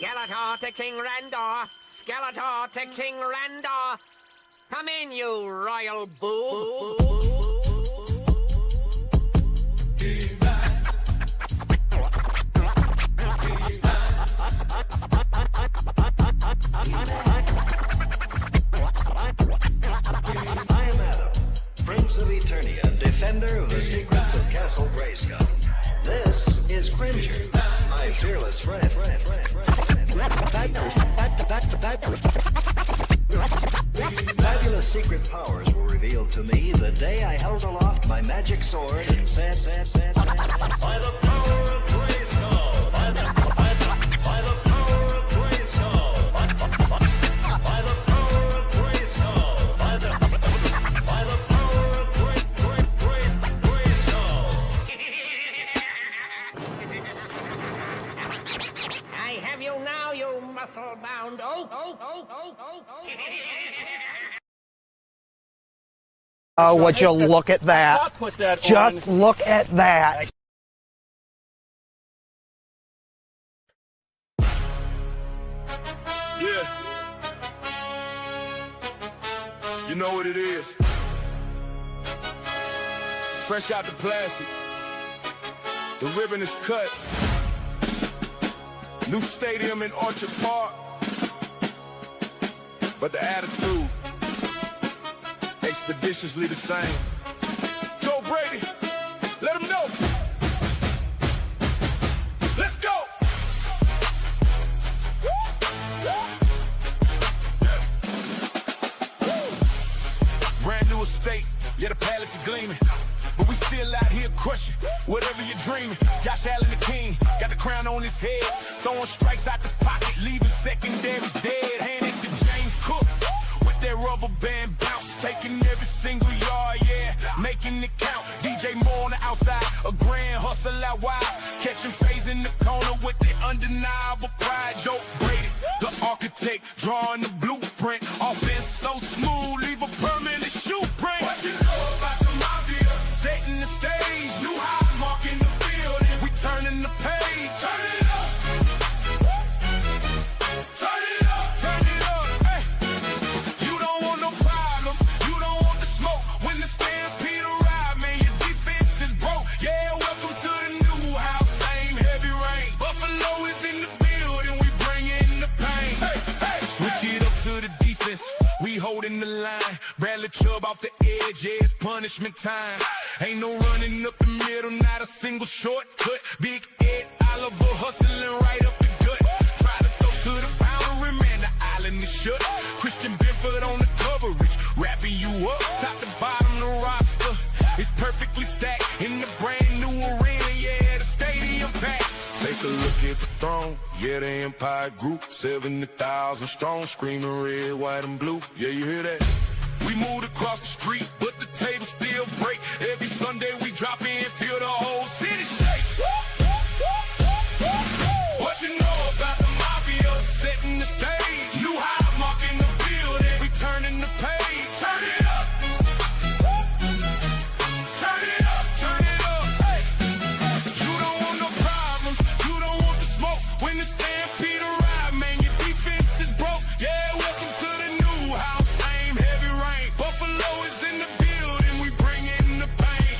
Skeletor to King Randor. Skeletor to King Randor. Come in, you royal boo. I am Adam, Prince of Eternia, defender of the secrets of Castle Grayskull. This is Cringer, my fearless friend. Fabulous secret powers were revealed to me the day I held aloft my magic sword and said, by the power of Grayskull, by the power of Grayskull, by the power of Grayskull, by the power of Grayskull. I have you now, you muscle-bound oaf. Oh, would you look at that? Just look at that. Yeah. You know what it is. Fresh out the plastic. The ribbon is cut. New stadium in Orchard Park. But the attitude expeditiously the same. Joe Brady, let him know. Let's go. Brand new estate, yeah, the palace is gleaming. But we still out here crushing whatever you're dreaming. Josh Allen the king, got the crown on his head. Throwing strikes out the pocket, leaving secondaries dead. Hand it to James Cook with that rubber band bounce. Taking every single yard, yeah, making it count. DJ Moore on the outside, a grand hustle out wide. Catching phase in the corner with the undeniable pride. Joe Brady, the architect, drawing the blueprint. Offense so smooth, leave a permanent shoe print. What you know about the Mafia? Setting the stage, new high mark in the building. We turning the page. Turn it up. Turn it up. Turn it up. Hey. You don't want no problems. You don't want the smoke. When the stampede arrive, man, your defense is broke. Yeah, welcome to the new house. Same heavy rain. Buffalo is in the building. We bring in the pain. Hey, hey. Switch it up to the defense. We holding the line. Bradley Chubb off the edge, yeah, it's punishment time. Ain't no running up the middle, not a single shortcut. Big Ed Oliver hustling right up the gut. Try to throw to the boundary, man, the island is shut. Christian Benford on the coverage, wrapping you up. Top to bottom, the roster is perfectly stacked. In the brand new arena, yeah, the stadium packed. Take a look at the throne, yeah, the Empire Group. 70,000 strong, screaming red, white, and blue. Yeah, you hear that? We moved across the street, but the table still break. Every Sunday we drop in, feel the whole city shake. What you know about the Mafia? Setting the stage. New high mark in the building. We turning the page. Turn it up. Turn it up. Turn it up. Hey. You don't want no problems. You don't want the smoke. When the stampede arrive, man, your defense is broke. Yeah, welcome to the new house. Same heavy rain. Buffalo is in the building. We bring in the pain.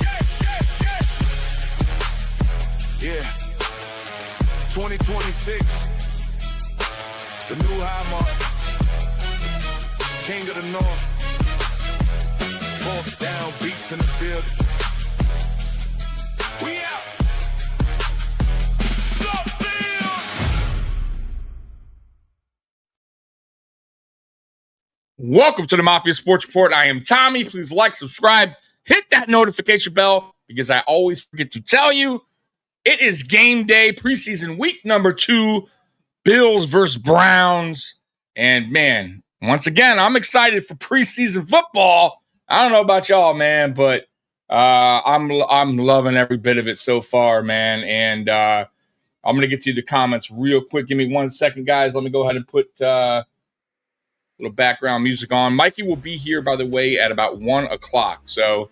Yeah. 2026. The new high mark. King of the North. Fourth down beats in the building. We out. Go Bills! Welcome to the Mafia Sports Report. I am Tommy. Please like, subscribe, hit that notification bell because I always forget to tell you it is game day, preseason week number 2, Bills versus Browns. And man, once again, I'm excited for preseason football. I don't know about y'all, man, but I'm loving every bit of it so far, man. And I'm going to get to the comments real quick. Give me 1 second, guys. Let me go ahead and put a little background music on. Mikey will be here, by the way, at about 1 o'clock. So,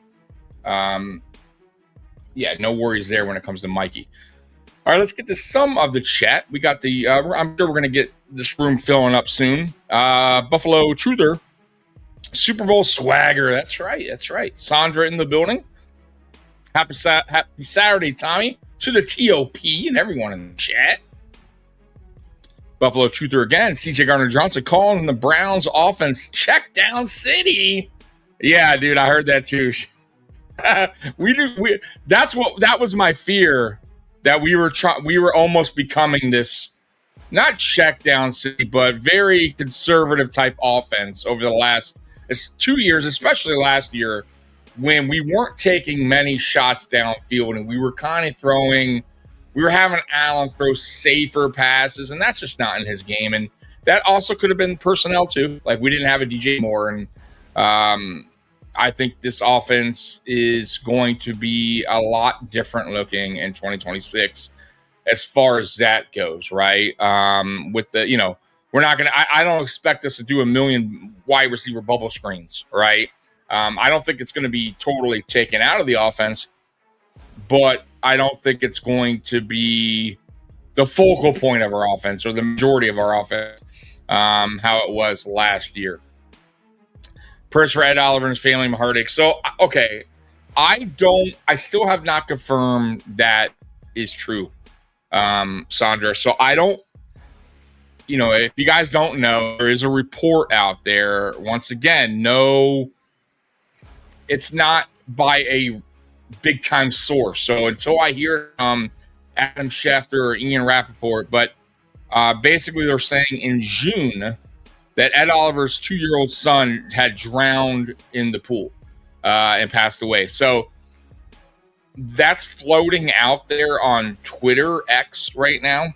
yeah, no worries there when it comes to Mikey. All right, let's get to some of the chat. We got the, I'm sure we're going to get this room filling up soon. Buffalo Truther, Super Bowl swagger. That's right. That's right. Sandra in the building. Happy Saturday, Tommy, to the TOP and everyone in the chat. Buffalo Truther again. CJ Gardner-Johnson calling the Browns offense check down city. Yeah, dude, I heard that too. That was my fear, that we were almost becoming this, not check down city, but very conservative type offense over the last 2 years, especially last year, when we weren't taking many shots downfield and we were kind of we were having Allen throw safer passes, and that's just not in his game. And that also could have been personnel too. Like, we didn't have a DJ Moore, and I think this offense is going to be a lot different looking in 2026 as far as that goes, right? With the, we're not going to, I don't expect us to do a million wide receiver bubble screens, right? I don't think it's going to be totally taken out of the offense, but I don't think it's going to be the focal point of our offense or the majority of our offense, how it was last year. Prayers for Ed Oliver and his family, my heartache. So, okay, I still have not confirmed that is true, Sandra. So I don't, if you guys don't know, there is a report out there. Once again, no, it's not by a big time source. So until I hear Adam Schefter or Ian Rappaport, but basically they're saying in June that Ed Oliver's 2-year-old son had drowned in the pool and passed away. So that's floating out there on Twitter X right now.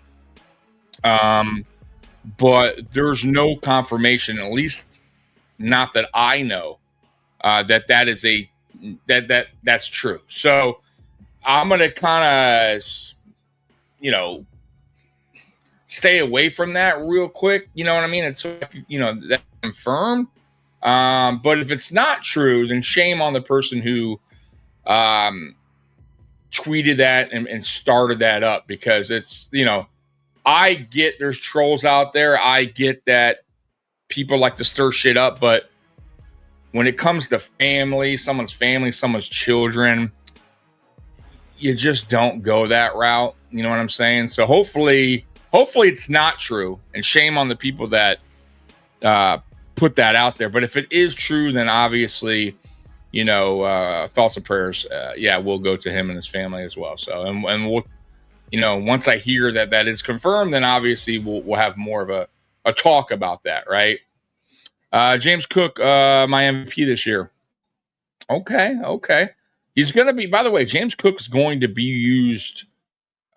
But there's no confirmation, at least not that I know, that is that's true. So I'm going to kind of, stay away from that real quick. You know what I mean? It's, that's confirmed. But if it's not true, then shame on the person who tweeted that and started that up, because it's, I get there's trolls out there. I get that people like to stir shit up, but when it comes to family, someone's children, you just don't go that route. You know what I'm saying? So hopefully it's not true, and shame on the people that put that out there. But if it is true, then obviously, thoughts and prayers, will go to him and his family as well. So, and we'll, once I hear that is confirmed, then obviously we'll have more of a talk about that, right? James Cook, my MVP this year. Okay. He's going to be, by the way, James Cook's going to be used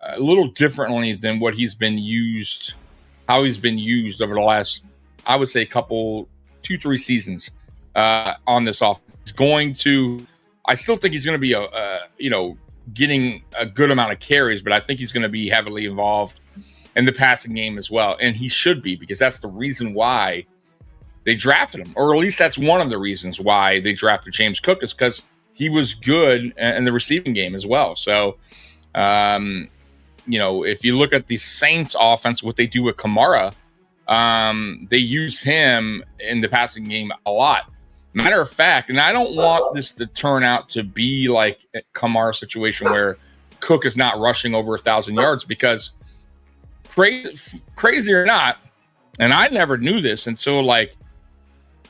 a little differently than how he's been used over the last, I would say, 2-3 seasons on this offense. He's going to, I still think he's going to be getting a good amount of carries, but I think he's going to be heavily involved in the passing game as well. And he should be, because that's the reason why they drafted him, or at least that's one of the reasons why they drafted James Cook, is because he was good in the receiving game as well. So, if you look at the Saints offense, what they do with Kamara, they use him in the passing game a lot. Matter of fact, and I don't want this to turn out to be like a Kamara situation where Cook is not rushing over 1,000 yards, because crazy or not, and I never knew this until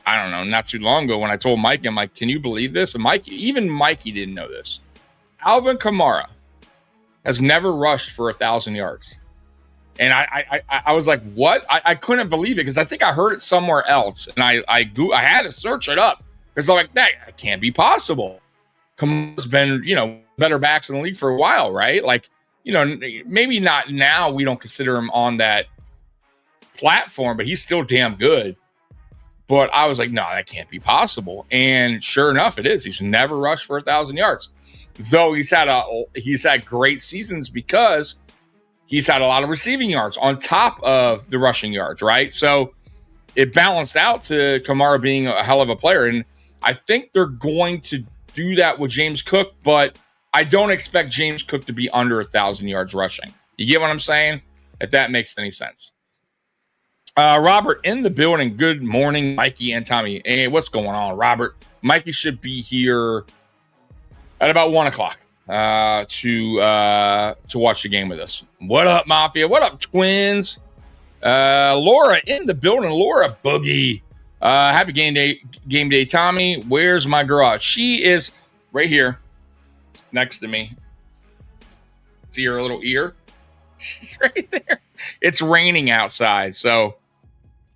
I don't know, not too long ago when I told Mikey, I'm like, can you believe this? And even Mikey didn't know this. Alvin Kamara has never rushed for 1,000 yards. And I was like, what? I couldn't believe it, because I think I heard it somewhere else. And I had to search it up, because I'm like, that can't be possible. Kamara's been, better backs in the league for a while, right? Maybe not now. We don't consider him on that platform, but he's still damn good. But I was like, no, that can't be possible. And sure enough, it is. He's never rushed for 1,000 yards. Though he's had great seasons, because he's had a lot of receiving yards on top of the rushing yards, right? So it balanced out to Kamara being a hell of a player. And I think they're going to do that with James Cook, but I don't expect James Cook to be under 1,000 yards rushing. You get what I'm saying? If that makes any sense. Robert in the building. Good morning, Mikey and Tommy. Hey, what's going on, Robert? Mikey should be here at about 1 o'clock to watch the game with us. What up, Mafia? What up, twins? Laura in the building. Laura Boogie. Happy game day, Tommy. Where's my girl? She is right here next to me. See her little ear? She's right there. It's raining outside, so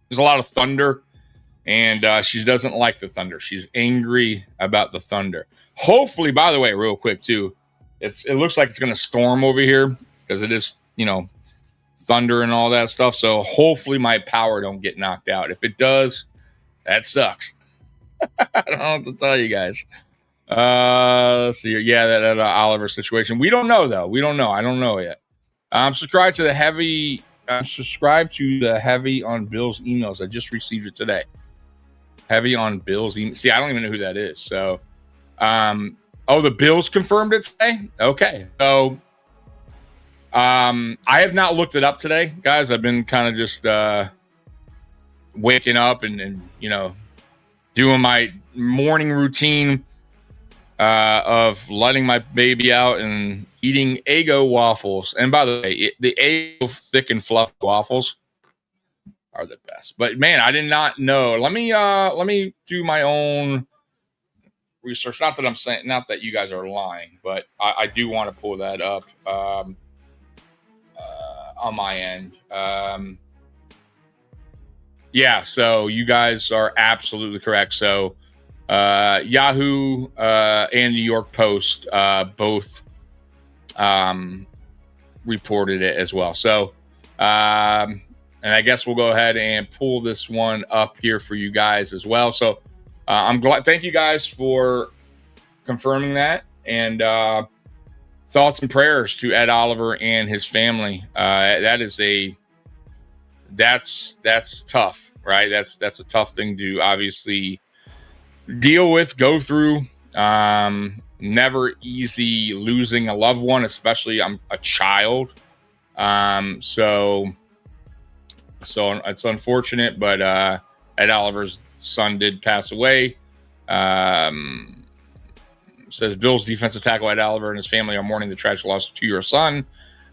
there's a lot of thunder, and she doesn't like the thunder. She's angry about the thunder. Hopefully, by the way, real quick too, it looks like it's going to storm over here because it is, thunder and all that stuff. So hopefully my power don't get knocked out. If it does, that sucks. I don't know what to tell you guys. Let's see. Yeah, that Oliver situation. We don't know though. We don't know. I don't know yet. I'm subscribed to the heavy. I'm subscribed to the heavy on Bill's emails. I just received it today. Heavy on Bill's email. See, I don't even know who that is. So, the Bills confirmed it today. Okay, so I have not looked it up today, guys. I've been kind of just waking up and doing my morning routine of letting my baby out and eating Eggo waffles. And by the way, the Eggo thick and fluff waffles are the best. But man, I did not know. Let me do my own research. Not that you guys are lying, but I do want to pull that up on my end. Yeah, so you guys are absolutely correct. So Yahoo and New York Post both reported it as well. So and I guess we'll go ahead and pull this one up here for you guys as well. So I'm glad. Thank you guys for confirming that, and thoughts and prayers to Ed Oliver and his family. That's tough, right? That's a tough thing to obviously deal with, go through. Never easy losing a loved one, especially a child. So it's unfortunate, but Ed Oliver's son did pass away. Says Bills defensive tackle Ed Oliver and his family are mourning the tragic loss of 2-year-old son.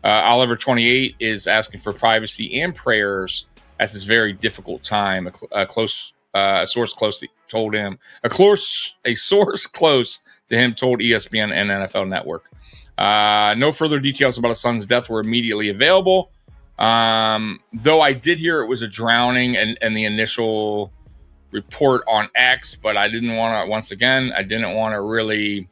Oliver, 28, is asking for privacy and prayers at this very difficult time. A source close to him told ESPN and NFL Network. No further details about his son's death were immediately available. Though I did hear it was a drowning and the initial report on X, but I didn't want to really,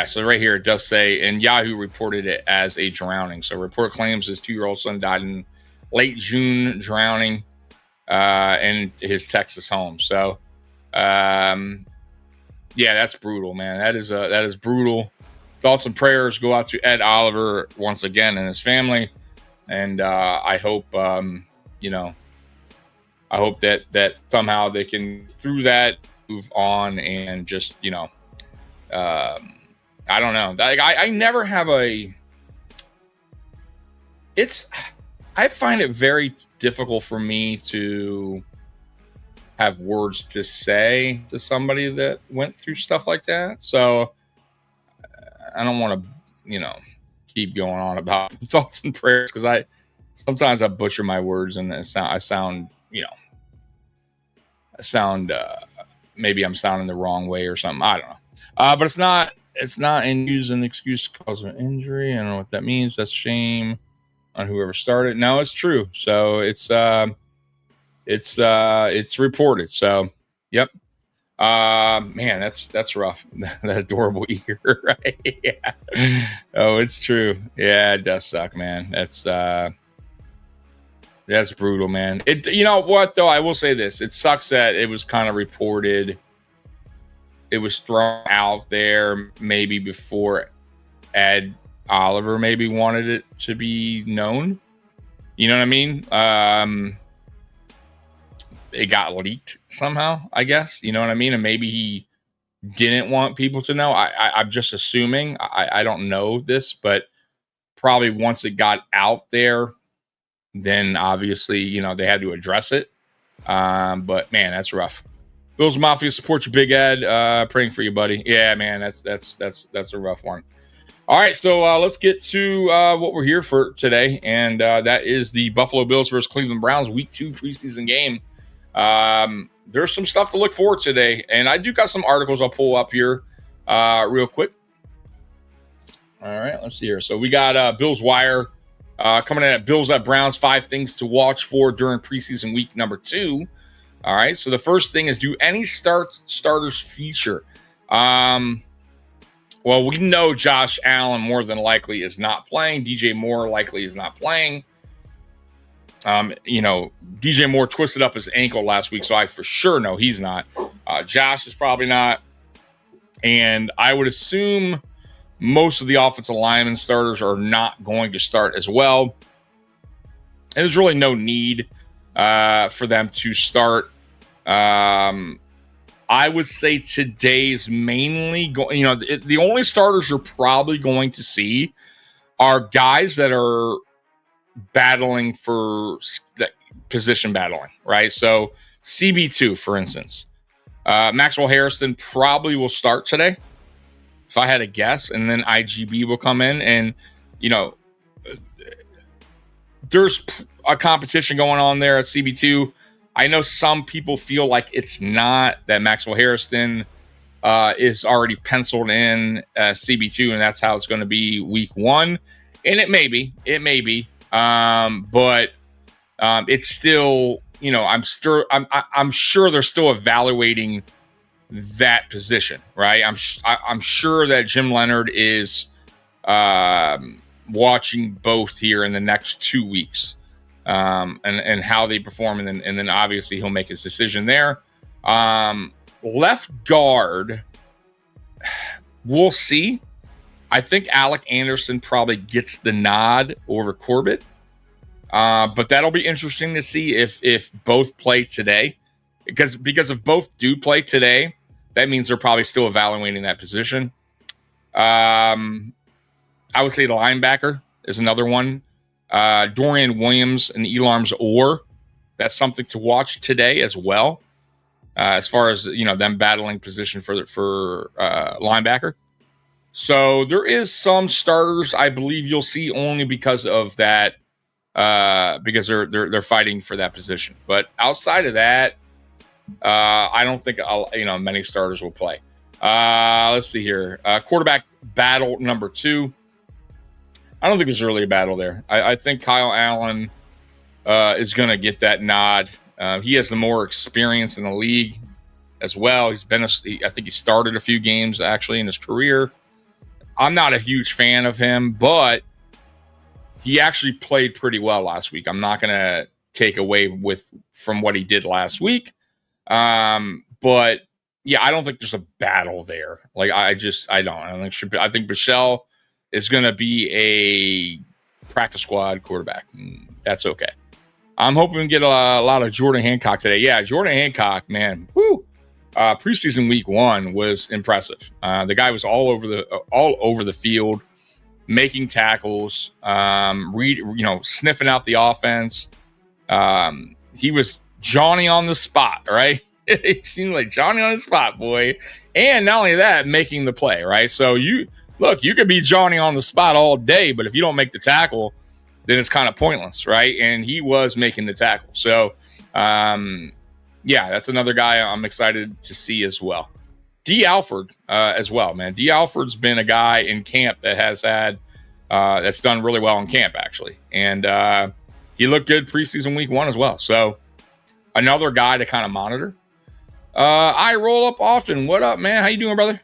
so right here it does say, and Yahoo reported it as a drowning. So report claims his 2-year-old son died in late June drowning in his Texas home. So that's brutal, man. That is brutal. Thoughts and prayers go out to Ed Oliver once again and his family, and I hope I hope that somehow they can through that move on and just I don't know. I never have I find it very difficult for me to have words to say to somebody that went through stuff like that. So I don't want to, keep going on about thoughts and prayers because sometimes I butcher my words and I sound maybe I'm sounding the wrong way or something. I don't know. But it's not in use an excuse to cause an injury. I don't know what that means. That's shame on whoever started. No, it's true. So it's reported. So, yep. Man, that's rough. That adorable ear, right? Yeah. Oh, it's true. Yeah, it does suck, man. That's brutal, man. You know what though? I will say this. It sucks that it was kind of reported. It was thrown out there maybe before Ed Oliver maybe wanted it to be known. You know what I mean? It got leaked somehow, I guess. You know what I mean? And maybe he didn't want people to know. I'm just assuming. I don't know this, but probably once it got out there, then obviously, you know, they had to address it. But man, that's rough. Bills Mafia, support you, Big Ed. Praying for you, buddy. Yeah, man, that's a rough one. All right, so let's get to what we're here for today, and that is the Buffalo Bills versus Cleveland Browns Week 2 preseason game. There's some stuff to look forward to today, and I do got some articles I'll pull up here real quick. All right, let's see here. So we got Bills Wire coming in at Bills at Browns, 5 things to watch for during preseason week number 2. All right, so the first thing is, do any starters feature? Well, we know Josh Allen more than likely is not playing. DJ Moore likely is not playing. You know, DJ Moore twisted up his ankle last week, so I for sure know he's not. Josh is probably not. And I would assume most of the offensive lineman starters are not going to start as well. And there's really no need for them to start. I would say today's mainly the only starters you're probably going to see are guys that are battling for position battling, right? So CB2, for instance, Maxwell Harrison probably will start today, if I had to guess, and then IGB will come in, and you know, there's a competition going on there at CB2. I know some people feel like it's not, that Maxwell Harrison is already penciled in CB2, and that's how it's going to be week 1. And it may be. But it's still, you know, I'm sure they're still evaluating that position, right? I'm sure that Jim Leonard is watching both here in the next 2 weeks. And how they perform, and then obviously he'll make his decision there. Left guard, we'll see. I think Alec Anderson probably gets the nod over Corbett, but that'll be interesting to see if both play today, because if both do play today, that means they're probably still evaluating that position. I would say the linebacker is another one. Dorian Williams and Elarms-Orr, that's something to watch today as well, as far as, you know, them battling position for linebacker. So there is some starters I believe you'll see only because of that, because they're fighting for that position. But outside of that, I don't think many starters will play. Let's see here, quarterback battle number 2. I don't think there's really a battle there. I think Kyle Allen is going to get that nod. He has the more experience in the league as well. I think he started a few games actually in his career. I'm not a huge fan of him, but he actually played pretty well last week. I'm not going to take away from what he did last week. But yeah, I don't think there's a battle there. Like I think Bichelle is going to be a practice squad quarterback. That's okay. I'm hoping we get a lot of Jordan Hancock today. Yeah, Jordan Hancock, man. Whoo. Preseason week 1 was impressive. The guy was all over the field, making tackles, sniffing out the offense. He was Johnny on the spot, right? He seemed like Johnny on the spot, boy. And not only that, making the play, right? So you could be Johnny on the spot all day, but if you don't make the tackle, then it's kind of pointless, right? And he was making the tackle. So, yeah, that's another guy I'm excited to see as well. D. Alford as well, man. D. Alford's been a guy in camp that has had that's done really well in camp, actually. And he looked good preseason week 1 as well. So another guy to kind of monitor. I roll up often. What up, man? How you doing, brother?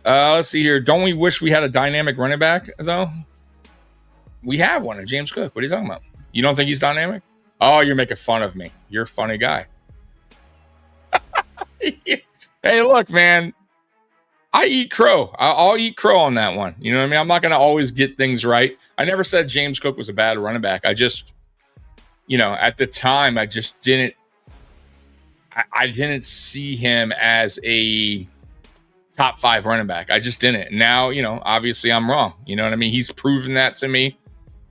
Let's see here. Don't we wish we had a dynamic running back, though? We have one, James Cook. What are you talking about? You don't think he's dynamic? Oh, you're making fun of me. You're a funny guy. Hey, look, man. I eat crow. I'll eat crow on that one. You know what I mean? I'm not going to always get things right. I never said James Cook was a bad running back. I just, at the time, I just didn't. I didn't see him as a top 5 running back. I just didn't. Now, obviously I'm wrong. You know what I mean? He's proven that to me,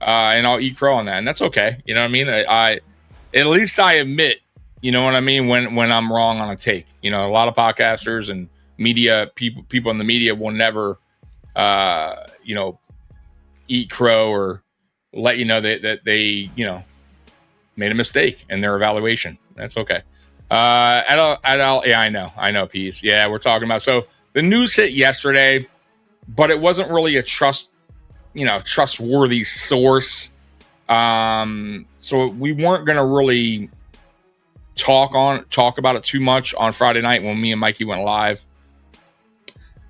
and I'll eat crow on that, and that's okay. You know what I mean? I at least I admit, you know what I mean, when I'm wrong on a take. A lot of podcasters and media people in the media will never, eat crow or let you know that they made a mistake in their evaluation. That's okay. Yeah, I know, Peace. Yeah, we're talking about. So the news hit yesterday, but it wasn't really a trustworthy source. So we weren't going to really talk about it too much on Friday night when me and Mikey went live.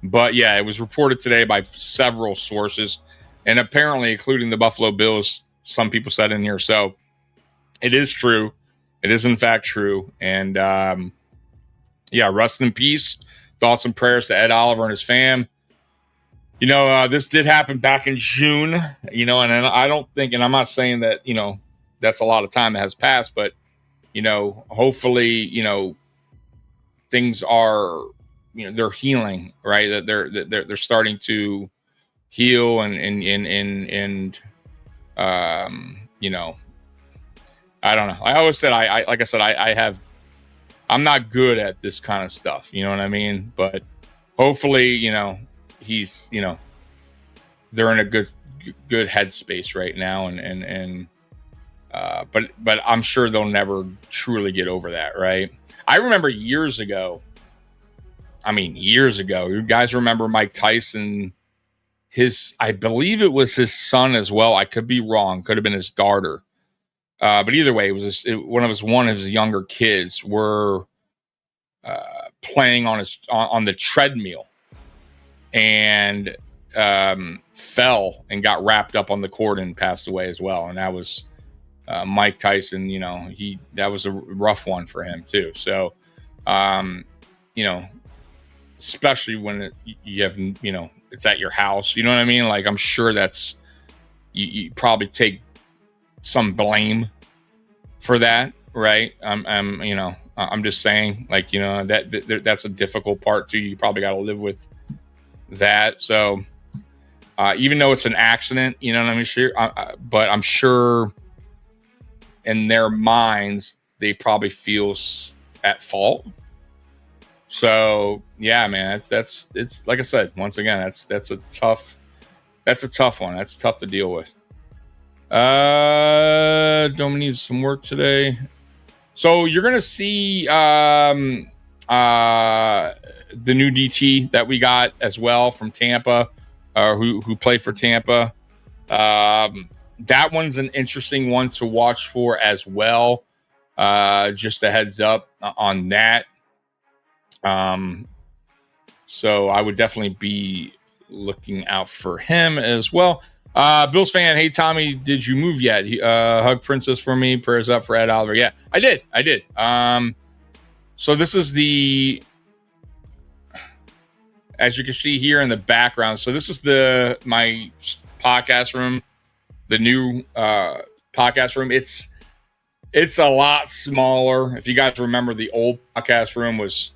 But yeah, it was reported today by several sources, and apparently including the Buffalo Bills. Some people said in here. So it is true. It is in fact true. And rest in peace. Thoughts and prayers to Ed Oliver and his fam. This did happen back in June, and I don't think, and I'm not saying that, that's a lot of time that has passed, but, hopefully, things are, they're healing, right? That they're starting to heal and I don't know. I always said, like I said, I'm not good at this kind of stuff. You know what I mean? But hopefully, he's, they're in a good headspace right now. But I'm sure they'll never truly get over that. Right. I remember years ago, you guys remember Mike Tyson, I believe it was his son as well. I could be wrong. Could have been his daughter. But either way, it was one of his younger kids were playing on the treadmill and fell and got wrapped up on the cord and passed away as well. And that was Mike Tyson. That was a rough one for him too. So, especially when you have it's at your house. You know what I mean? Like I'm sure that's you probably take some blame for that, right? I'm just saying, like, that's a difficult part too. You probably got to live with that. So even though it's an accident, but I'm sure in their minds they probably feel at fault. So yeah, man, it's like I said, once again, that's a tough one. That's tough to deal with. Don't need some work today. So you're gonna see the new DT that we got as well from Tampa, who played for Tampa. That one's an interesting one to watch for as well. Just a heads up on that. So I would definitely be looking out for him as well. Bills fan, hey Tommy, did you move yet? Hug Princess for me. Prayers up for Ed Oliver. Yeah, I did. So this is as you can see here in the background. So this is my podcast room, the new podcast room. It's a lot smaller. If you guys remember, the old podcast room was,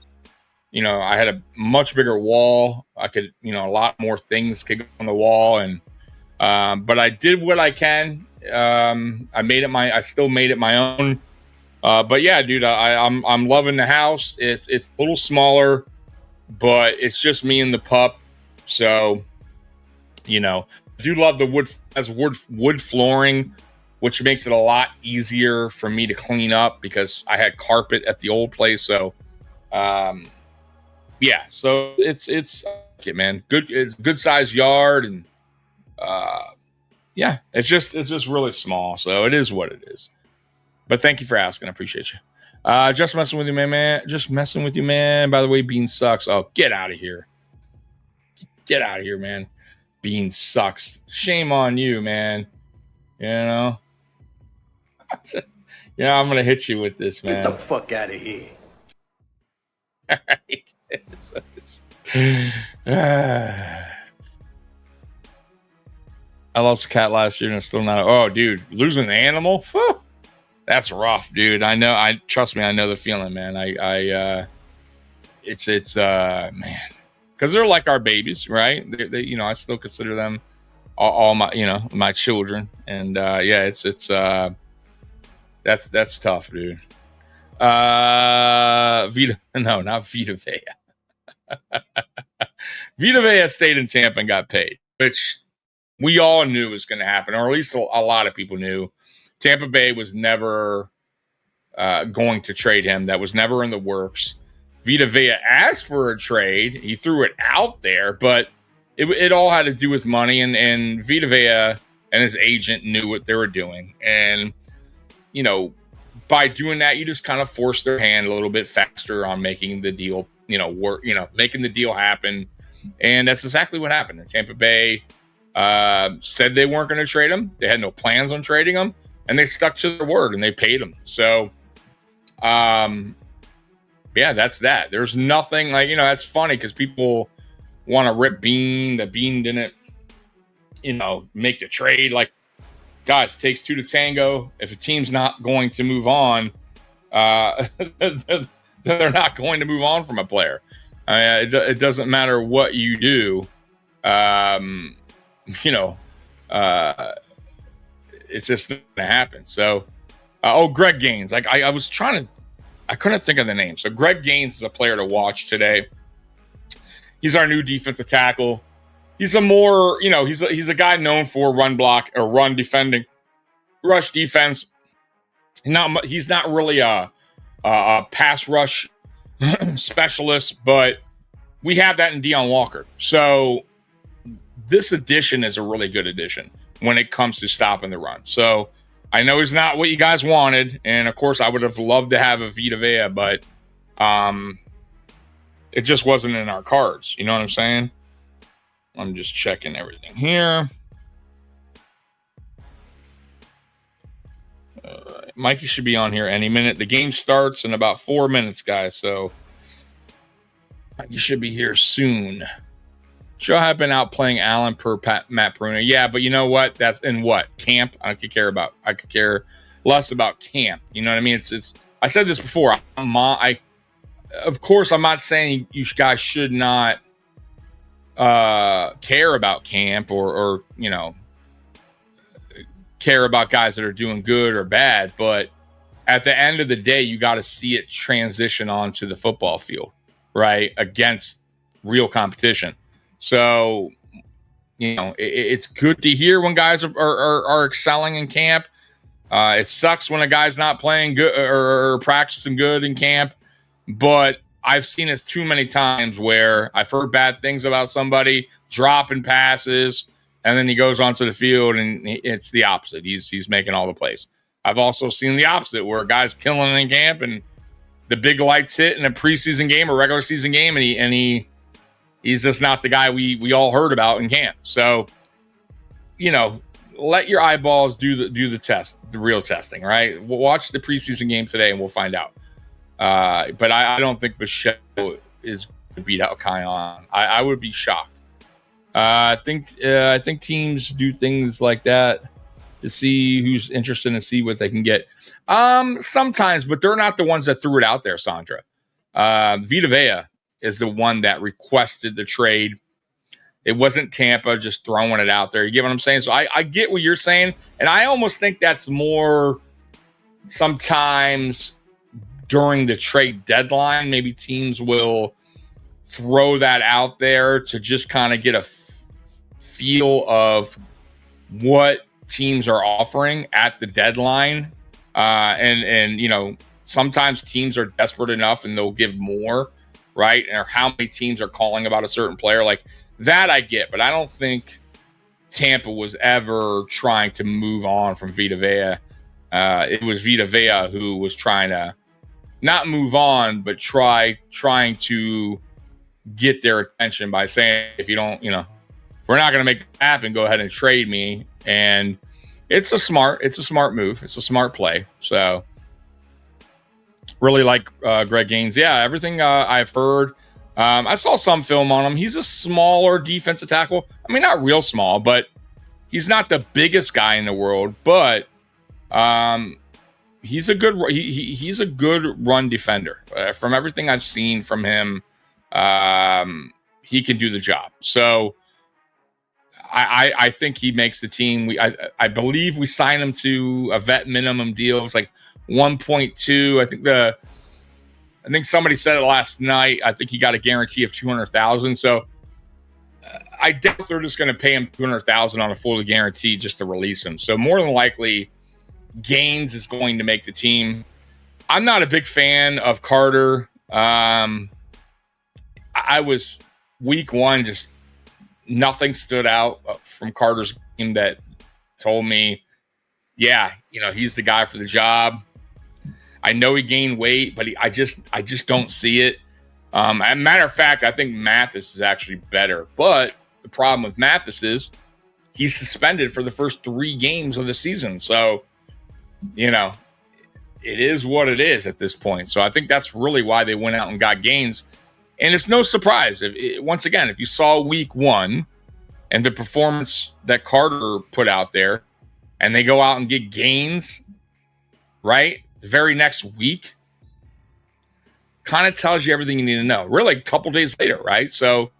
I had a much bigger wall. I could, a lot more things could go on the wall, and but I did what I can. I still made it my own. But yeah, dude, I'm loving the house. It's a little smaller, but it's just me and the pup. So, I do love the wood flooring, which makes it a lot easier for me to clean up because I had carpet at the old place. So, yeah, so it's man, good. It's a good sized yard, and yeah, it's just really small. So it is what it is. But thank you for asking. I appreciate you. Just messing with you, man. Just messing with you, man. By the way, Bean sucks. Oh, get out of here. Get out of here, man. Bean sucks. Shame on you, man. Yeah, I'm gonna hit you with this, man. Get the fuck out of here. All right. I lost a cat last year and it's still not. Oh, dude, losing an animal? Whew, that's rough, dude. Trust me, I know the feeling, man. It's man, because they're like our babies, right? They I still consider them all my, my children. And yeah, it's that's tough, dude. Not Vita Vea. Vita Vea stayed in Tampa and got paid, which we all knew was going to happen, or at least a lot of people knew. Tampa Bay was never going to trade him. That was never in the works. Vita Vea asked for a trade. He threw it out there, but it all had to do with money, and Vita Vea and his agent knew what they were doing. And, by doing that, you just kind of forced their hand a little bit faster on making the deal, work, making the deal happen. And that's exactly what happened. And Tampa Bay said they weren't going to trade him. They had no plans on trading him, and they stuck to their word and they paid him. So, yeah, that's that. There's nothing that's funny because people want to rip Bean. That Bean didn't, make the trade. Like, guys, it takes two to tango. If a team's not going to move on, they're not going to move on from a player. It doesn't matter what you do. It's just not going to happen. So, Greg Gaines. Like I couldn't think of the name. So Greg Gaines is a player to watch today. He's our new defensive tackle. He's a more, he's a guy known for run block or run defending, rush defense. He's not really a pass rush specialist, but we have that in Deion Walker. So this addition is a really good addition when it comes to stopping the run. So I know he's not what you guys wanted, and of course I would have loved to have a Vita Vea, but it just wasn't in our cards. You know what I'm saying? I'm just checking everything here. Mikey should be on here any minute. The game starts in about 4 minutes, guys. So you should be here soon. Sure, I've been out playing Allen per Matt Peruna. Yeah, but you know what? That's in what? Camp? I could care less about camp. You know what I mean? It's I said this before. Of course, I'm not saying you guys should not care about camp or care about guys that are doing good or bad, but at the end of the day, you got to see it transition onto the football field, right? Against real competition. So, it's good to hear when guys are excelling in camp. It sucks when a guy's not playing good or practicing good in camp, but I've seen it too many times where I've heard bad things about somebody dropping passes, and then he goes onto the field and it's the opposite. He's making all the plays. I've also seen the opposite where a guy's killing it in camp and the big lights hit in a preseason game or regular season game, and he's just not the guy we all heard about in camp. So, let your eyeballs do the test, the real testing, right? We'll watch the preseason game today and we'll find out. But I don't think Michelle is going to beat out Kion. I would be shocked. I think teams do things like that to see who's interested and see what they can get. Sometimes, but they're not the ones that threw it out there, Sandra. Vita Vea is the one that requested the trade. It wasn't Tampa just throwing it out there. You get what I'm saying? So I get what you're saying. And I almost think that's more sometimes during the trade deadline. Maybe teams will throw that out there to just kind of get a feel of what teams are offering at the deadline. And sometimes teams are desperate enough and they'll give more, right? Or how many teams are calling about a certain player. Like that I get, but I don't think Tampa was ever trying to move on from Vita Vea. It was Vita Vea who was trying to not move on, but trying to get their attention by saying, if you don't, if we're not going to make it happen, go ahead and trade me. And it's a smart move. It's a smart play. So really like Greg Gaines. Yeah, everything I've heard. I saw some film on him. He's a smaller defensive tackle. I mean, not real small, but he's not the biggest guy in the world. But he's a good he's a good run defender. From everything I've seen from him, he can do the job. So I think he makes the team. I believe we signed him to a vet minimum deal. It was like 1.2. I think somebody said it last night. I think he got a guarantee of 200,000. So I doubt they're just going to pay him 200,000 on a fully guarantee just to release him. So more than likely, Gaines is going to make the team. I'm not a big fan of Carter. I was week one, just nothing stood out from Carter's game that told me, yeah, he's the guy for the job. I know he gained weight, but I just don't see it. As a matter of fact, I think Mathis is actually better. But the problem with Mathis is he's suspended for the first 3 games of the season. So, it is what it is at this point. So I think that's really why they went out and got Gaines. And it's no surprise. Once again, if you saw week 1 and the performance that Carter put out there, and they go out and get Gaines, right, the very next week, kind of tells you everything you need to know. Really, a couple days later, right? So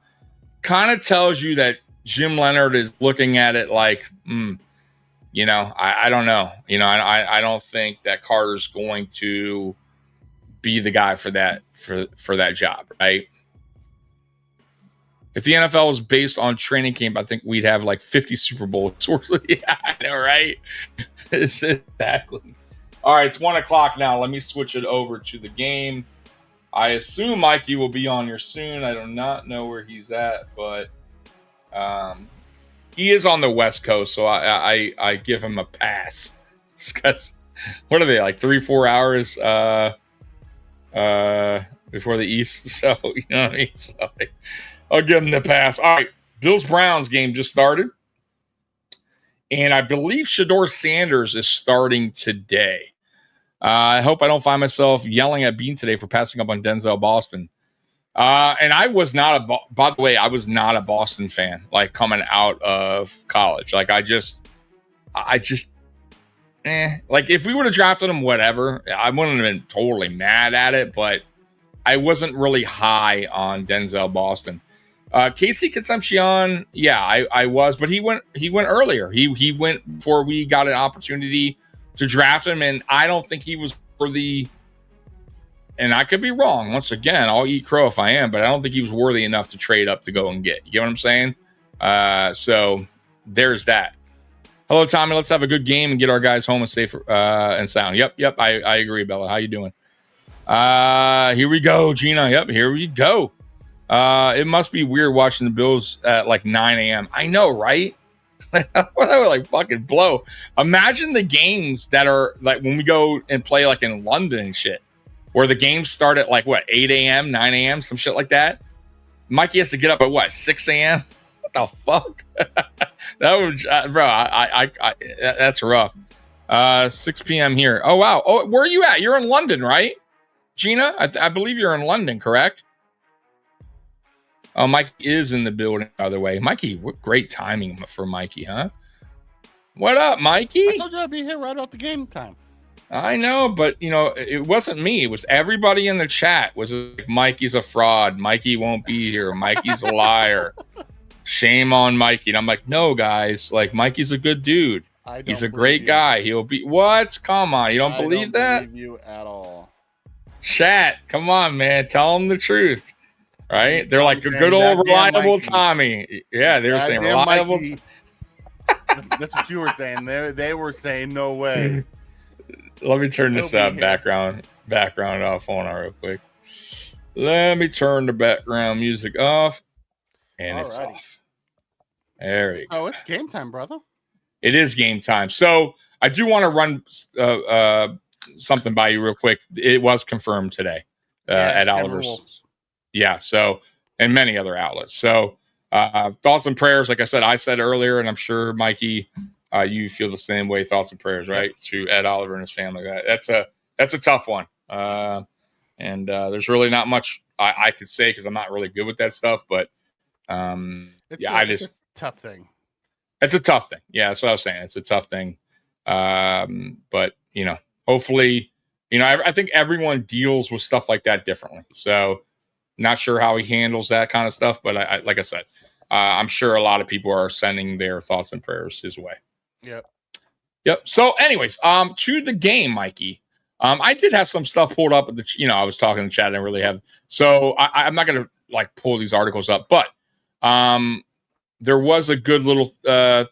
kind of tells you that Jim Leonard is looking at it like, I don't know. I don't think that Carter's going to be the guy for that job, right? If the NFL was based on training camp, I think we'd have like 50 Super Bowls. Yeah, I know, right? Exactly. All right, it's 1:00 now. Let me switch it over to the game. I assume Mikey will be on here soon. I do not know where he's at, but he is on the West Coast, so I give him a pass. Because what are they, like 3-4 hours before the East? So, you know what I mean? So I'll give him the pass. All right, Bills-Browns game just started. And I believe Shedeur Sanders is starting today. I hope I don't find myself yelling at Bean today for passing up on Denzel Boston. And I was not by the way, I was not a Boston fan, like coming out of college. Like I just, like if we would have drafted him, whatever, I wouldn't have been totally mad at it, but I wasn't really high on Denzel Boston. Casey Concepcion, yeah, I was, but he went earlier. He went before we got an opportunity to draft him, and I don't think he was worthy. And I could be wrong. Once again, I'll eat crow if I am, but I don't think he was worthy enough to trade up to go and get. You get what I'm saying? So there's that. Hello, Tommy. Let's have a good game and get our guys home and safe and sound. Yep. I agree, Bella. How you doing? Here we go, Gina. Yep, here we go. It must be weird watching the Bills at like 9 a.m. I know, right? That would like fucking blow. Imagine the games that are like when we go and play like in London and shit, where the games start at like what, 8 a.m., 9 a.m., some shit like that. Mikey has to get up at what, 6 a.m.? What the fuck? That would, bro. I that's rough. 6 p.m. here. Oh wow. Oh, where are you at? You're in London, right, Gina? I believe you're in London, correct? Oh, Mikey is in the building, by the way. Mikey, what great timing for Mikey, huh? What up, Mikey? I told you I'd be here right off the game time. I know, but, it wasn't me. It was everybody in the chat was like, Mikey's a fraud. Mikey won't be here. Mikey's a liar. Shame on Mikey. And I'm like, no, guys. Like, Mikey's a good dude. He's a great guy. He'll be... What? Come on. You don't believe that? I don't believe you at all. Chat. Come on, man. Tell him the truth. Right? They're like a good old reliable Tommy. Yeah, they were saying reliable. That's what you were saying. They were saying no way. Let me turn this background off on real quick. Let me turn the background music off. And it's off. There you go. Oh, it's game time, brother. It is game time. So I do want to run something by you real quick. It was confirmed today at Oliver's. Yeah, so, and many other outlets. So, thoughts and prayers, like I said earlier, and I'm sure, Mikey, you feel the same way, thoughts and prayers, right, to Ed Oliver and his family. That's a tough one. And there's really not much I could say because I'm not really good with that stuff, but it's a tough thing. It's a tough thing. Yeah, that's what I was saying. It's a tough thing. But, hopefully, I think everyone deals with stuff like that differently. So, Not sure how he handles that kind of stuff, but like I said, I'm sure a lot of people are sending their thoughts and prayers his way. Yep. So, anyways, to the game, Mikey. I did have some stuff pulled up. I was talking in the chat. I didn't really have. So I'm not going to like pull these articles up, but there was a good little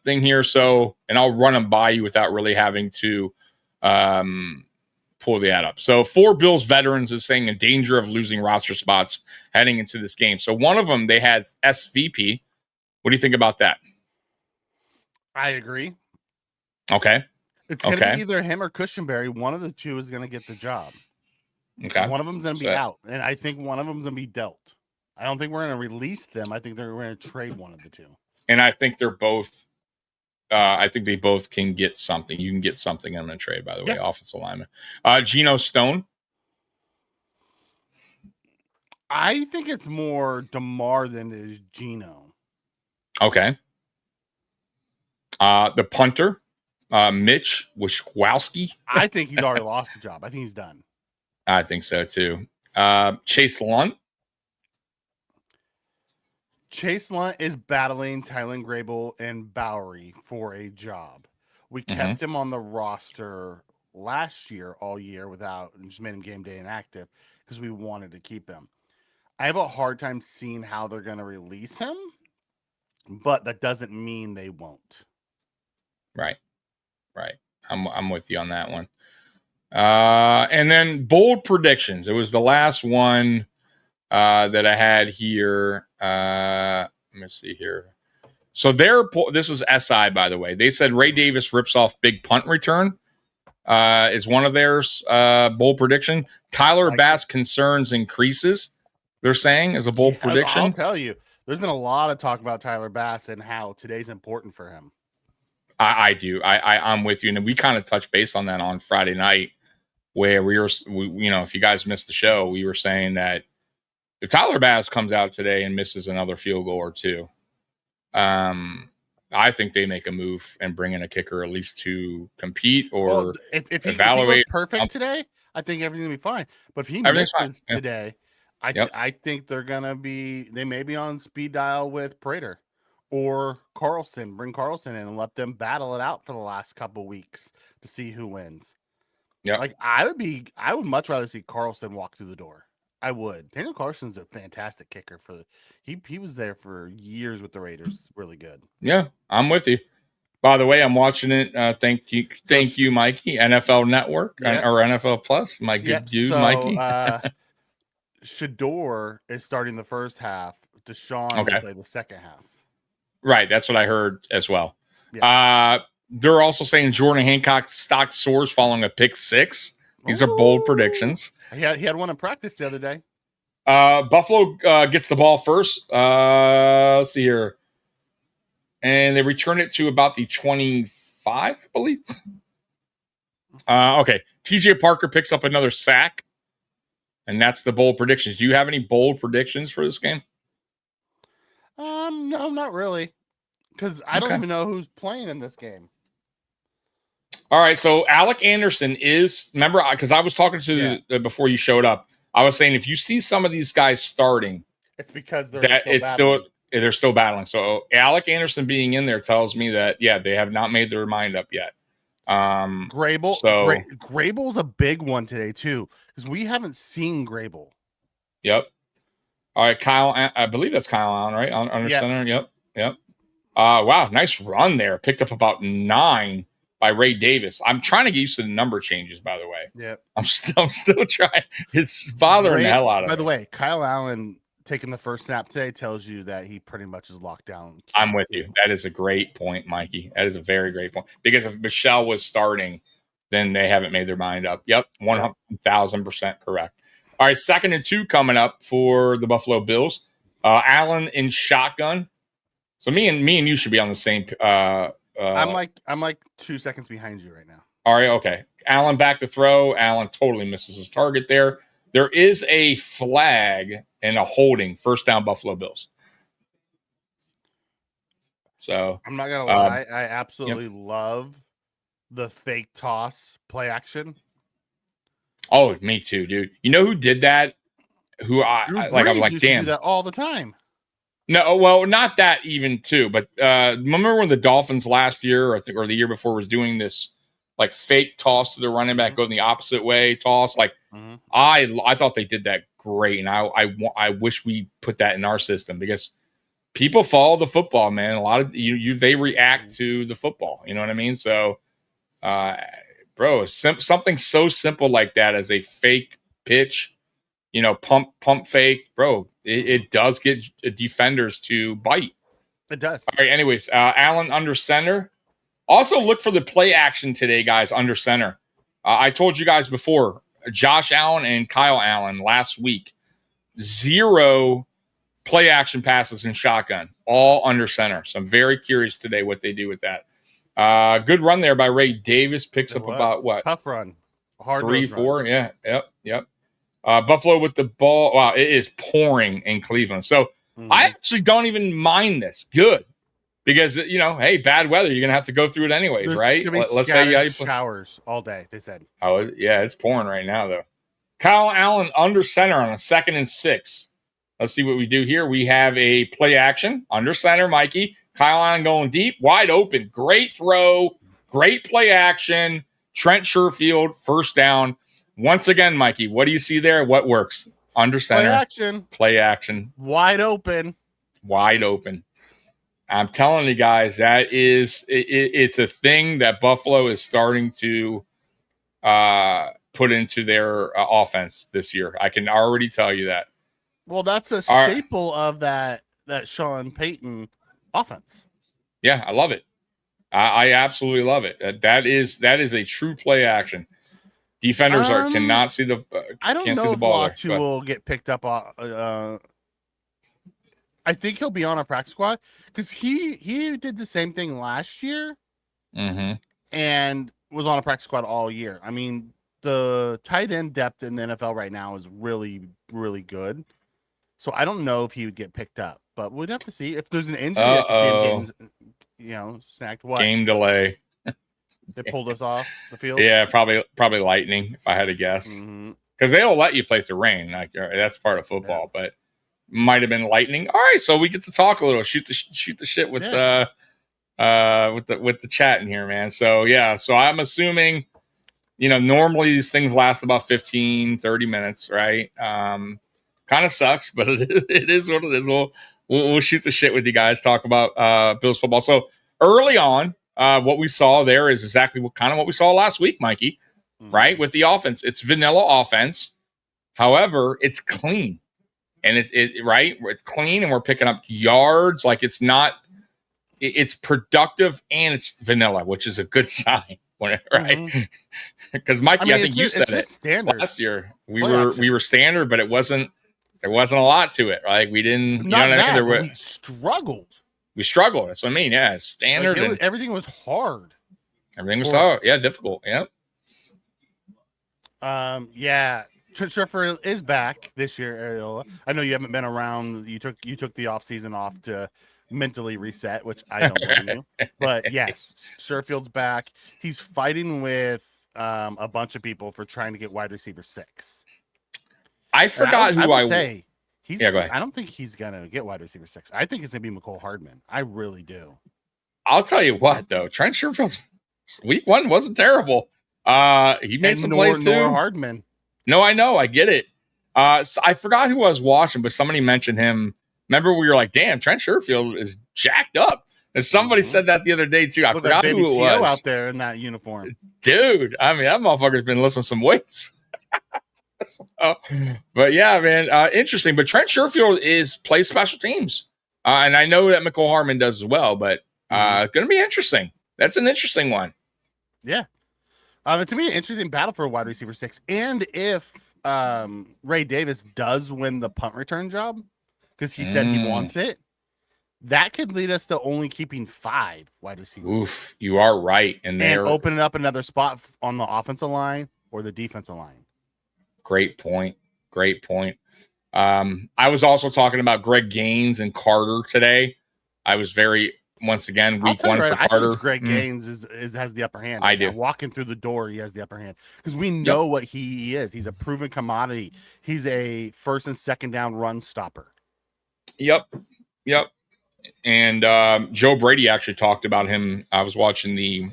thing here. So, and I'll run them by you without really having to pull the ad up. So 4 Bills veterans is saying in danger of losing roster spots heading into this game. So one of them, they had SVP. What do you think about that? I agree. Okay. It's going to be either him or Cushionberry. One of the two is going to get the job. Okay. One of them's going to be out, and I think one of them's going to be dealt. I don't think we're going to release them. I think we're going to trade one of the two. And I think they're both. I think they both can get something. You can get something in a trade, by the way. Offensive lineman. Geno Stone. I think it's more DeMar than it is Geno. Okay. The punter, Mitch Wishkowski. I think he's already lost the job. I think he's done. I think so too. Chase Lunt. Chase Lunt is battling Tylen Grable and Bowery for a job. We kept him on the roster last year, all year, without just made him game day inactive because we wanted to keep him. I have a hard time seeing how they're going to release him, but that doesn't mean they won't. Right. I'm with you on that one. And then bold predictions. It was the last one that I had here. Let me see here. So this is SI, by the way. They said Ray Davis rips off big punt return. Is one of theirs bold prediction. Tyler Bass concerns increases. They're saying is a bold prediction. I'll tell you, there's been a lot of talk about Tyler Bass and how today's important for him. I do. I'm with you, and we kind of touched base on that on Friday night, where we if you guys missed the show, we were saying that if Tyler Bass comes out today and misses another field goal or two, I think they make a move and bring in a kicker at least to compete or if evaluate. He goes perfect today, I think everything's gonna be fine. But if he misses today, I think they may be on speed dial with Prater or Carlson. Bring Carlson in and let them battle it out for the last couple weeks to see who wins. Yeah, like I would much rather see Carlson walk through the door. I would. Daniel Carson's a fantastic kicker he was there for years with the Raiders. Really good. Yeah, I'm with you. By the way, I'm watching it. Thank you, Mikey. NFL Network or NFL Plus. My good dude, Mikey. Shedeur is starting the first half. Deshaun will play the second half. Right, that's what I heard as well. Yeah. They're also saying Jordan Hancock's stock soars following a pick 6. These are bold predictions. He had one in practice the other day. Buffalo gets the ball first. Let's see here. And they return it to about the 25, I believe. Okay. TJ Parker picks up another sack. And that's the bold predictions. Do you have any bold predictions for this game? No, not really. Because I don't even know who's playing in this game. All right, so Alec Anderson remember, because I was talking to before you showed up, I was saying if you see some of these guys starting, it's because they're still battling. So Alec Anderson being in there tells me that, they have not made their mind up yet. Grable's a big one today, too, because we haven't seen Grable. Yep. All right, Kyle, I believe that's Kyle Allen, right? Under center. Yep. Wow, nice run there. Picked up about 9 by Ray Davis. I'm trying to get used to the number changes, by the way. Yeah. I'm still trying. It's bothering the hell out of me. By the way, Kyle Allen taking the first snap today tells you that he pretty much is locked down. I'm with you. That is a great point, Mikey. That is a very great point. Because if Michelle was starting, then they haven't made their mind up. Yep, 1,000% correct. All right, 2nd and 2 coming up for the Buffalo Bills. Allen in shotgun. So me and you should be on the same. I'm like 2 seconds behind you right now. All right, okay. Allen back to throw. Allen totally misses his target there. There is a flag and a holding. First down, Buffalo Bills. So I'm not gonna lie, I absolutely love the fake toss play action. Oh, me too, dude. You know who did that who I'm like, used to damn. do that all the time. No, well, not that even too, but remember when the Dolphins last year, or the year before, was doing this like fake toss to the running back, going the opposite way toss? Like, I thought they did that great, and I wish we put that in our system because people follow the football, man. A lot of they react to the football. You know what I mean? So, bro, something so simple like that as a fake pitch, pump fake, bro. It does get defenders to bite. It does. All right. Anyways, Allen under center. Also look for the play action today, guys. Under center. I told you guys before. Josh Allen and Kyle Allen last week. 0 play action passes in shotgun, all under center. So I'm very curious today what they do with that. Good run there by Ray Davis. Picks up about what? Tough run. Hard 3, 4. Yeah. Yep. Buffalo with the ball. Wow, it is pouring in Cleveland. So I actually don't even mind this. Good. Because, hey, bad weather. You're going to have to go through it anyways, right? Let's say showers all day, they said. Oh, yeah, it's pouring right now, though. Kyle Allen under center on a 2nd and 6. Let's see what we do here. We have a play action under center, Mikey. Kyle Allen going deep, wide open. Great throw, great play action. Trent Sherfield, first down. Once again, Mikey, what do you see there? What works? Under center. Play action. Wide open. I'm telling you guys, that is it's a thing that Buffalo is starting to put into their offense this year. I can already tell you that. Well, that's a staple of that Sean Payton offense. Yeah, I love it. I absolutely love it. That is a true play action. Defenders cannot see the. I don't know if Latu will get picked up. I think he'll be on a practice squad because he did the same thing last year, and was on a practice squad all year. I mean, the tight end depth in the NFL right now is really, really good. So I don't know if he would get picked up, but we'd have to see if there's an injury. Snagged. What? Game delay. They pulled us off the field. Yeah, probably lightning, if I had to guess, because they'll let you play through rain. Like that's part of football, but might have been lightning. All right, so we get to talk a little, shoot the shit with the chat in here, man. So yeah, so I'm assuming, normally these things last about 15-30 minutes, right? Kind of sucks, but it is what it is. We'll shoot the shit with you guys, talk about Bills football. So early on. What we saw there is exactly what we saw last week, Mikey, right? With the offense, it's vanilla offense. However, it's clean, and it's clean, and we're picking up yards. Like it's it's productive and it's vanilla, which is a good sign, right? Because Mikey, I think you said it standard. Last year. We were standard, but there wasn't a lot to it. Right? We didn't. We struggled. We struggled. That's what I mean. Yeah, standard. Everything was hard. Everything was hard. Yeah, difficult. Yep. Yeah. Trent is back this year, Ariola. I know you haven't been around. You took the off season off to mentally reset, which I don't blame you. But yes, Sherfield's back. He's fighting with a bunch of people for trying to get wide receiver 6. I forgot who I would say. Go ahead. I don't think he's gonna get wide receiver 6. I think it's gonna be McCole Hardman. I really do. I'll tell you what, though, Trent Sherfield's week 1 wasn't terrible. He made some plays too. Hardman. No, I know, I get it. So I forgot who I was watching, but somebody mentioned him. Remember, we were like, "Damn, Trent Sherfield is jacked up." And somebody said that the other day too. I forgot who it was. Out there in that uniform, dude. I mean, that motherfucker's been lifting some weights. But yeah, man, interesting. But Trent Sherfield plays special teams, and I know that McCole Hardman does as well. But going to be interesting. That's an interesting one. Yeah, it's gonna be an interesting battle for a wide receiver 6. And if Ray Davis does win the punt return job, because he said he wants it, that could lead us to only keeping 5 wide receivers. Oof, you are right, and opening up another spot on the offensive line or the defensive line. Great point. I was also talking about Greg Gaines and Carter today. I was very once again, I'll week tell you 1 for right, I Carter. think Greg Gaines has the upper hand. I do. Walking through the door, he has the upper hand because we know what he is. He's a proven commodity. He's a first and second down run stopper. Yep. And Joe Brady actually talked about him. I was watching the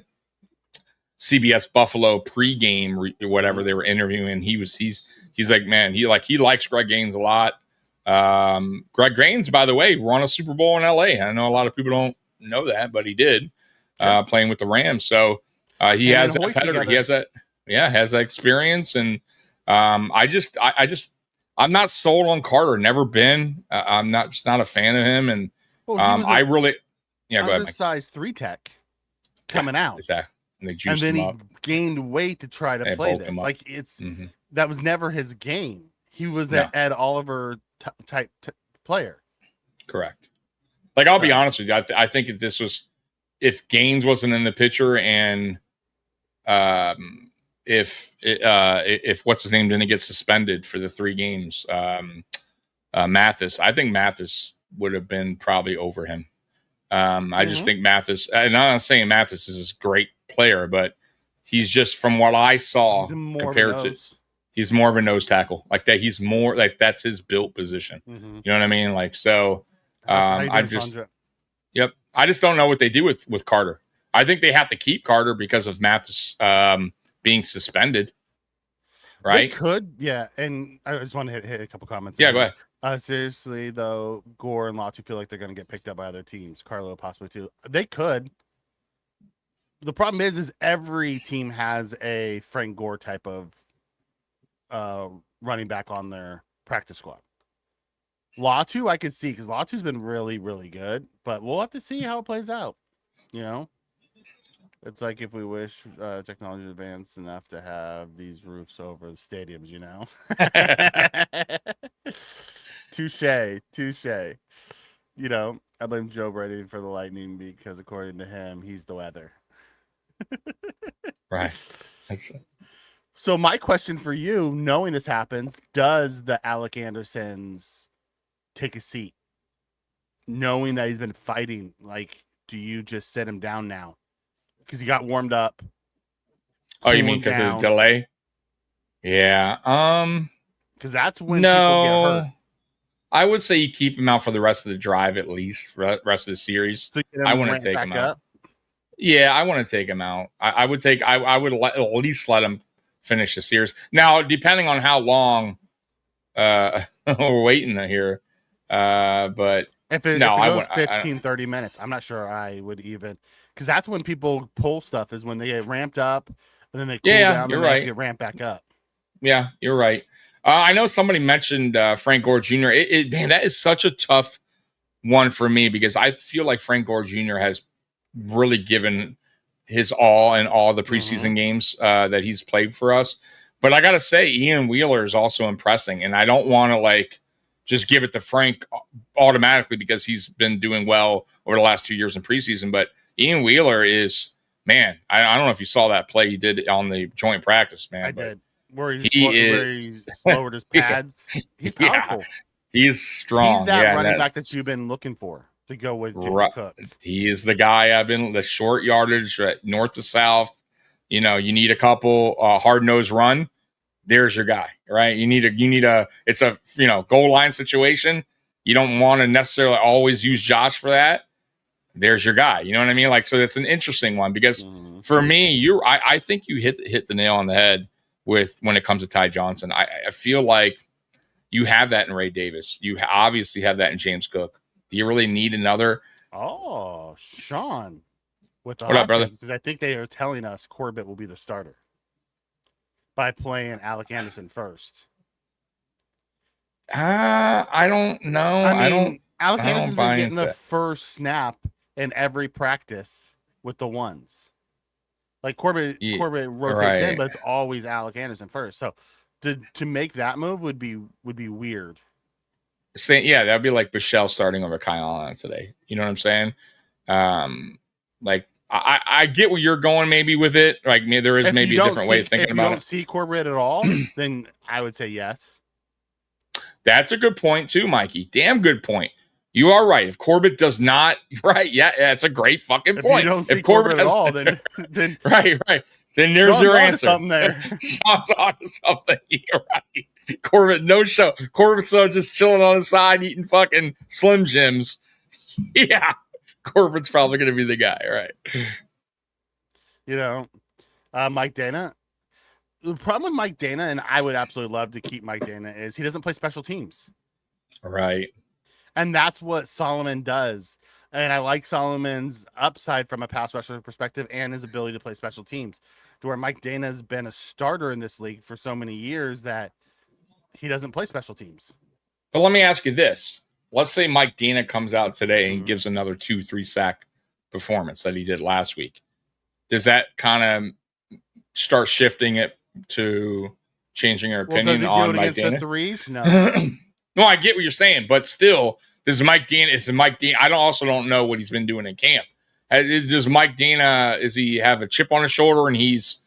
CBS Buffalo pregame, whatever they were interviewing. He's like, man, he likes Greg Gaines a lot. Greg Gaines, by the way, won a Super Bowl in LA. I know a lot of people don't know that, but he did, playing with the Rams. So he has that pedigree. He has that, has that experience. And I'm not sold on Carter. Never been. I'm not a fan of him. And I really, go ahead, Mike. Size 3 tech coming out. Exactly. And then he gained weight to try to play this. Like that was never his game. He was an Ed Oliver type player. Correct. Like, I'll be honest with you. I think if Gaines wasn't in the picture and if what's his name didn't get suspended for the 3 games, Mathis, I think Mathis would have been probably over him. I just think Mathis, and I'm not saying Mathis is a great player, but he's just, from what I saw, compared to, he's more of a nose tackle. Like that, he's more like that's his built position. You know what I mean? Like, so I just don't know what they do with Carter. I think they have to keep Carter because of Mathis being suspended. Right? They could, and I just want to hit a couple comments. Yeah, go ahead. Seriously, though, Gore and Latu feel like they're going to get picked up by other teams. Carlo possibly too. They could. The problem is every team has a Frank Gore type of running back on their practice squad. Latu, I could see, because Latu's been really, really good, but we'll have to see how it plays out. You know, it's like if we wish technology advanced enough to have these roofs over the stadiums. You know. Touche. You know, I blame Joe Brady for the Lightning because, according to him, he's the weather. Right. So my question for you, knowing this happens, does the Alec Andersons take a seat? Knowing that he's been fighting, like, do you just sit him down now? Because he got warmed up. Oh, you mean because of the delay? Yeah. Because that's when people get hurt. I would say you keep him out for the rest of the drive, at least rest of the series. So I want to take him out. Yeah, I want to take him out. I would at least let him finish the series. Now, depending on how long we're waiting here, but if it goes 15, 30 minutes, I'm not sure I would even, because that's when people pull stuff, is when they get ramped up and then they cool down and they get ramped back up. Yeah, you're right. I know somebody mentioned Frank Gore Jr. Man, that is such a tough one for me, because I feel like Frank Gore Jr. has really given his all in all the preseason games that he's played for us. But I got to say, Ian Wheeler is also impressing, and I don't want to just give it to Frank automatically because he's been doing well over the last 2 years in preseason. But Ian Wheeler is, man, I don't know if you saw that play he did on the joint practice, man. I did. Where he's lowered his pads. He's powerful. He's strong. He's that running back that you've been looking for to go with James Cook. He is the guy the short yardage, north to south. You know, you need a couple hard-nosed run. There's your guy, right? It's a goal line situation. You don't want to necessarily always use Josh for that. There's your guy. You know what I mean? So that's an interesting one, because for me, I think you hit the nail on the head when it comes to Ty Johnson. I feel like you have that in Ray Davis. You obviously have that in James Cook. Do you really need another? Oh, Sean. What up, brother? Because I think they are telling us Corbett will be the starter by playing Alec Anderson first. I don't know. Alec Anderson's been getting the first snap in every practice with the ones. Like Corbett rotates in, but it's always Alec Anderson first. So to make that move would be weird. That'd be like Bichelle starting over Kyle Allen today. You know what I'm saying? I get where you're going maybe with it. Like, there is maybe a different way of thinking about it. If you don't see Corbett at all, then I would say yes. That's a good point too, Mikey. Damn good point. You are right. If Corbett does not, right? Yeah, it's a great fucking point. You don't see if Corbett at all, then right. Then there's Sean's your onto answer. something there. Sean's on to something. You're right. Corbett, no show. Corbett's just chilling on the side, eating fucking Slim Jims. Yeah, Corbett's probably going to be the guy, right? You know, Mike Dana. The problem with Mike Dana, and I would absolutely love to keep Mike Dana, is he doesn't play special teams. Right. And that's what Solomon does. And I like Solomon's upside from a pass rusher perspective and his ability to play special teams, to where Mike Dana has been a starter in this league for so many years that he doesn't play special teams. But let me ask you this. Let's say Mike Dana comes out today and gives another 2-3 sack performance that he did last week. Does that kind of start shifting it to changing your opinion on Mike Dana? The threes? No. No, I get what you're saying, but still, does Mike Dana? I don't know what he's been doing in camp. Does Mike Dana? Is he have a chip on his shoulder and he's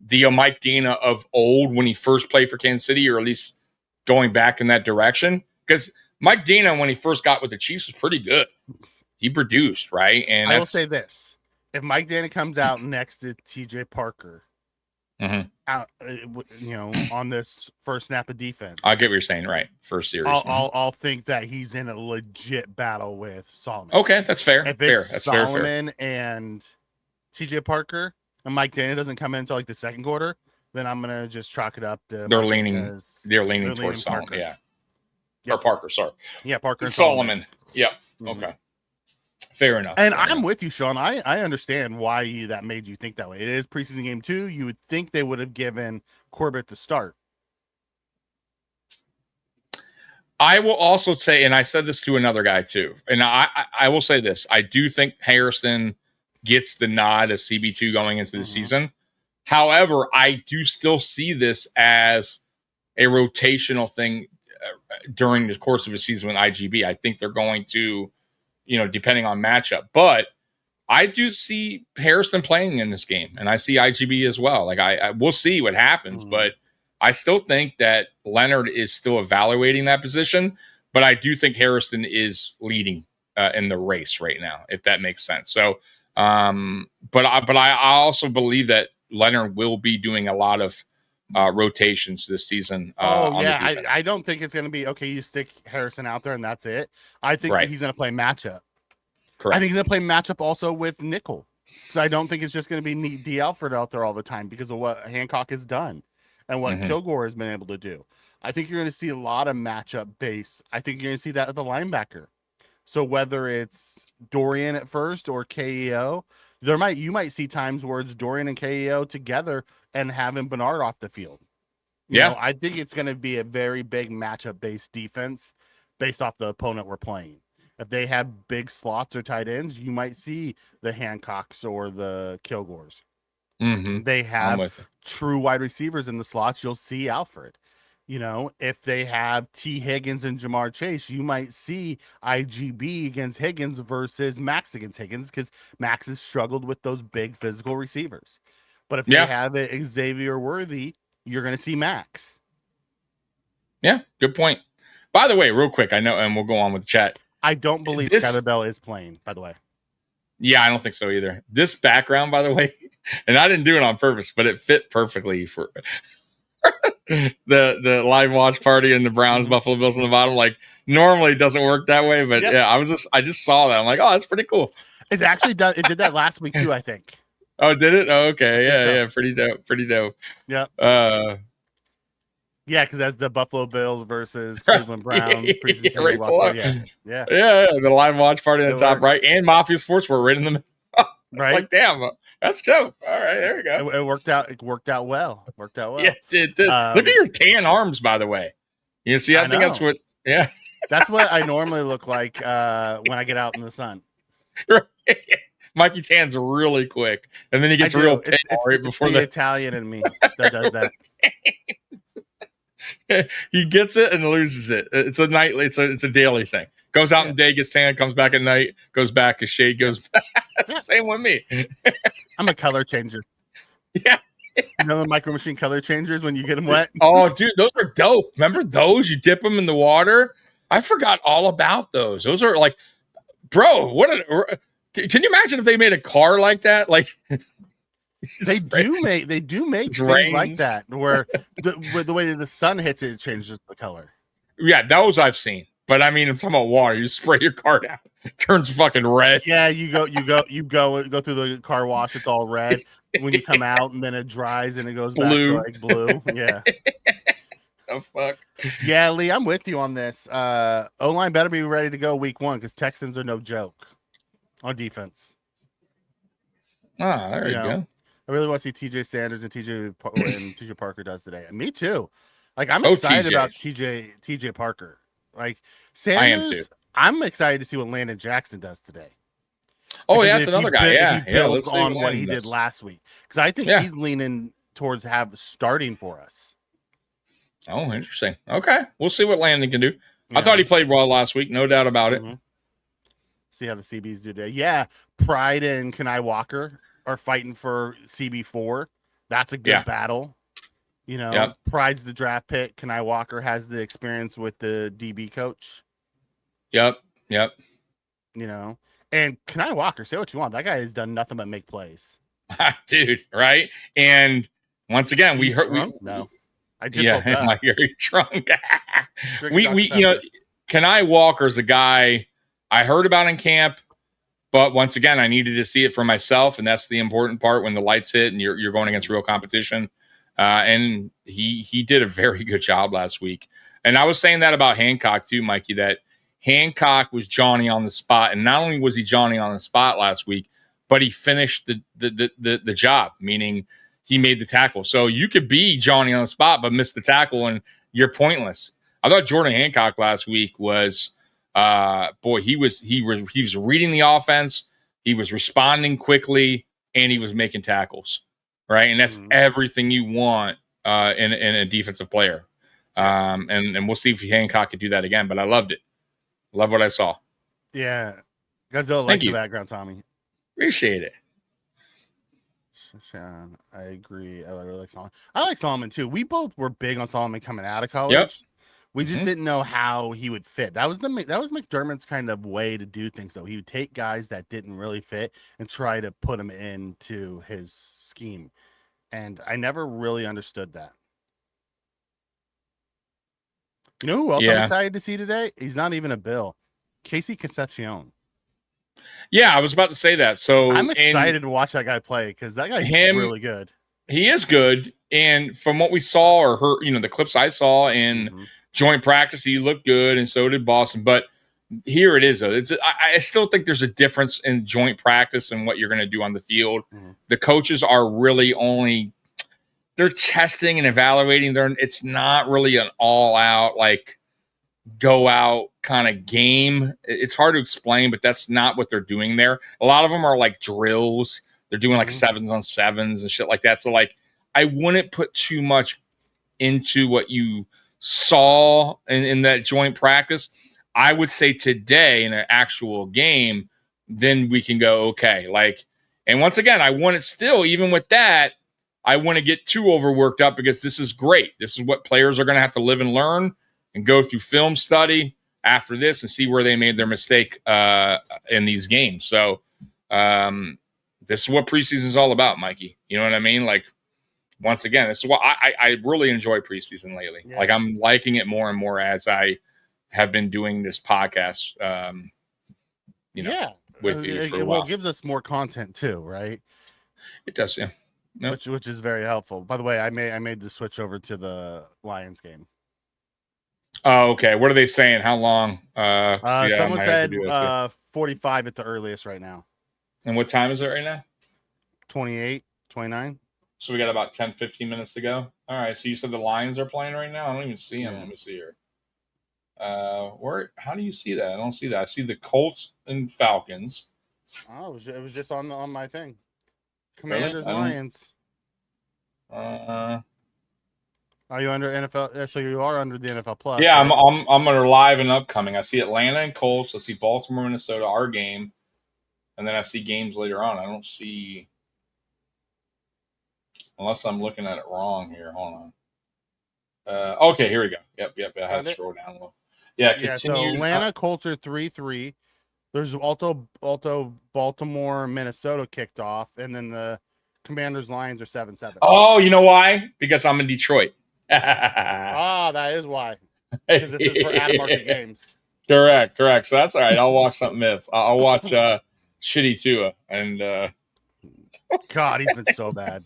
the Mike Dana of old when he first played for Kansas City, or at least going back in that direction? Because Mike Dana, when he first got with the Chiefs, was pretty good. He produced, right? And I will say this: if Mike Dana comes out next to TJ Parker, out, on this first snap of defense, I get what you're saying, right? First series, I'll think that he's in a legit battle with Solomon. Okay, that's fair. If fair. it's That's Solomon fair. and TJ Parker, and Mike Dana doesn't come in until like the second quarter, then I'm gonna just chalk it up to They're leaning towards Solomon. Parker. Yeah. Yep. Or Parker, sorry. Yeah, Parker and Solomon. Yep. Mhm. Okay. Fair enough. And fair I'm enough. with you, Sean. I understand why that made you think that way. It is preseason game 2. You would think they would have given Corbett the start. I will also say, and I said this to another guy too, and I will say this. I do think Harrison gets the nod as CB2 going into the season. However, I do still see this as a rotational thing during the course of a season with IGB. I think they're going to, depending on matchup. But I do see Harrison playing in this game, and I see IGB as well. Like I we'll see what happens, but I still think that Leonard is still evaluating that position. But I do think Harrison is leading in the race right now, if that makes sense. So, but I also believe that Leonard will be doing a lot of rotations this season. I don't think it's going to be, okay, you stick Harrison out there and that's it. I think he's going to play matchup. Correct. I think he's going to play matchup also with nickel. So I don't think it's just going to be D. Alfred out there all the time because of what Hancock has done and what Kilgore has been able to do. I think you're going to see a lot of matchup base. I think you're going to see that at the linebacker. So whether it's Dorian at first or KEO, you might see times where it's Dorian and KEO together and having Bernard off the field. I think it's going to be a very big matchup-based defense based off the opponent we're playing. If they have big slots or tight ends, you might see the Hancocks or the Kilgores. They have true wide receivers in the slots. You'll see Alfred. If they have T. Higgins and Jamar Chase, you might see IGB against Higgins versus Max against Higgins because Max has struggled with those big physical receivers. But if they have it Xavier Worthy, you're going to see Max. Yeah, good point. By the way, real quick, I know, and we'll go on with the chat. I don't believe Skyler Bell is playing, by the way. Yeah, I don't think so either. This background, by the way, and I didn't do it on purpose, but it fit perfectly for the live watch party and the Browns Buffalo Bills on the bottom. Like normally it doesn't work that way, but I just saw that. I'm like, oh, that's pretty cool. It's actually done. It did that last week too, I think. Oh, did it? Oh, okay. Yeah. Pretty dope. Yeah. Yeah, because that's the Buffalo Bills versus Cleveland Browns. The live watch party on the top right, and Mafia Sports were right in the middle. It's like, damn, that's dope. All right, there we go. It worked out. It worked out well. Yeah, it did. Look at your tan arms, by the way. You see, I think that's what. Yeah, that's what I normally look like when I get out in the sun. Mikey tans really quick, and then he gets real pale right before the Italian in me that does that. He gets it and loses it. It's a nightly. It's a daily thing. Goes out in the day, gets tan, comes back at night, goes back. His shade goes back. That's the same with me. I'm a color changer. Yeah. The Micro Machine color changers when you get them wet? Oh, dude, those are dope. Remember those? You dip them in the water. I forgot all about those. Those are like, bro, can you imagine if they made a car like that? Like They do make things like rains. that where the way that the sun hits it changes the color. Yeah, those I've seen. But I mean, I'm talking about water. You spray your car down, it turns fucking red. Yeah, you go through the car wash. It's all red when you come out, and then it dries and it goes Blue. back to like blue. Yeah. The fuck. Yeah, Lee, I'm with you on this. O-line better be ready to go week 1 because Texans are no joke on defense. Ah, there you go. I really want to see TJ Sanders and TJ Parker does today. And me too. Like I'm excited about TJ Parker. Like Sanders, I am too. I'm excited to see what Landon Jackson does today. Oh, yeah, that's another guy. He builds on what he did last week because I think he's leaning towards starting for us. Oh, interesting. Okay, we'll see what Landon can do. Yeah. I thought he played well last week, no doubt about it. See how the CBs do today. Yeah, Pride and Kenai Walker are fighting for CB4. That's a good battle. You know, Pride's the draft pick. Kenai Walker has the experience with the DB coach. Yep. You know, and Kenai Walker, say what you want. That guy has done nothing but make plays. Dude, right? And once again, we heard... No. I just woke up. You're drunk. we you know, Kenai Walker's a guy I heard about in camp, but once again, I needed to see it for myself, and that's the important part when the lights hit and you're going against real competition. And he did a very good job last week. And I was saying that about Hancock too, Mikey, that Hancock was Johnny on the spot, and not only was he Johnny on the spot last week, but he finished the job, meaning he made the tackle. So you could be Johnny on the spot, but miss the tackle and you're pointless. I thought Jordan Hancock last week was, he was reading the offense. He was responding quickly and he was making tackles. Right. And that's everything you want, in a defensive player. And we'll see if Hancock could do that again, but I loved it. Love what I saw. Yeah. Guys don't like the background, Tommy. Appreciate it. Sean, I agree. I really like Solomon. I like Solomon too. We both were big on Solomon coming out of college. Yep. We just didn't know how he would fit. That was McDermott's kind of way to do things. Though he would take guys that didn't really fit and try to put them into his scheme, and I never really understood that. You know who else I'm excited to see today? He's not even a Bill. Casey Concepcion. Yeah, I was about to say that. So I'm excited to watch that guy play because that guy's really good. He is good. And from what we saw or heard, the clips I saw in joint practice, he looked good, and so did Boston. But here it is. I still think there's a difference in joint practice and what you're going to do on the field. The coaches are really they're testing and evaluating. It's not really an all-out, go out kind of game. It's hard to explain, but that's not what they're doing there. A lot of them are like drills. They're doing 7s on 7s and shit like that. So I wouldn't put too much into what you saw in that joint practice. I would say today in an actual game, then we can go, okay. And once again, I wouldn't still, even with that, I wouldn't get too overworked up because this is great. This is what players are going to have to live and learn and go through film study after this and see where they made their mistake in these games. So this is what preseason is all about, Mikey. You know what I mean? Once again, this is what I really enjoy preseason lately. Yeah. I'm liking it more and more as I have been doing this podcast, with you for a while. Well, it gives us more content too, right? It does, yeah. Yep. Which is very helpful. By the way, I made the switch over to the Lions game. Oh, okay. What are they saying? How long? Someone said 45 at the earliest right now. And what time is it right now? 28, 29. So we got about 10, 15 minutes to go. All right. So you said the Lions are playing right now? I don't even see them. Let me see here. How do you see that? I don't see that. I see the Colts and Falcons. Oh, it was just on my thing. Commanders, really? Lions. Are you under NFL? So you are under the NFL Plus. Yeah, right? I'm under live and upcoming. I see Atlanta and Colts. I see Baltimore, Minnesota, our game, and then I see games later on. I don't see, unless I'm looking at it wrong here. Hold on. Okay, here we go. Yep. I had to scroll down a little. Yeah, Yeah, so continue. Atlanta, Colts are 3-3. There's also Baltimore, Minnesota kicked off, and then the Commanders, Lions are 7-7. Oh, you know why? Because I'm in Detroit. That is why. Because this is for out-of-market games. Correct. So that's all right. I'll watch something else. I'll watch Shitty Tua and God, he's been so bad.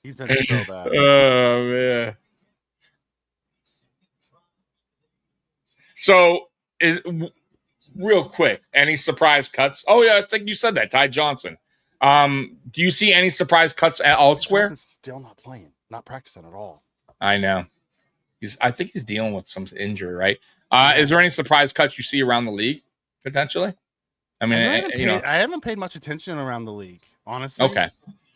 He's been so bad. Oh man. So real quick, any surprise cuts? Oh yeah, I think you said that. Ty Johnson. Do you see any surprise cuts elsewhere? He's still not playing, not practicing at all. I know. I think he's dealing with some injury, right? Is there any surprise cuts you see around the league potentially? I mean, I haven't paid much attention around the league, honestly.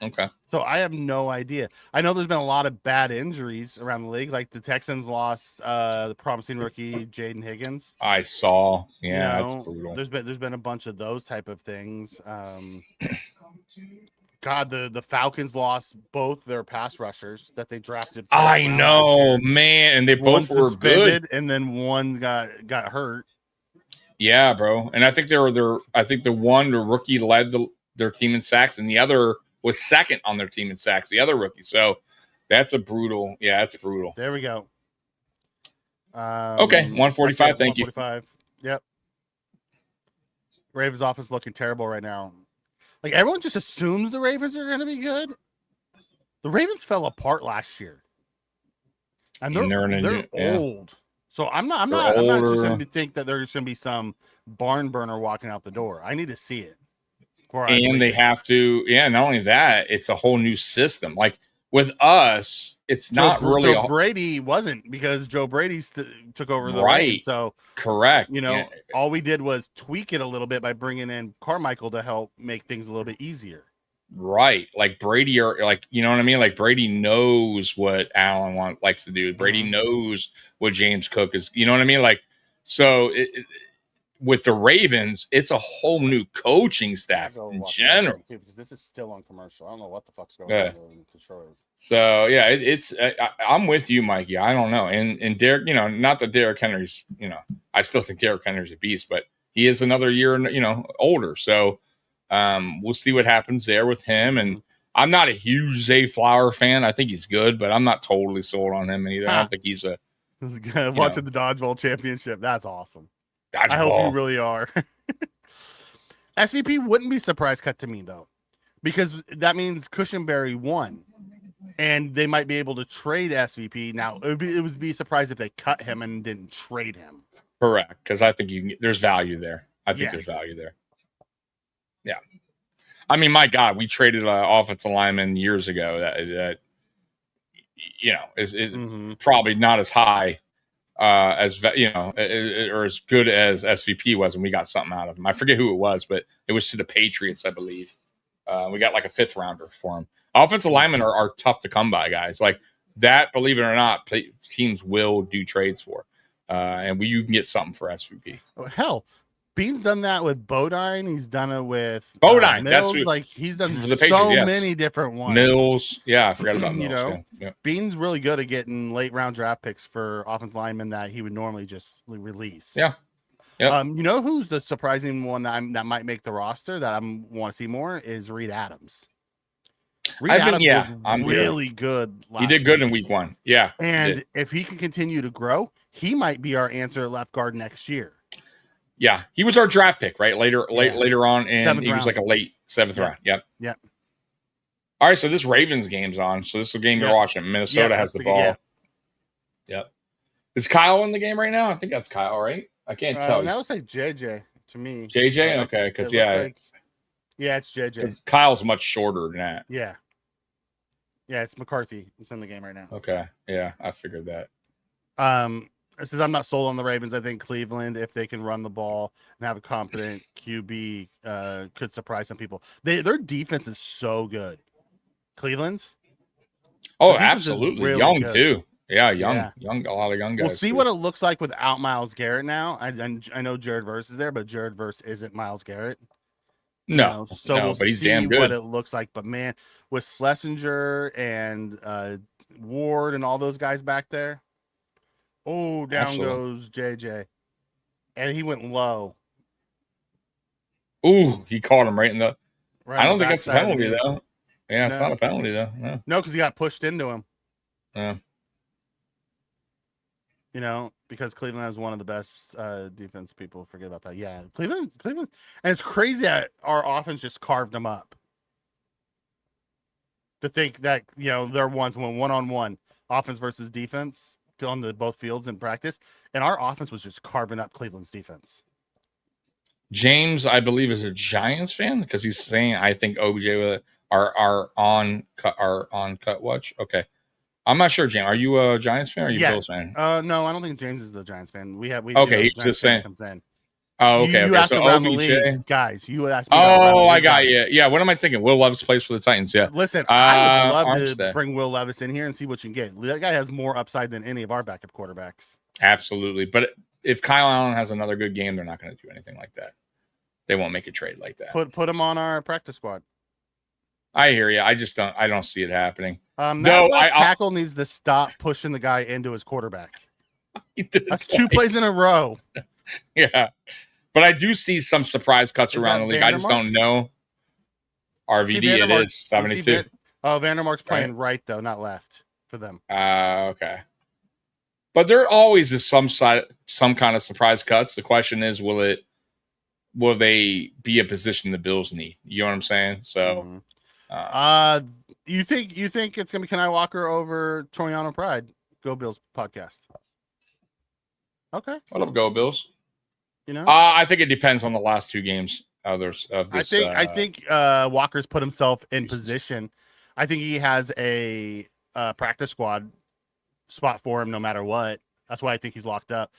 Okay. So I have no idea. I know there's been a lot of bad injuries around the league. Like the Texans lost the promising rookie Jaden Higgins. I saw. Yeah, that's brutal. There's been a bunch of those type of things. God, the Falcons lost both their pass rushers that they drafted. I know, man, and they both were good, and then one got hurt. Yeah, bro. And I think the rookie led their team in sacks, and the other was second on their team in sacks, the other rookie. So that's brutal. That's brutal. There we go. Okay, 145. Thank 145. You. Yep. Ravens offense looking terrible right now. Like everyone just assumes the Ravens are going to be good. The Ravens fell apart last year, and they're old. So I'm not just going to think that there's going to be some barn burner walking out the door. I need to see it. And they have to. Yeah, not only that, it's a whole new system. Like with us, it's not really. Joe Brady wasn't because Joe Brady took over the right. So correct. All we did was tweak it a little bit by bringing in Carmichael to help make things a little bit easier. Right, like Brady, or like you know what I mean. Like Brady knows what Allen likes to do. Brady knows what James Cook is. You know what I mean? Like so. With the Ravens, it's a whole new coaching staff in general. Because this is still on commercial. I don't know what the fuck's going on in the controls. So yeah, I'm with you, Mikey. I don't know, and Derek, not that Derek Henry's, I still think Derek Henry's a beast, but he is another year, older. So we'll see what happens there with him. And I'm not a huge Zay Flower fan. I think he's good, but I'm not totally sold on him either. I don't think he's watching the Dodgeball Championship. That's awesome. Dodgeball. I hope you really are. SVP wouldn't be surprise cut to me though, because that means Cushenberry won, and they might be able to trade SVP. Now it would be surprised if they cut him and didn't trade him. Correct, because I think there's value there. I think there's value there. Yeah, I mean, my God, we traded an offensive lineman years ago that is probably not as high. Or as good as SVP was, and we got something out of him. I forget who it was, but it was to the Patriots, I believe. We got like a 5th rounder for him. Offensive linemen are tough to come by, guys. Like that, believe it or not, teams will do trades for, and you can get something for SVP. Oh, hell, Bean's done that with Bodine. He's done it with Bodine. Mills. He's done for the Patriots, many different ones. Mills, I forgot about Mills. Bean's really good at getting late round draft picks for offensive linemen that he would normally just release. Yeah. Who's the surprising one that might make the roster that I want to see more is Reed Adams. Adams was really good. He did good in week 1. Yeah. And if he can continue to grow, he might be our answer at left guard next year. Yeah, he was our draft pick, right? Later on, and he was like a late 7th round. Yep. All right, so this Ravens game's on. So this is the game you're watching. Minnesota has the ball. Yep. Is Kyle in the game right now? I think that's Kyle, right? I can't tell. That looks like JJ to me. JJ? Okay, because it's JJ. Because Kyle's much shorter than that. Yeah, it's McCarthy. He's in the game right now. Okay, yeah, I figured that. It says I'm not sold on the Ravens. I think Cleveland, if they can run the ball and have a competent QB, could surprise some people. Their defense is so good. Cleveland's? Oh, absolutely. Really young good. Too. Yeah, young, a lot of young guys. We'll see what it looks like without Myles Garrett now. I know Jared Verse is there, but Jared Verse isn't Myles Garrett. No, we'll but he's see damn good. What it looks like. But man, with Schlesinger and Ward and all those guys back there, Oh, down Absolutely. goes JJ. And he went low. Ooh, he caught him right in the. Right I on don't the think it's a backside of the penalty knee. though. Yeah, it's No. not a penalty though. No. No, because he got pushed into him. Yeah. You know, because Cleveland has one of the best defense. People forget about that. Yeah, Cleveland, and it's crazy that our offense just carved them up. To think that they're one-on-one offense versus defense on both fields in practice, and our offense was just carving up Cleveland's defense. James, I believe, is a Giants fan because he's saying I think OBJ with our on cut watch. Okay. I'm not sure, James. Are you a Giants fan or are you Bills fan? No, I don't think James is the Giants fan. Okay, he's just saying. Comes in. Oh, okay. You okay. asked So around the OBJ, league, guys. You asked me. Oh, I got you. Yeah. What am I thinking? Will Levis plays for the Titans. Yeah. Listen, I would love Armstead. to bring Will Levis in here and see what you can get. That guy has more upside than any of our backup quarterbacks. Absolutely. But if Kyle Allen has another good game, they're not going to do anything like that. They won't make a trade like that. Put him on our practice squad. I hear you. I just don't. I don't see it happening. That tackle needs to stop pushing the guy into his quarterback. That's two plays in a row. Yeah, but I do see some surprise cuts around the league. I just don't know. RVD, it is 72. Vandermark's playing right though, not left for them. Okay. But there always is some kind of surprise cuts. The question is, will they be a position the Bills need? You know what I'm saying? So, you think it's gonna be Kenai Walker over Troyano Pride? Go Bills podcast. Okay. What up, Go Bills? You know, I think it depends on the last two games of this. I think Walker's put himself in position. I think he has a practice squad spot for him no matter what. That's why I think he's locked up.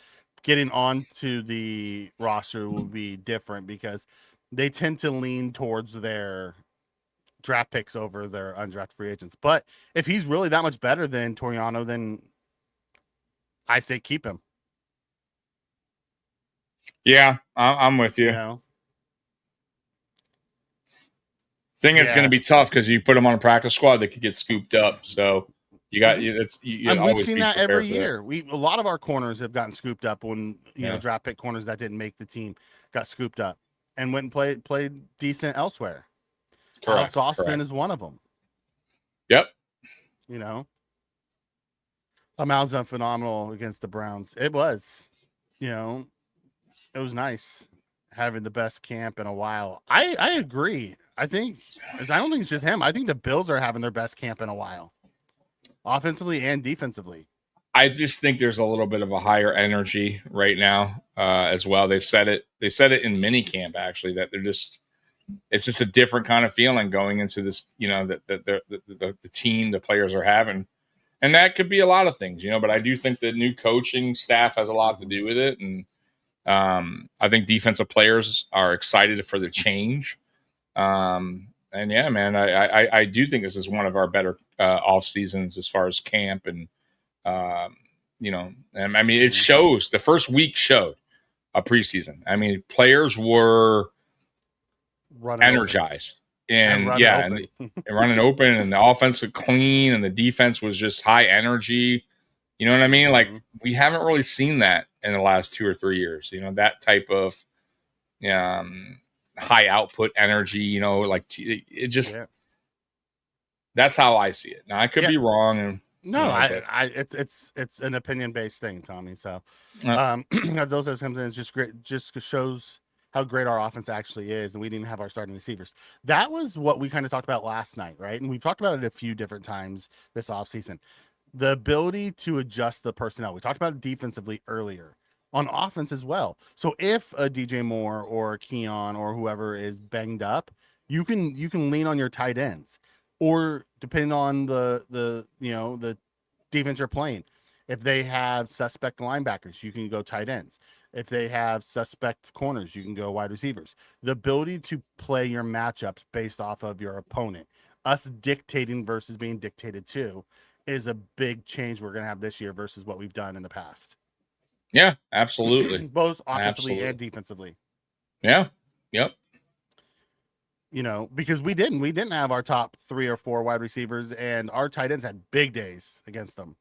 Getting onto the roster will be different because they tend to lean towards their draft picks over their undrafted free agents. But if he's really that much better than Toriano, then I say keep him. Yeah, I'm with you. Think it's going to be tough because you put them on a practice squad, they could get scooped up. So you got we've seen that every year. A lot of our corners have gotten scooped up when draft pick corners that didn't make the team got scooped up and went and played decent elsewhere. Correct. Alex Austin is one of them. Yep. Mal's done phenomenal against the Browns. It was, it was nice having the best camp in a while. I agree. I don't think it's just him. I think the Bills are having their best camp in a while, offensively and defensively. I just think there's a little bit of a higher energy right now as well. They said it in mini camp actually that it's just a different kind of feeling going into this. That the team, the players are having, and that could be a lot of things. But I do think the new coaching staff has a lot to do with it, and I think defensive players are excited for the change. And yeah, man, I do think this is one of our better off seasons as far as camp and and I mean it shows. The first week showed a preseason. I mean, players were energized and running open, and the offense was clean, and the defense was just high energy. You know what I mean? Like we haven't really seen that in the last 2 or 3 years. That type of high output energy. That's how I see it. Now I could be wrong. And it's an opinion based thing, Tommy. So those as comes in, it's just great. Just shows how great our offense actually is, and we didn't have our starting receivers. That was what we kind of talked about last night, right? And we've talked about it a few different times this offseason. The ability to adjust the personnel. We talked about it defensively earlier. On offense as well. So if a DJ Moore or Keon or whoever is banged up, you can lean on your tight ends, or depending on the defense you're playing. If they have suspect linebackers, you can go tight ends. If they have suspect corners, you can go wide receivers. The ability to play your matchups based off of your opponent, us dictating versus being dictated to, is a big change we're going to have this year versus what we've done in the past. Yeah, absolutely. Both offensively and defensively. Yeah. Yep. Because we didn't have our top 3 or 4 wide receivers, and our tight ends had big days against them.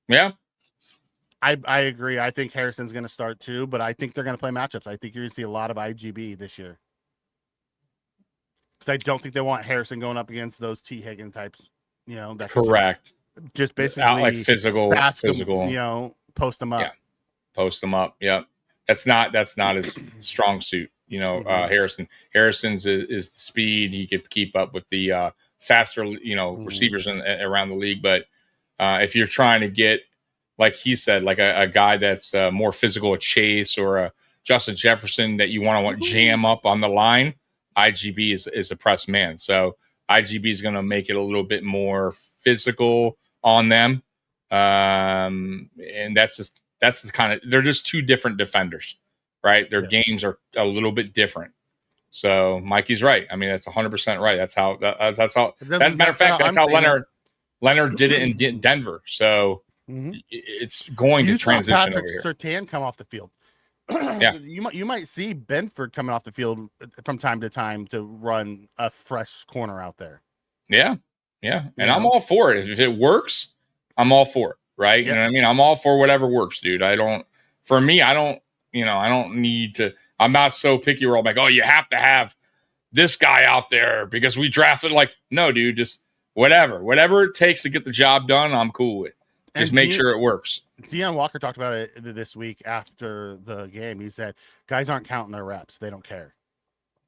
Yeah. I agree. I think Harrison's going to start too, but I think they're going to play matchups. I think you're going to see a lot of IGB this year. Because I don't think they want Harrison going up against those T. Higgins types, that Correct. just basically Out like physical, post them up. Yeah. Post them up. Yep. That's not his strong suit. Harrison's is the speed. He could keep up with the faster, receivers around the league. But if you're trying to get, like he said, like a guy that's more physical, a Chase or a Justin Jefferson that you want to jam up on the line, IGB is a press man. So IGB is going to make it a little bit more physical on them. And that's the kind of, they're just two different defenders, right? Their games are a little bit different. So Mikey's right. I mean, that's 100% right. That's how, as a matter of fact, that's how Leonard did it in Denver. So it's going to transition over here. Surtain come off the field. Yeah, you might see Benford coming off the field from time to time to run a fresh corner out there. Yeah, and I'm all for it. If it works, I'm all for it. Right? Yep. You know what I mean? I'm all for whatever works, dude. I don't need to. I'm not so picky where I'm like, oh, you have to have this guy out there because we drafted. Like, no, dude, just whatever it takes to get the job done. I'm cool with. Just make sure it works. Deion Walker talked about it this week after the game. He said, guys aren't counting their reps. They don't care.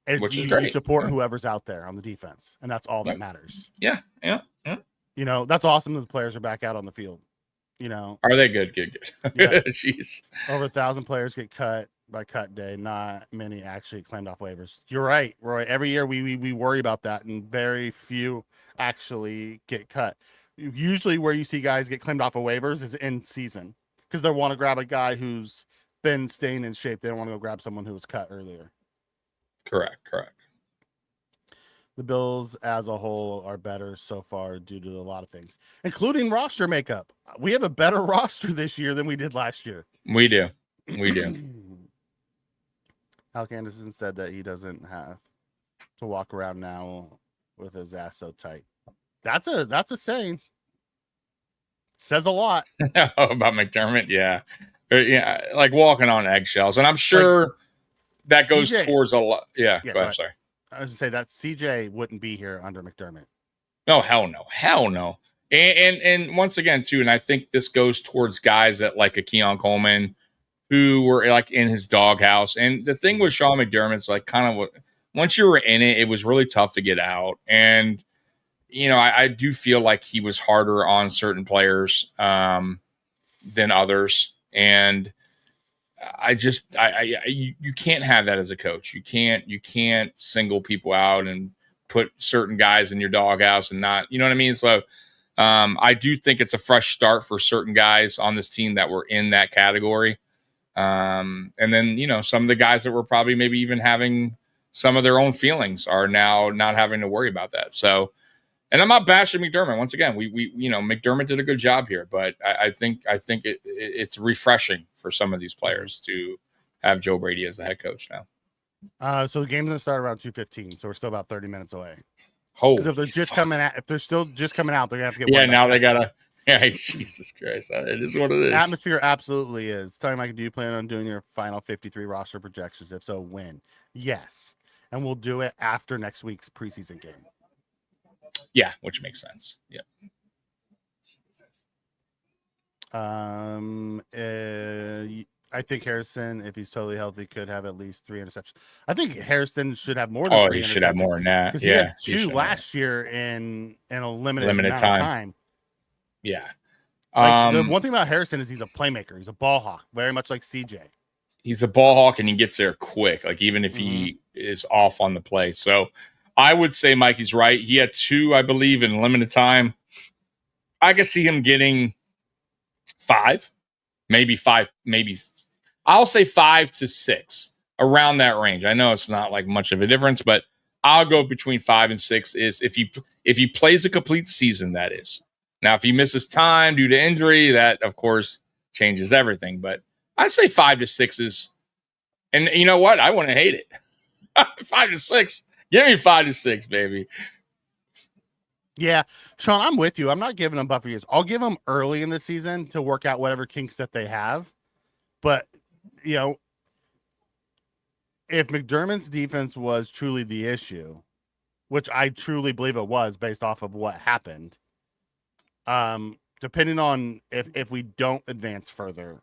Which is great. You support whoever's out there on the defense, and that's all that matters. Yeah. That's awesome that the players are back out on the field. Are they good? Good. Yeah. Jeez. Over 1,000 players get cut by cut day. Not many actually claimed off waivers. You're right, Roy. Every year we worry about that, and very few actually get cut. Usually where you see guys get claimed off of waivers is in season because they want to grab a guy who's been staying in shape. They don't want to go grab someone who was cut earlier. Correct. The Bills as a whole are better so far due to a lot of things, including roster makeup. We have a better roster this year than we did last year. We do. Alec Anderson said that he doesn't have to walk around now with his ass so tight. That's a saying. Says a lot. About McDermott, yeah. Like walking on eggshells. And I'm sure that goes towards a lot. Yeah, go ahead, sorry. I was going to say that CJ wouldn't be here under McDermott. No, hell no. And once again, too, and I think this goes towards guys that like a Keon Coleman who were like in his doghouse. And the thing with Sean McDermott's like kind of once you were in it, it was really tough to get out. And I do feel like he was harder on certain players than others. And you can't have that as a coach. You can't single people out and put certain guys in your doghouse and not, you know what I mean? So I do think it's a fresh start for certain guys on this team that were in that category. And then, some of the guys that were probably maybe even having some of their own feelings are now not having to worry about that. So, and I'm not bashing McDermott. Once again, we McDermott did a good job here, but I think it's refreshing for some of these players to have Joe Brady as the head coach now. So the game's gonna start around 2:15, so we're still about 30 minutes away. Holy if they're just coming out, if they're still just coming out, they're gonna have to get. Yeah, now they gotta. Yeah, Jesus Christ, it is what it is. Atmosphere absolutely is. Tell me, Mike, do you plan on doing your final 53 roster projections? If so, when? Yes, and we'll do it after next week's preseason game. Yeah, which makes sense. Yeah. I think Harrison, if he's totally healthy, could have at least 3 interceptions. I think Harrison should have more than 3 he should have more than that. Because he had 2 last year in a limited time. Yeah. The one thing about Harrison is he's a playmaker. He's a ball hawk, very much like CJ. He's a ball hawk, and he gets there quick, like even if he is off on the play. So I would say Mikey's right. He had 2, I believe, in limited time. I could see him getting 5, maybe 5, maybe I'll say 5 to 6, around that range. I know it's not like much of a difference, but I'll go between 5 and 6 is if he plays a complete season, that is. Now, if he misses time due to injury, that, of course, changes everything. But I say 5 to 6 is, and you know what? I wouldn't hate it. 5 to 6. Give me 5 to 6, baby. Yeah, Sean, I'm with you. I'm not giving them buffer years. I'll give them early in the season to work out whatever kinks that they have. But, you know, if McDermott's defense was truly the issue, which I truly believe it was based off of what happened, depending on if we don't advance further,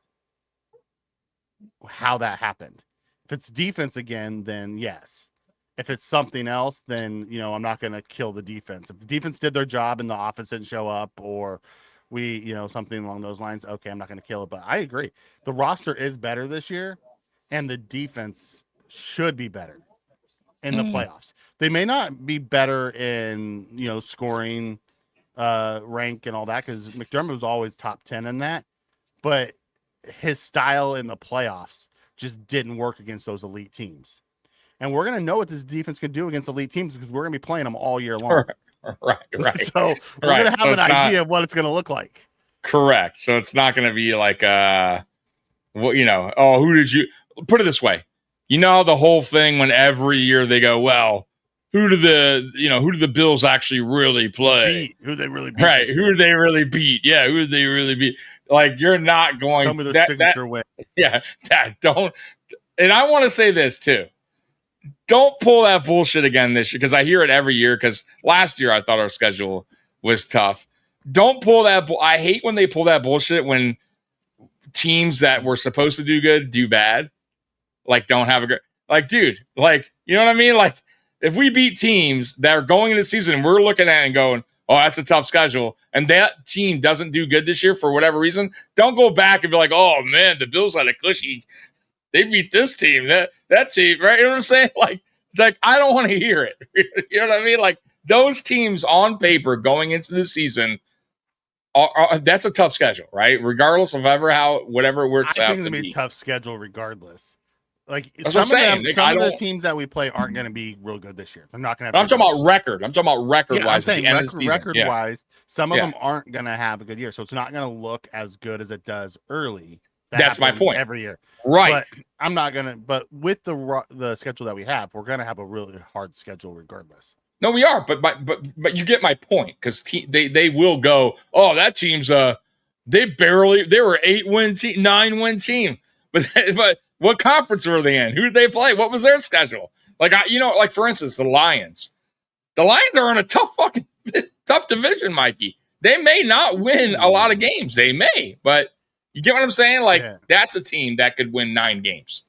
how that happened. If it's defense again, then yes. If it's something else, then, you know, I'm not going to kill the defense. If the defense did their job and the offense didn't show up, or we, you know, something along those lines, okay, I'm not going to kill it. But I agree. The roster is better this year, and the defense should be better in the playoffs. They may not be better in, you know, scoring rank and all that, because McDermott was always top 10 in that. But his style in the playoffs just didn't work against those elite teams. And we're going to know what this defense can do against elite teams because we're going to be playing them all year long. Right. So we're going to have an idea of what it's going to look like. Correct. So it's not going to be like, what, you know, oh, who did you put it this way? You know, the whole thing when every year they go, well, who do the Bills actually really play? Who they really beat. Right. Who do they really beat? Yeah. Who do they really beat? Like, you're not going to that signature way. Yeah. That don't. And I want to say this too. Don't pull that bullshit again this year, because I hear it every year, because last year I thought our schedule was tough. Don't pull that. I hate when they pull that bullshit when teams that were supposed to do good do bad. Like, don't have a good, like, dude, like, you know what I mean? Like, if we beat teams that are going into the season and we're looking at it and going, oh, that's a tough schedule, and that team doesn't do good this year for whatever reason, don't go back and be like, oh man, the Bills had a cushy. They beat this team, that team, right? You know what I'm saying? Like I don't want to hear it. You know what I mean? Like, those teams on paper going into the season, that's a tough schedule, right? Regardless of whatever it works out to be. I think it's going to be a tough schedule regardless. Like, that's what I'm saying. Some of the teams that we play aren't going to be real good this year. They're not going to have. I'm talking about record. I'm talking about record-wise at the end of the season. Record-wise, some of them aren't going to have a good year, so it's not going to look as good as it does early. That's my point. Every year, right? But I'm not gonna. But with the schedule that we have, we're gonna have a really hard schedule regardless. No, we are. But you get my point, because they will go, oh, that team's they were 8-win team, 9-win team, but what conference were they in? Who did they play? What was their schedule? Like, like for instance, the Lions. The Lions are in a tough division, Mikey. They may not win a lot of games. They may, but. You get what I'm saying? Like, that's a team that could win 9 games.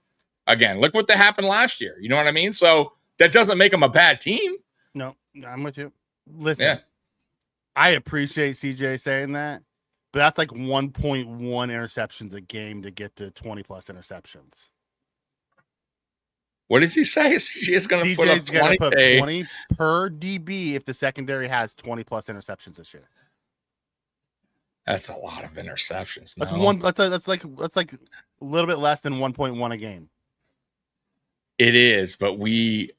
Again, look what happened last year. You know what I mean? So that doesn't make them a bad team. No, I'm with you. Listen, I appreciate CJ saying that, but that's like 1.1 interceptions a game to get to 20-plus interceptions. What does he say? CJ is going to put up 20 per DB if the secondary has 20-plus interceptions this year. That's a lot of interceptions. That's like a little bit less than 1.1 a game. It is, but when's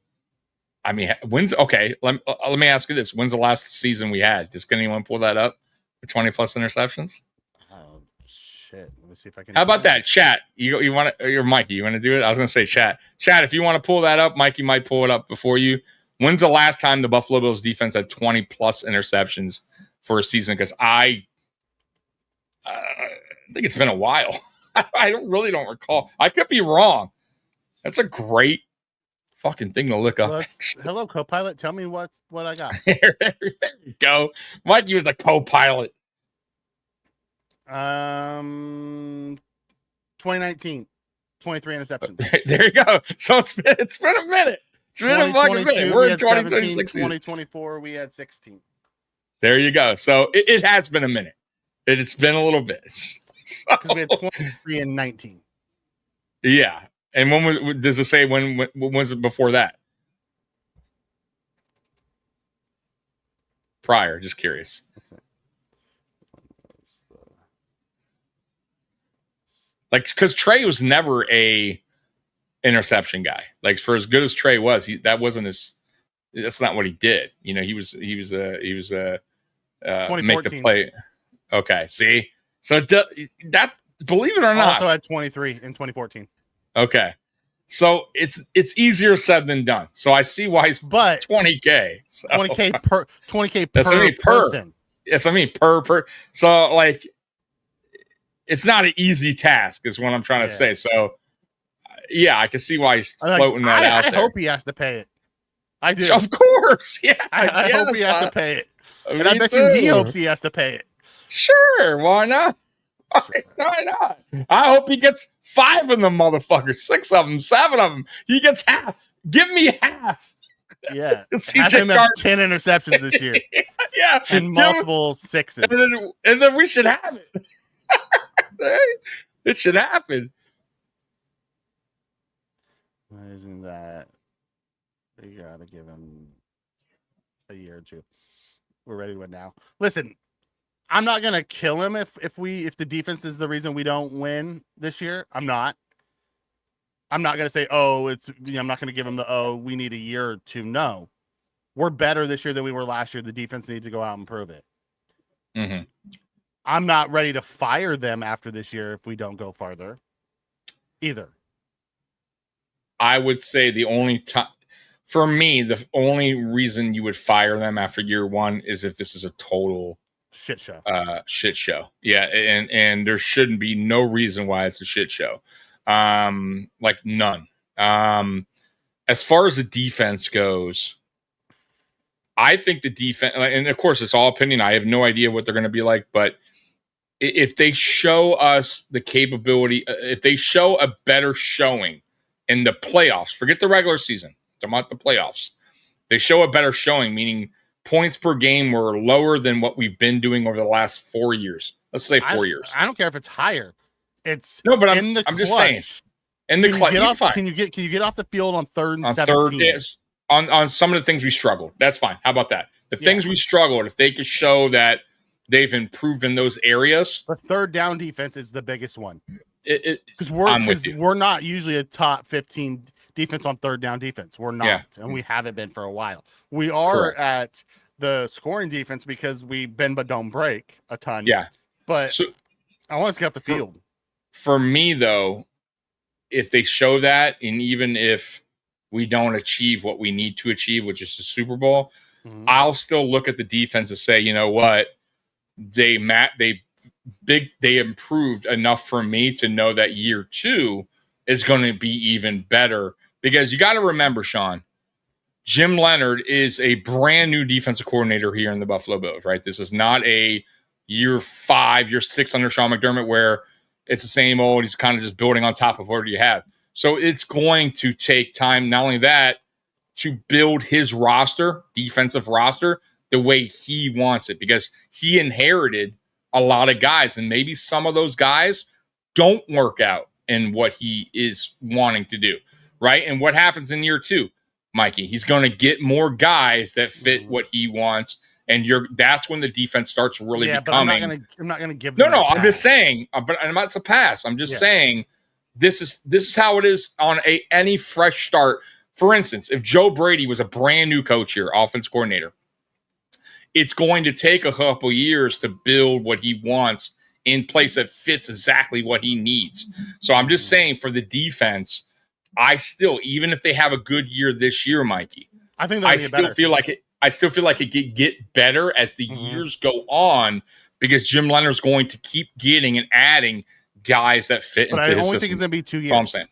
okay? Let me ask you this: when's the last season we had? Can anyone pull that up for 20+ interceptions? Oh shit! Let me see if I can. How about that, chat? You want to? You're Mikey. You want to do it? I was going to say chat. Chat. If you want to pull that up, Mikey might pull it up before you. When's the last time the Buffalo Bills defense had 20+ interceptions for a season? Because I think it's been a while. I really don't recall. I could be wrong. That's a great fucking thing to look up. Hello, co-pilot. Tell me what I got. There you go. Mikey was the co-pilot. 2019, 23 interceptions. There you go. So it's been a minute. It's been a fucking minute. We're in 2026. 2024, we had 16. There you go. So it has been a minute. It's been a little bit. Because we had 23 and 19. Yeah. And does it say when was it before that? Prior, just curious. Okay. Like, because Trey was never a interception guy. Like, for as good as Trey was, that's not what he did. You know, he was a make the play. Okay, see, so that, believe it or not, also had 23 in 2014. Okay, So it's easier said than done. So I see why he's but $20K. So. $20K per That's what I mean, person. Yes, I mean per. So like, it's not an easy task, is what I'm trying to say. So yeah, I can see why he's floating that out there. I hope he has to pay it. I do. Of course, yeah. I hope he has to pay it, and I bet too. you he hopes he has to pay it. Sure, why not? Why not? I hope he gets 5 of them motherfuckers, 6 of them, 7 of them. He gets half. Give me half. Yeah. CJ Have him have 10 interceptions this year. Yeah. And multiple 6s. And then we should have it. It should happen. Why isn't that? You gotta give him a year or two. We're ready to win now. Listen, I'm not gonna kill him if the defense is the reason we don't win this year. I'm not gonna say, I'm not gonna give him we need a year or two. No, we're better this year than we were last year. The defense needs to go out and prove it. Mm-hmm. I'm not ready to fire them after this year if we don't go farther either. I would say the only time, for me, the only reason you would fire them after year 1 is if this is a total shit show. Shit show. Yeah, and there shouldn't be no reason why it's a shit show. Like none. As far as the defense goes, I think the defense, and of course it's all opinion. I have no idea what they're going to be like, but if they show us the capability, if they show a better showing in the playoffs, forget the regular season, talking about the playoffs, they show a better showing, meaning points per game were lower than what we've been doing over the last 4 years. Let's say 4 years. I don't care if it's higher. It's no, but I'm just saying. In the clutch, can you get off the field on 3rd and 17? On some of the things we struggled. That's fine. How about that? The things we struggled, if they could show that they've improved in those areas. The 3rd down defense is the biggest one. Because we're we're not usually a top 15 defense on 3rd down defense. We're not, and we haven't been for a while. We are at the scoring defense because we bend but don't break a ton. Yeah. But I want us to get off the field. For me, though, if they show that, and even if we don't achieve what we need to achieve, which is the Super Bowl, I'll still look at the defense and say, you know what? They improved enough for me to know that year 2 is going to be even better. Because you got to remember, Sean, Jim Leonard is a brand new defensive coordinator here in the Buffalo Bills, right? This is not a year 5, year 6 under Sean McDermott where it's the same old. He's kind of just building on top of what you have. So it's going to take time, not only that, to build his roster, defensive roster, the way he wants it, because he inherited a lot of guys, and maybe some of those guys don't work out in what he is wanting to do, right? And what happens in year 2, Mikey? He's going to get more guys that fit what he wants, and that's when the defense starts really becoming. But I'm not gonna give. No, I'm just saying. But I'm not to pass. I'm just saying this is how it is on any fresh start. For instance, if Joe Brady was a brand new coach here, offense coordinator, it's going to take a couple years to build what he wants in place that fits exactly what he needs. So I'm just saying, for the defense, I still, even if they have a good year this year, Mikey, I still feel like it could get better as the years go on, because Jim Leonard's going to keep getting and adding guys that fit into his system. I only think it's going to be 2 years. That's all I'm saying.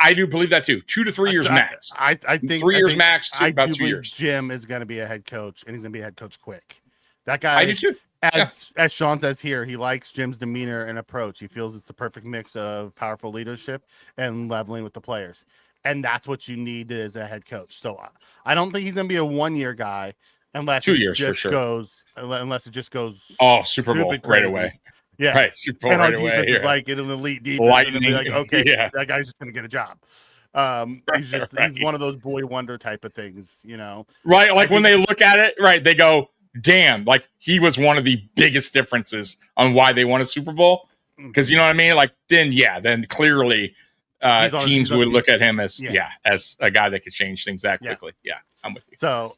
I do believe that too. 2 to 3 years max. I think 3 years max. About 2 years. Jim is going to be a head coach, and he's going to be a head coach quick. That guy. I do too. As Sean says here, he likes Jim's demeanor and approach. He feels it's the perfect mix of powerful leadership and leveling with the players, and that's what you need as a head coach. So I don't think he's going to be a 1-year guy unless 2 years for sure. Unless it just goes. Oh, Super Bowl right away. Yeah, right. Super Bowl and right our away. defense is like an elite defense. And be like, okay, that guy's just going to get a job. He's one of those boy wonder type of things, you know. Right, like when they look at it, right, they go, "Damn!" Like he was one of the biggest differences on why they won a Super Bowl. Because you know what I mean. Like then clearly, teams would look at him as as a guy that could change things that quickly. Yeah, I'm with you. So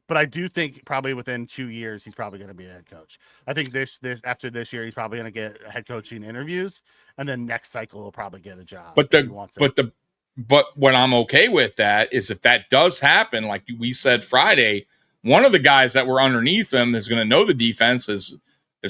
But I do think probably within 2 years he's probably going to be a head coach. I think this after this year he's probably going to get head coaching interviews, and then next cycle he'll probably get a job. But what I'm okay with that is if that does happen, like we said Friday, one of the guys that were underneath him is going to know the defense, is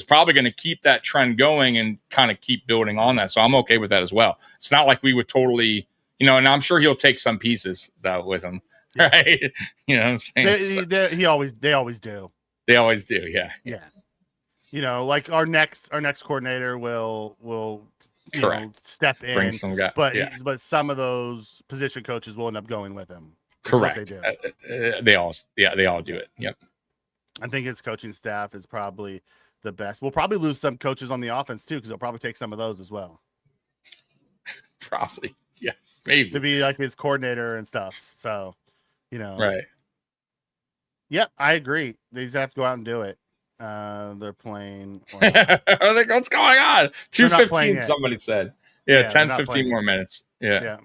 probably going to keep that trend going and kind of keep building on that. So I'm okay with that as well. It's not like we would totally, and I'm sure he'll take some pieces though with him. Right. You know what I'm saying? They always do. They always do. Yeah. Yeah. Like our next coordinator will step in, bring some guy, but some of those position coaches will end up going with him. That's correct. What they do. They all do it. Yep. I think his coaching staff is probably the best. We'll probably lose some coaches on the offense too, because they'll probably take some of those as well. Probably. Yeah. Maybe. To be like his coordinator and stuff. So, Right. Yep, I agree. They just have to go out and do it. They're playing. What's going on? 2:15, somebody said. Yeah, 10, 15 more minutes. Yeah.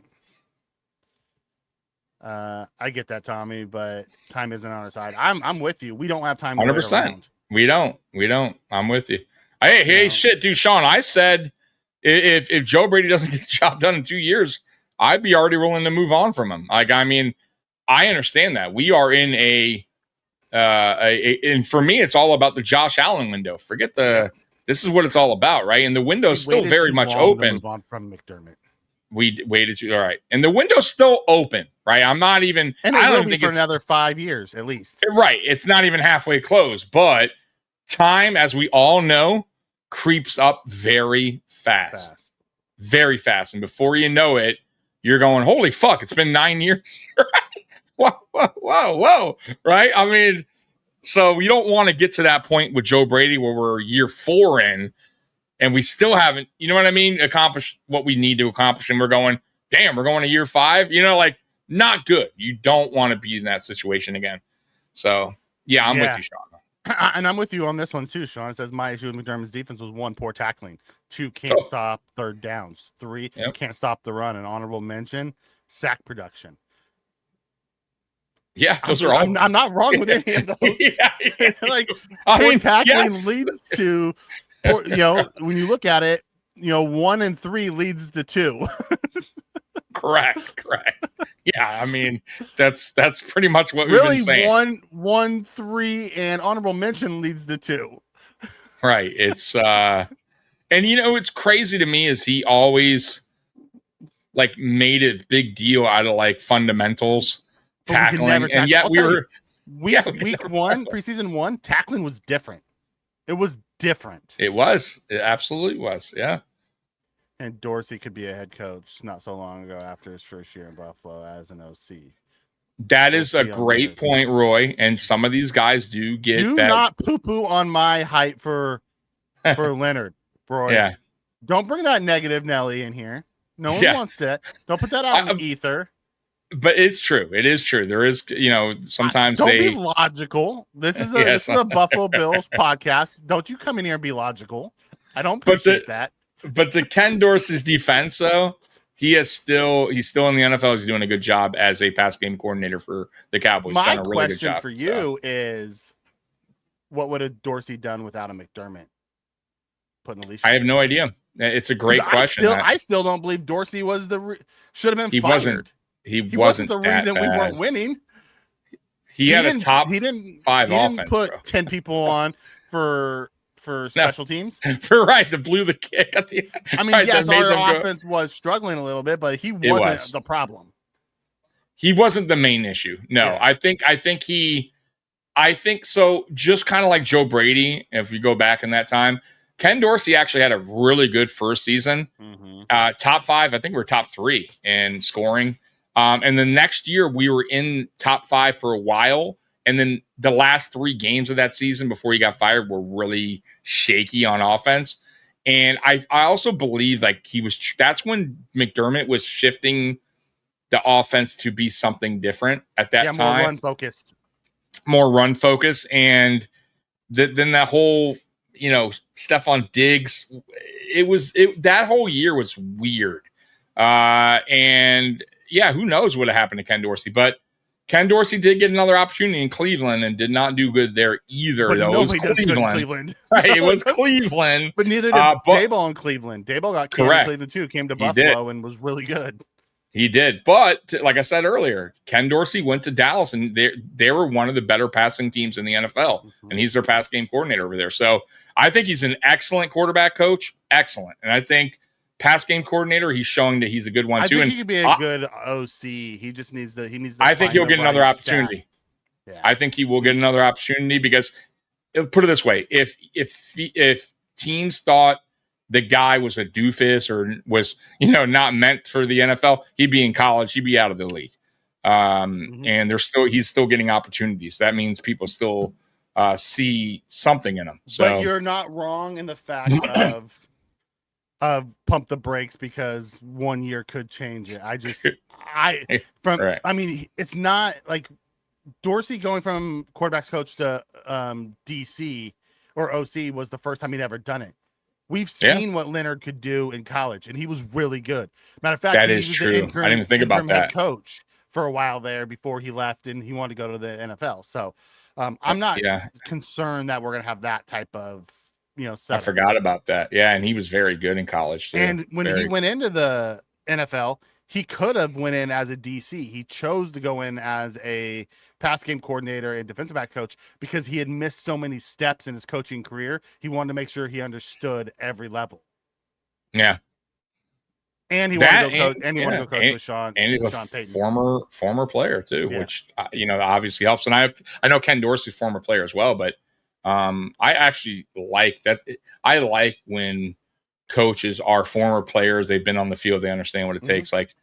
I get that, Tommy, but time isn't on our side. I'm with you. We don't have time. 100%. We don't. I'm with you. Hey, shit, dude, Sean. I said if Joe Brady doesn't get the job done in 2 years, I'd be already willing to move on from him. Like, I mean, I understand that we are in and for me, it's all about the Josh Allen window. This is what it's all about, right? And the window's still very much open. To move on from McDermott. We waited too. All right. And the window's still open, right? I'm not even, and I don't think it's another 5 years at least. Right. It's not even halfway closed, but time, as we all know, creeps up very fast. Very fast. And before you know it, you're going, holy fuck, it's been 9 years. Whoa. Right? I mean, so we don't want to get to that point with Joe Brady where we're year 4 in and we still haven't, you know what I mean, accomplished what we need to accomplish. And we're going, damn, we're going to year 5. Like, not good. You don't want to be in that situation again. So, yeah, I'm with you, Sean. And I'm with you on this one, too, Sean. It says, my issue with McDermott's defense was 1, poor tackling. 2, can't stop third downs. 3, can't stop the run. An honorable mention, sack production. Yeah, those are all. I'm not wrong with any of those. Poor tackling leads to, when you look at it, 1 and 3 leads to 2. Correct. Yeah, I mean that's pretty much what we've been saying. 1, 3, and honorable mention leads to 2. Right. It's and it's crazy to me is he always made a big deal out of fundamentals. Tackling, and yet week 1, preseason 1, tackling was different. It was different. It absolutely was. Yeah. And Dorsey could be a head coach not so long ago after his first year in Buffalo as an OC. That is a great point, Roy. And some of these guys do get do not poo-poo on my hype for Leonard, Roy. Yeah. Don't bring that negative Nelly in here. No one wants that. Don't put that out in the ether. But it's true. It is true. There is, sometimes don't be logical. This is a Buffalo Bills podcast. Don't you come in here and be logical. I don't appreciate that. But to Ken Dorsey's defense, though, he's still in the NFL. He's doing a good job as a pass game coordinator for the Cowboys. My done a really good job. question for you is, what would have Dorsey done without a McDermott? Putting the leash. I have no idea. It's a great question. I still don't believe Dorsey was should have been fired. He wasn't the reason we weren't winning. He had a top 5 offense. He didn't put 10 people on for special teams. The blew the kick at the end. I mean, yes, our offense was struggling a little bit, but he wasn't the problem. He wasn't the main issue. No, yeah. I think so. Just kind of like Joe Brady, if you go back in that time, Ken Dorsey actually had a really good first season. Mm-hmm. Top 5. I think we were top 3 in scoring. And the next year we were in top 5 for a while. And then the last 3 games of that season before he got fired were really shaky on offense. And I also believe that's when McDermott was shifting the offense to be something different at that time. More run focused. And then that whole, Stephon Diggs, that whole year was weird. And yeah, who knows what happened to Ken Dorsey, but Ken Dorsey did get another opportunity in Cleveland and did not do good there either. But Though it was nobody does good in Cleveland. Cleveland. Right, it was Cleveland. But neither did Daboll in Cleveland. Daboll got canned in Cleveland too. Came to Buffalo and was really good. He did. But like I said earlier, Ken Dorsey went to Dallas and they were one of the better passing teams in the NFL. And he's their pass game coordinator over there. So I think he's an excellent quarterback coach. Excellent. And I think pass game coordinator, he's showing that he's a good one too. I think and he could be a good OC. He just needs to. I think he'll get another opportunity. Yeah. I think he will get another opportunity because, put it this way: if teams thought the guy was a doofus or was not meant for the NFL, he'd be in college. He'd be out of the league. And he's still getting opportunities. That means people still see something in him. So, but you're not wrong in the fact of pump the brakes because 1 year could change it. I mean, it's not like Dorsey going from quarterbacks coach to DC or OC was the first time he'd ever done it. We've seen what Leonard could do in college, and he was really good. Matter of fact, that is true. I didn't even think about that. Coach for a while there before he left, and he wanted to go to the NFL. So I'm not concerned that we're going to have that type of I forgot about that. Yeah, and he was very good in college too. And when he went into the NFL, he could have went in as a DC. He chose to go in as a pass game coordinator and defensive back coach because he had missed so many steps in his coaching career. He wanted to make sure he understood every level. Yeah. And he wanted to go coach with Sean. And he's Sean a Payton. former player too, which obviously helps. And I know Ken Dorsey's former player as well, but I actually like that. I like when coaches are former players. They've been on the field. They understand what it takes. Like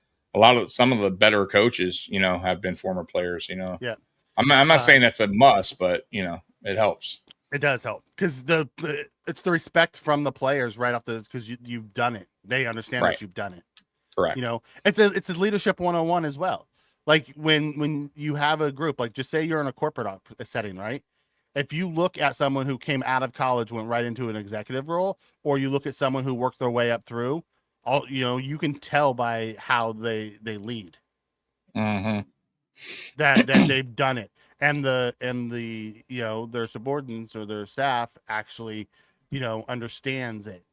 some of the better coaches, have been former players. Yeah. I'm not saying that's a must, but it helps. It does help because it's the respect from the players right off because you've done it. They understand that you've done it. Correct. It's a leadership 101 as well. Like when you have a group, like just say you're in a corporate setting, right? If you look at someone who came out of college, went right into an executive role, or you look at someone who worked their way up through, you can tell by how they lead that they've done it, and the their subordinates or their staff actually understands it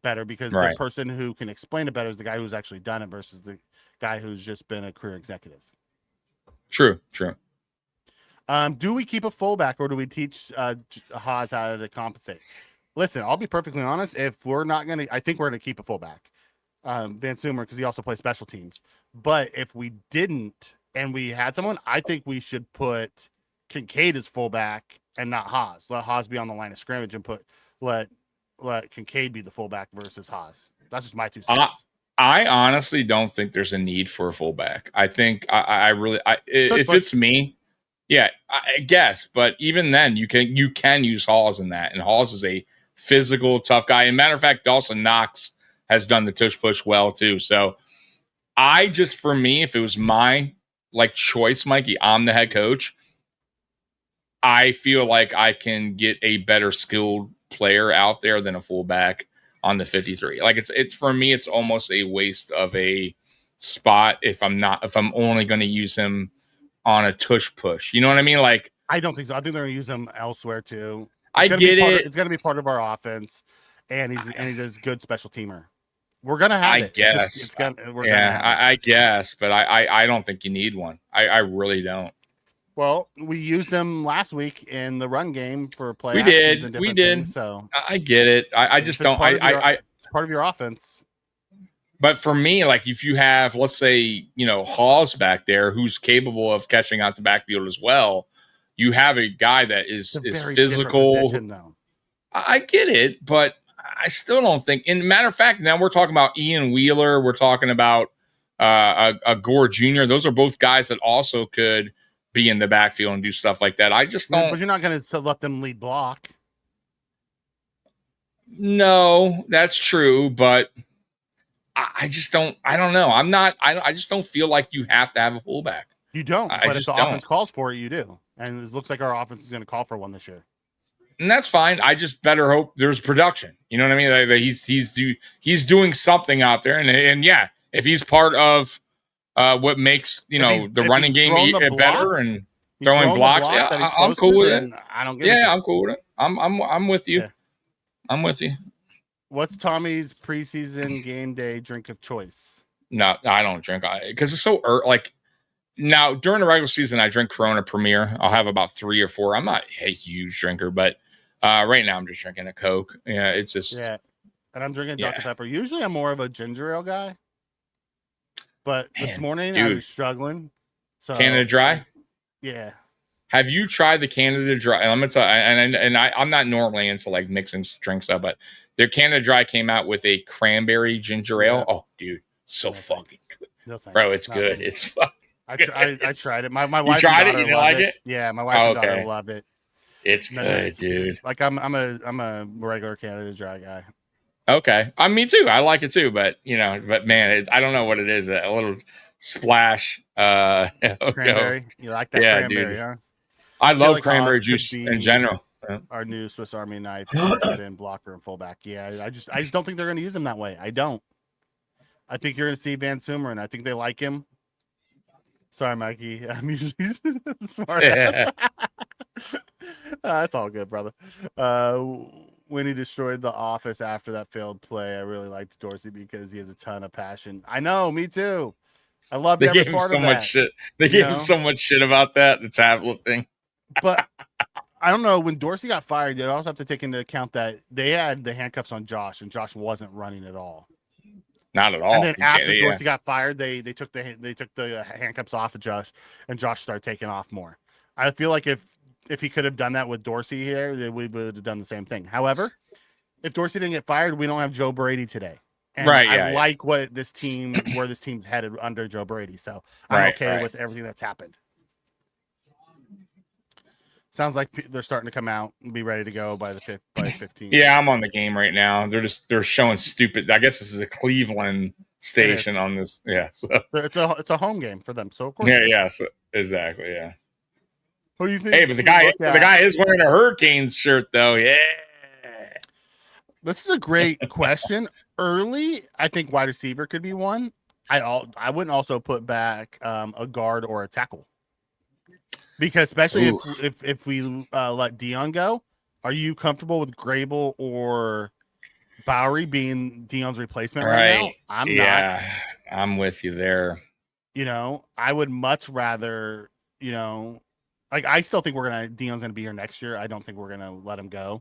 better because the person who can explain it better is the guy who's actually done it versus the guy who's just been a career executive. True. Do we keep a fullback or do we teach Haas how to compensate? Listen, I'll be perfectly honest. If we're not going to, I think we're going to keep a fullback, Van Sumer, because he also plays special teams. But if we didn't and we had someone, I think we should put Kincaid as fullback and not Haas. Let Haas be on the line of scrimmage and let Kincaid be the fullback versus Haas. That's just my 2 cents. I honestly don't think there's a need for a fullback. I think if it's me. Yeah, I guess, but even then, you can use Halls in that, and Halls is a physical, tough guy. And matter of fact, Dawson Knox has done the tush push well too. So, for me, if it was my choice, Mikey, I'm the head coach. I feel like I can get a better skilled player out there than a fullback on the 53. Like it's for me, it's almost a waste of a spot if I'm only going to use him on a tush push. You know what I mean? Like, I don't think so. I think they're going to use him elsewhere too. I get it. It's going to be part of our offense, and he's a good special teamer. We're going to have it. Guess. I guess, but I don't think you need one. I really don't. Well, we used him last week in the run game for play. We did. Things, so I get it. I just don't. It's part of your offense. But for me, like if you have, let's say, Hawes back there who's capable of catching out the backfield as well, you have a guy that is physical. Position, I get it, but I still don't think. In matter of fact, now we're talking about Ian Wheeler. We're talking about a Gore Jr. Those are both guys that also could be in the backfield and do stuff like that. I just don't. But you're not going to let them lead block. No, that's true, but I just don't. I don't know. I just don't feel like you have to have a fullback. You don't. But if the offense calls for it, you do. And it looks like our offense is going to call for one this year. And that's fine. I just better hope there's production. You know what I mean? That he's doing something out there. And yeah, if he's part of what makes the running game better and throwing blocks. Yeah, I'm cool with it. I don't give a shit. I'm cool with it. I'm with you. Yeah. I'm with you. What's Tommy's preseason game day drink of choice? No, I don't drink because it's so like now during the regular season I drink Corona Premier. I'll have about 3 or 4. I'm not a huge drinker, but right now I'm just drinking a Coke. Yeah, it's just and I'm drinking Dr. Pepper. Usually I'm more of a ginger ale guy, but this morning I was struggling. So Canada Dry. Yeah. Have you tried the Canada Dry? I'm gonna tell I'm not normally into like mixing drinks up, but their Canada Dry came out with a cranberry ginger ale. Oh, dude, so fucking good, bro. It's good. Good. It's fucking. I tried it. My wife tried it. You didn't like it? Yeah, my wife and daughter love it. It's good, dude. Like I'm a regular Canada Dry guy. Okay, me too. I like it too, but man, I don't know what it is. A little splash. Cranberry. You like that cranberry, dude. huh? I love cranberry juice in general. Our new Swiss Army knife in blocker and fullback. Yeah, I just don't think they're going to use him that way. I don't. I think you're going to see Van Summer, and I think they like him. Sorry, Mikey. I'm usually smart. Yeah. That's all good, brother. When he destroyed the office after that failed play, I really liked Dorsey because he has a ton of passion. I know, me too. I love. They gave him so much shit. They gave him so much shit about that, the tablet thing. But I don't know. When Dorsey got fired, you also have to take into account that they had the handcuffs on Josh, and Josh wasn't running at all. Not at all. And then after Dorsey got fired, they took the handcuffs off of Josh, and Josh started taking off more. I feel like if he could have done that with Dorsey here, we would have done the same thing. However, if Dorsey didn't get fired, we don't have Joe Brady today. And I like where this team's headed under Joe Brady. So I'm okay with everything that's happened. Sounds like they're starting to come out and be ready to go by the 15th. Yeah, I'm on the game right now. They're showing stupid. I guess this is a Cleveland station on this. Yeah, so. It's a home game for them. So of course. Yeah. So, exactly. Yeah. Who do you think? Hey, but the guy is wearing a Hurricanes shirt though. Yeah. This is a great question. Early, I think wide receiver could be one. I wouldn't also put back a guard or a tackle. Because especially if we let Dion go, are you comfortable with Grable or Bowery being Dion's replacement right now? I'm not. I'm with you there. I would much rather, like I still think Dion's gonna be here next year. I don't think we're gonna let him go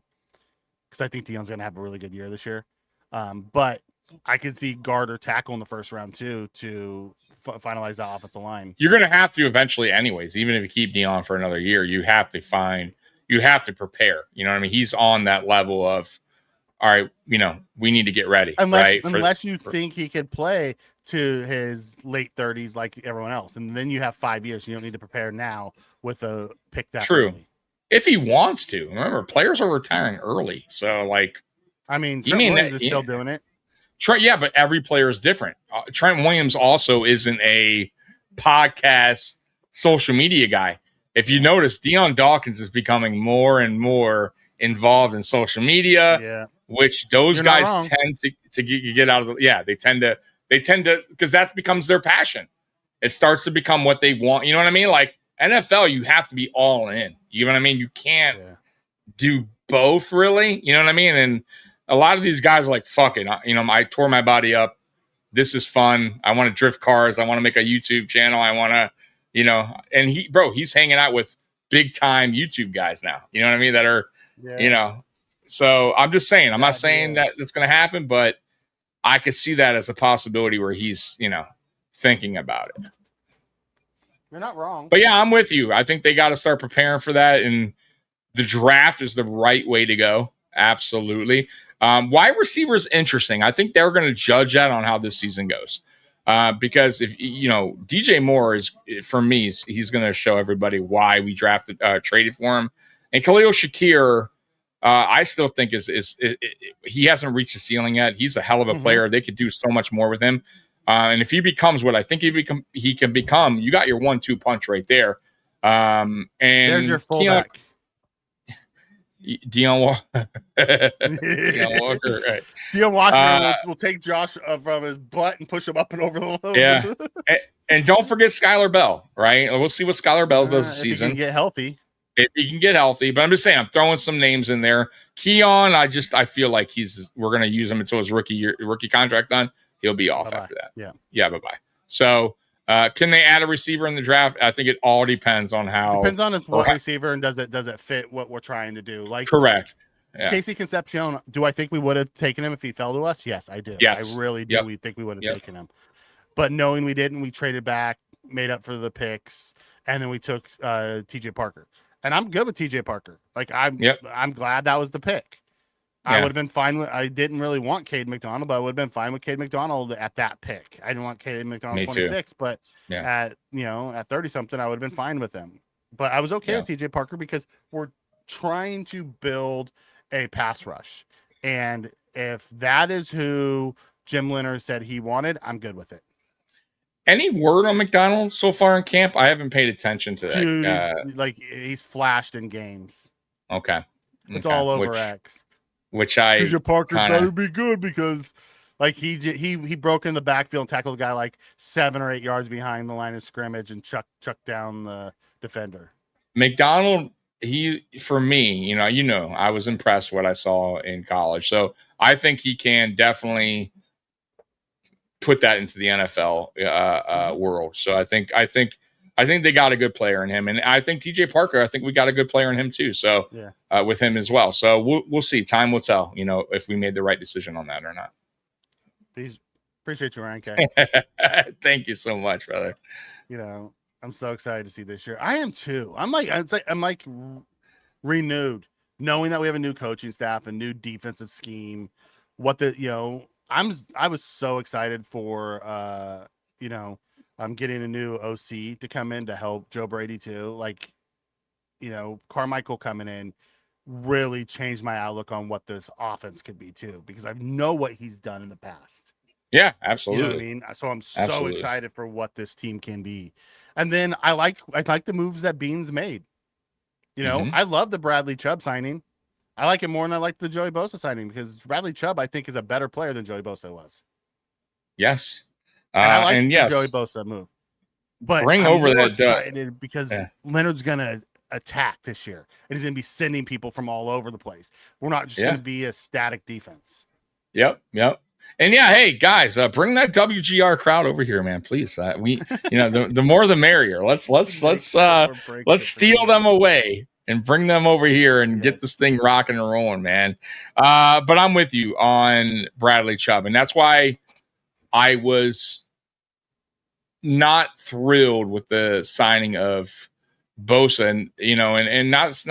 because I think Dion's gonna have a really good year this year. But I could see guard or tackle in the first round too to finalize the offensive line. You're going to have to eventually anyways. Even if you keep Dion for another year, you have to prepare. You know what I mean? He's on that level of, all right, we need to get ready. Unless you think he could play to his late 30s like everyone else. And then you have 5 years. You don't need to prepare now with a pick that True. Early. If he wants to. Remember, players are retiring early. So, Trent Williams is still doing it. But every player is different. Trent Williams also isn't a podcast social media guy. If you notice, Dion Dawkins is becoming more and more involved in social media, which those guys tend to get out of. They tend to because that becomes their passion. It starts to become what they want. You know what I mean? Like NFL, you have to be all in. You know what I mean? You can't do both really. You know what I mean? And a lot of these guys are like, fuck it. I tore my body up. This is fun. I want to drift cars. I want to make a YouTube channel. I want to, and he's hanging out with big time YouTube guys now. You know what I mean? That are, so I'm just saying, I'm not saying that it's going to happen, but I could see that as a possibility where he's, thinking about it. You're not wrong. But yeah, I'm with you. I think they got to start preparing for that. And the draft is the right way to go. Absolutely. Wide receiver is interesting. I think they're going to judge that on how this season goes. Because if DJ Moore is, for me, he's going to show everybody why we traded for him. And Khalil Shakir, I still think he hasn't reached the ceiling yet. He's a hell of a player. They could do so much more with him. And if he becomes what I think he can become, you got your 1-2 punch right there. And there's your fullback. Dion, Deion Walker, right. Deion Walker will take Josh from his butt and push him up and over the load. Yeah. And don't forget Skylar Bell, right? We'll see what Skylar Bell does this If season. he can get healthy. If he can get healthy. But I'm just saying, I'm throwing some names in there. Keon, I feel like we're going to use him until his rookie contract done. He'll be off after that. Yeah, bye-bye. So can they add a receiver in the draft? I think it all depends on how. Depends on what receiver and does it fit what we're trying to do. Like correct. Yeah. Casey Concepcion, do I think we would have taken him if he fell to us? Yes, I do. Yes. I really do. Yep. We think we would have taken him. But knowing we didn't, we traded back, made up for the picks, and then we took TJ Parker. And I'm good with TJ Parker. Like I'm glad that was the pick. I would have been fine with. I didn't really want Cade McDonald, but I would have been fine with Cade McDonald at that pick. I didn't want Cade McDonald 26, but at 30 something, I would have been fine with him. But I was okay with TJ Parker because we're trying to build a pass rush, and if that is who Jim Leonard said he wanted, I'm good with it. Any word on McDonald so far in camp? I haven't paid attention to that. Dude, he's flashed in games. Okay. It's all over X. Which TJ Parker better be good because he broke in the backfield and tackled a guy like 7 or 8 yards behind the line of scrimmage and chucked down the defender. McDonald, for me, I was impressed what I saw in college. So I think he can definitely put that into the NFL world. So I think they got a good player in him, and I think TJ Parker. I think we got a good player in him too. So with him as well. So we'll see. Time will tell. If we made the right decision on that or not. Please appreciate you, Ryan K. Thank you so much, brother. I'm so excited to see this year. I am too. I'm like renewed, knowing that we have a new coaching staff, a new defensive scheme. I was so excited for I'm getting a new OC to come in to help Joe Brady too. Carmichael coming in really changed my outlook on what this offense could be too, because I know what he's done in the past. Yeah, absolutely. You know what I mean? So I'm so excited for what this team can be. And then I like the moves that Beans made. I love the Bradley Chubb signing. I like it more than I like the Joey Bosa signing because Bradley Chubb, I think, is a better player than Joey Bosa was. Yes. And I like the Joey Bosa move. But bring I'm over that excited because Leonard's going to attack this year. And he's going to be sending people from all over the place. We're not just going to be a static defense. Yep. And hey, guys, bring that WGR crowd over here, man. Please. The more the merrier. Let's steal them away and bring them over here and get this thing rocking and rolling, man. But I'm with you on Bradley Chubb, and that's why I was not thrilled with the signing of Bosa, and not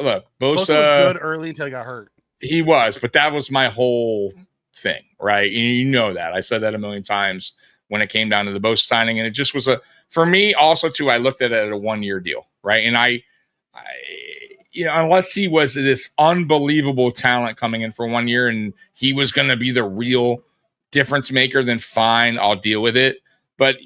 look, Bosa was good early until he got hurt. He was, but that was my whole thing, right? You know that. I said that a million times when it came down to the Bosa signing, and it just was for me also too, I looked at it as a 1-year deal, right? And I unless he was this unbelievable talent coming in for 1 year and he was going to be the real difference maker, then fine, I'll deal with it. But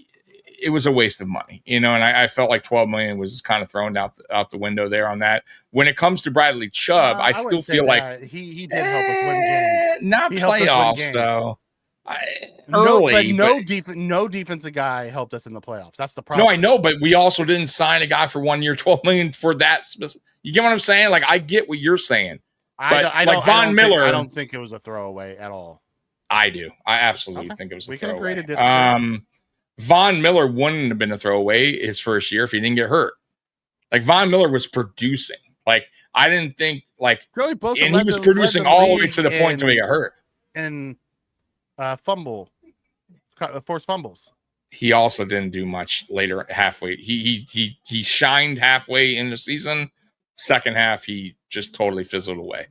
it was a waste of money, and I felt like $12 million was kind of thrown out the window there on that. When it comes to Bradley Chubb, I still feel like he did help us win games. Not playoffs though. No defensive guy helped us in the playoffs. That's the problem. No, I know, but we also didn't sign a guy for 1 year, $12 million for that. You get what I'm saying? Like, I get what you're saying. Von Miller, I don't think it was a throwaway at all. I do. I absolutely think it was a throwaway. We can agree to disagree. Von Miller wouldn't have been a throwaway his first year if he didn't get hurt. Like, Von Miller was producing. Like, I didn't think Joey Bosa and he was producing all the way to the point until he got hurt. And forced fumbles. He also didn't do much later halfway. He shined halfway in the season. Second half, he just totally fizzled away.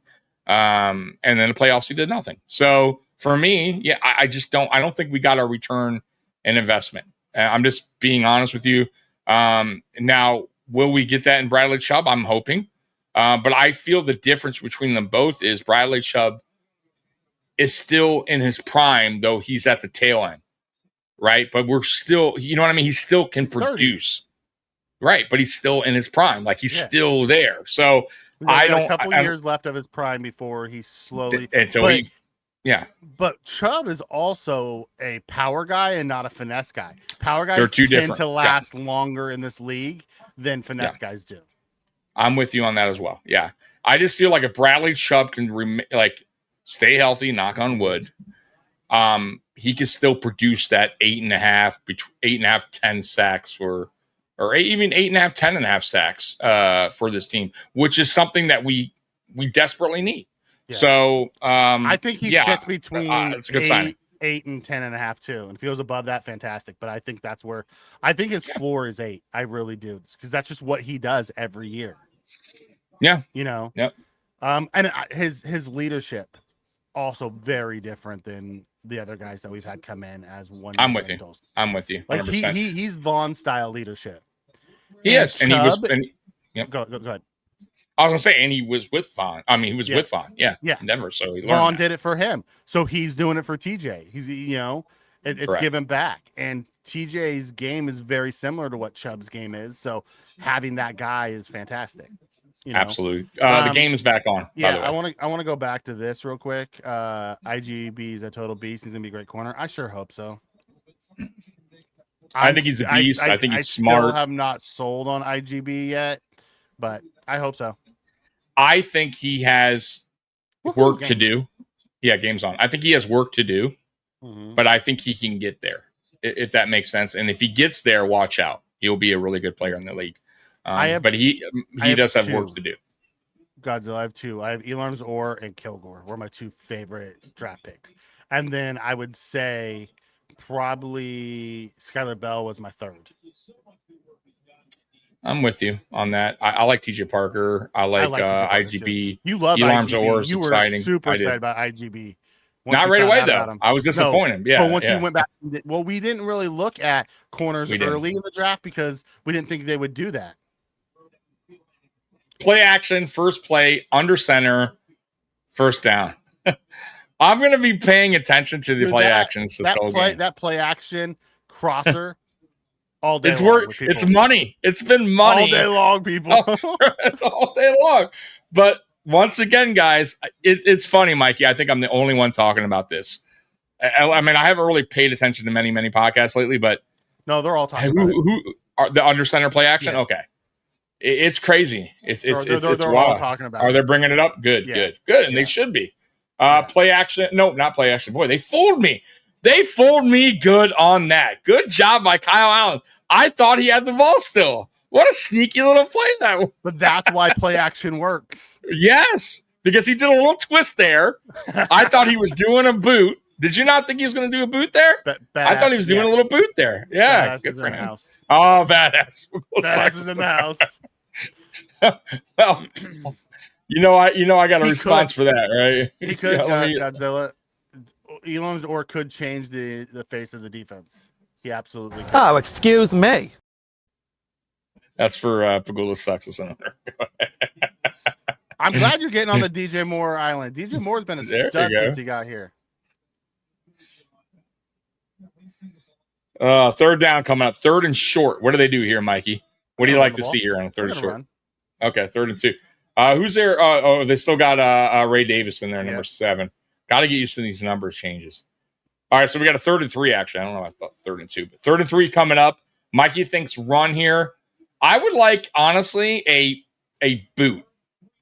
And then the playoffs, he did nothing. So for me, I don't think we got our return and investment. I'm just being honest with you. Now, will we get that in Bradley Chubb? I'm hoping. But I feel the difference between them both is Bradley Chubb is still in his prime, though he's at the tail end, right? But we're still, you know what I mean? He still can produce, right? But he's still in his prime. Like, he's still there. So He's got I don't. a couple years left of his prime before he slowly. Yeah. But Chubb is also a power guy and not a finesse guy. Power guys They're two tend different. to last longer in this league than finesse guys do. I'm with you on that as well. Yeah. I just feel like if Bradley Chubb can stay healthy, knock on wood, he can still produce that 8.5, 10 sacks or even 8.5, 10.5 sacks for this team, which is something that we desperately need. Yeah. So I think he sits between it's a good sign. 8 and 10.5 too. And if he goes above that, fantastic. But I think that's where I think his floor is 8. I really do, because that's just what he does every year. Yeah, Yep. And his leadership also very different than the other guys that we've had come in as one. I'm with you. 100%. Like he's Vaughn style leadership. Yes, and Chubb, he was. Go ahead. I was gonna say, and he was with Vaughn. I mean, he was with Vaughn. Yeah. Never. So he Vaughn did it for him. So he's doing it for TJ. He's it's given back. And TJ's game is very similar to what Chubb's game is. So having that guy is fantastic. Absolutely. The game is back on. Yeah, by the way. I want to go back to this real quick. IGB is a total beast. He's gonna be a great corner. I sure hope so. I think he's a beast. I think he's smart. I still have not sold on IGB yet, but I hope so. I think he has work to do. Yeah, game's on. I think he has work to do, but I think he can get there, if that makes sense. And if he gets there, watch out. He'll be a really good player in the league. But he does have work to do. Godzilla, I have 2. I have Elarms-Orr and Kilgore. Were my 2 favorite draft picks. And then I would say probably Skylar Bell was my 3rd. I'm with you on that. I like TJ Parker. I like IGB. You love Elarms-Orr. You were exciting. super excited about IGB. Not right away, though. I was disappointed. Yeah. But once you went back, we didn't really look at corners early in the draft because we didn't think they would do that. Play action, first play, under center, first down. I'm going to be paying attention to the play actions this whole game. That play action crosser. All day it's long work. It's money. It's been money all day long, people. It's all day long. But once again, guys, it's funny, Mikey. I think I'm the only one talking about this. I mean, I haven't really paid attention to many podcasts lately, but no, they're all talking about who are the under center play action? Yeah. Okay, it's crazy. It's wild. All talking about. Are they bringing it up? Good. And they should be. Play action. No, not play action. Boy, they fooled me. They fooled me good on that. Good job by Kyle Allen. I thought he had the ball still. What a sneaky little play that was. But that's why play action works. Yes, because he did a little twist there. I thought he was doing a boot. Did you not think he was going to do a boot there? I thought he was doing a little boot there. Yeah, good for him. House. Oh, badass. Badass is in the house. Well, I got a response for that, right? He could, Godzilla. Elarms-Orr could change the face of the defense. He absolutely could. Oh, excuse me. That's for Pagula Sucks. I'm glad you're getting on the DJ Moore island. DJ Moore's been a stud since he got here. Third down coming up. 3rd and short. What do they do here, Mikey? What do you like to see here on a 3rd and short? Run. Okay, 3rd and 2. Who's there? They still got Ray Davis in there, number 7. Got to get used to these numbers changes. All right, so we got a 3rd and 3, actually. I don't know if I thought 3rd and 2, but 3rd and 3 coming up. Mikey thinks run here. I would like, honestly, a boot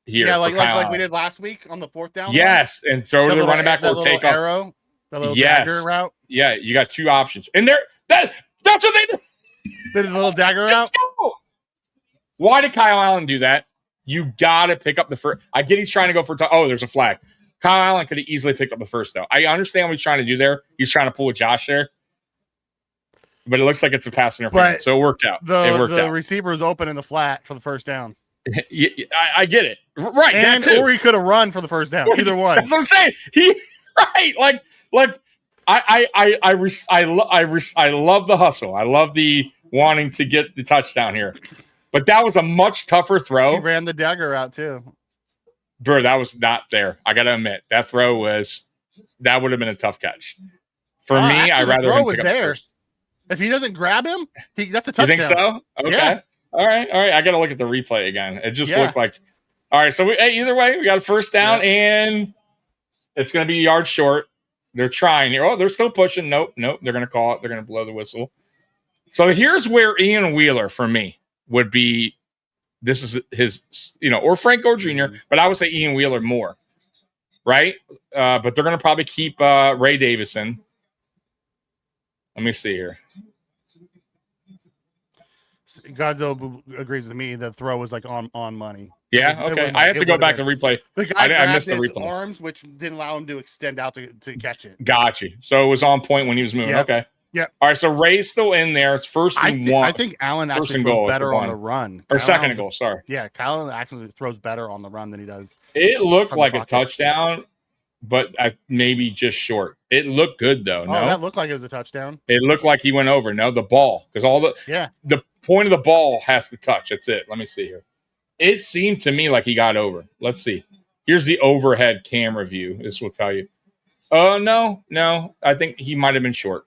here. Yeah, like we did last week on the 4th down. Yes, and throw to the running back or take arrow, off. The little dagger route. Yeah, you got 2 options. And that's what they do. Did a little dagger route. Why did Kyle Allen do that? You got to pick up the first. I get he's trying to go for there's a flag. Kyle Allen could have easily picked up the first, though. I understand what he's trying to do there. He's trying to pull a Josh there. But it looks like it's a pass interference, so it worked out. The receiver is open in the flat for the first down. I get it. Right, or he could have run for the first down. Either one. That's what I'm saying. I love the hustle. I love the wanting to get the touchdown here. But that was a much tougher throw. He ran the dagger out too. Bro, that was not there. I got to admit, that throw that would have been a tough catch. For me, I'd rather him pick up the first. If he doesn't grab him, that's a touchdown. You think so? Okay. Yeah. All right. I got to look at the replay again. It just looked like All right, so either way, we got a first down, and it's going to be a yard short. They're trying here. Oh, they're still pushing. Nope. They're going to call it. They're going to blow the whistle. So here's where Ian Wheeler, for me, would be. This is his, or Frank Gore Jr., but I would say Ian Wheeler more, right? But they're going to probably keep Ray Davison. Let me see here. Godzilla agrees with me. The throw was like on money. Yeah, okay. I have to go back and replay. The guy I missed the his replay. arms, which didn't allow him to extend out to catch it. Got you. So it was on point when he was moving. Yep. Okay. Yeah. All right. So Ray's still in there. It's first and one. I think Allen actually throws better on the run. Or second and goal. Sorry. Yeah, Allen actually throws better on the run than he does. It looked like a touchdown, but maybe just short. It looked good though. No, that looked like it was a touchdown. It looked like he went over. No, the ball, because the point of the ball has to touch. That's it. Let me see here. It seemed to me like he got over. Let's see. Here's the overhead camera view. This will tell you. Oh, no. I think he might have been short.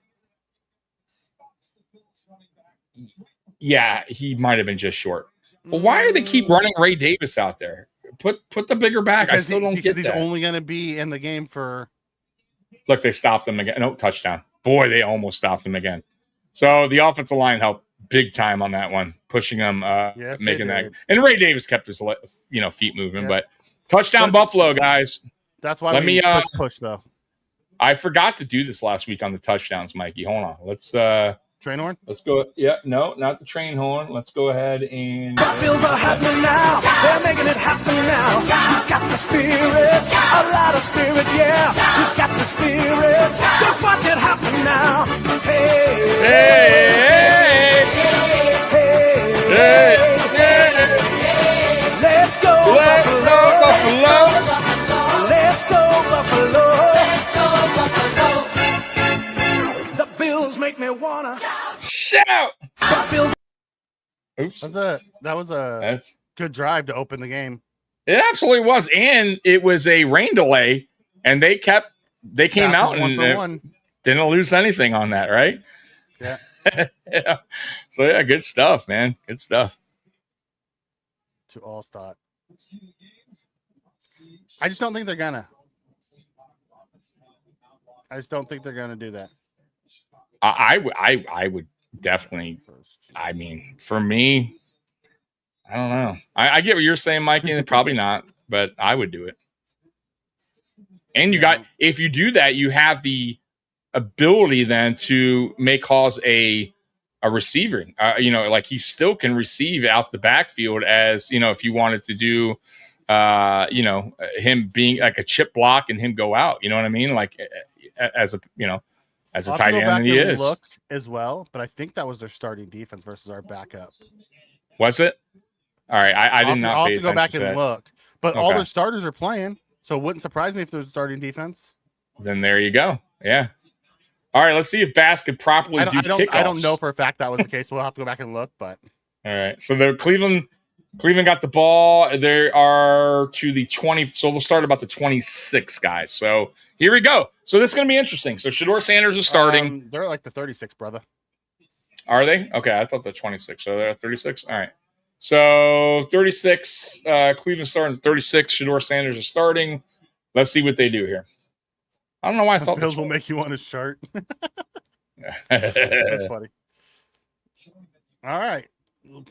Yeah, he might have been just short. But why do they keep running Ray Davis out there? Put the bigger back. Because I still don't get that. He's only going to be in the game for. Look, they stopped him again. No, touchdown. Boy, they almost stopped him again. So the offensive line helped big time on that one, pushing him, making that. And Ray Davis kept his feet moving, but touchdown Buffalo, guys. That's why we push though. I forgot to do this last week on the touchdowns, Mikey. Hold on. Let's train horn. Let's go. Yeah, no, not the train horn. Let's go ahead and. Bills are happening now. They're making it happen now. You've got the spirit, a lot of spirit, yeah. You've got the spirit. Just watch it happen now. Hey. Let's go, Buffalo. Let's go, Buffalo. The Bills make me wanna shout. Oops. That was a good drive to open the game. It absolutely was, and it was a rain delay, and they came out and didn't lose anything on that, right? Yeah. Yeah. So yeah, good stuff, man. Good stuff. To all thought. I just don't think they're gonna. I just don't think they're gonna do that. I would definitely. I mean, for me, I don't know. I get what you're saying, Mikey. Probably not, but I would do it. And if you do that, you have the ability then to make calls a receiver. Like he still can receive out the backfield as if you wanted to do, him being like a chip block and him go out. You know what I mean? Like as a tight end that he is. Look as well, but I think that was their starting defense versus our backup. Was it? All right, I did not. I'll pay have to go back and look, but okay. All their starters are playing, so it wouldn't surprise me if there's a starting defense. Then there you go. Yeah. All right, let's see if Bass could properly do kickoffs. I don't know for a fact that was the case. We'll have to go back and look, but all right. So the Cleveland got the ball. They are to the 20, so they'll start about the 26 guys. So here we go. So this is going to be interesting. So Shedeur Sanders is starting. They're like the 36, brother. Are they? Okay, I thought they're 26. So they're 36. All right. So 36. Cleveland starting at 36. Shedeur Sanders is starting. Let's see what they do here. I don't know why I thought Bills will make you want a shirt. That's funny. All right.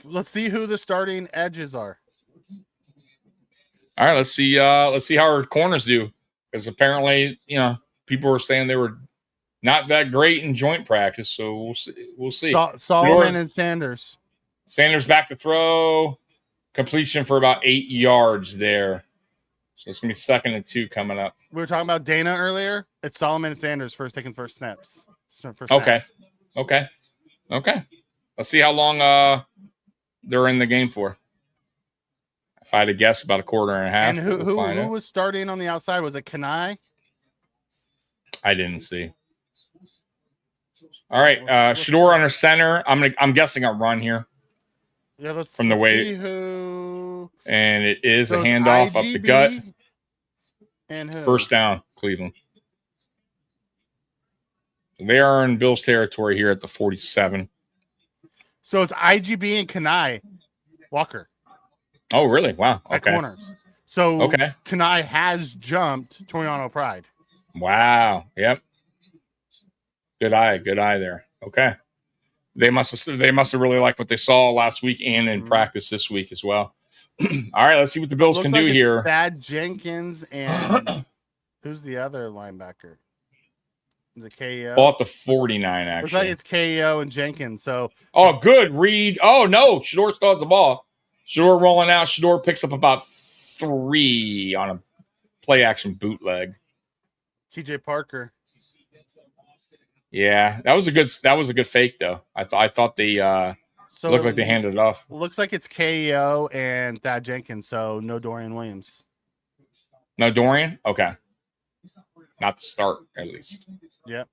Let's see who the starting edges are. All right, let's see how our corners do. Because apparently, people were saying they were not that great in joint practice. So we'll see. Solomon and Sanders. Sanders back to throw. Completion for about 8 yards there. So it's going to be 2nd and 2 coming up. We were talking about Dana earlier. It's Solomon and Sanders taking first snaps. Okay. Let's see how long they're in the game for. If I had to guess, about a quarter and a half. And who was starting on the outside? Was it Kanai? I didn't see. All right, Shedeur under center. I'm guessing a run here. Yeah, let's see who. And it is a handoff up the gut. And who? First down, Cleveland. They are in Bills territory here at the 47. So it's IGB and Kanai Walker. Oh, really? Wow. at Okay. corners. So Okay. Kanai has jumped Toriano Pride. Wow. Yep. Good eye. Good eye there. Okay. They must have really liked what they saw last week and in practice this week as well. All right, let's see what the Bills can do it's here. Thad Jenkins and who's the other linebacker? Is it KO? Bought the 49 actually. Looks like it's KO and Jenkins. So good read. Oh no, Shedeur still has the ball. Shedeur rolling out. Shedeur picks up about 3 on a play action bootleg. TJ Parker. Yeah, that was a good fake though. I thought they looked like they handed it off. Looks like it's KO and Thad Jenkins. So no Dorian Williams. No Dorian. Okay, not to start at least. Yep.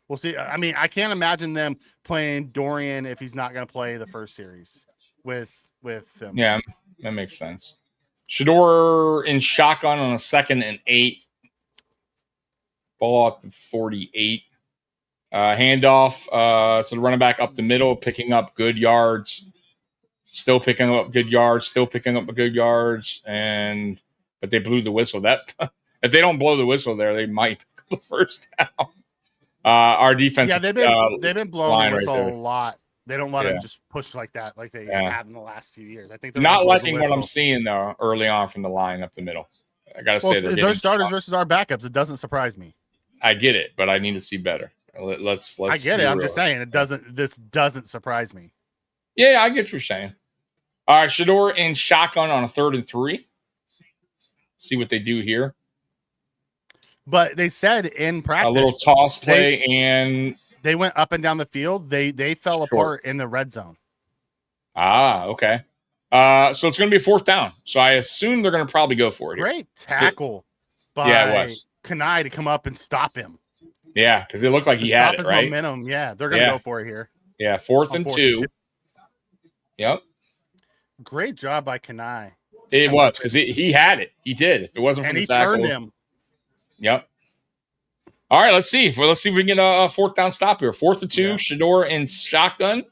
We'll see. I mean, I can't imagine them playing Dorian if he's not going to play the first series with him. Yeah, that makes sense. Shedeur in shotgun on a 2nd and 8. Ball at the 48. Handoff to the running back up the middle, picking up good yards. Still picking up good yards. But they blew the whistle. That if they don't blow the whistle there, they might pick up the first down. Our defense. Yeah, they've been blowing the whistle right a lot. They don't let them just push like that, like they have in the last few years. I think they're not liking what I'm seeing though early on from the line up the middle. I gotta say they're starters versus our backups. It doesn't surprise me. I get it, but I need to see better. Let's. I get it. I'm just saying it doesn't. This doesn't surprise me. Yeah, I get what you're saying. All right, Shedeur in shotgun on a 3rd and 3. See what they do here. But they said in practice a little toss play and they went up and down the field. They fell apart in the red zone. Okay. So it's going to be a 4th down. So I assume they're going to probably go for it. Great tackle by Kanai to come up and stop him. Yeah, because it looked like he had it, right? Momentum. Yeah, they're going to go for it here. Yeah, 4th and 2. Yep. Great job by Kanai. It was because he had it. He did. If it wasn't from the tackle, turned him. Yep. All right, let's see if we can get a 4th down stop here. 4th and 2. Shedeur in shotgun,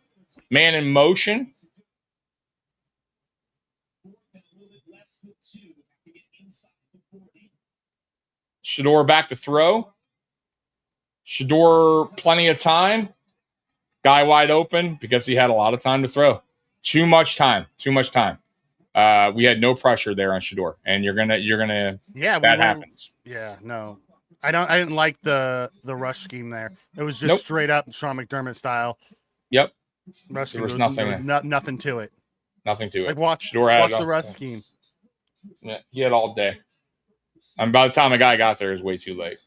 man in motion. Shedeur back to throw. Shedeur plenty of time. Guy wide open because he had a lot of time to throw. Too much time. We had no pressure there on Shedeur, and you're gonna that happens. Yeah, no. I didn't like the rush scheme there. It was just straight up Sean McDermott style. Yep. Rush scheme. There was nothing to it. Nothing to it. Like watch the rush scheme. Yeah, he had all day. And by the time a guy got there, it was way too late.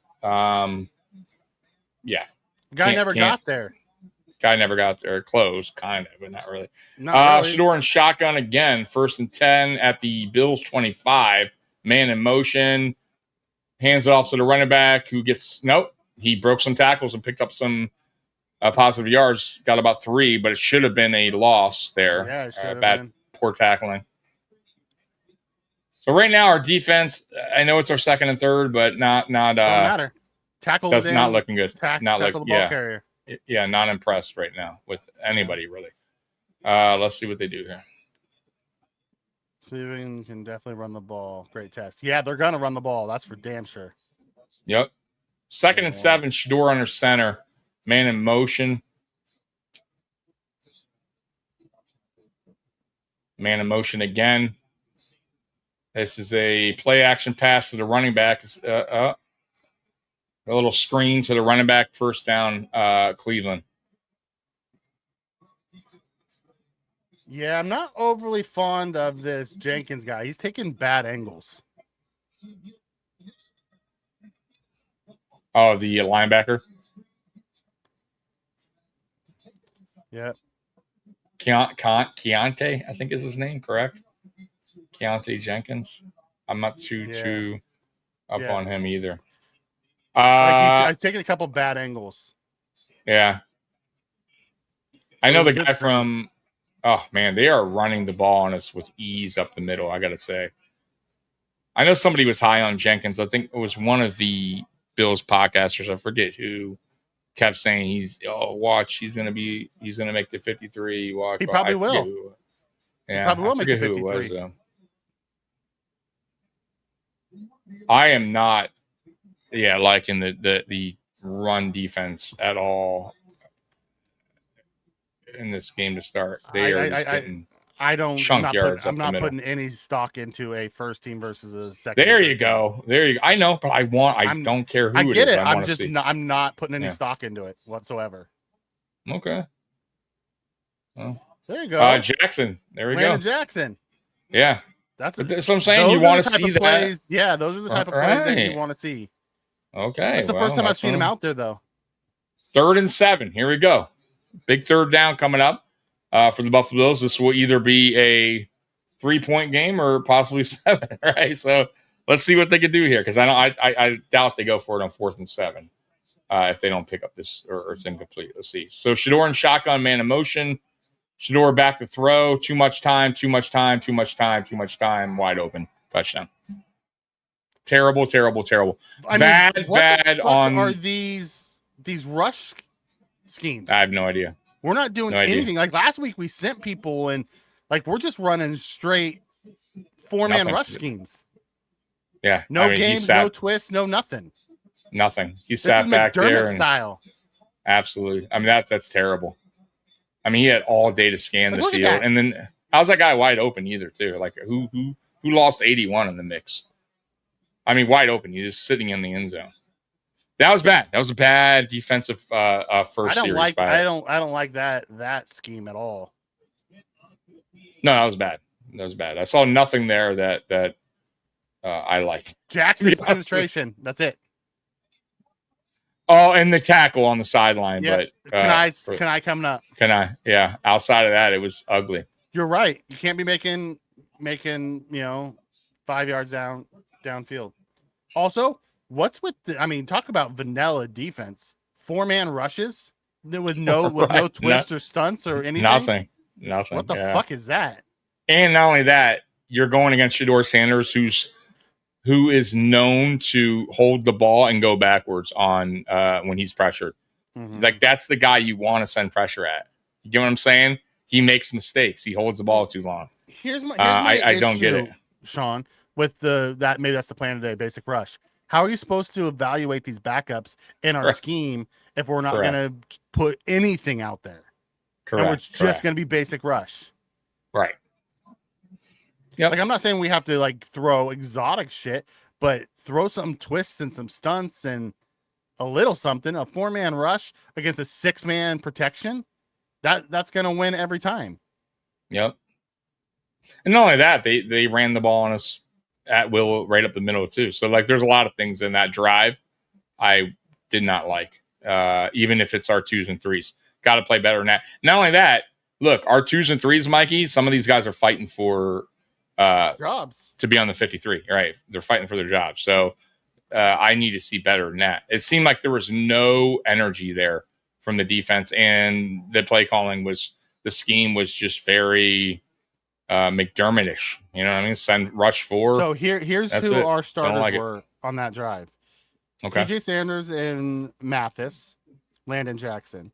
Yeah. The guy never got there. Guy never got there. Close, kind of, but not really. Shedeur in shotgun again. 1st and 10 at the Bills 25. Man in motion. Hands it off to the running back who gets he broke some tackles and picked up some positive yards. Got about 3, but it should have been a loss there. Yeah, it should have been. Poor tackling. So right now our defense, I know it's our 2nd and 3rd, but not doesn't matter. Tackle does not looking good. Tackle the ball carrier. Yeah, not impressed right now with anybody really. Let's see what they do here. Cleveland can definitely run the ball. Great test. Yeah, they're gonna run the ball. That's for damn sure. Yep. 2nd and 7. Shedeur under center. Man in motion. Man in motion again. This is a play action pass to the running back. A little screen to the running back. 1st down, Cleveland. Yeah, I'm not overly fond of this Jenkins guy. He's taking bad angles. Oh, the linebacker? Yep. Keontae, I think is his name, correct? Keontae Jenkins. I'm not too up on him either. He's taking a couple bad angles. Yeah. I know the guy from oh man, they are running the ball on us with ease up the middle, I gotta say. I know somebody was high on Jenkins. I think it was one of the Bills podcasters, I forget who, kept saying watch, he's gonna make the 53. Watch. He probably will. Yeah, Probably will I make it forget who it 53. was, though. I am not, liking the run defense at all in this game to start. They are just getting chunk yards up the middle. Putting any stock into a first team versus a second. There you go. I know, but I don't care who it is. I want to see. I'm not putting any stock into it whatsoever. Okay. Well, there you go. Jackson. There we Landon go. Jackson. Yeah. That's what I'm saying. You want to see that? Plays, yeah, those are the type of plays that you want to see. Okay. It's the first time I've seen him out there, though. 3rd and 7. Here we go. Big third down coming up for the Buffalo Bills. This will either be a 3-point game or possibly 7, right? So let's see what they can do here, because I doubt they go for it on 4th and 7 if they don't pick up this or it's incomplete. Let's see. So Shedeur in shotgun, man in motion. Shedeur back to throw. Too much time. Wide open. Touchdown. Terrible. Bad on. Are these rush schemes? I have no idea. We're not doing anything. Like last week, we sent people and we're just running straight 4-man rush schemes. Yeah. No games, no twists, no nothing. Nothing. He sat back there and style. Absolutely. I mean, that's terrible. I mean, he had all day to scan the field, and then how's that guy wide open either too? Like who lost 81 in the mix? I mean, wide open. He's just sitting in the end zone. That was bad. That was a bad defensive first series. I don't like that scheme at all. No, that was bad. I saw nothing there that I liked. Jackson's penetration. That's it. Oh, and the tackle on the sideline. Yeah. But can I coming up? Can I? Yeah. Outside of that, it was ugly. You're right. You can't be making 5 yards downfield. Also, what's with talk about vanilla defense. 4-man rushes with no twists or stunts or anything. Nothing. What the fuck is that? And not only that, you're going against Shedeur Sanders, who is known to hold the ball and go backwards on when he's pressured. Mm-hmm. Like that's the guy you want to send pressure at. You get what I'm saying? He makes mistakes. He holds the ball too long. Here's my I don't get it, Sean. With maybe that's the plan today. Basic rush. How are you supposed to evaluate these backups in our scheme if we're not going to put anything out there? Correct. And it's just going to be basic rush. Right. Yep. Like I'm not saying we have to throw exotic shit, but throw some twists and some stunts and a little something. A 4-man rush against a 6-man protection. That's going to win every time. Yep. And not only that, they ran the ball on us at will right up the middle too. So there's a lot of things in that drive I did not like. Even if it's our 2s and 3s, got to play better than that. Not only that, look, our 2s and 3s, Mikey. Some of these guys are fighting for jobs to be on the 53. Right? They're fighting for their jobs. So I need to see better than that. It seemed like there was no energy there from the defense, and the play calling the scheme was just very McDermott-ish. You know what I mean? Send rush 4. So here's who our starters were on that drive. Okay. TJ Sanders and Mathis, Landon Jackson.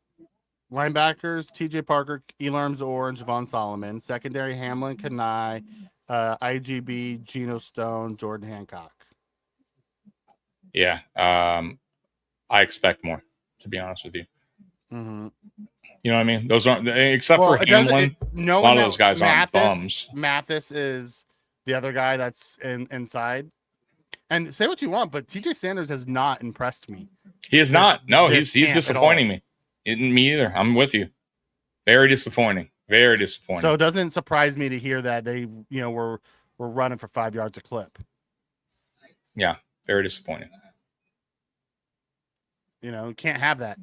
Linebackers, TJ Parker, Elarms-Orr, and Javon Solomon. Secondary, Hamlin, Kanai, IGB, Geno Stone, Jordan Hancock. Yeah. I expect more, to be honest with you. Mm-hmm. You know what I mean? Those aren't, except for Hamlin, a lot of those guys aren't bums. Mathis is the other guy that's inside. And say what you want, but TJ Sanders has not impressed me. He is not. No, he's disappointing me. Me either. I'm with you. Very disappointing. Very disappointing. So it doesn't surprise me to hear that they, were running for 5 yards a clip. Yeah, very disappointing. Can't have that.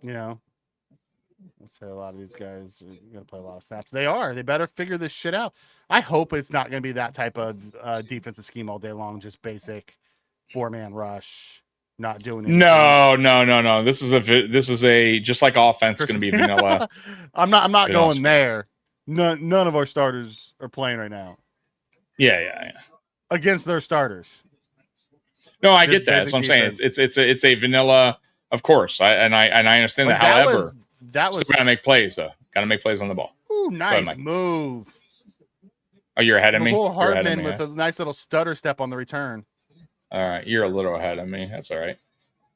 Let's say a lot of these guys are going to play a lot of snaps. They are. They better figure this shit out. I hope it's not going to be that type of defensive scheme all day long, just basic 4-man rush, not doing anything. No. This is a just like offense going to be vanilla. I'm not going there. None of our starters are playing right now. Yeah. Against their starters. No, I get that. That's what I'm saying. It's a vanilla, of course. I understand that. However, that was still got to make plays though. Got to make plays on the ball. Ooh, nice Mike. move. Oh, you're ahead of me? Nicole You're ahead of Hardman me, with a nice little stutter step on the return. All right, you're a little ahead of me. That's all right.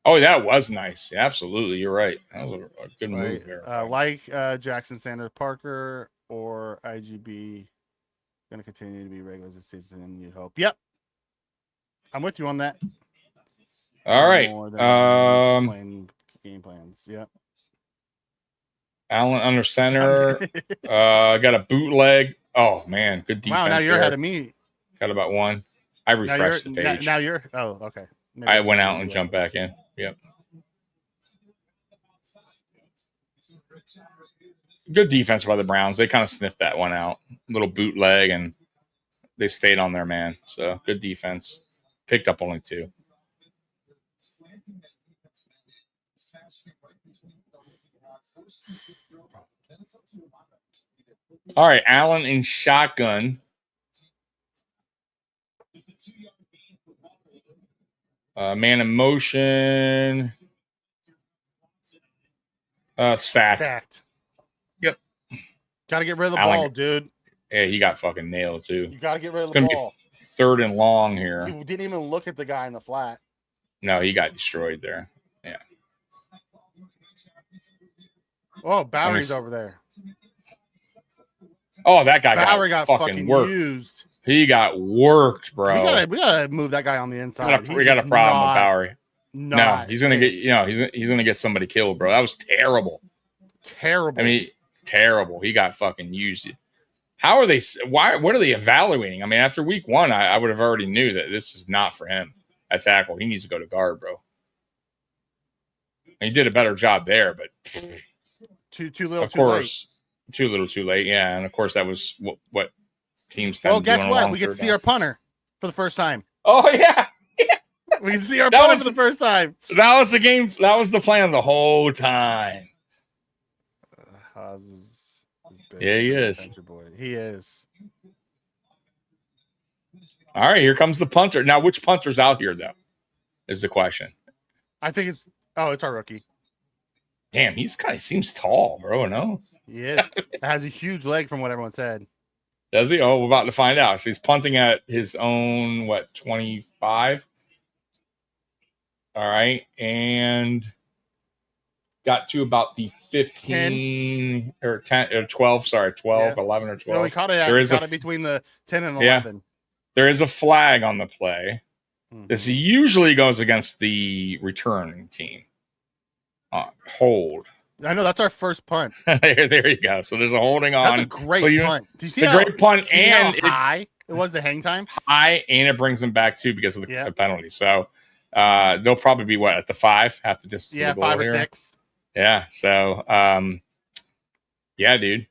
Oh, that was nice. Absolutely, you're right. That was a good move there. Jackson Sanders Parker or IGB going to continue to be regulars this season, you hope. Yep. I'm with you on that. All right. Playing game plans. Yep. Allen under center. Got a bootleg. Oh, man. Good defense. Wow, now you're ahead of me. Got about one. I refreshed the page. Now you're. Oh, okay. Maybe I went out and jumped back in. Yep. Good defense by the Browns. They kind of sniffed that one out. Little bootleg, and they stayed on their man. So good defense. Picked up only 2. All right, Allen in shotgun. Man in motion. Sack. Sacked. Yep. Got to get rid of the Allen, ball, dude. Yeah, he got fucking nailed too. You got to get rid of It's the gonna ball. be 3rd and long here. He didn't even look at the guy in the flat. No, he got destroyed there. Yeah. Oh, Bowery's over there. Oh, that guy Bowery got got fucking worked. used. He got worked, bro. We gotta move that guy on the inside. We got a problem with Bowery. No, he's gonna get he's gonna get somebody killed, bro. That was terrible. Terrible. I mean, terrible. He got fucking used. How are they? What are they evaluating? I mean, after week 1, I would have already knew that this is not for him at tackle. He needs to go to guard, bro. And he did a better job there, but too little. Of course, too little, too late. Yeah, and of course that was what teams. Well, guess what? We get to see our punter for the first time. Oh yeah. We can see our punter for the first time. That was the game. That was the plan the whole time. Yeah, he is. He is. All right, here comes the punter. Now, which punter's out here, though, is the question. I think it's our rookie. Damn, he seems tall, bro, no? He is. Has a huge leg from what everyone said. Does he? Oh, we're about to find out. So he's punting at his own, 25? All right, and got to about the 15 or 10 or 12, 12, yeah. 11 or 12. No, he caught it between the 10 and 11. Yeah, there is a flag on the play. Mm-hmm. This usually goes against the returning team. Hold. I know, that's our first punt. There you go. So there's a holding on. That's a great punt. Do you see it's a great punt, and high it was the hang time? High, and it brings them back too because of the penalty. So they'll probably be at the 5, half the distance. Yeah, of the goal 5 or here. 6. Yeah. So yeah, dude.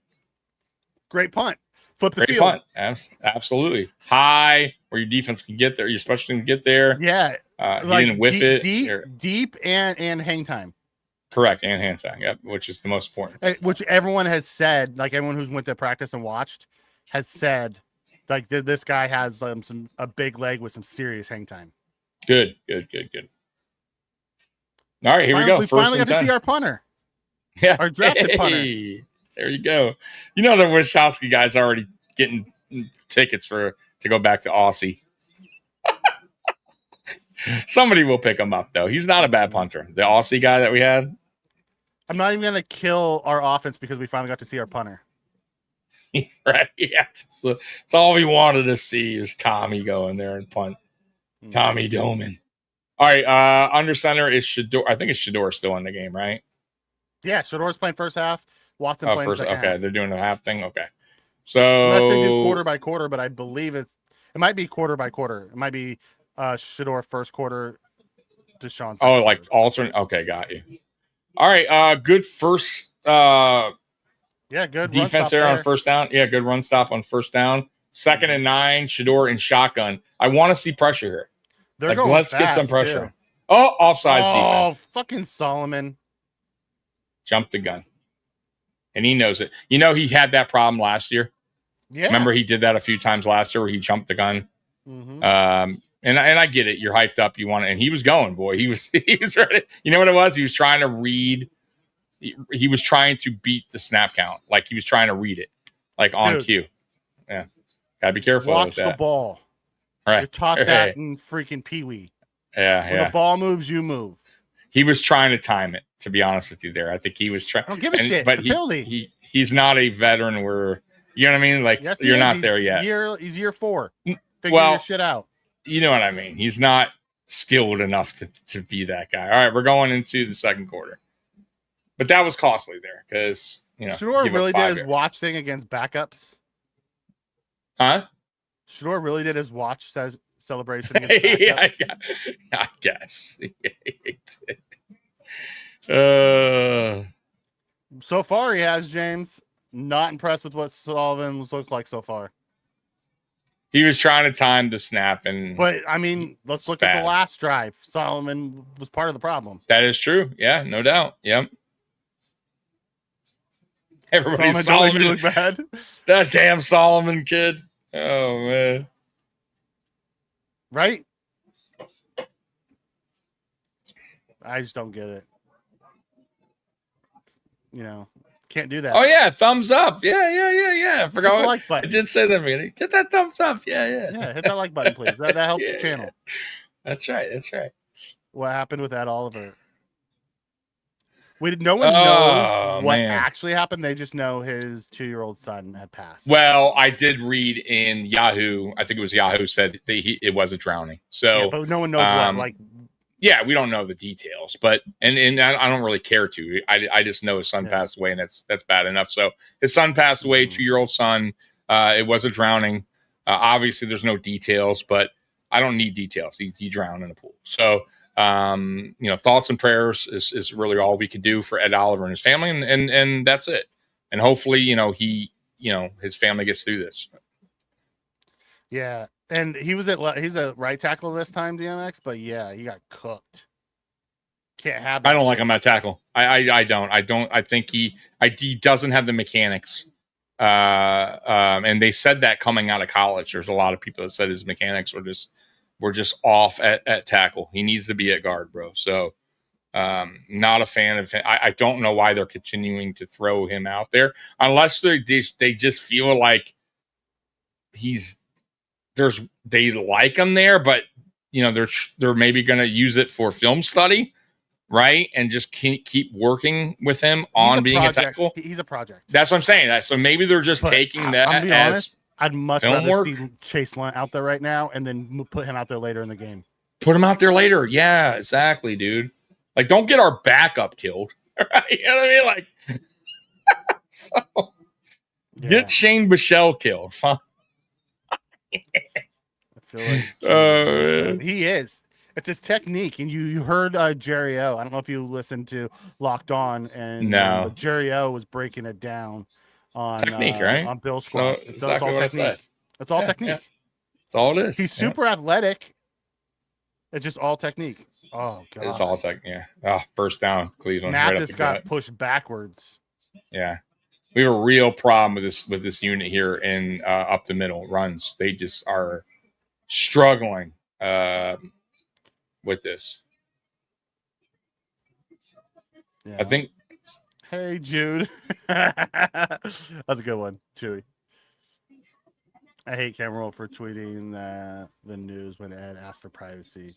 Great punt. Flip the Great field. Punt. Absolutely. High, where your defense can get there. Your special team can get there. Yeah. He didn't whiff it. Deep and hang time. Correct. And hand time. Yep. Which is the most important. Which everyone has said, like everyone who's went to practice and watched has said, like this guy has a big leg with some serious hang time. Good. All right, here we go. We finally got to see our punter. Yeah. Our drafted punter. There you go. You know the Wachowski guy's already getting tickets to go back to Aussie. Somebody will pick him up, though. He's not a bad punter. The Aussie guy that we had. I'm not even going to kill our offense because we finally got to see our punter. Right? Yeah. It's all we wanted to see is Tommy go in there and punt. Mm-hmm. Tommy Doman. All right. Under center is Shedeur. I think it's Shedeur still in the game, right? Yeah. Shedeur's playing first half. Watson playing first. Second half. They're doing a half thing. Okay. So unless they do quarter by quarter, but I believe it might be quarter by quarter. It might be Shedeur first quarter, Deshaun. Oh, like alternate. Okay, got you. All right. Good first. Good defense there on first down. Yeah, good run stop on first down. 2nd and 9. Shedeur in shotgun. I want to see pressure here. They're going let's fast, get some pressure. Too. Oh, offsides defense. Oh, fucking Solomon jumped the gun. And he knows it. You know, he had that problem last year. Yeah. Remember, he did that a few times last year where he jumped the gun. Mm-hmm. And I get it. You're hyped up. You want it. And he was going, boy. He was ready. You know what it was? He was trying to read. He was trying to beat the snap count. Like he was trying to read it. like on Dude. cue. Yeah, gotta be careful Watch with that. the ball. Right. You're taught Right. that in freaking Pee Wee. Yeah, When the ball moves, you move. He was trying to time it, to be honest with you there. I think he was trying. I don't give a shit. But It's a penalty. he's not a veteran where, you know what I mean? Like, Yes, he you're is. not He's there yet. He's year 4. Figure Well, your shit out. You know what I mean? He's not skilled enough to be that guy. All right, we're going into the second quarter. But that was costly there because, Shedeur give up really 5 did his yards. watch thing against backups. Huh? Shedeur really did his watch celebration against backups. Yeah, I guess. So far, he has, James. Not impressed with what Sullivan's looked like so far. He was trying to time the snap, and But, I mean, let's look at the last drive. Solomon was part of the problem. that is true. Yeah, no doubt. Yep. Everybody's Solomon don't Solomon. even look bad. That damn Solomon kid. Oh, man. Right? I just don't get it. Can't do that. Oh, yeah, thumbs up. Yeah. I Hit the forgot. like I button. did say that. Man. Get that thumbs up. Yeah. Yeah, hit that like button, please. That helps the Yeah. channel. That's right. What happened with Ed Oliver? No one knows what man. actually happened. They just know his 2-year-old son had passed. Well, I did read in Yahoo. I think it was Yahoo said that it was a drowning. So, Yeah, but no one knows what. Like, yeah, we don't know the details, but and I don't really care to. I just know his son passed away, and that's bad enough. So his son passed away, 2-year-old son. It was a drowning. Obviously, there's no details, but I don't need details. He drowned in a pool. So, thoughts and prayers is really all we can do for Ed Oliver and his family, and that's it. And hopefully, his family gets through this. yeah, and he's a right tackle this time, DMX. But yeah, he got cooked. Can't have. I don't like him at tackle. I don't. I think he doesn't have the mechanics. And they said that coming out of college. There's a lot of people that said his mechanics were just off at tackle. He needs to be at guard, bro. So, not a fan of him. I don't know why they're continuing to throw him out there unless they just feel like they like him there, but they're maybe going to use it for film study, right? And just keep working with him on being a tackle. He's a project. That's what I'm saying. So maybe they're just taking that as honest, I'd much film rather work. see Chase Lunt out there right now and then put him out there later in the game. Put him out there later. Yeah, exactly, dude. Like, don't get our backup killed. Right? You know what I mean? Like, so get Shane Bichelle killed. Fine. I feel like he is. It's his technique, and you heard Jerry O. I don't know if you listened to Locked On, and No. Jerry O was breaking it down on Technique, right? on Bill's So squad. exactly it's all what I technique. said. It's all Yeah, technique. yeah. That's all it is. He's Yeah. super athletic. It's just all technique. Oh god, It's all tech. Yeah. Oh, first down, Cleveland. Right up Mathis the got gut. pushed backwards. Yeah. We have a real problem with this unit here in up the middle runs. They just are struggling with this. Yeah. I think Hey Jude, that's a good one, Chewy. I hate Cameron for tweeting the news when Ed asked for privacy.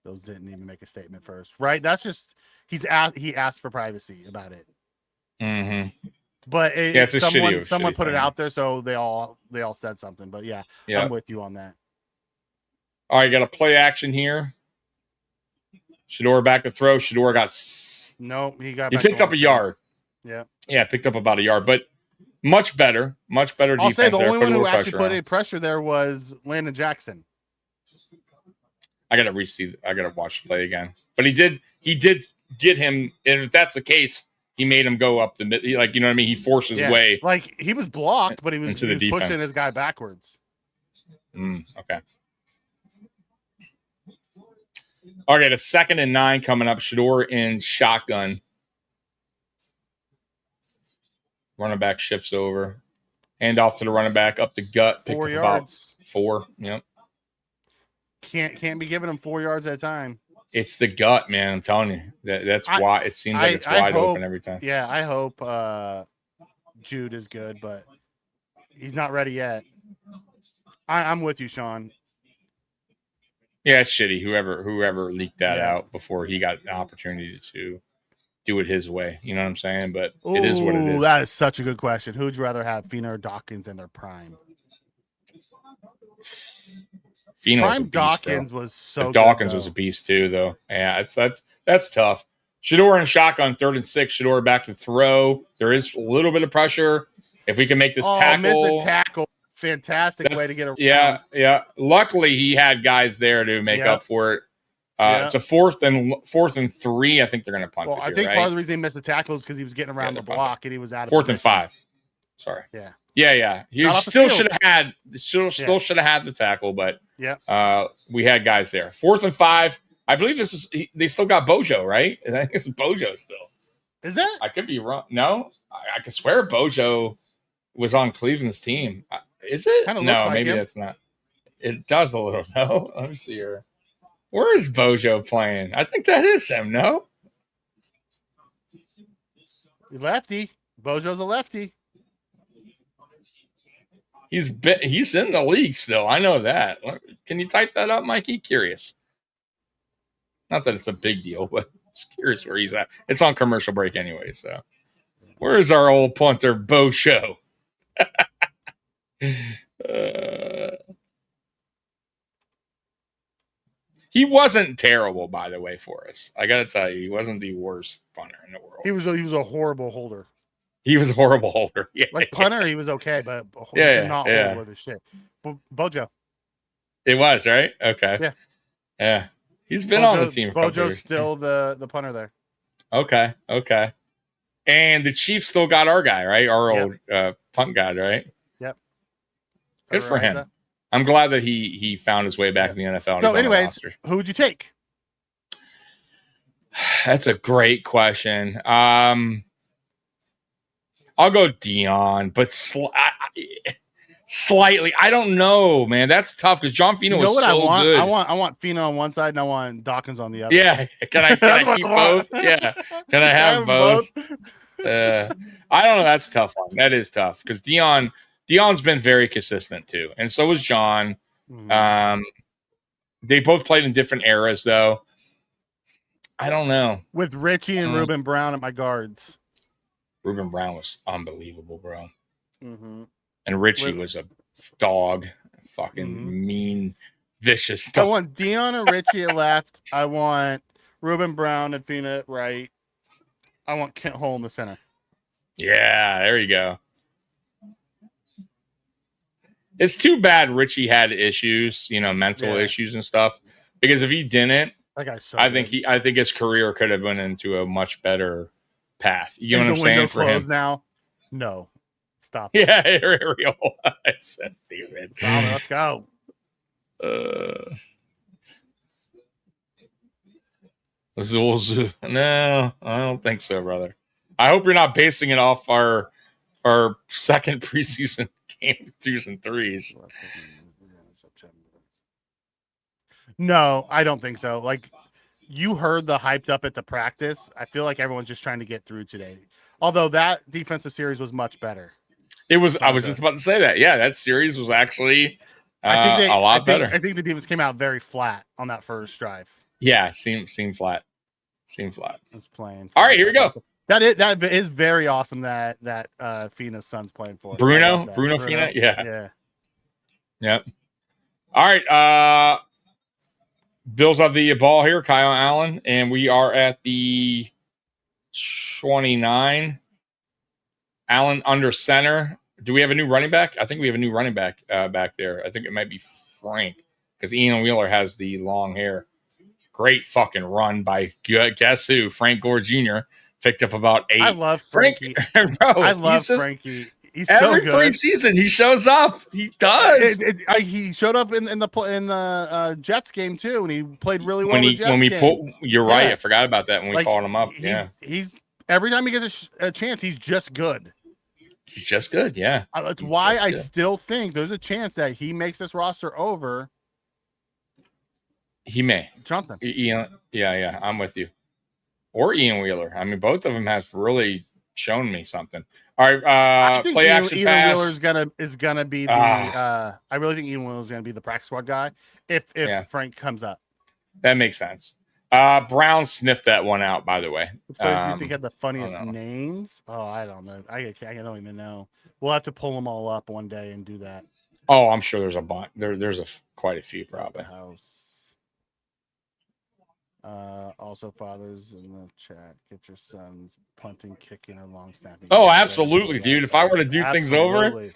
Those didn't even make a statement first, right? That's just he asked for privacy about it. mm-hmm. But it's a someone shitty put it thing. out there, so they all said something. But yeah, Yeah. I'm with you on that. All right, got a play action here. Shedeur back to throw. Shedeur got Nope, he picked up a yard. Yeah, Picked up about a yard, but much better I'll defense say the there. only Put a one who little actually pressure put on any him. pressure there was Landon Jackson. I gotta watch the play again. But he did get him, and if that's the case, he made him go up the mid. Like, you know what I mean? He forced his way. Like he was blocked, but he was into the pushing defense. his guy backwards. Okay. Okay, the 2nd and 9 coming up. Shedeur in shotgun. Running back shifts over. Hand off to the running back up the gut. Picked 4 up yards. about 4. Yep. Can't be giving him 4 yards at a time. It's the gut, man. I'm telling you. That's why it seems like it's wide open every time. Yeah, I hope Jude is good, but He's not ready yet. I'm with you, Sean. Yeah, it's shitty. Whoever leaked that out before he got an opportunity to do it his way. You know what I'm saying? But it is what it is. That is such a good question. Who'd you rather have, Fina or Dawkins in their prime? Fina was a Prime beast, Dawkins bro. was so But Dawkins good, was a beast too, though. Yeah, that's tough. Shedeur and shotgun 3rd and 6. Shedeur back to throw. There is a little bit of pressure. If we can make this tackle, missed a tackle. Fantastic way to get around. Yeah. Luckily, he had guys there to make up for it. It's a 4th and 3. I think they're going to punt it. I think part of the reason he missed the tackle is because he was getting around the block and he was out of 4th and 5. Sorry. Yeah. He still should have had should have had the tackle, but we had guys there. 4th and 5. I believe they still got Bojo, right? I think it's Bojo still. Is that? I could be wrong. No, I could swear Bojo was on Cleveland's team. Is it? Kinda No, looks like maybe him. that's not. It does a little. No, let me see here. Where is Bojo playing? I think that is him. No, Lefty. Bojo's a lefty. he's in the league still. I know that. Can you type that up, Mikey? Curious. Not that it's a big deal, but just curious where he's at. It's on commercial break anyway. So, where's our old punter Bojo? He wasn't terrible, by the way, for us. I got to tell you, he wasn't the worst punter in the world. He was a horrible holder. He was a horrible holder. Yeah. Like punter, he was okay, but not hold with his shit. Bojo. It was, right? Okay. Yeah. He's been on the team. Bojo's still the punter there. Okay. And the Chiefs still got our guy, right? Our old punt guy, right? Yep. Good for him. I'm glad that he found his way back in the NFL. So, anyways, who would you take? That's a great question. I'll go Dion, but slightly. I don't know, man. That's tough because John Fina was so good. I want Fina on one side and I want Dawkins on the other. Yeah. Can I keep both? Yeah. Can I have both? I don't know. That's a tough one. That is tough because Dion's been very consistent too, and so was John. They both played in different eras, though. I don't know. With Richie and Ruben Brown at my guards. Ruben Brown was unbelievable, bro. Mm-hmm. And Richie was a dog, fucking mean, vicious dog. I want Dion and Richie at left. I want Ruben Brown and Fina at right. I want Kent Hull in the center. Yeah, there you go. It's too bad Richie had issues, mental issues and stuff. Because if he didn't, I think his career could have went into a much better path. You know what I'm saying for him? Now, no, stop. Yeah, real. That's stupid. Let's go. No, I don't think so, brother. I hope you're not basing it off our second preseason game 2s and 3s. No, I don't think so. Like, you heard the hyped up at the practice. I feel like everyone's just trying to get through today. Although that defensive series was much better. It was. I was just about to say that. Yeah, that series was actually a lot better. I think the defense came out very flat on that first drive. Yeah, seemed flat. It's playing. All right, here we go. That is very awesome that Fina's son's playing for us. Bruno Fina. Yeah. Yep. All right. Bills have the ball here, Kyle Allen, and we are at the 29. Allen under center. Do we have a new running back? I think we have a new running back back there. I think it might be Frank because Ian Wheeler has the long hair. Great fucking run by guess who? Frank Gore Jr. Picked up about 8. I love Frankie. Bro, I love Frankie. He's every so good. preseason he shows up. He does. He showed up in the Jets game too, and he played really well. You're right. I forgot about that when we called him up. He's every time he gets a chance, he's just good. He's just good. Yeah, that's why I still think there's a chance that he makes this roster over. He may. Johnson. Yeah. I'm with you. Or Ian Wheeler. I mean, both of them have really shown me something. All right, I think play action Ethan pass. Wheeler is gonna be the. I really think Ethan Wheeler is gonna be the practice squad guy if Frank comes up. That makes sense. Brown sniffed that one out, by the way. Which players do you think had the funniest names? Oh, I don't know. I don't even know. We'll have to pull them all up one day and do that. Oh, I'm sure there's a bunch. There's quite a few probably. House. Also, fathers in the chat, get your sons punting, kicking, or long snapping. Oh, absolutely, dude. If I were to do things over,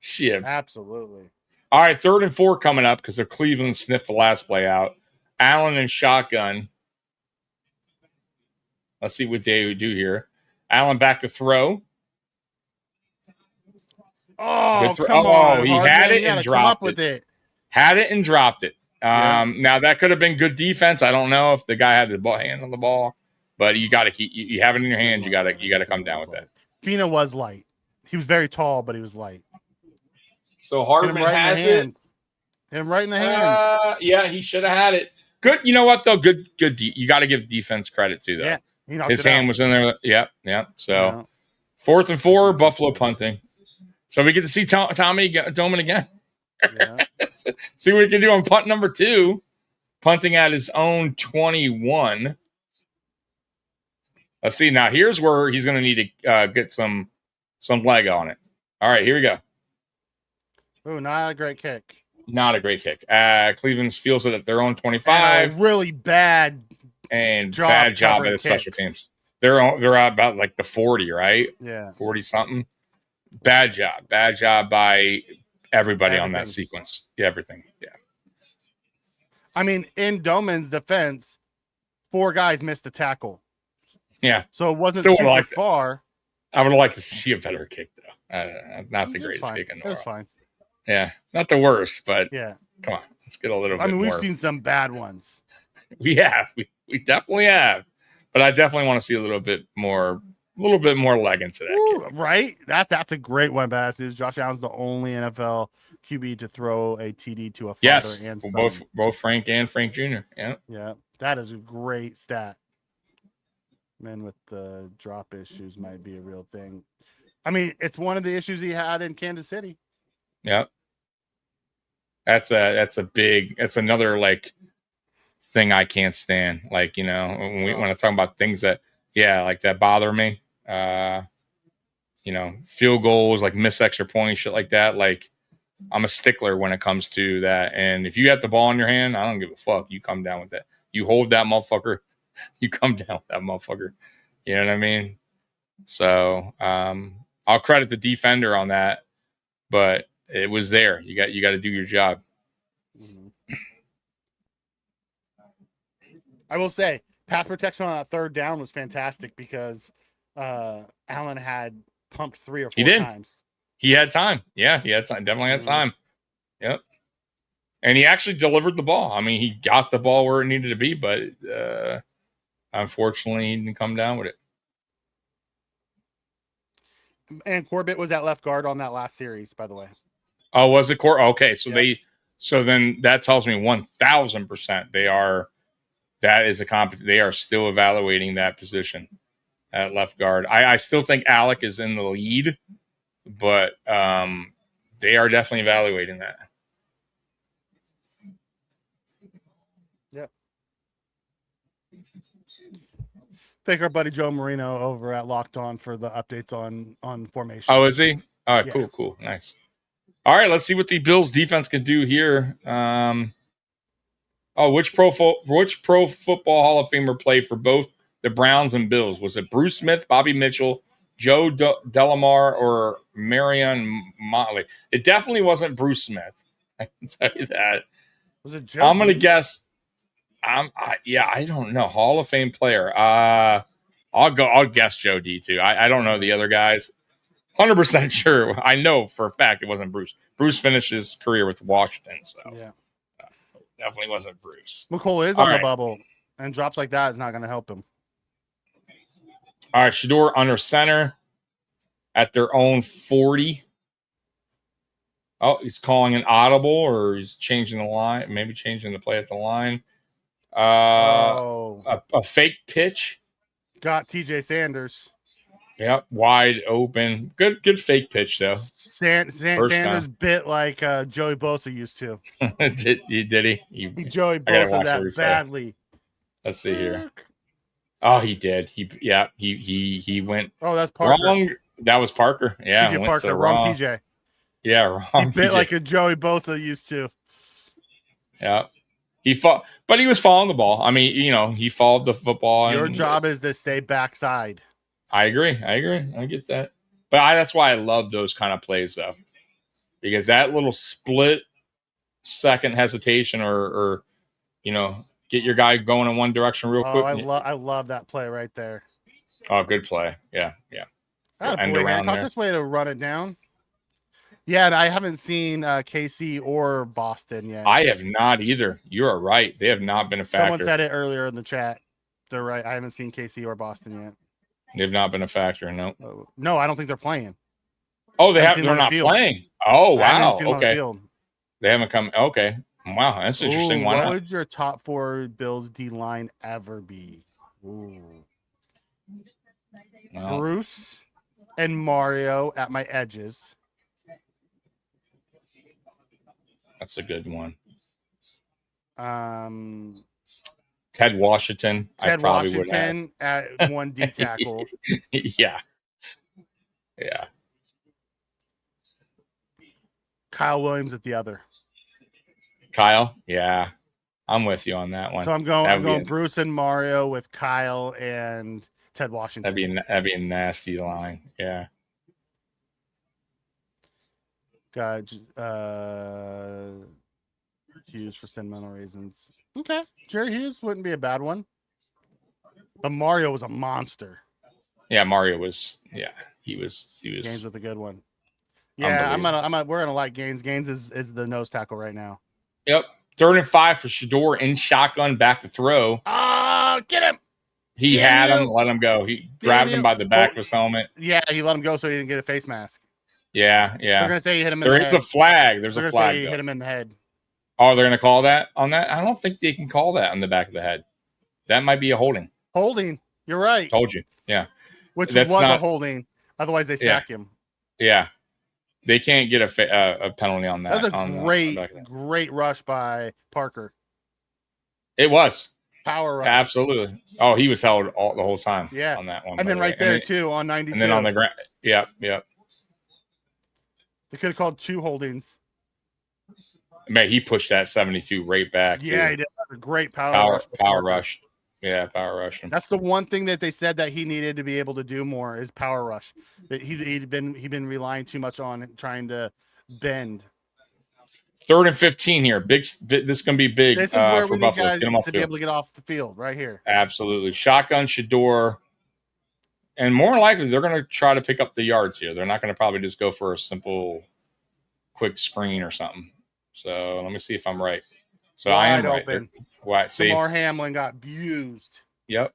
shit. Absolutely. All right, 3rd and 4 coming up because of Cleveland sniffed the last play out. Allen and shotgun. Let's see what they would do here. Allen back to throw. Oh, come on. He had it and dropped it. Had it and dropped it. Now that could have been good defense. I don't know if the guy had the hand on the ball, but you got to keep. You have it in your hands. You got to come down with that. Fina was light. He was very tall, but he was light. So Hardman has it. Hit him right in the hands. Yeah, he should have had it. Good. You know what though? Good. You got to give defense credit too, though. Yeah, his hand was in there. Yeah. So 4th and 4, Buffalo punting. So we get to see Tommy Doman again. Yeah. See what he can do on punt number 2, punting at his own 21. Let's see. Now here's where he's going to need to get some leg on it. All right, here we go. Ooh, not a great kick. Not a great kick. Cleveland feels it at their own 25. And really bad bad job at the special teams. They're about like the 40, right? Yeah, 40 something. Bad job by everybody on that sequence. Yeah, everything. Yeah. I mean, in Doman's defense, 4 guys missed the tackle. Yeah. So it wasn't Still super far. I would have liked to see a better kick, though. Not the greatest kick in the world. It was fine. Yeah. Not the worst, but yeah. Come on. Let's get a little bit more. I mean, we've seen some bad ones. We have. We definitely have. But I definitely want to see a little bit more leg into that. Ooh, right? That's a great one, Badass. Josh Allen's the only NFL QB to throw a TD to a father and son. Both Frank and Frank Jr. Yeah. Yeah. That is a great stat. Men with the drop issues might be a real thing. I mean, it's one of the issues he had in Kansas City. Yeah. That's another like thing I can't stand. Like, when I talk about things that that bother me. Field goals, like miss extra points, shit like that. Like, I'm a stickler when it comes to that. And if you have the ball in your hand, I don't give a fuck. You come down with that. You hold that motherfucker. You come down with that motherfucker. You know what I mean? So I'll credit the defender on that, but it was there. You got to do your job. I will say, pass protection on that 3rd down was fantastic because Allen had pumped 3 or 4 times. He had time. Yeah, he had time. Definitely had time. Yep. And he actually delivered the ball. I mean, he got the ball where it needed to be, but unfortunately, he didn't come down with it. And Corbett was at left guard on that last series, by the way. Oh, was it Corbett? Okay, so so then that tells me 1,000% they are still evaluating that position at left guard. I still think Alec is in the lead, but they are definitely evaluating that. Yep. Thank our buddy Joe Marino over at Locked On for the updates on formation. Oh, is he? All right, yeah. Cool. Nice. All right, let's see what the Bills defense can do here. Which Pro Football Hall of Famer played for both the Browns and Bills? Was it Bruce Smith, Bobby Mitchell, Joe Delamar, or Marion Motley? It definitely wasn't Bruce Smith. I can tell you that. Was it Joe? I'm going to guess. I don't know. Hall of Fame player. I'll guess Joe D too. I don't know the other guys. 100% sure. I know for a fact it wasn't Bruce. Bruce finished his career with Washington, so yeah. Definitely wasn't Bruce. McColl is on the bubble, and drops like that is not going to help him. All right, Shedeur under center at their own 40. Oh, he's calling an audible, or he's changing the line, maybe changing the play at the line. A fake pitch. Got TJ Sanders. Yep, wide open. Good fake pitch though. First Sanders time. bit like Joey Bosa used to. did he? He Joey I gotta Bosa watch the that replay. badly. Let's see here. Oh, he did. He went Oh, that's Parker. wrong. That was Parker. Yeah, TJ went Parker, to wrong TJ. Yeah, wrong. He bit TJ. like a Joey Bosa used to. Yeah, he fought, but he was following the ball. I mean, he followed the football. Your job is to stay backside. I agree. I get that. But that's why I love those kind of plays, though, because that little split second hesitation, or get your guy going in one direction real quick. I love that play right there. Oh, good play. Yeah. End around there. This way to run it down. Yeah, and I haven't seen KC or Boston yet. I have not either. You are right. They have not been a factor. Someone said it earlier in the chat. They're right. I haven't seen KC or Boston yet. They've not been a factor. No. No, I don't think they're playing. Oh, they're not playing. Oh, wow. Okay. They haven't come. Okay. Wow, that's interesting. Why not? What would your top 4 Bills D line ever be? Ooh. Well, Bruce and Mario at my edges. That's a good one. Ted Washington. I probably would have. At 1 D tackle. Yeah. Kyle Williams at the other. Kyle, yeah, I'm with you on that one. So I'm going Bruce and Mario with Kyle and Ted Washington. That'd be a nasty line. Yeah. Got Hughes for sentimental reasons. Okay, Jerry Hughes wouldn't be a bad one. But Mario was a monster. Yeah, Mario was. Yeah, he was. Gaines with a good one. Yeah, we're gonna like Gaines. Gaines is the nose tackle right now. Yep. 3rd and 5 for Shedeur in shotgun, back to throw. Get him. He had him, let him go. He grabbed him by the back of his helmet. Yeah, he let him go so he didn't get a face mask. Yeah. They're gonna say he hit him in the head. There is a flag. There's a flag. Say he hit him in the head. Oh, they're gonna call that on that? I don't think they can call that on the back of the head. That might be a holding. Holding. You're right. Told you. Yeah. Which was a holding. Otherwise, they sack him. Yeah. They can't get a penalty on that. That was a great rush by Parker. It was. Power rush. Absolutely. Oh, he was held the whole time on that one. And then right there, too, on 92. And then on the ground. Yep. They could have called 2 holdings. Man, he pushed that 72 right back. Yeah, he did. A great power rush. Yeah, power rush. That's the one thing that they said that he needed to be able to do more is power rush. That he'd been relying too much on trying to bend. 3rd and 15 here. This is going to be big this is where for we Buffalo. Get them off to be able to get off the field right here. Absolutely. Shotgun, Shedeur. And more than likely, they're going to try to pick up the yards here. They're not going to probably just go for a simple, quick screen or something. So let me see if I'm right. So I am right. See, Damar Hamlin got abused. Yep.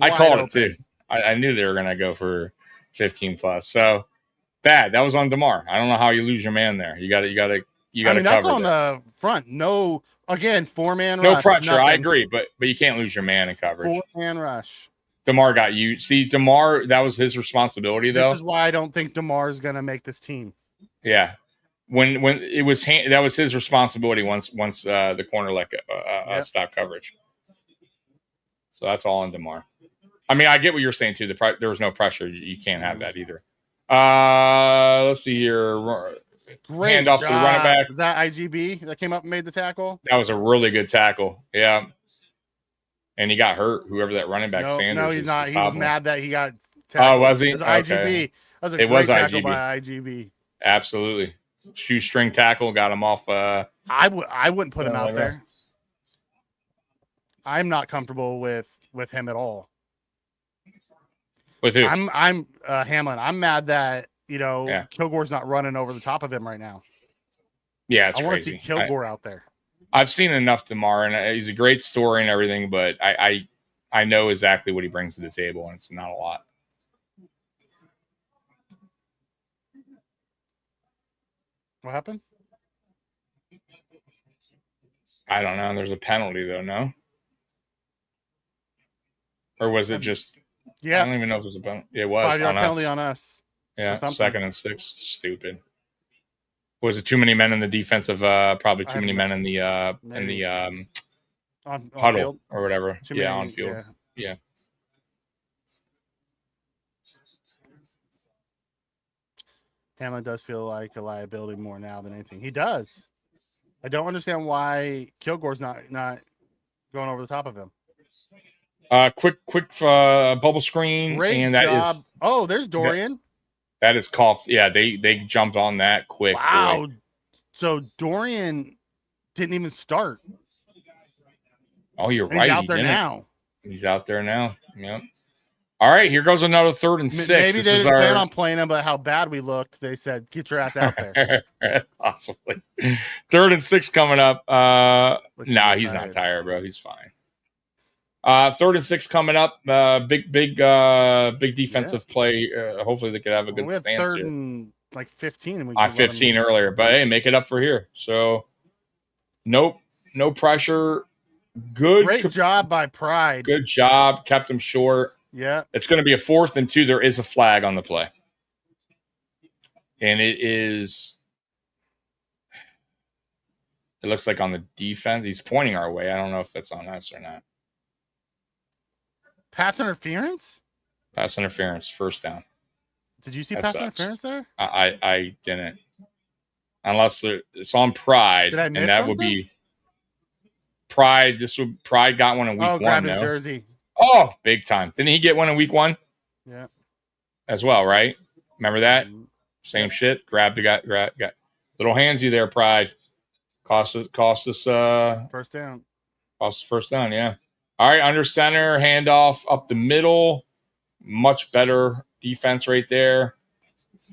I called it too. I knew they were going to go for 15 plus. So bad. That was on Damar. I don't know how you lose your man there. You got to cover. That's on the front. No, again, 4-man rush. No pressure. I agree, but you can't lose your man in coverage. 4-man rush. Damar got you. See, Damar, that was his responsibility though. This is why I don't think Damar is going to make this team. Yeah. When it was that was his responsibility once the corner stopped coverage. So that's all on Damar. I mean, I get what you're saying too. There was no pressure. You can't have that either. Let's see here. Great handoff to the running back. Was that IGB that came up and made the tackle? That was a really good tackle. Yeah. And he got hurt. Whoever that running back Sanders. No, he's not. He was mad that he got tackled. Oh, was he? It was IGB. That was a great tackle by IGB. Absolutely. Shoestring tackle, got him off. I wouldn't put him out there. I'm not comfortable with him at all. With who? I'm Hamlin. I'm mad that Kilgore's not running over the top of him right now. Yeah, it's crazy. I want to see Kilgore out there. I've seen enough Damar, and he's a great story and everything, but I know exactly what he brings to the table, and it's not a lot. What happened? I don't know. There's a penalty, though, no? Or was it just Yeah. I don't even know if it was a penalty. It was 5-yard on penalty us. on us. Yeah, something. 2nd and 6. Stupid. Was it too many men in the defensive? Probably too many men in the on huddle field. or whatever. Too Yeah, many, on field. Yeah. Hamlin does feel like a liability more now than anything. He does. I don't understand why Kilgore's not going over the top of him. Quick bubble screen, Great and that job. is Oh, there's Dorian. that is cough. Yeah, they jumped on that quick. Wow. Boy. So Dorian didn't even start. Oh, you're And right. he's out there now. He's out there now. Yep. All right, here goes another 3rd and 6. Maybe This they is didn't plan our on playing him, but how bad we looked, they said, "Get your ass out there." possibly 3rd and 6 coming up. Looks No, so he's tired. not tired, bro. He's fine. 3rd and 6 coming up. Big defensive play. Hopefully they could have a good We have stance 3rd here. and like 15, and we I 15 earlier, but hey, make it up for here. So, nope, no pressure. Good, Great job by Pride. good job. Kept him short. Yeah. It's going to be a 4th and 2. There is a flag on the play, and it is. It looks like on the defense. He's pointing our way. I don't know if that's on us or not. Pass interference? Pass interference, 1st down. Did you see That pass sucks. interference there? I didn't. Unless it's on Pride, Did I miss and that something? would be Pride. Pride got one in week Oh, 1. grab his No. jersey. Oh, big time. Didn't he get one in week 1 Yeah. as well, right? Remember that? Mm-hmm. Same shit. Grab the guy. Grab little handsy there, Pride. Cost us 1st down. cost us 1st down, yeah. All right, under center, handoff up the middle. Much better defense right there.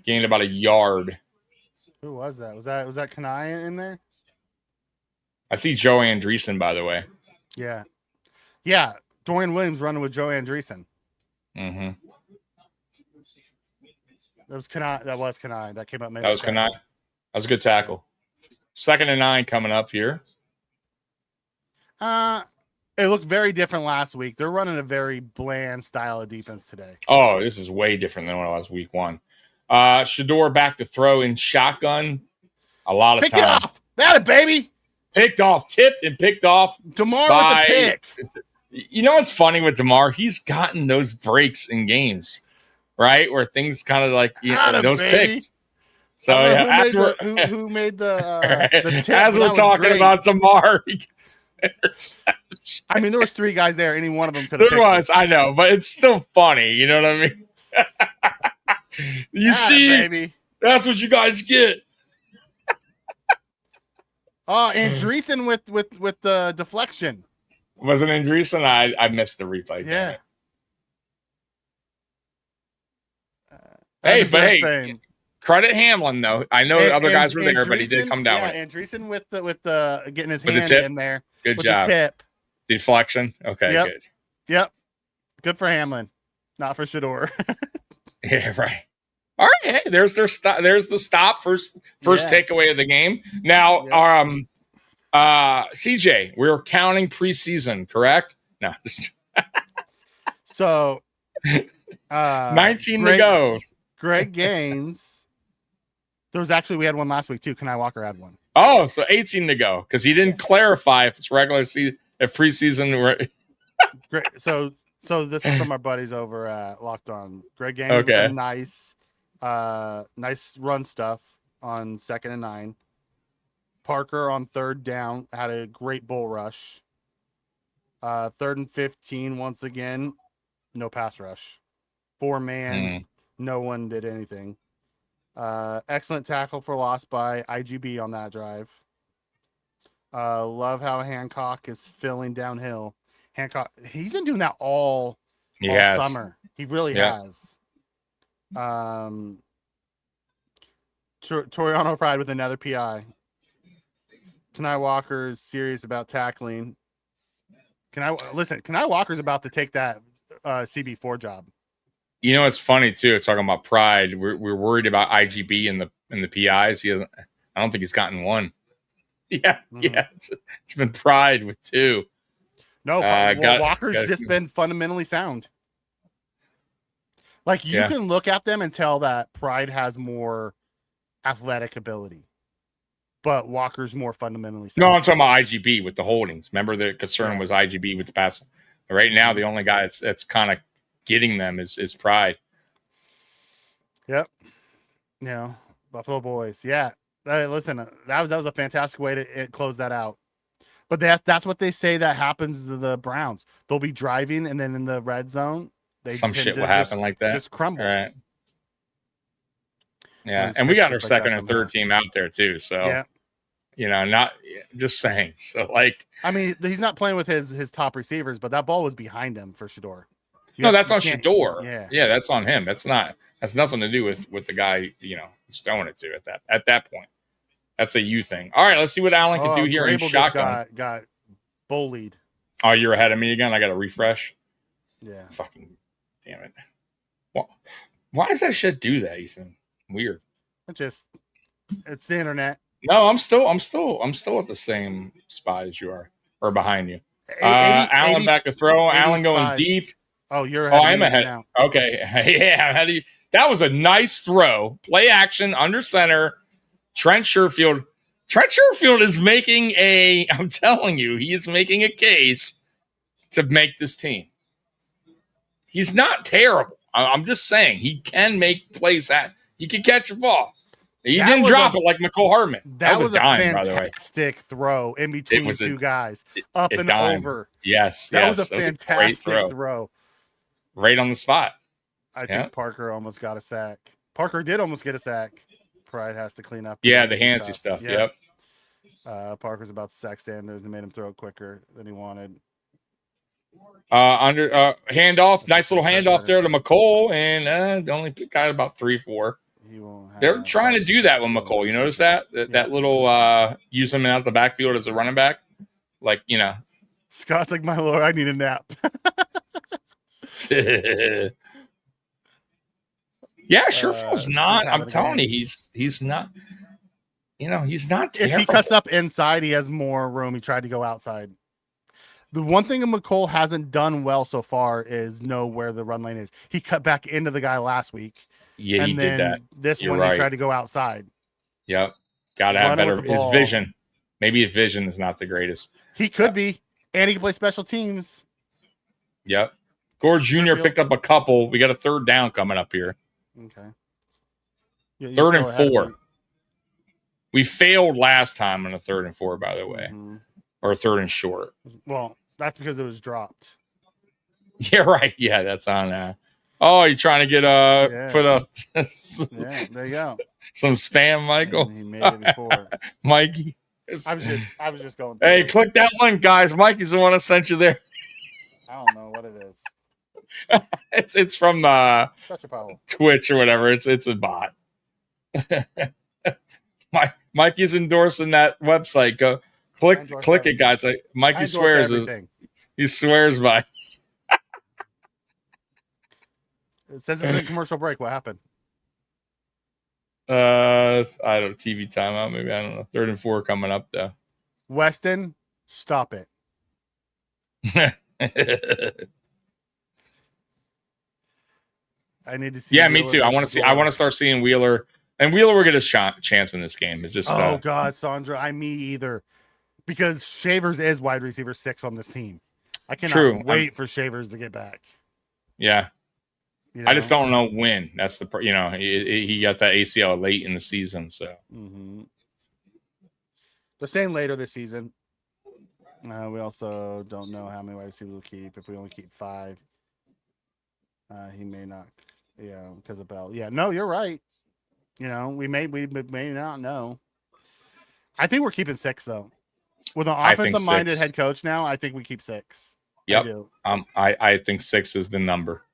Gained about a yard. Who was that? Was that Kanai in there? I see Joe Andreessen, by the way. Yeah. Yeah. Dorian Williams running with Joe Andreessen. Mm-hmm. That was Kanai. That came up. That was Kanai. That was a good tackle. 2nd and 9 coming up here. It looked very different last week. They're running a very bland style of defense today. Oh, this is way different than what it was week 1. Shedeur back to throw in shotgun. A lot of Pick time. it off. That it, baby. Picked off, tipped and picked off. DeMar by, with the pick. You know what's funny with DeMar? He's gotten those breaks in games, right? Where things kind of like those baby. picks. So yeah, who made the tip? as we're talking about DeMar, I mean, there was 3 guys there. Any one of them could have. there was, I know, but it's still funny. You know what I mean? You see, baby. That's what you guys get. Oh, Andreessen with the deflection. Was it Andreessen? I missed the replay. Yeah. Hey, credit Hamlin though. I know other guys were there, but he did come down with it. Andreessen with the getting his With the hand tip? in there. Good with job. The tip. Deflection. Okay, Yep. good. Yep. Good for Hamlin, not for Shedeur. Yeah, right. All right, hey, there's the stop first takeaway of the game. Now, CJ, we're counting preseason, correct? No, So 19 to go. Greg Gaines. There was actually we had one last week too. Kanai Walker had one. Oh, so 18 to go because he didn't clarify if it's regular season, if preseason. Great. So this is from our buddies over at Locked On. Greg Gaines, Okay. with a nice run stuff on 2nd and 9. Parker on 3rd down had a great bull rush. 3rd and 15 once again, no pass rush. 4-man, no one did anything. Excellent tackle for loss by IGB on that drive. Love how Hancock is filling downhill. Hancock, he's been doing that all summer. He really has. Toriano Pride with another PI. Kanai Walker is serious about tackling. Kanai Walker's about to take that CB4 job. You know, it's funny too. Talking about Pride, we're worried about IGB in the PIs. He hasn't. I don't think he's gotten one. Yeah, it's been Pride with 2. No, Walker's just been fundamentally sound. Like you can look at them and tell that Pride has more athletic ability, but Walker's more fundamentally sound. No, I'm talking about IGB with the holdings. Remember the concern was IGB with the passing. Right now, the only guy that's kind of getting them is Pride. Yep. Buffalo boys. Yeah. Listen, that was a fantastic way to close that out. But that's what they say that happens to the Browns. They'll be driving, and then in the red zone, some shit will happen like that. Just crumble. All right. Yeah, and we got our second and third team out there too. So, not just saying. So, like, I mean, he's not playing with his top receivers, but that ball was behind him for Shedeur. No, that's on Shedeur. Yeah, that's on him. That's nothing to do with the guy he's throwing it to at that point. That's a you thing. All right, let's see what Allen can do here in shotgun. Got bullied. Oh, you're ahead of me again. I got to refresh. Yeah. Fucking damn it. Well, why does that shit do that, Ethan? Weird. It's the internet. No, I'm still at the same spot as you are, or behind you. Allen back to throw. Allen going deep. Oh, you're ahead. I'm ahead. Now. Okay. Yeah, ahead of you. That was a nice throw. Play action under center. Trent Sherfield. Trent Sherfield is making I'm telling you, he is making a case to make this team. He's not terrible. I'm just saying he can make plays. He can catch a ball. He didn't drop it like McCole Hardman. That was a dime, by the way. Fantastic throw in between two guys. Up and dime. Over. Yes. That was a fantastic throw. Right on the spot. I think Parker almost got a sack. Parker did almost get a sack. Pride has to clean up. Yeah, the handsy stuff. Yep. Parker's about to sack Sanders and made him throw it quicker than he wanted. Handoff, nice little handoff there to McCole, and only got about 3-4. They're trying to do that with McCole. You notice that little use him out the backfield as a running back, like Scott's like, my lord, I need a nap. Yeah, Sherfield's not. I'm telling you, he's not. He's not terrible. If he cuts up inside, he has more room. He tried to go outside. The one thing McCole hasn't done well so far is know where the run lane is. He cut back into the guy last week. Yeah, he did that. This one, he tried to go outside. Yep. Got to have better. His vision. Maybe his vision is not the greatest. He could be. And he can play special teams. Yep. Gore Jr. picked up a couple. We got a third down coming up here. Okay. Third and 4. We failed last time on a 3rd and 4, by the way. Mm-hmm. Or 3rd and short. Well, that's because it was dropped. Yeah, right. Yeah, that's on. Oh, you're trying to get put up. Yeah, there you go. Some spam, Michael. And he made it before. Mikey. I was just going. Hey, click that link, guys. Mikey's the one that sent you there. I don't know what it is. It's from Twitch or whatever. It's a bot. Mikey's endorsing that website. Go click it, guys. Mikey swears. He swears by. It says it's a commercial break. What happened? I don't know. TV timeout. Maybe I don't know. 3rd and 4 coming up though. Weston, stop it. I need to see. Yeah, me too. I want to start seeing Wheeler, and Wheeler will get his chance in this game. It's just. Oh God, Sandra, me either, because Shavers is wide receiver 6 on this team. I cannot wait for Shavers to get back. Yeah. I just don't know when. That's the he got that ACL late in the season, so. Mm-hmm. They're saying later this season. We also don't know how many wide receivers we'll keep. If we only keep 5, he may not. Yeah, because of Bell. Yeah, no, you're right. We may not know. I think we're keeping 6 though. With an offensive-minded head coach now, I think we keep 6. Yep. I think 6 is the number.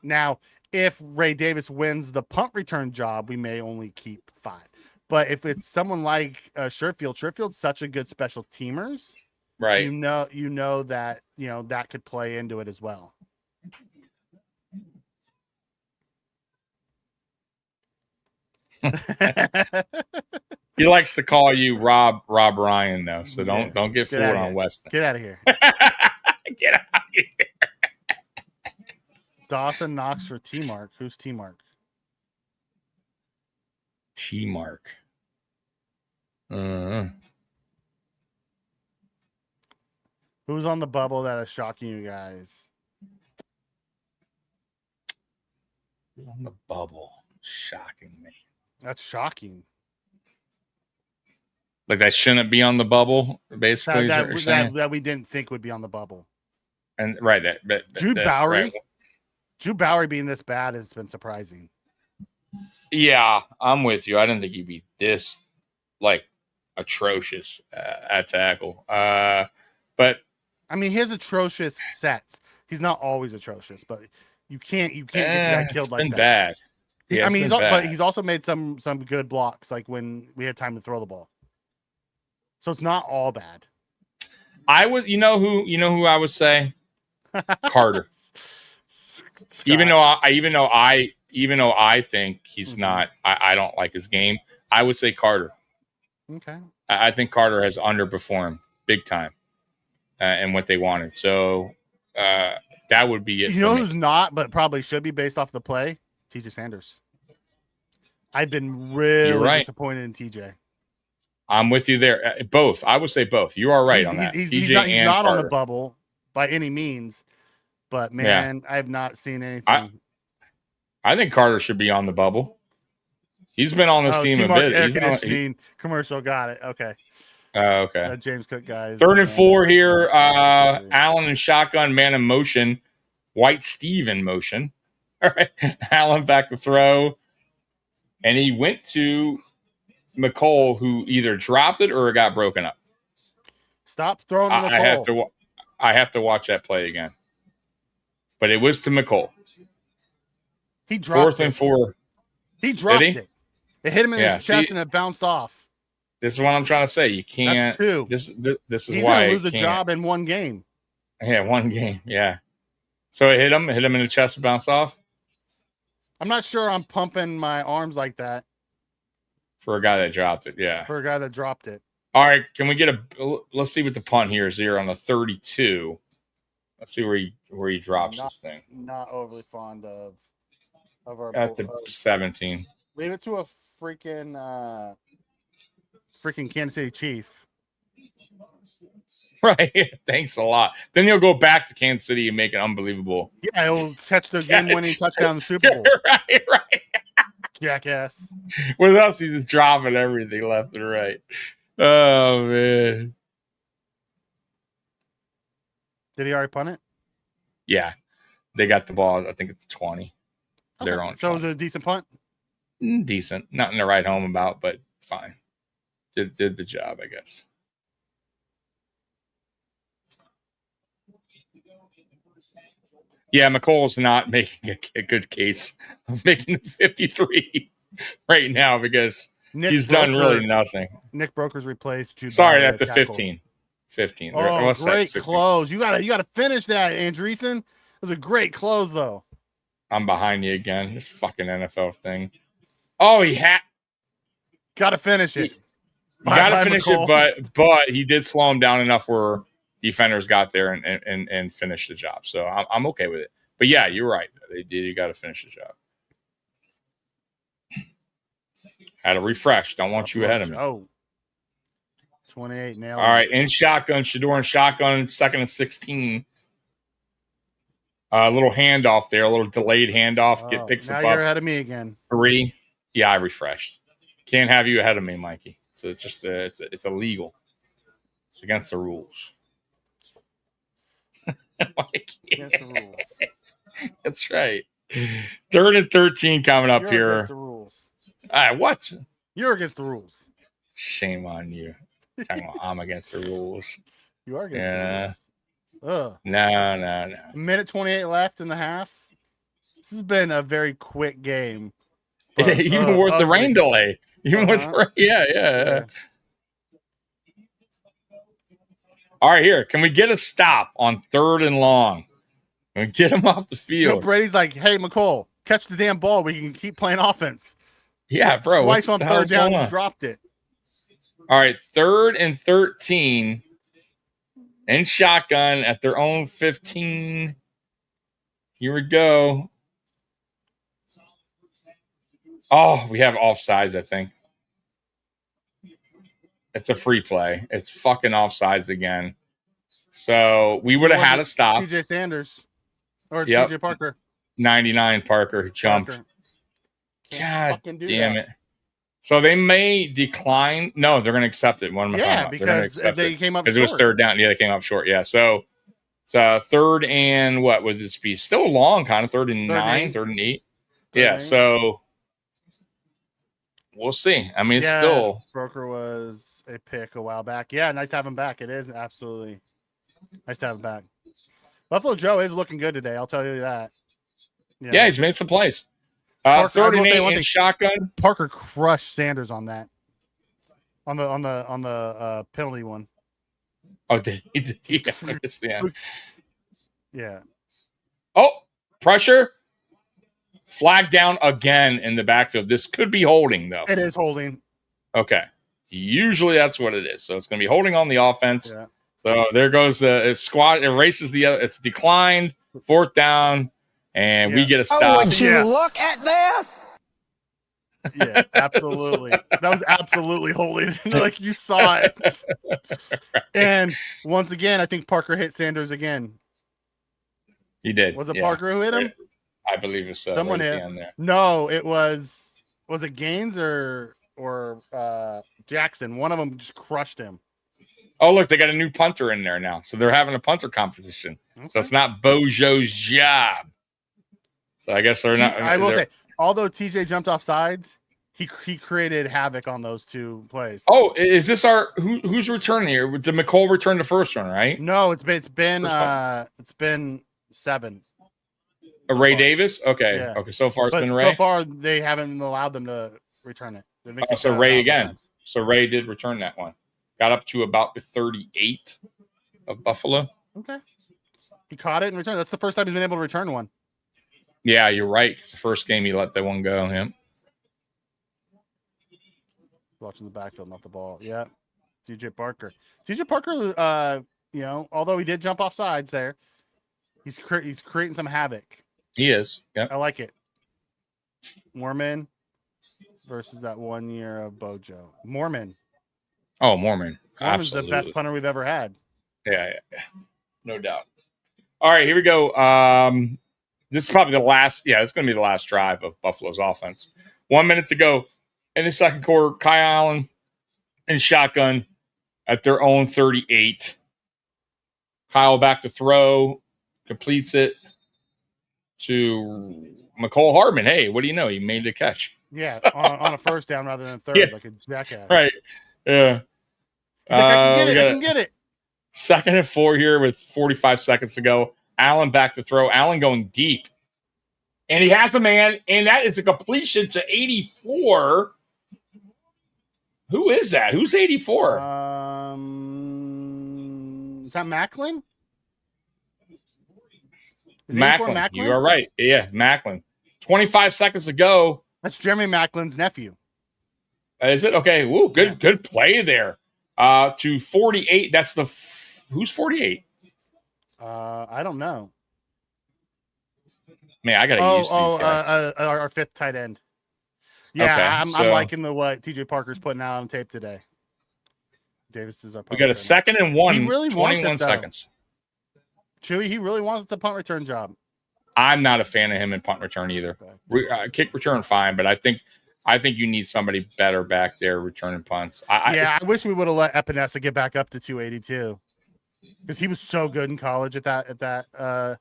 Now, if Ray Davis wins the punt return job, we may only keep 5. But if it's someone like Sherfield's such a good special teamers, right? You know that that could play into it as well. He likes to call you Rob Ryan though, so don't get fooled on Weston. Get out of here. Get out of here. Dawson Knox for T-Mark. Who's T-Mark? T-Mark. Who's on the bubble that is shocking you guys? On the bubble. Shocking me. That's shocking. Like that shouldn't be on the bubble, basically. That we didn't think would be on the bubble. And right, Jude Bowery. Right. Jude Bowery being this bad has been surprising. Yeah, I'm with you. I didn't think he'd be this like atrocious at tackle. But I mean, he has atrocious sets. He's not always atrocious, but you can't get that killed like that. It's been bad. Yeah, I mean, but he's also made some good blocks, like when we had time to throw the ball. So it's not all bad. I was, you know who I would say, Carter. Scott. Even though I think he's not, I don't like his game. I would say Carter. Okay. I think Carter has underperformed big time, and what they wanted. So that would be it. You know who's not, but probably should be based off the play? TJ Sanders. I've been really disappointed in TJ. I'm with you there. Both. I would say both. You are right on that. He's not on the bubble by any means, but man, I have not seen anything. I think Carter should be on the bubble. He's been on this team a bit. Air conditioning commercial. Got it. Okay. Okay. James Cook guys. 3rd and 4 here. Allen in shotgun, man in motion. White Steve in motion. All right. Allen back to throw. And he went to McCole, who either dropped it or it got broken up. Stop throwing to McCole. I have to watch that play again. But it was to McCole. He dropped 4th and 4. He dropped it. It hit him in his chest and it bounced off. This is what I'm trying to say. You can't. That's two. This is He's why gonna lose a job in one game. Yeah, one game. Yeah. So it hit him in the chest and bounced off. I'm not sure I'm pumping my arms like that. For a guy that dropped it, yeah. For a guy that dropped it. All right, can we get let's see what the punt here is here on the 32. Let's see where he drops this thing. Not overly fond of our at the 17. Leave it to a freaking Kansas City Chief. Right. Thanks a lot. Then he'll go back to Kansas City and make an unbelievable. Yeah, he'll catch the game-winning touchdown in the Super Bowl. Right. Jackass. With us, he's just dropping everything left and right. Oh, man. Did he already punt it? Yeah. They got the ball. I think it's 20. Okay. They're on. So it was a decent punt? Decent. Nothing to write home about, but fine. Did the job, I guess. Yeah, McColl's not making a good case of making 53 right now because he's done really nothing. Nick Broker's replaced Jude. Sorry, that's the 15. 15. Oh, great close. You gotta finish that, Andreessen. It was a great close, though. I'm behind you again. This fucking NFL thing. Oh, he had. Gotta finish it. Gotta finish it, but he did slow him down enough where defenders got there and finished the job. So I'm okay with it. But yeah, you're right. They did. You got to finish the job. Had to refresh. Don't want you ahead of me. Oh, 28 nailed. All right, in shotgun, Shedeur in shotgun, 2nd and 16. A little handoff there, a little delayed handoff. Picks now up. You're ahead of me again. 3. Yeah, I refreshed. Can't have you ahead of me, Mikey. So it's just it's illegal. It's against the rules. Against the rules. That's right. 3rd and 13 coming up here. Against the rules. What? You're against the rules. Shame on you. Talking about I'm against the rules. You are against the rules. No. Minute 28 left in the half. This has been a very quick game. But, even with the rain delay. Even with the rain. Yeah. All right, here. Can we get a stop on 3rd and long? Can we get him off the field? Brady's like, hey, McCole, catch the damn ball. We can keep playing offense. Yeah, bro. Twice on 3rd down, you dropped it. All right, 3rd and 13 in shotgun at their own 15. Here we go. Oh, we have offsides, I think. It's a free play. It's fucking offsides again. So we would have had to stop. TJ Sanders. Or Yep. TJ Parker. 99 Parker jumped. Parker. God damn it. So they may decline. No, they're going to accept it. Because they came up short. Because it was third down. Yeah, they came up short. Yeah. So it's third and what would this be? Still long, kind of third and 9, third and 8. Yeah. So we'll see. I mean, it's still. Broker was a pick a while back. Yeah, nice to have him back. It is absolutely nice to have him back. Buffalo Joe is looking good today. I'll tell you that. Yeah, he's made some plays. Parker, third and 8 in shotgun. Parker crushed Sanders on that. On the penalty one. Oh, did he? I understand. Yeah. Oh, pressure. Flag down again in the backfield. This could be holding, though. It is holding. Okay. Usually that's what it is. So it's going to be holding on the offense. Yeah. So there goes squad. It erases the other. It's declined. Fourth down. And we get a stop. Would you look at this? Yeah, absolutely. That was absolutely holding. Like you saw it. Right. And once again, I think Parker hit Sanders again. He did. Was it Parker who hit him? I believe it's someone right hit. down there. No, it was it Gaines or Jackson? One of them just crushed him. Oh, look, they got a new punter in there now. So they're having a punter competition. Okay. So it's not Bojo's job. So I guess they're not. I will say, although TJ jumped off sides, he created havoc on those two plays. Oh, is this who's returning here? Did McCole return the first one, right? No, it's been 7. Ray Davis? Okay. Yeah. Okay. So far it's been Ray. So far they haven't allowed them to return it. So Ray again. Times. So Ray did return that one. Got up to about the 38 of Buffalo. Okay. He caught it and returned. That's the first time he's been able to return one. Yeah, you're right. It's the first game he let that one go. Him. Watching the backfield, not the ball. Yeah. TJ Parker. TJ Parker, although he did jump off sides there, he's creating some havoc. He is. Yeah. I like it. Mormon versus that 1 year of Bojo. Mormon. Oh, Mormon's the best punter we've ever had. Yeah. No doubt. All right, here we go. This is probably the last. Yeah, it's going to be the last drive of Buffalo's offense. 1 minute to go in the second quarter. Kyle Allen in shotgun at their own 38. Kyle back to throw, completes it to McCole Hardman. Hey, what do you know? He made the catch. Yeah, on a first down rather than third, like a jackass. Right. Yeah. He's like, I can get it. 2nd and 4 here with 45 seconds to go. Allen back to throw. Allen going deep. And he has a man, and that is a completion to 84. Who is that? Who's 84? Is that Macklin? Macklin. You are right. Yeah, Macklin. 25 seconds to go. That's Jeremy Macklin's nephew. Is it? Okay. Woo, good play there. To 48. That's who's 48? I don't know. Man, I gotta use these guys. Our 5th tight end. Yeah, okay, I'm liking what TJ Parker's putting out on tape today. Davis is our punt. We got a 2nd and 1. He really 21 seconds. Chewy, he really wants the punt return job. I'm not a fan of him in punt return either. Okay. Kick return fine, but I think you need somebody better back there returning punts. I wish we would have let Epinesa get back up to 282 because he was so good in college at that.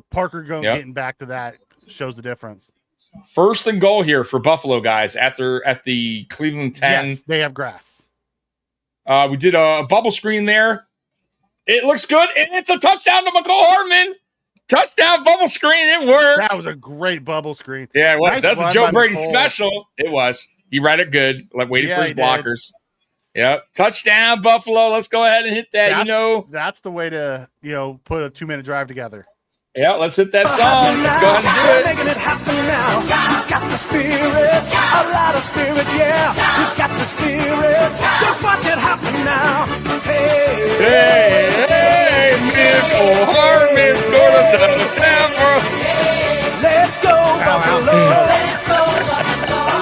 Parker getting back to that shows the difference. 1st and goal here for Buffalo guys at the Cleveland 10. Yes, they have grass. We did a bubble screen there. It looks good, and it's a touchdown to McCole Hardman. Touchdown bubble screen. It worked. That was a great bubble screen. Yeah, it was. That's a Joe Brady special. It was. He read it good, like waiting for his blockers. Did. Yep. Touchdown, Buffalo. Let's go ahead and hit that. That's the way to put a 2-minute drive together. Yeah, let's hit that song. Let's go ahead and do it. Making it happen now. You got the spirit, a lot of spirit, yeah. You got the spirit. Just watch it happen now. Hey, McCole Hardman scored a Let's go, Buffalo.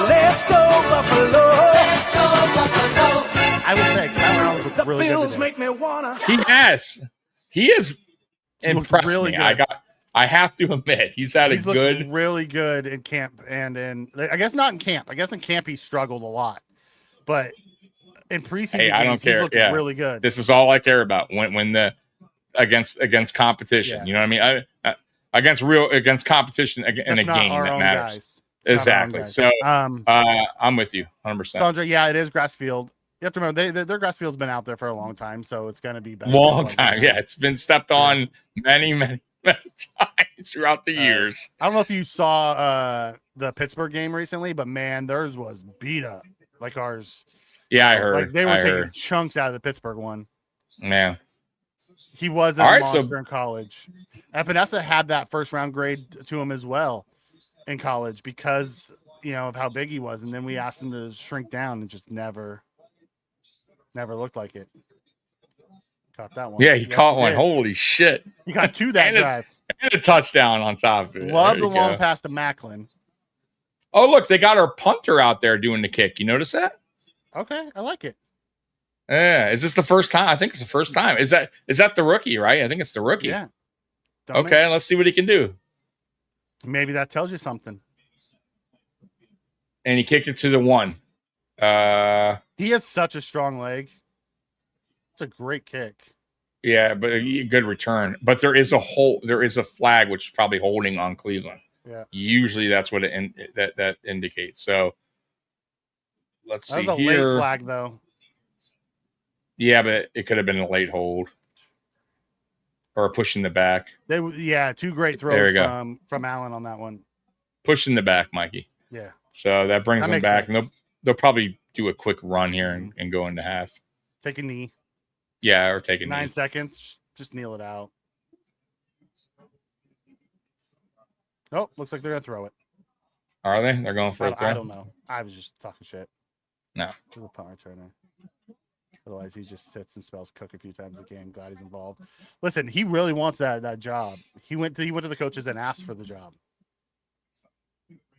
Let's go, Buffalo. I would say Kyle Allen's looked The really good Bills today. make me wanna. He has impressed really me. good. I have to admit, he's had He's a good. looked really good in camp, and in I guess not in camp. I guess in camp he struggled a lot, but in preseason, Hey, I don't games, he's care. looked Yeah. really good. This is all I care about when the against competition. Yeah. You know what I mean? Against competition in That's a not game our that own matters. guys. It's not our own Exactly. guys. So Um, I'm with you 100%. Sandra, yeah, it is grass field. You have to remember their grass field's been out there for a long time, so it's going to be better. Long time. Yeah, it's been stepped on many times throughout the years. I don't know if you saw the Pittsburgh game recently, but man, theirs was beat up like ours. Yeah, I heard. Like they were I taking heard. chunks out of the Pittsburgh one. Man. He was a All right, monster so- in college. Epinesa had that first round grade to him as well in college because of how big he was, and then we asked him to shrink down and just never looked like it. Caught that one. Yeah, he Yes, caught one. did. Holy shit. He got two that And a- drive. And a touchdown on top of it. Love There the you long go. pass to Macklin. Oh, look, they got our punter out there doing the kick. You notice that? Okay, I like it. Yeah. Is this the first time? I think it's the first time. Is that the rookie, right? I think it's the rookie. Yeah. Don't Okay, let's see what he can do. Maybe that tells you something. And he kicked it to the 1. He has such a strong leg. It's a great kick. Yeah, but a good return. But there is a flag which is probably holding on Cleveland. Yeah. Usually that's what that indicates. So let's That see was a here. late flag, though. Yeah, but it could have been a late hold or a push in the back. Two great There we throws go. from Allen on that one. Push in the back, Mikey. Yeah. So that brings That them makes back, sense. and they'll probably do a quick run here and go into half. Take a knee. Yeah, or take a 9 knee. seconds. Just kneel it out. Oh, looks like they're gonna throw it. Are they? They're going for a throw. I don't know. I was just talking shit. No. He's a punt returner. Otherwise, he just sits and spells cook a few times a game. Glad he's involved. Listen, he really wants that job. He went to the coaches and asked for the job.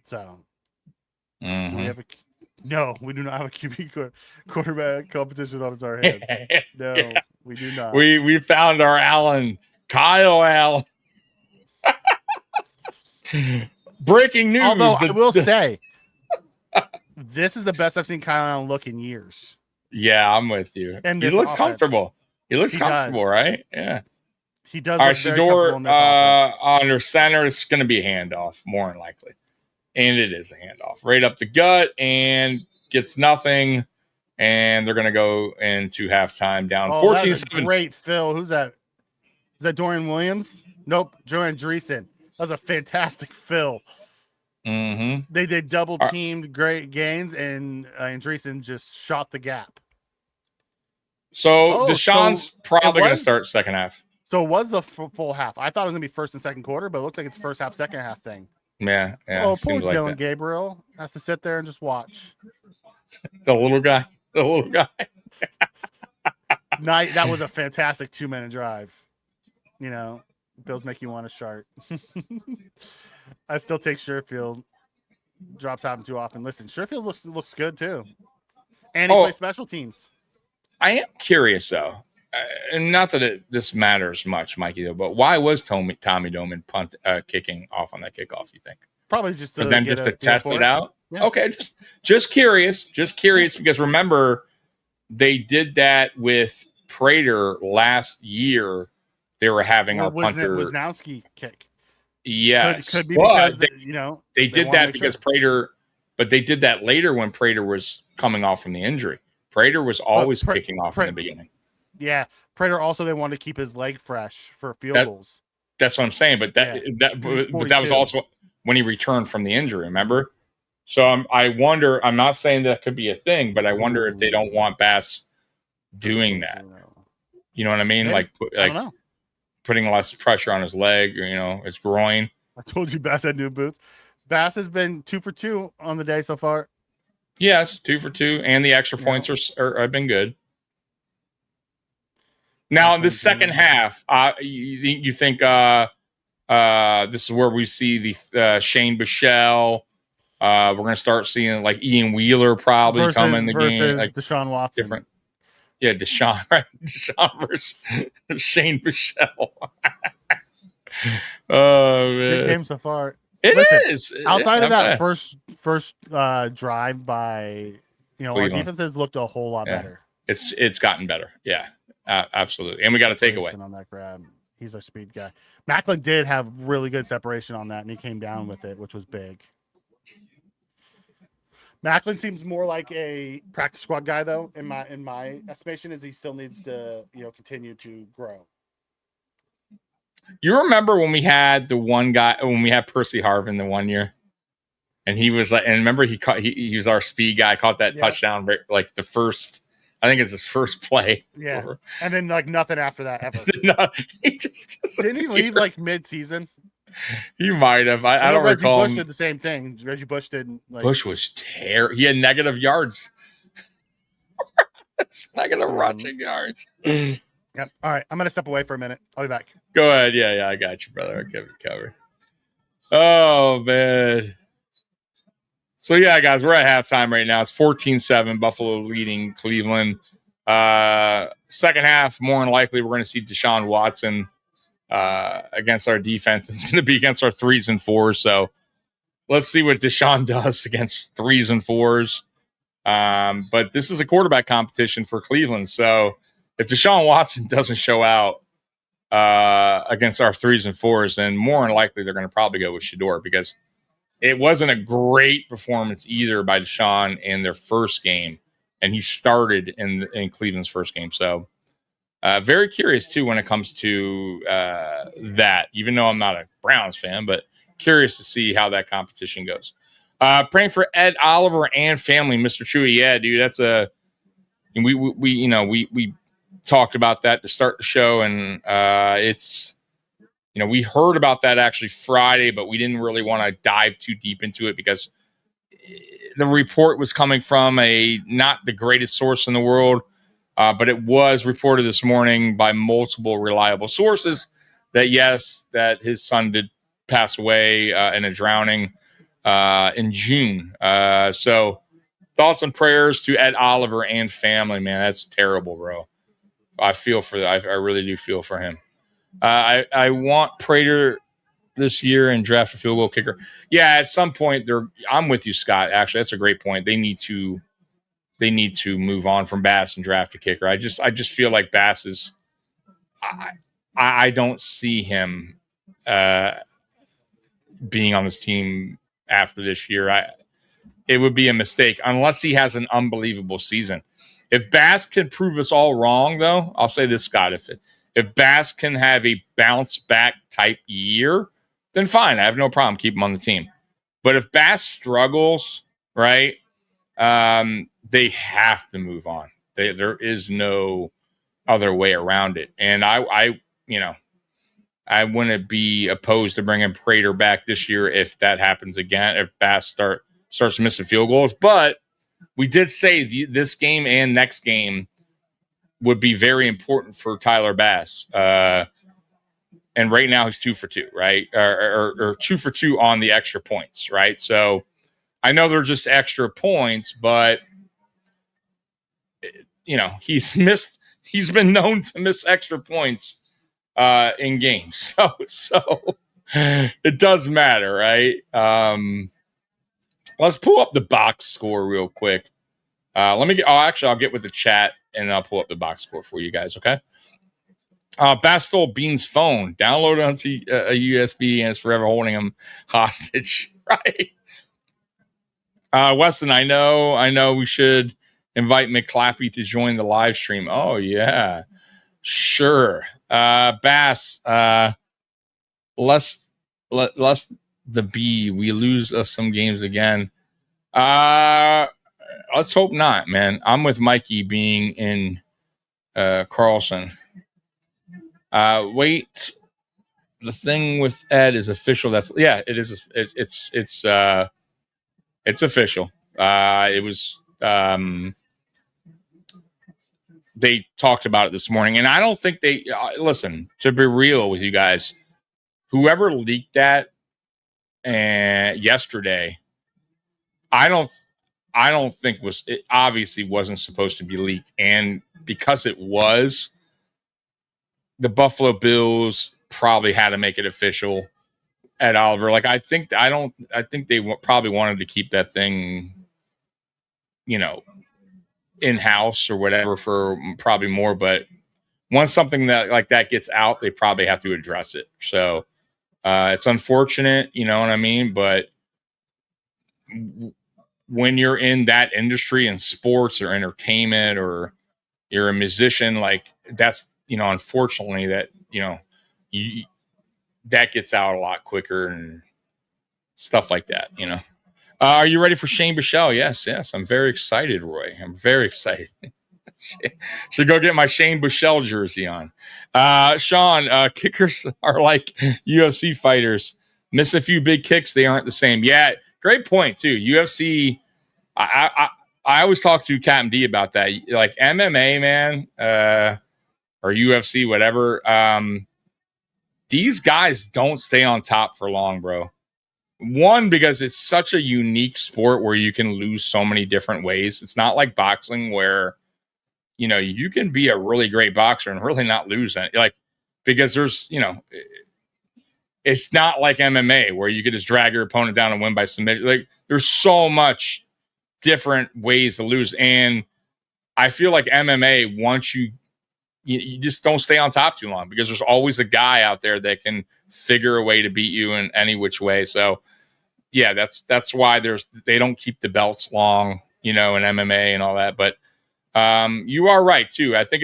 So, do we have no, we do not have a QB quarterback competition on our hands. No, Yeah. we do not. We found our Allen, Kyle Allen. Breaking news. Although I will say, this is the best I've seen Kyle Allen look in years. Yeah, I'm with you. And He this looks offense. comfortable. He looks He comfortable, does. right? Yeah. He does All look right, very comfortable in this Shedeur offense. under center. It's going to be a handoff, more than likely. And it is a handoff. Right up the gut and gets nothing. And they're going to go into halftime down Oh, that is a 14-7. great fill. Who's that? Is that Dorian Williams? Nope, Joanne Dreesen. That was a fantastic fill. Mm-hmm. They did double teamed great gains, and Dreesen just shot the gap. So Oh, Deshaun's so probably it going to was- start second half. So it was a full half. I thought it was gonna be first and second quarter, but it looks like it's first half, second half thing. Yeah. Oh, poor seems like Dylan that. Gabriel has to sit there and just watch. The little guy. Night. That was a fantastic 2-minute drive. Bills make you want to shark. I still take Sherfield. Drops happen too often. Listen, Sherfield looks good too, and he plays special teams. I am curious though, and not that this matters much, Mikey, though. But why was Tommy Doman kicking off on that kickoff? You think? Probably just For to them get just a to feel test for it out. Yeah. Okay, just curious, because remember they did that with Prater last year. They were having our punter Wisnowski kick. Yes, Could be but because they did wanna that make because sure. Prater, but they did that later when Prater was coming off from the injury. Prater was always kicking off in the beginning. Yeah, Prater also they wanted to keep his leg fresh for field goals. That's what I'm saying. But Yeah. that was 42. also when he returned from the injury. Remember? So I wonder. I'm not saying that could be a thing, but I wonder if they don't want Bass doing that. You know what I mean? Maybe. I don't know. Putting less pressure on his leg, or his groin. I told you Bass had new boots. Bass has been 2 for 2 on the day so far. Yes, 2 for 2, and the extra points have been good. Now, in the second half, you think This is where we see the Shane Bichelle. We're going to start seeing like Ian Wheeler probably come in the game. Like Deshaun Watson. different. Yeah, Deshaun, right? Deshaun versus Shane Bichelle. Oh, man. Good game so far. It Listen, is. Outside of that bad. first drive by, our Cleveland. defenses looked a whole lot better. It's gotten better. Yeah, absolutely. And we got to take away on that grab. He's our speed guy. Macklin did have really good separation on that, and he came down with it, which was big. Macklin seems more like a practice squad guy, though. In my estimation, is he still needs to continue to grow. You remember when we had the one guy when we had Percy Harvin the one year, and he was like, and remember he was our speed guy, caught that touchdown like the first. I think it's his first play. Yeah, and then like nothing after that ever. No, he just didn't he leave like mid-season? He might have. I don't Reggie recall. Bush did the same thing. Reggie Bush did. Bush was terrible. He had negative yards. That's negative rushing yards. Yep. All right, I'm gonna step away for a minute. I'll be back. Go ahead. Yeah, I got you, brother. I'll give it covered. Oh man. So yeah, guys, we're at halftime right now. It's 14-7, Buffalo leading Cleveland. Second half, more than likely, we're going to see Deshaun Watson against our defense. It's going to be against our 3s and 4s. So let's see what Deshaun does against 3s and 4s. But this is a quarterback competition for Cleveland. So if Deshaun Watson doesn't show out against our 3s and 4s, then more than likely they're going to probably go with Shedeur, because it wasn't a great performance either by Deshaun in their first game, and he started in Cleveland's first game. So very curious, too, when it comes to that, even though I'm not a Browns fan, but curious to see how that competition goes. Praying for Ed Oliver and family, Mr. Chewy. Yeah, dude, that's we talked about that to start the show, and it's we heard about that actually Friday, but we didn't really want to dive too deep into it because the report was coming from not the greatest source in the world, but it was reported this morning by multiple reliable sources that yes, that his son did pass away in a drowning in June. So thoughts and prayers to Ed Oliver and family, man. That's terrible, bro. I feel for that. I really do feel for him. I want Prater this year and draft a field goal kicker. Yeah, at some point I'm with you, Scott. Actually, that's a great point. They need to move on from Bass and draft a kicker. I just feel like Bass is. I don't see him being on this team after this year. It would be a mistake unless he has an unbelievable season. If Bass can prove us all wrong, though, I'll say this, Scott. If Bass can have a bounce back type year, then fine. I have no problem keeping him on the team. But if Bass struggles, right, they have to move on. There is no other way around it. And I wouldn't be opposed to bringing Prater back this year if that happens again, if Bass starts missing field goals. But we did say this game and next game would be very important for Tyler Bass. And right now he's 2 for 2, right? Or 2 for 2 on the extra points, right? So I know they're just extra points, but he's been known to miss extra points in games. So it does matter, right? Let's pull up the box score real quick. I'll get with the chat and I'll pull up the box score for you guys, okay? Bass stole Bean's phone, download it onto a USB, and it's forever holding him hostage, right? Weston, I know we should invite McClappy to join the live stream. Oh, yeah, sure. Bass, less the B. We lose some games again. Let's hope not, man. I'm with Mikey being in Carlson. Wait, the thing with Ed is official. It is. It's official. It was. They talked about it this morning, and I don't think they listen. To be real with you guys, whoever leaked that yesterday, I don't think it obviously wasn't supposed to be leaked, and because it was, the Buffalo Bills probably had to make it official at Oliver. Like I think they probably wanted to keep that thing, in house or whatever for probably more. But once something like that gets out, they probably have to address it. So it's unfortunate, you know what I mean? But when you're in that industry in sports or entertainment, or you're a musician, like that's, unfortunately that, that gets out a lot quicker and stuff like that, Are you ready for Shane Bichelle? Yes. I'm very excited, Roy. I'm very excited. Should go get my Shane Bichelle jersey on. Sean, kickers are like UFC fighters. Miss a few big kicks, they aren't the same. Yeah, great point too. UFC, I always talk to Captain D about that. Like MMA, man, or UFC, whatever. These guys don't stay on top for long, bro. One, because it's such a unique sport where you can lose so many different ways. It's not like boxing where, you can be a really great boxer and really not lose any. Like, because there's, it's not like MMA where you could just drag your opponent down and win by submission. Like, there's so much different ways to lose. And I feel like MMA, once you just don't stay on top too long, because there's always a guy out there that can figure a way to beat you in any which way. So yeah, that's why they don't keep the belts long, in MMA and all that. But you are right too. I think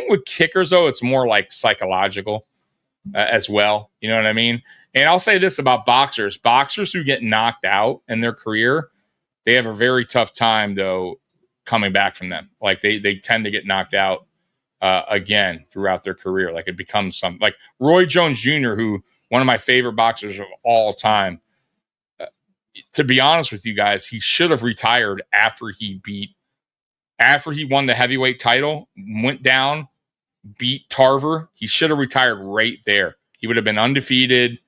with kickers though, it's more like psychological as well. You know what I mean? And I'll say this about boxers who get knocked out in their career, they have a very tough time though coming back from them. Like they tend to get knocked out again throughout their career. Like it becomes something like Roy Jones Jr., who one of my favorite boxers of all time. To be honest with you guys, he should have retired after he won the heavyweight title, went down, beat Tarver. He should have retired right there. He would have been undefeated,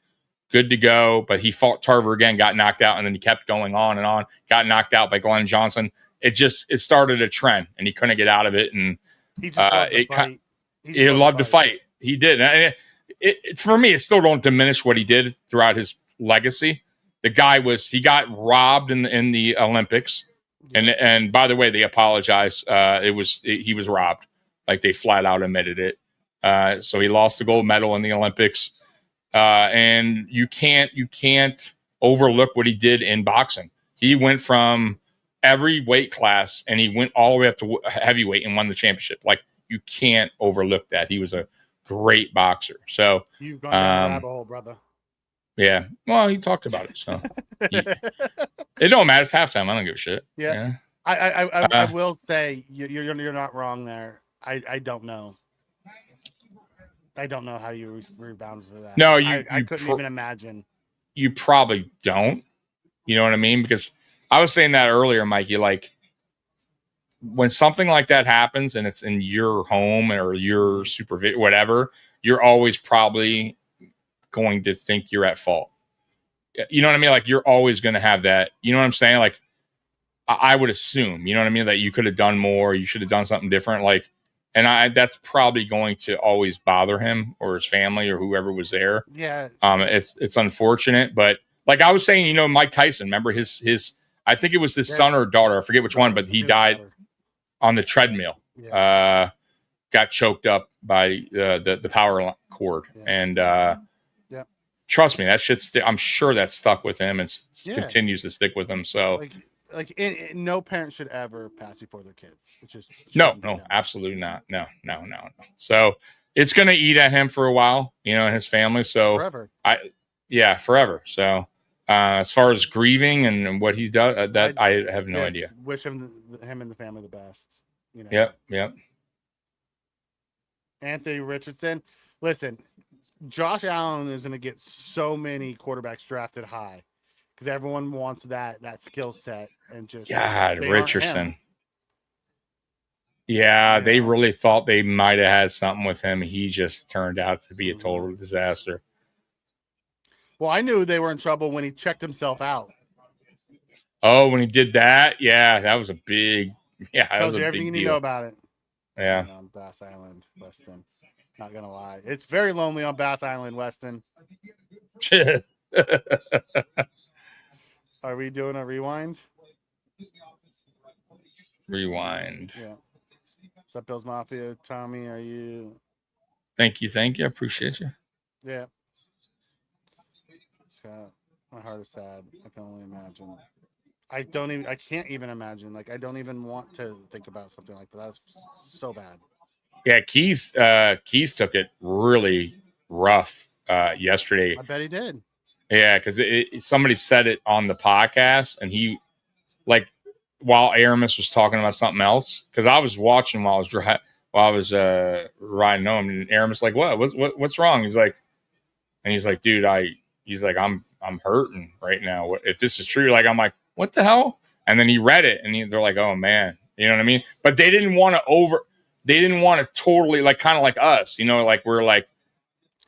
good to go, but he fought Tarver again, got knocked out, and then he kept going on and on, got knocked out by Glenn Johnson. It started a trend, and he couldn't get out of it. And he just he loved to fight. He did. And it for me, it still don't diminish what he did throughout his legacy. The guy he got robbed in the Olympics. And by the way, they apologized. He was robbed. Like they flat out admitted it. So he lost the gold medal in the Olympics. And you can't overlook what he did in boxing. He went from every weight class and he went all the way up to heavyweight and won the championship. Like you can't overlook that. He was a great boxer. So you've gone down the rabbit hole, brother. Yeah. Well, he talked about it. So it don't matter. It's halftime. I don't give a shit. Yeah. I will say you're not wrong there. I don't know. I don't know how you rebound for that. No, I couldn't even imagine. You probably don't. You know what I mean? Because I was saying that earlier, Mikey, like when something like that happens and it's in your home or your supervision, whatever, you're always probably going to think you're at fault. You know what I mean? Like you're always going to have that. You know what I'm saying? Like I would assume, you know what I mean? That you could have done more. You should have done something different. Like, and that's probably going to always bother him or his family or whoever was there. Yeah. It's unfortunate, but like I was saying, Mike Tyson, remember his, I think it was his son or daughter. I forget which one, but he died on the treadmill. Yeah. Got choked up by the power cord. Yeah. And trust me, that shit's I'm sure that stuck with him and continues to stick with him. So no parent should ever pass before their kids. It's just no, absolutely not. No. So it's going to eat at him for a while, and his family. So forever. Forever. So as far as grieving and what he does, I have no idea. Wish him and the family the best. Yep. Anthony Richardson. Listen, Josh Allen is going to get so many quarterbacks drafted high because everyone wants that skill set and just Richardson. Yeah, they really thought they might have had something with him. He just turned out to be a total disaster. Well, I knew they were in trouble when he checked himself out. Oh, when he did that? Yeah, that was a big that Tells was you a everything big you need to know deal. about it. Yeah. On Bass Island, Weston. Not gonna lie, it's very lonely on Bass Island, Weston. Are we doing a rewind? Rewind. Yeah. What's up, Bills Mafia? Tommy, are you? Thank you. I appreciate you. Yeah. Sad. My heart is sad. I can only imagine. I can't even imagine. Like, I don't even want to think about something like that. That's so bad. Yeah, Keys took it really rough yesterday. I bet he did. Yeah, because somebody said it on the podcast, and he, like, while Aramis was talking about something else, because I was watching while I was riding home, and Aramis like, what's wrong? He's like, dude, I'm hurting right now. If this is true, like, I'm like, what the hell? And then he read it, and they're like, oh man, you know what I mean? But they didn't want to totally, like, kind of like us, like we're like,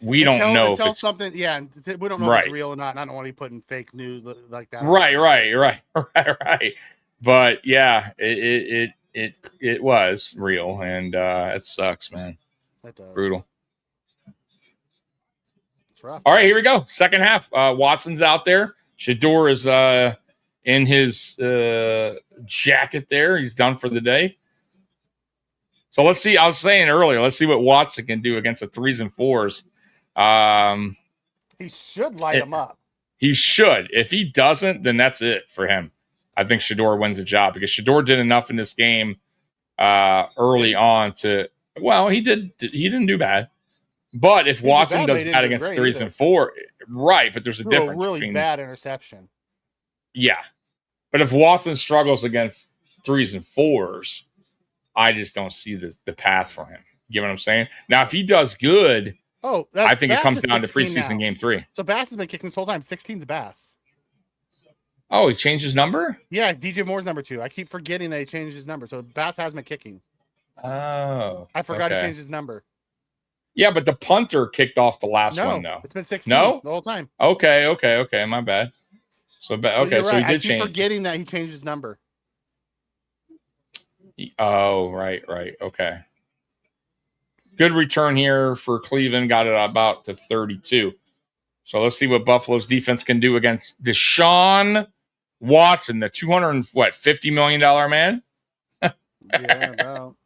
we don't know if it's something. Yeah, we don't know if it's real or not. And I don't want to be putting fake news like that. Right. But yeah, it was real, and it sucks, man. That does. Brutal. It's rough. All right, here we go. Second half. Watson's out there. Shedeur is in his jacket there. He's done for the day. So let's see. I was saying earlier, let's see what Watson can do against the 3s and 4s. He should light him up. He should. If he doesn't, then that's it for him. I think Shedeur wins the job because Shedeur did enough in this game early on to. Well, he didn't do bad. But if Watson does bad against 3s and 4, right? But there's a difference. A really bad interception. Yeah, but if Watson struggles against 3s and 4s, I just don't see the path for him. You know what I'm saying? Now, if he does good, I think it comes down to preseason game 3. So Bass has been kicking this whole time. 16's Bass. Oh, he changed his number? Yeah, DJ Moore's number 2. I keep forgetting that he changed his number. So Bass has been kicking. Oh. I forgot to change his number. Yeah, but the punter kicked off the last one, though. It's been 16 the whole time. Okay. My bad. So, okay, so he did change. I keep forgetting that he changed his number. Oh, right. Okay. Good return here for Cleveland. Got it about to 32. So let's see what Buffalo's defense can do against Deshaun Watson, the $250 million man. Yeah, about.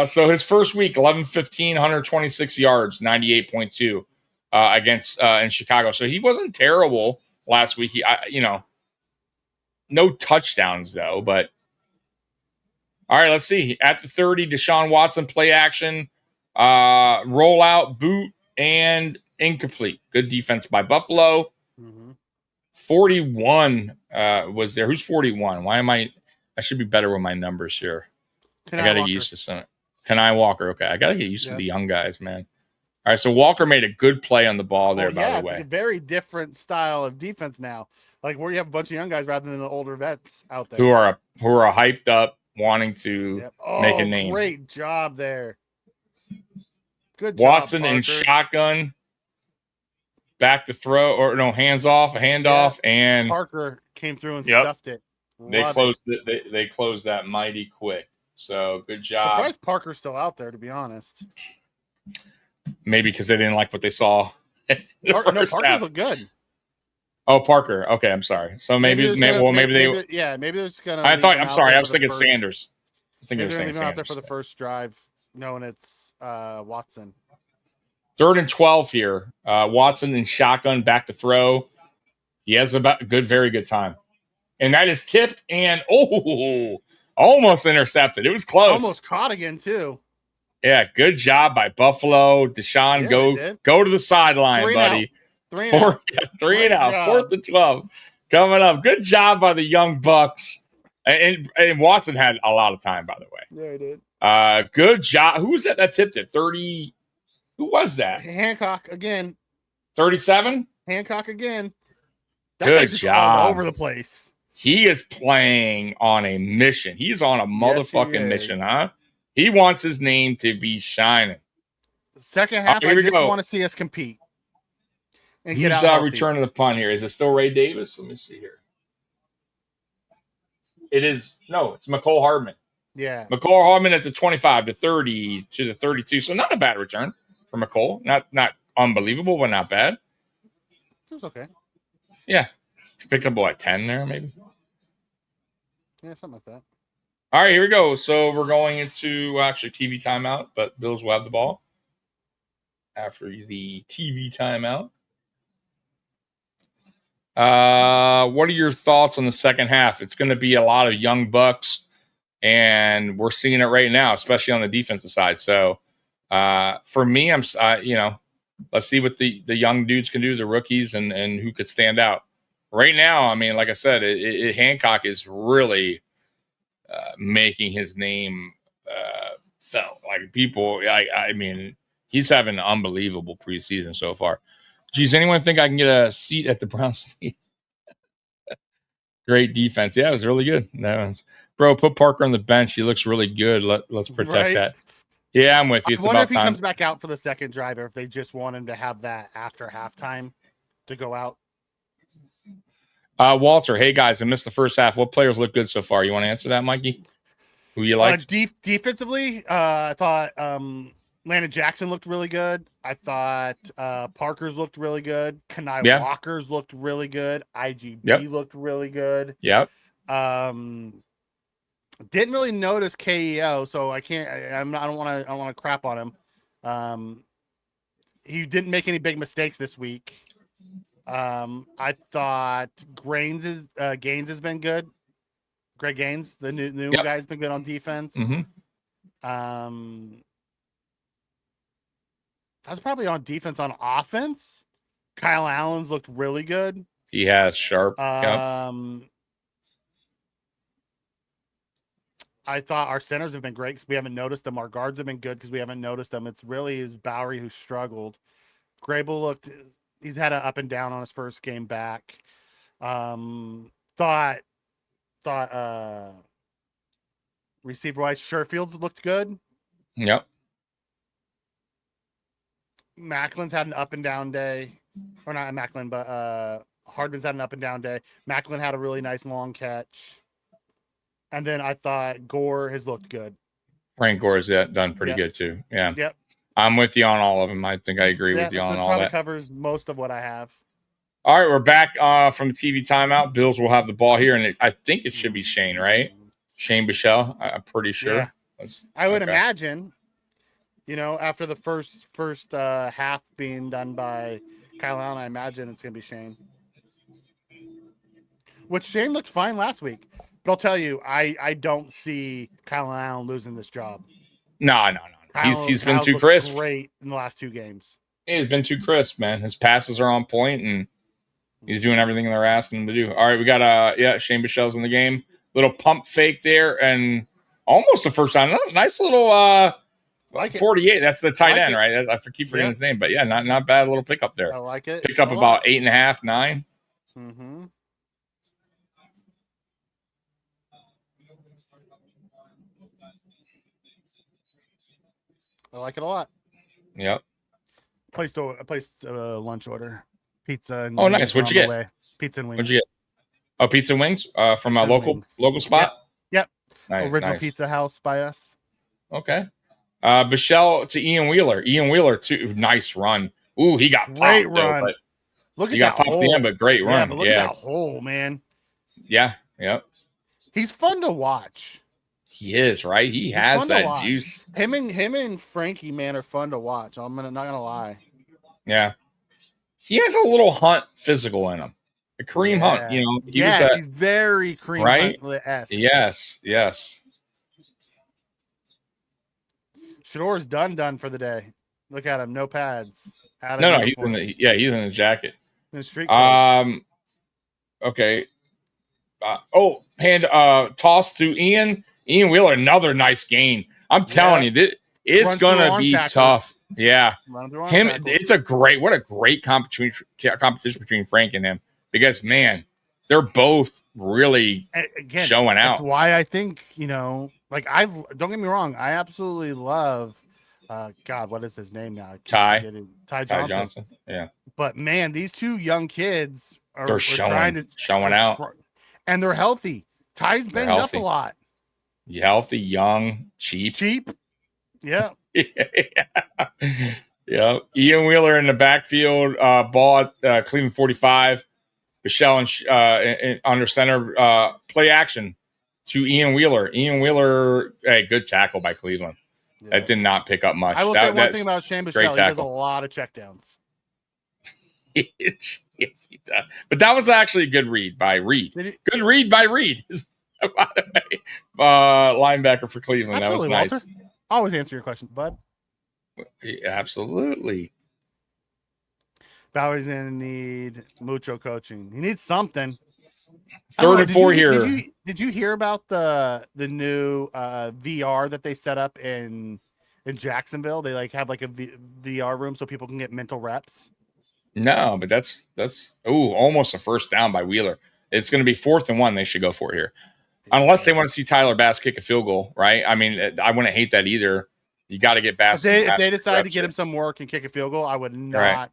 So his first week, 11-15, 126 yards, 98.2 against in Chicago. So he wasn't terrible last week. No touchdowns though. But all right, let's see. At the 30, Deshaun Watson play action, rollout, boot, and incomplete. Good defense by Buffalo. Mm-hmm. 41 was there. Who's 41? Why am I should be better with my numbers here. I got to get used to some. Kanai Walker. Okay, I got to get used to the young guys, man. All right, so Walker made a good play on the ball there, by the way. It's a very different style of defense now. Like where you have a bunch of young guys rather than the older vets out there. Who are hyped up, wanting to make a name. Great job there. Good job, Watson Parker. in shotgun. Back to throw, or no, hands off, a handoff, and Parker came through and stuffed it. They closed that mighty quick. So good job. Surprised Parker's still out there, to be honest. Maybe because they didn't like what they saw. Parker looked good. Oh, Parker. Okay, I'm sorry. So maybe they. Yeah, maybe they're just gonna. I'm sorry. I was thinking Sanders. I was thinking they're Sanders. Out there for the first drive, knowing it's Watson. 3rd and 12 here. Watson in shotgun, back to throw. He has very good time. And that is tipped and almost intercepted. It was close. Almost caught again, too. Yeah, good job by Buffalo. Deshaun, go to the sideline, buddy. 3 and out. 3 and out. 4th and 12 coming up. Good job by the young Bucks. And Watson had a lot of time, by the way. Yeah, he did. Good job. Who was that tipped it? 30. Who was that? Hancock again. 37? Hancock again. Good job. All over the place. He is playing on a mission. He's on a motherfucking mission, huh? He wants his name to be shining. Second half, here I we just go. want to see us compete. And Who's get out healthy. returning the punt here? Is it still Ray Davis? Let me see here. It is. No, it's McCole Hardman. Yeah. McCole Hardman at the 25, the 30 to the 32. So not a bad return for McCole. Not unbelievable, but not bad. It was okay. Yeah. Picked up what, 10 there, maybe? Yeah, something like that. All right, here we go. So we're going into actually TV timeout, but Bills will have the ball after the TV timeout. What are your thoughts on the second half? It's going to be a lot of young bucks, and we're seeing it right now, especially on the defensive side. So for me, let's see what the young dudes can do, the rookies, and who could stand out. Right now, I mean, like I said, Hancock is really making his name felt. Like people, I mean, he's having an unbelievable preseason so far. Geez, anyone think I can get a seat at the Browns team? Great defense. Yeah, it was really good. Bro, put Parker on the bench. He looks really good. Let's protect that. Yeah, I'm with you. It's I wonder about if he time. comes back out for the second drive, or if they just want him to have that after halftime to go out. Walter, hey guys, I missed the first half. What players look good so far? You want to answer that, Mikey? Who you like? Defensively, I thought Landon Jackson looked really good. I thought Parker's looked really good. Kanai Walker's looked really good. IGB looked really good. Yep. Didn't really notice KEO, so I can't. I don't want to crap on him. He didn't make any big mistakes this week. I thought Gaines has been good. Greg Gaines, the new guy's been good on defense. Mm-hmm. That's probably on defense. On offense, Kyle Allen's looked really good. He has sharp. I thought our centers have been great because we haven't noticed them. Our guards have been good because we haven't noticed them. It's really is Bowery who struggled. Grable he's had an up and down on his first game back. Thought receiver wise, Sherfield's looked good. Yep. Macklin's had an up and down day, or not Macklin, but Hardman's had an up and down day. Macklin had a really nice long catch, and then I thought Gore has looked good. Frank Gore's done pretty good too. Yeah. Yep. I'm with you on all of them. I think I agree with you on all that. Covers most of what I have. All right, we're back from the TV timeout. Bills will have the ball here, and I think it should be Shane, right? Shane Bichelle. I'm pretty sure. Yeah. I would imagine. After the first half being done by Kyle Allen, I imagine it's going to be Shane. Which Shane looked fine last week. But I'll tell you, I don't see Kyle Allen losing this job. No. He's been too crisp. Great in the last two games. He's been too crisp, man. His passes are on point, and he's doing everything they're asking him to do. All right, we got Shane Bichelle's in the game. Little pump fake there, and almost the first time. Nice little 48. That's the tight end, right? I keep forgetting his name, but not bad little pickup there. I like it. Picked up about 8.5, 9. Mm-hmm. I like it a lot. Yep. Placed lunch order. Pizza. And nice. What'd you get? Pizza and wings. What'd you get? Oh, pizza and wings from a local spot? Yep. Nice, Original pizza house by us. Okay. Bichelle to Ian Wheeler. Ian Wheeler, too. Nice run. Ooh, he got great popped, run. Though, but look at he got that popped hole. at the end, but great run. But look at that hole, man. Yeah. Yep. He's fun to watch. He is, right? He's has that juice. Him and Frankie, man, are fun to watch. I'm not gonna lie. Yeah. He has a little Hunt physical in him. A Kareem Hunt, he's very Kareem Hunt-esque. Yes. Shedor's done for the day. Look at him, no pads. He's in the jacket. In the street okay. Toss to Ian Wheeler, another nice gain. I'm telling you, it's gonna be tough. Yeah, it's a great competition between Frank and him, because man, they're both really showing out. That's why I think don't get me wrong, I absolutely love God, what is his name now? Ty Johnson. Yeah. But man, these two young kids They're are showing out. And they're healthy. Ty's banged up a lot. Healthy, young, cheap. Yeah. Yeah. Ian Wheeler in the backfield, ball at Cleveland 45. Michelle and under center, play action to Ian Wheeler. Ian Wheeler, hey, good tackle by Cleveland. Yeah. That did not pick up much. I will say one thing about Shane Michelle. He does a lot of checkdowns. Yes, he does. But that was actually a good read by Reed. Good read by Reed. By the way, linebacker for Cleveland. Absolutely, that was nice. Walter. Always answer your questions, bud. Absolutely. Bowery's going to need mucho coaching. He needs something. 3rd and 4 here. Did you hear about the new VR that they set up in Jacksonville? They have like a VR room so people can get mental reps. No, but that's almost a first down by Wheeler. It's going to be 4th and 1. They should go for it here, unless they want to see Tyler Bass kick a field goal, right? I mean, I wouldn't hate that either. You got to get Bass. If they decide to get him some work and kick a field goal, I would not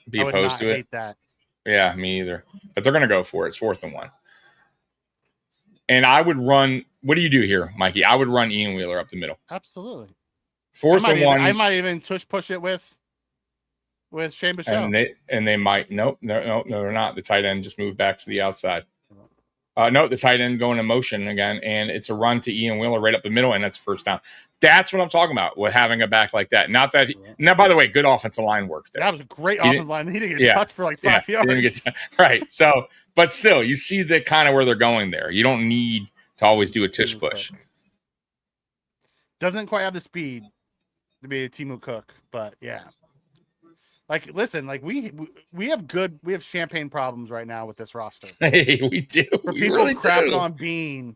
be opposed to it. Hate that. Yeah, me either. But they're going to go for it. It's 4th and 1. And I would run. What do you do here, Mikey? I would run Ian Wheeler up the middle. Absolutely. 4th and 1. I might even push it with Shane Michelle. And they might. No, they're not. The tight end just moved back to the outside. No, the tight end going in motion again, and it's a run to Ian Wheeler right up the middle, and that's first down. That's what I'm talking about with having a back like that. Not that. Now, by the way, good offensive line work there. That was a great offensive line. He didn't get touched for like 5 yards. Right. So, but still, you see the kind of where they're going there. You don't need to always do a tush push. Doesn't quite have the speed to be a Timu Cook, but yeah. Like, listen, like we have champagne problems right now with this roster. Hey, we do. For people really crapping on Bean,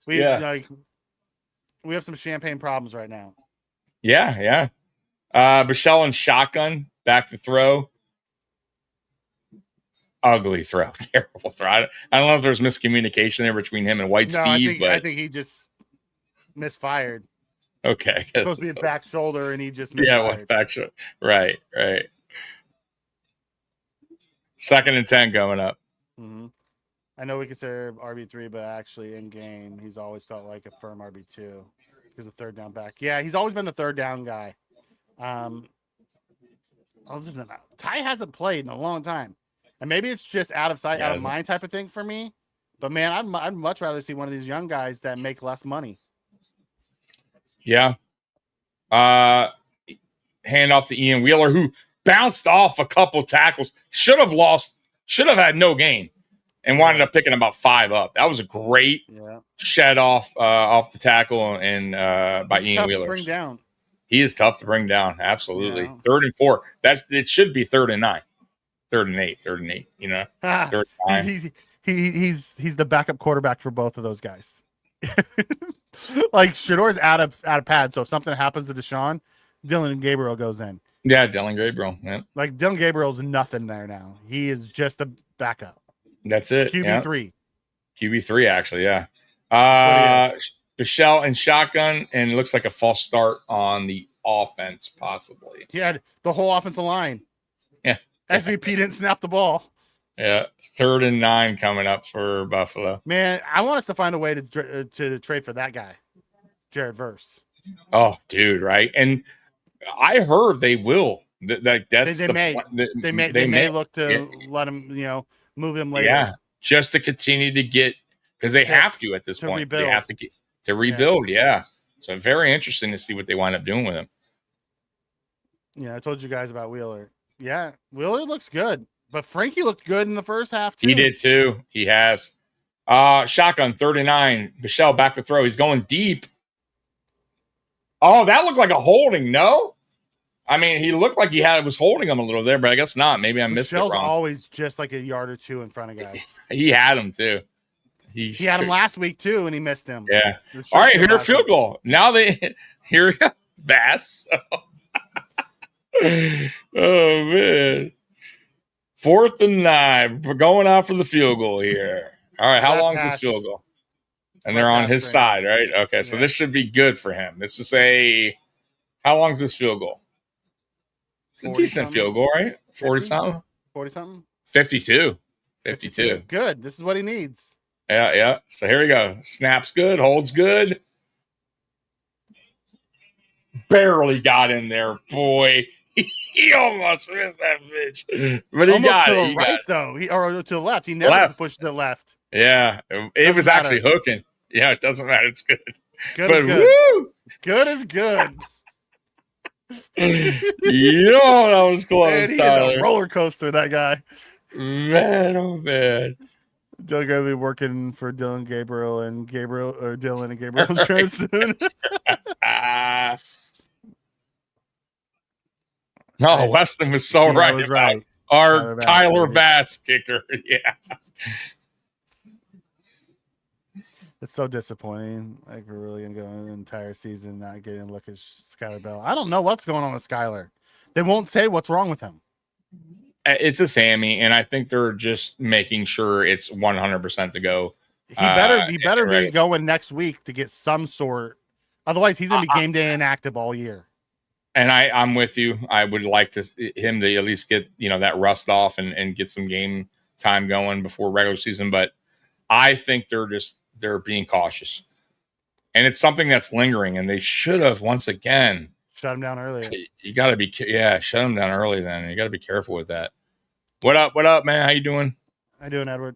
we have some champagne problems right now. Yeah. Michelle and shotgun back to throw. Ugly throw, terrible throw. I don't know if there's miscommunication there between him and Steve, but I think he just misfired. Okay, it's supposed to be a back shoulder, and he just misfired. Yeah, back shoulder. Right. 2nd and 10 coming up. Mm-hmm. I know we consider RB3, but actually in game, he's always felt like a firm RB2 because of 3rd down back. Yeah, he's always been the 3rd down guy. Ty hasn't played in a long time, and maybe it's just out of sight, out of mind type of thing for me. But man, I'd much rather see one of these young guys that make less money. Yeah. Hand off to Ian Wheeler, who bounced off a couple tackles, should have had no gain, and wound up picking about 5 up. That was a great shed off the tackle and by Ian Wheeler. Bring down. He is tough to bring down. Absolutely. Yeah. 3rd and 4. It should be 3rd and 9, 3rd and 8, 3rd and 8. You know, 3rd and 9. He's the backup quarterback for both of those guys. Like Shedeur's out of pad, so if something happens to Deshaun, Dylan Gabriel goes in. Yeah, Dylan Gabriel. Yeah. Like Dylan Gabriel's nothing there now. He is just a backup. That's it. QB3. Yeah. QB3, actually, yeah. Michelle and shotgun, and it looks like a false start on the offense, possibly. He had the whole offensive line. Yeah. SVP didn't snap the ball. Yeah. 3rd and 9 coming up for Buffalo. Man, I want us to find a way to trade for that guy, Jared Verse. Oh, dude, right? And I heard they will. That's they may look to let him, move him later. Yeah, just to continue to get, because they have to at this point. Rebuild. They have to rebuild. Yeah. So very interesting to see what they wind up doing with him. Yeah, I told you guys about Wheeler. Yeah, Wheeler looks good, but Frankie looked good in the first half too. He did too. He has. Shotgun 39. Michelle back to throw. He's going deep. Oh, that looked like a holding. No, I mean he looked like was holding him a little there, but I guess not. Maybe I missed it wrong. Michelle's always just like a yard or two in front of guys. He had him too. He had him last week too, and he missed him. Yeah. All right, here field goal. Now here Bass. Oh man. 4th and 9. We're going out for the field goal here. All right, how long is this field goal? And they're on his side, right? Okay, so this should be good for him. This is a How long's this field goal? It's a decent field goal, right? 40 something? 40 something? 52. 52. Good. This is what he needs. Yeah. So here we go. Snaps good, holds good. Barely got in there, boy. He almost missed that bitch. But he almost got to it. the He right, got it. though. Or to the left. He never pushed to the left. Yeah. It was actually hooking. Yeah, it doesn't matter. It's good. Good But is good. woo! Good is good. Yo, that was close, Man, he is Tyler. a roller coaster, that guy. Man, oh man. Dylan gonna be working for Dylan Gabriel and Dylan and Gabriel insurance soon. No, Weston was so Yeah, right. was about right. Our Tyler Bass kicker. Yeah. It's so disappointing. Like, we're really gonna go an entire season not getting a look at Skylar Bell. I don't know what's going on with Skylar. They won't say what's wrong with him. It's a Sammy, and I think they're just making sure it's 100% to go. He better be going next week to get some sort. Otherwise, he's gonna be game day inactive all year. And I'm with you. I would like him to at least get that rust off and get some game time going before regular season. But I think they're being cautious, and it's something that's lingering. And they should have once again shut him down earlier. You got to be shut him down early. Then you got to be careful with that. What up, man? How you doing? How you doing, Edward?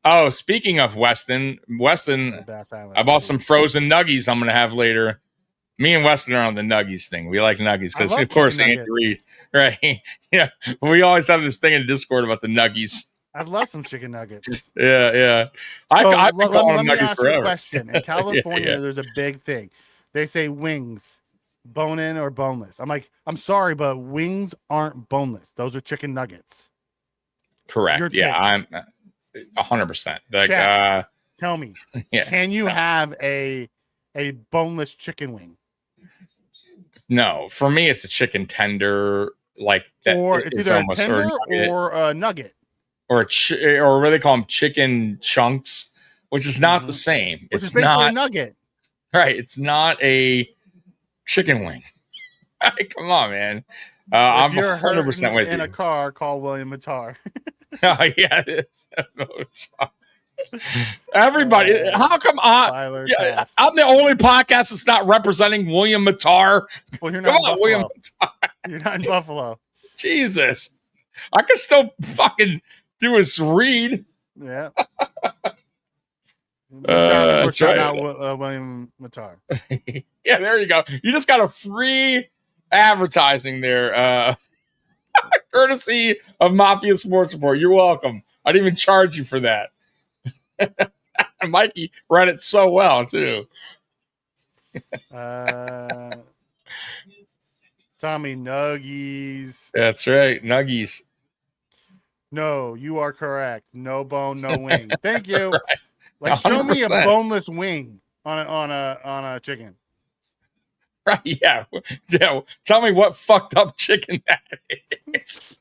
Oh, speaking of Weston, I bought some frozen nuggies I'm going to have later. Me and Weston are on the nuggies thing. We like nuggies because, of course, Andy Reid, right? Yeah, we always have this thing in Discord about the nuggies. I'd love some chicken nuggets. Yeah. I've been calling them nuggets forever. A question. In California, there's a big thing. They say wings, bone-in or boneless. I'm like, I'm sorry, but wings aren't boneless. Those are chicken nuggets. Correct. Yeah, I'm 100%. Like, tell me, yeah. Can you have a boneless chicken wing? No, for me, it's a chicken tender, like that. Or it's either a tender or a nugget. Or what do they call them? Chicken chunks, which is not the same. Which is basically a nugget. Right. It's not a chicken wing. Come on, man. I'm 100% with you. In a car, call William Matar. Oh, yeah. Everybody, how come I'm the only podcast that's not representing William Matar? Well, you're not in Buffalo. William Matar. You're not in Buffalo. Jesus. I can still fucking do his read. Yeah. That's right. Out, William Matar. Yeah, there you go. You just got a free advertising there. Courtesy of Mafia Sports Report. You're welcome. I didn't even charge you for that. Mikey read it so well, too. Tommy, nuggies. That's right. Nuggies. No, you are correct. No bone, no wing. Thank you. Right. Like, show me a boneless wing on a chicken. Right? Yeah. Tell me what fucked up chicken that is.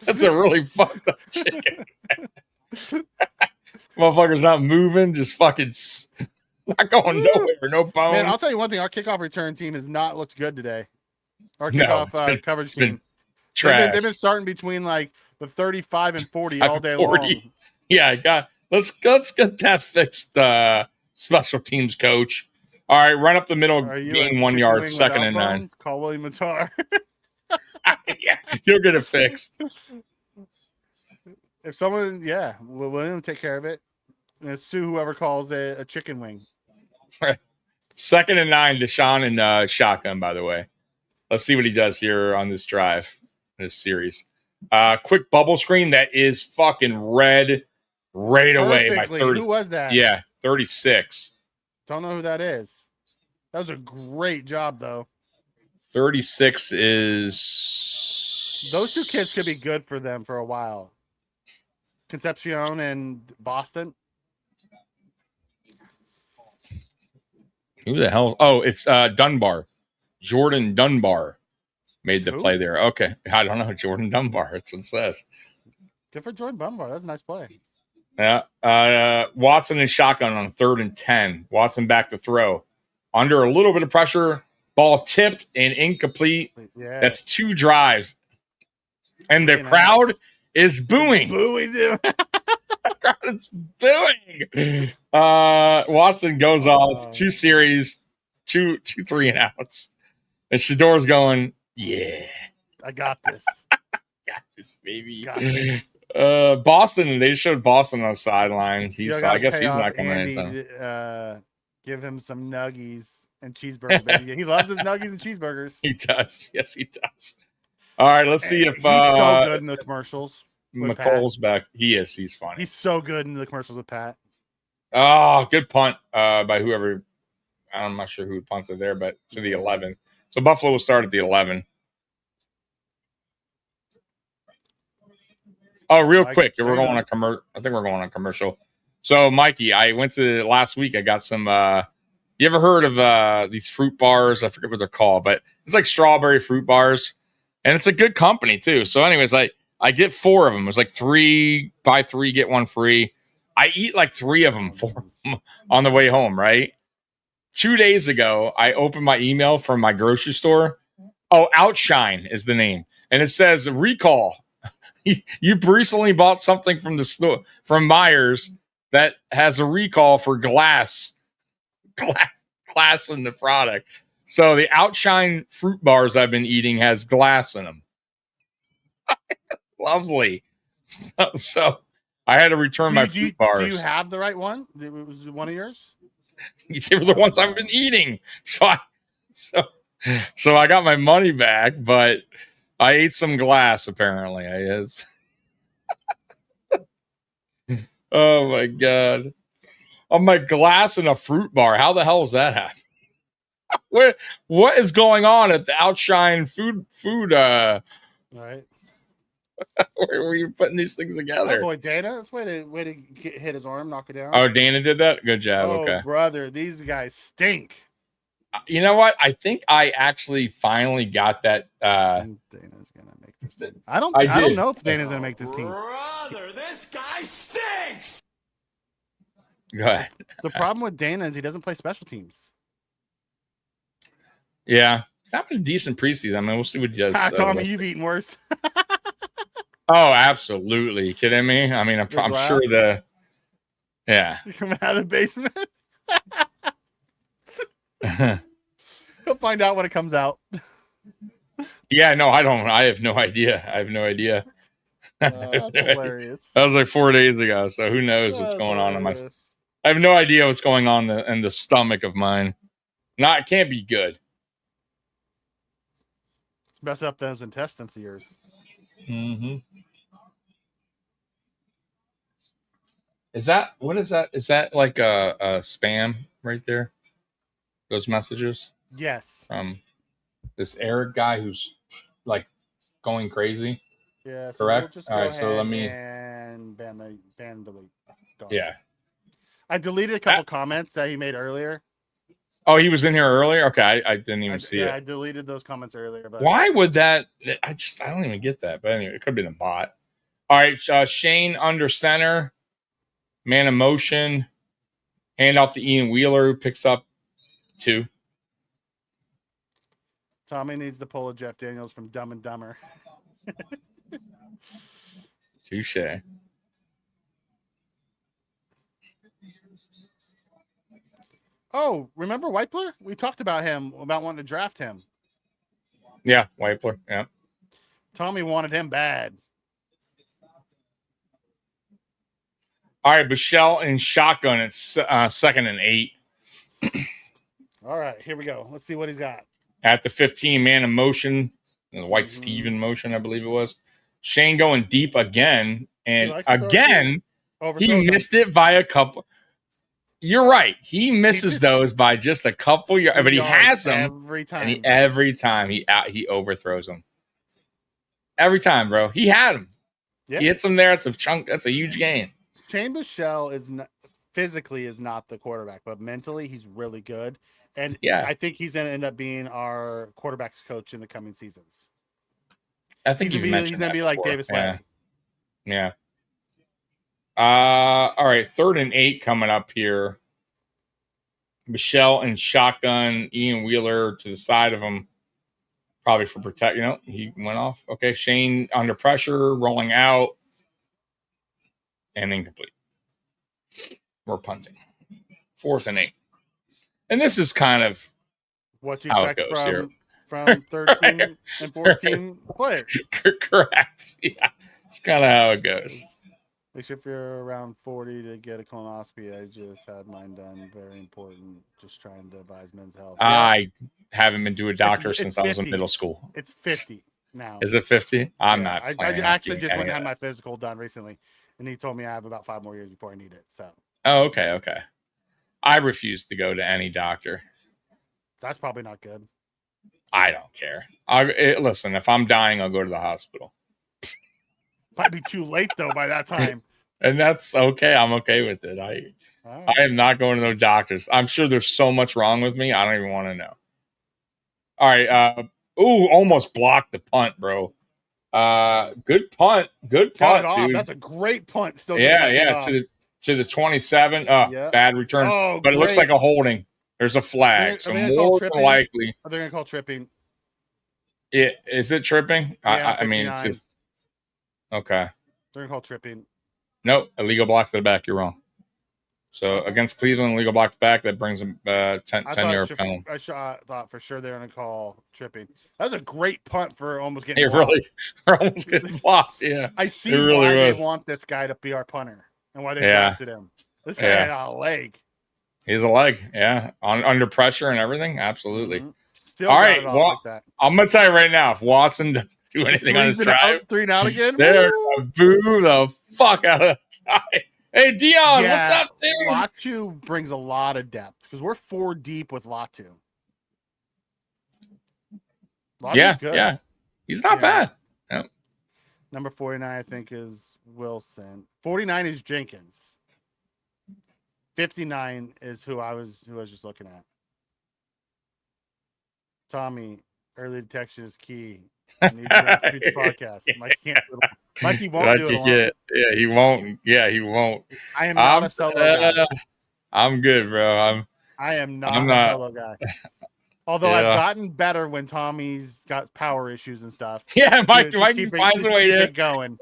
That's a really fucked up chicken. Motherfucker's not moving, just fucking not going nowhere. No bones. Man, I'll tell you one thing. Our kickoff return team has not looked good today. Our kickoff coverage team. Trash. They've been starting between like the 35 and 40 all day long. Yeah, let's get that fixed, special teams coach. All right, run up the middle, gain 1 yard, 2nd and 9. Call William Matar. Yeah, you'll get it fixed. If someone, William take care of it. And sue whoever calls a chicken wing. Right. 2nd and 9, Deshaun and shotgun, by the way. Let's see what he does here on this drive, this series. Quick bubble screen that is fucking red right away by 30. Who was that? Yeah, 36. Don't know who that is. That was a great job, though. 36 is... Those two kids could be good for them for a while. Concepcion and Boston. Who the hell? Oh, it's Dunbar. Jordan Dunbar made the play there. Okay. I don't know. Jordan Dunbar. That's what it says. Good for Jordan Dunbar. That's a nice play. Yeah. Watson and shotgun on 3rd and 10. Watson back to throw. Under a little bit of pressure. Ball tipped and incomplete. Yeah. That's 2 drives. And the crowd is booing. Booing him. The crowd is booing. Watson goes off 2 series, two 3-and-outs. And Shedeur's going, yeah. I got this. Got this, baby. Got this. Boston, they showed Boston on the sidelines. I guess he's not coming in. Give him some nuggies and cheeseburger, baby. He loves his nuggies and cheeseburgers. He does. Yes, he does. All right, let's see if he's so good in the commercials. McColl's back. He is. He's funny. He's so good in the commercials with Pat. Oh, good punt by whoever. I'm not sure who punted there, but to the 11. So Buffalo will start at the 11. Oh, real quick, we're going on commercial. I think we're going on commercial. So, Mikey, I went to last week. I got some. You ever heard of these fruit bars? I forget what they're called, but it's like strawberry fruit bars, and it's a good company too. So, anyways, I get 4 of them. It's like 3 buy 3 get 1 free. I eat like 3 of them on the way home. Right. 2 days ago, I opened my email from my grocery store. Oh, Outshine is the name, and it says recall. You recently bought something from the store from Myers that has a recall for glass in the product. So the Outshine fruit bars I've been eating has glass in them. Lovely. So I had to return my fruit bars. Do you have the right one? Was it one of yours? They were the ones I've been eating. So I got my money back, but I ate some glass, apparently. I guess. Oh, my God. I'm like glass in a fruit bar. How the hell does that happen? What is going on at the Outshine food? Right. Where were you putting these things together? Oh, boy, Dana. That's way to hit his arm, knock it down. Oh, Dana did that? Good job. Oh, okay. brother, these guys stink. You know what? I think I actually finally got that. Dana's gonna make this team. I don't know if Dana's gonna make this team. Brother, this guy stinks! Go ahead. The problem with Dana is he doesn't play special teams. Yeah. It's having a decent preseason. I mean, we'll see what he does. Tommy, you've eaten worse. Oh, absolutely. You kidding me? I mean, I'm sure yeah. You're coming out of the basement. He'll find out when it comes out. Yeah, no, I don't. I have no idea. That's hilarious. That was like 4 days ago, so who knows what's going on in my. I have no idea what's going on in the stomach of mine. It can't be good. It's messing up those intestines of yours. Mm-hmm. What is that? Is that like a spam right there? Those messages? Yes. From this Eric guy who's like going crazy. Yeah. So correct. We'll all right. So let me. And ban delete. Gone. Yeah. I deleted a couple comments that he made earlier. Oh, he was in here earlier? Okay, I didn't even see it. I deleted those comments earlier. But why would that? I don't even get that. But anyway, it could be the bot. All right, Shane under center, man of motion, hand off to Ian Wheeler, who picks up 2. Tommy needs to pull a Jeff Daniels from Dumb and Dumber. Touche. Oh, remember Whitepler? We talked about him, about wanting to draft him. Yeah, Whitepler. Yeah. Tommy wanted him bad. All right, Bichelle in shotgun at 2nd and 8. All right, here we go. Let's see what he's got. At the 15, man of motion, the White Steven motion, I believe it was. Shane going deep again, and again, he missed it by a couple. You're right. He misses those by just a couple yards, but he has them every time. And every time he overthrows them. Every time, bro. He had him. Yeah. He hits them there. It's a chunk. That's a huge gain. Shane Bichelle is physically is not the quarterback, but mentally he's really good. And yeah, I think he's going to end up being our quarterbacks coach in the coming seasons. I think he's going to be like Davis Webb. Yeah. All right, 3rd and 8 coming up here. Michelle and shotgun. Ian Wheeler to the side of him, probably for protect. He went off. Okay, Shane under pressure, rolling out, and incomplete. We're punting. 4th and 8, and this is kind of what you how it expect goes here. from 13 and 14 players. Correct. Yeah, it's kind of how it goes. At least if you're around 40 to get a colonoscopy, I just had mine done. Very important. Just trying to advise men's health. I haven't been to a doctor It's since I was in 50. middle school. It's 50 now. Is it 50? I'm not. I planning on actually doing just any went and of had that. my physical done recently, and he told me I have about 5 more years before I need it. So Oh, okay. I refuse to go to any doctor. that's probably not good. I don't care. Listen, if I'm dying, I'll go to the hospital. Might be too late though by that time. And that's okay. I'm okay with it. I am not going to no doctors. I'm sure there's so much wrong with me. I don't even want to know. All right. Almost blocked the punt, bro. Good punt. Good punt, dude. That's a great punt. Still, Yeah. To the 27. Bad return. Oh, but it looks like a holding. There's a flag. So more than likely. Are they going to call tripping? Is it tripping? Yeah, I mean, it's just okay. They're going to call tripping. Nope, illegal block to the back. You're wrong. So against Cleveland, illegal block to the back. That brings them 10-yard penalty. I thought for sure they're going to call tripping. That was a great punt for almost getting blocked. Really, almost getting blocked. Yeah, I see really why was. they want this guy to be our punter and why they drafted him. This guy had a leg. He's a leg. Yeah, under pressure and everything. Absolutely. Mm-hmm. Still all right. Well, like that. I'm gonna tell you right now, if Watson doesn't do anything on this drive, 3 and out again. They're gonna boo the fuck out of the guy. Hey, Dion, what's up, dude? Latu brings a lot of depth because we're 4 deep with Latu. Latu's good. Yeah. He's not bad. Yep. Number 49, I think, is Wilson. 49 is Jenkins. 59 is who I was just looking at. Tommy, early detection is key. I need to future podcast. Mikey won't do it. Yeah, he won't. Yeah, he won't. I am not a solo guy. I'm good, bro. I am not a solo guy. Although I've gotten better when Tommy's got power issues and stuff. Yeah, Mikey finds a way to get going.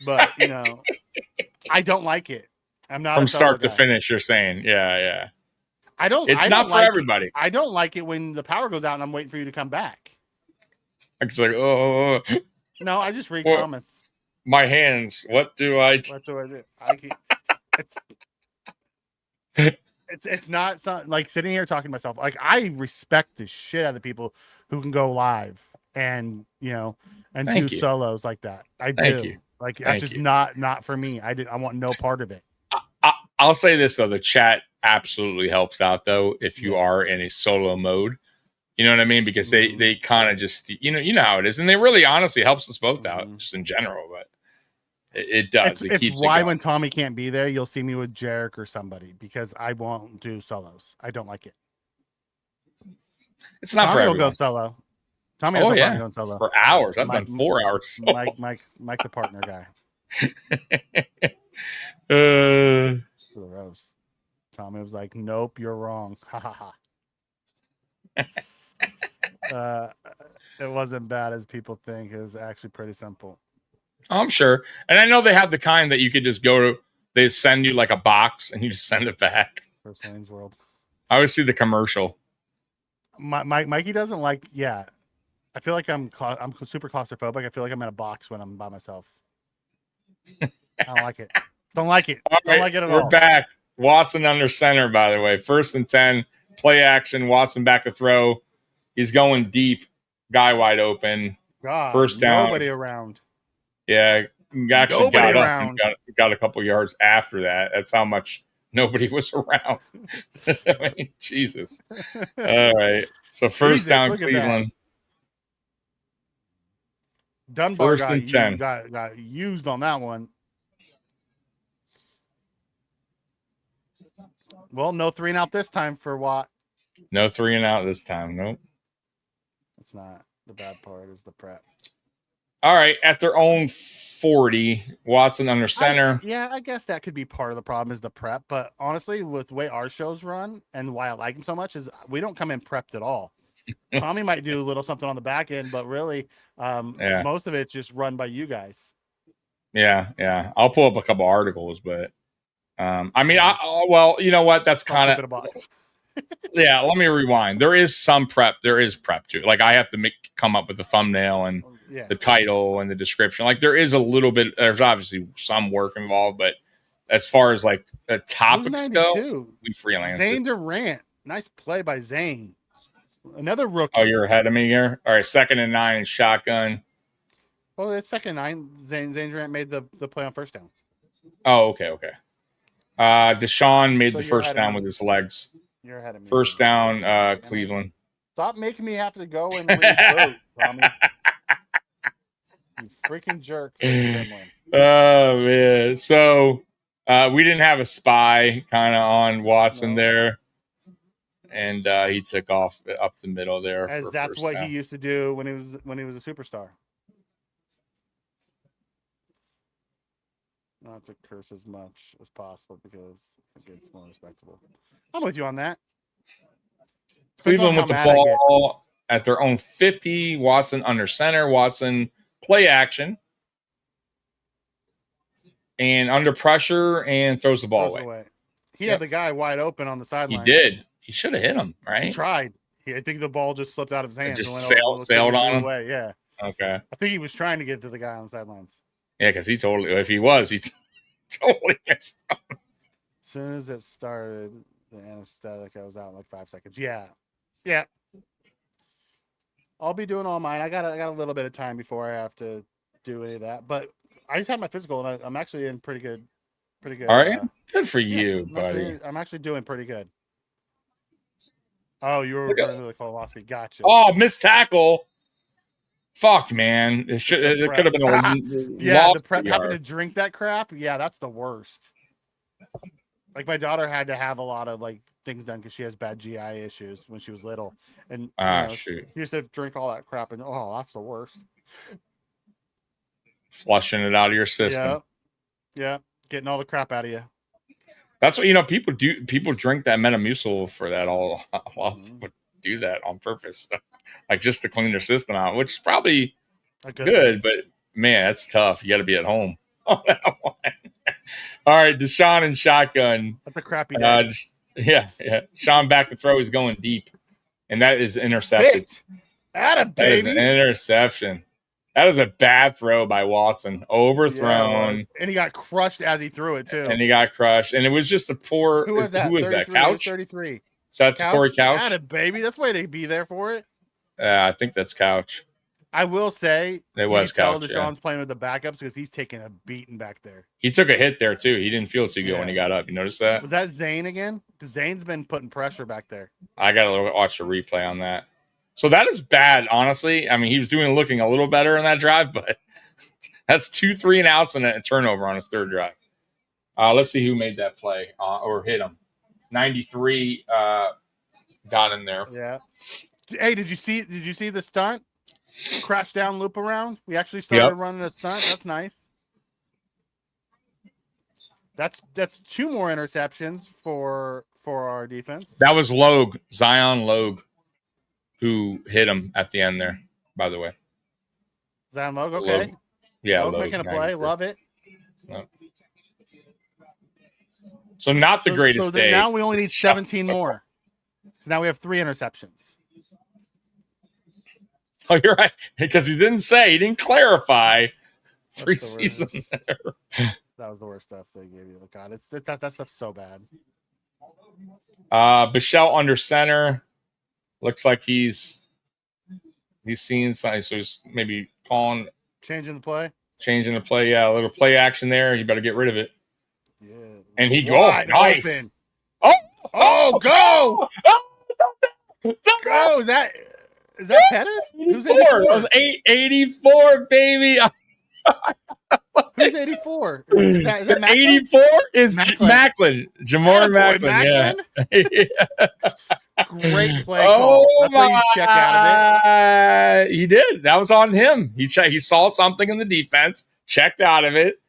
But I don't like it. I'm not from a solo start to guy. finich. You're saying, yeah. It's not for everybody. I don't like it when the power goes out and I'm waiting for you to come back. It's like, oh. No, I just read comments. My hands. What do I do? What do I do? It's not something like sitting here talking to myself. Like I respect the shit out of the people who can go live and do solos like that. I do. Thank you. Like that's just not for me. I want no part of it. I'll say this though, the chat absolutely helps out though if you are in a solo mode. You know what I mean? Because they kind of just you know how it is, and they really honestly helps us both out just in general. But it does. It keeps why going. when Tommy can't be there, you'll see me with Jarek or somebody because I won't do solos. I don't like it. It's not Tommy for everyone. will go solo. Tommy has no fun going solo for hours. I've done 4 hours. Solos. Mike's the partner guy. For the roast. Tommy was like, "Nope, you're wrong." Ha ha ha. It wasn't bad as people think. It was actually pretty simple. I'm sure. And I know they have the kind that you could just go to, they send you like a box and you just send it back. First Lane's World. I always see the commercial. Mikey doesn't like, I feel like I'm super claustrophobic. I feel like I'm in a box when I'm by myself. I don't like it. Don't like it. Don't like it at all. We're back. Watson under center, by the way. 1st and 10. Play action. Watson back to throw. He's going deep. Guy wide open. God, first down. Nobody around. Yeah, actually Nobody got around. up and got a couple yards after that. That's how much nobody was around. I mean, Jesus. All right. So first down, Cleveland. Dunbar First and 10. got used on that one. Well, no 3 and out this time for Watt. No 3 and out this time. Nope. It's not. The bad part is the prep. All right. At their own 40. Watson under center. I guess that could be part of the problem is the prep. But honestly, with the way our shows run and why I like them so much is we don't come in prepped at all. Tommy might do a little something on the back end, but really, most of it's just run by you guys. Yeah. I'll pull up a couple articles, but well, you know what? That's kind of yeah. Let me rewind. There is some prep. There is prep too. Like I have to come up with the thumbnail and the title and the description. Like there is a little bit. There's obviously some work involved, but as far as like the topics go, we freelance. Zane Durant, nice play by Zane. Another rookie. Oh, you're ahead of me here. All right, 2nd and 9 and shotgun. Well, it's 2nd and 9. Zane Durant made the play on first down. Oh, okay. Deshaun made the first down with his legs. You're ahead of me. First down, Cleveland. Stop making me have to go and reboot, Tommy. You freaking jerk. Oh, man. So we didn't have a spy kind of on Watson there. And he took off up the middle there. As that's what he used to do when he was a superstar. Not to curse as much as possible because it gets more respectable. I'm with you on that. Cleveland with the ball at their own 50. Watson under center. Watson play action. And under pressure and throws the ball away. He had the guy wide open on the sideline. He did. He should have hit him, right? He tried. I think the ball just slipped out of his hands. Just sailed on him? Away. Yeah. Okay. I think he was trying to get to the guy on the sidelines. Yeah, because he totally missed him. As soon as it started, the anesthetic, I was out in like 5 seconds. Yeah. I'll be doing all mine. I got a little bit of time before I have to do any of that. But I just had my physical, and I'm actually in pretty good. All right. Good for you, buddy. I'm actually doing pretty good. Oh, you were referring to the colonoscopy. Gotcha. Oh, missed tackle. Fuck, man. It could have been a the prep having to drink that crap. Yeah, that's the worst. Like my daughter had to have a lot of like things done because she has bad GI issues when she was little, and shoot, she used to drink all that crap, and that's the worst. Flushing it out of your system. Yeah, getting all the crap out of you. That's what people do. People drink that Metamucil for that. All people do that on purpose, like just to clean their system out, which is probably good. But man, that's tough. You got to be at home on that one. All right, Deshaun and shotgun. That's a crappy day. Yeah. Sean back to throw. He's going deep, and that is intercepted. That is an interception. That is a bad throw by Watson. Overthrown. Yeah, and he got crushed as he threw it, too. And he got crushed. And it was just a poor. Who was that? Who was that? Couch? 33. So that's Corey Couch? Baby. That's why they be there for it. I think that's Couch. I will say. It was Couch. Deshaun's playing with the backups because he's taking a beating back there. He took a hit there, too. He didn't feel too good when he got up. You notice that? Was that Zane again? Because Zane's been putting pressure back there. I got to watch the replay on that. So that is bad, honestly. I mean, he was looking a little better in that drive, but that's 2 3-and-outs and a turnover on his third drive. Let's see who made that play or hit him. 93 got in there. Yeah. Hey, did you see the stunt? Crash down, loop around. We actually started running a stunt. That's nice. That's 2 more interceptions for our defense. That was Zion Logue, who hit him at the end there, by the way. Zion Logue, okay. Logue. Yeah, Logue making a play. Love it. Yep. So not the greatest day. Now we only need 17 more. Now we have 3 interceptions. Oh, you're right. Because he didn't clarify preseason there. That was the worst stuff they gave you. God, that stuff's so bad. Bichelle under center. Looks like he's seeing something, so he's maybe changing the play. Yeah, a little play action there. You better get rid of it. Yeah. And he goes nice. Open. Oh, go! Go! Is that Pettis? Who's 84? That was 884, baby. Who's 84? Is that Macklin? 84 is Macklin. Jamar Macklin. Yeah. Great play call. That's why you check out of it. He did. That was on him. He saw something in the defense, checked out of it.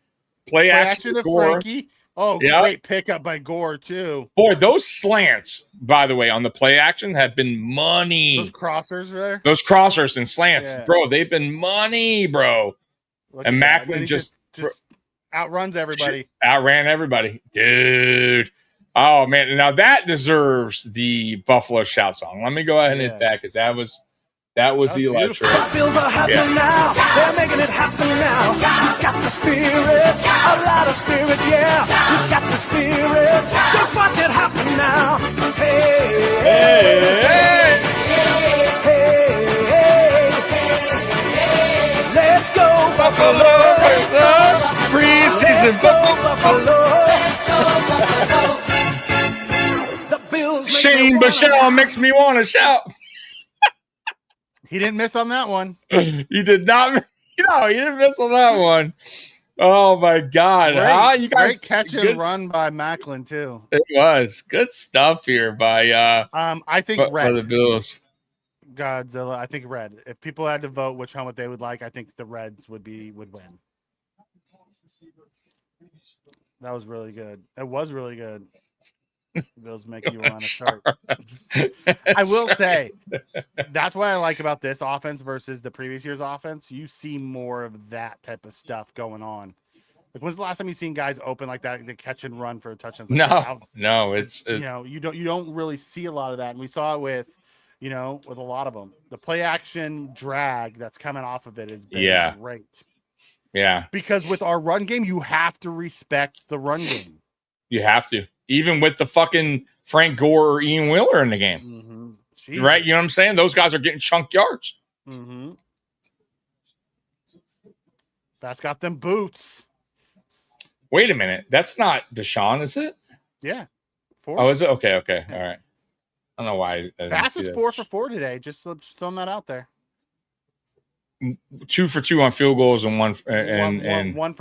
Play action to Gore. Frankie. Oh, Yep. great pickup by Gore, too. Boy, those slants, by the way, on the play action have been money. Those crossers there. Those crossers and slants, Yeah. bro, they've been money, bro. Look And at that. Macklin He just outruns everybody. outran everybody. Dude. Oh, man. Now that deserves the Buffalo shout song. Let me go ahead and hit that because that was electric. The Bills are happening now. They're making it happen now. You've got the spirit, a lot of spirit, yeah. You've got the spirit. Just watch it happen now. Hey, Hey, let's go Buffalo. Preseason football. The Bills. Shane Bichelle makes me want to shout. He didn't miss on that one. You did not. You didn't miss on that one. Oh my God! You guys great catch and run by Macklin too. It was good stuff here by I think by red. the Bills. Godzilla. I think red. If people had to vote which helmet they would like, I think the Reds would win. That was really good. It was really good. Bills make you want to start. I will say that's what I like about this offense versus the previous year's offense. You see more of that type of stuff going on. Like, when's the last time you seen guys open like that, they catch and run for a touchdown? No, it's you don't really see a lot of that, and we saw it with a lot of them. The play action drag that's coming off of it is great. Yeah, because with our run game, you have to respect the run game. You have to. Even with the fucking Frank Gore or Ian Wheeler in the game. Mm-hmm. Right? You know what I'm saying? Those guys are getting chunk yards. Mm-hmm. That's got them boots. Wait a minute. That's not Deshaun, is it? Yeah. 4. Oh, is it? Okay. All right. I don't know why. I didn't Pass see is that. 4 for 4 today. Just throwing that out there. 2 for 2 on field goals and one for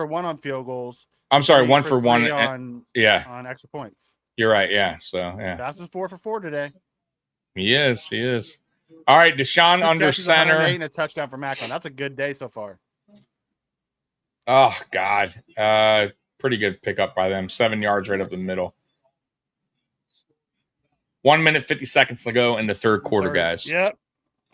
1 on field goals. I'm sorry, 1 for for 1 on extra points. You're right. Yeah. So yeah. Pass is 4 for 4 today. He is. All right, Deshaun under center. And a touchdown for Macklin. That's a good day so far. Oh God. Pretty good pickup by them. 7 yards right up the middle. 1 minute 50 seconds to go in the third quarter, guys. Yep.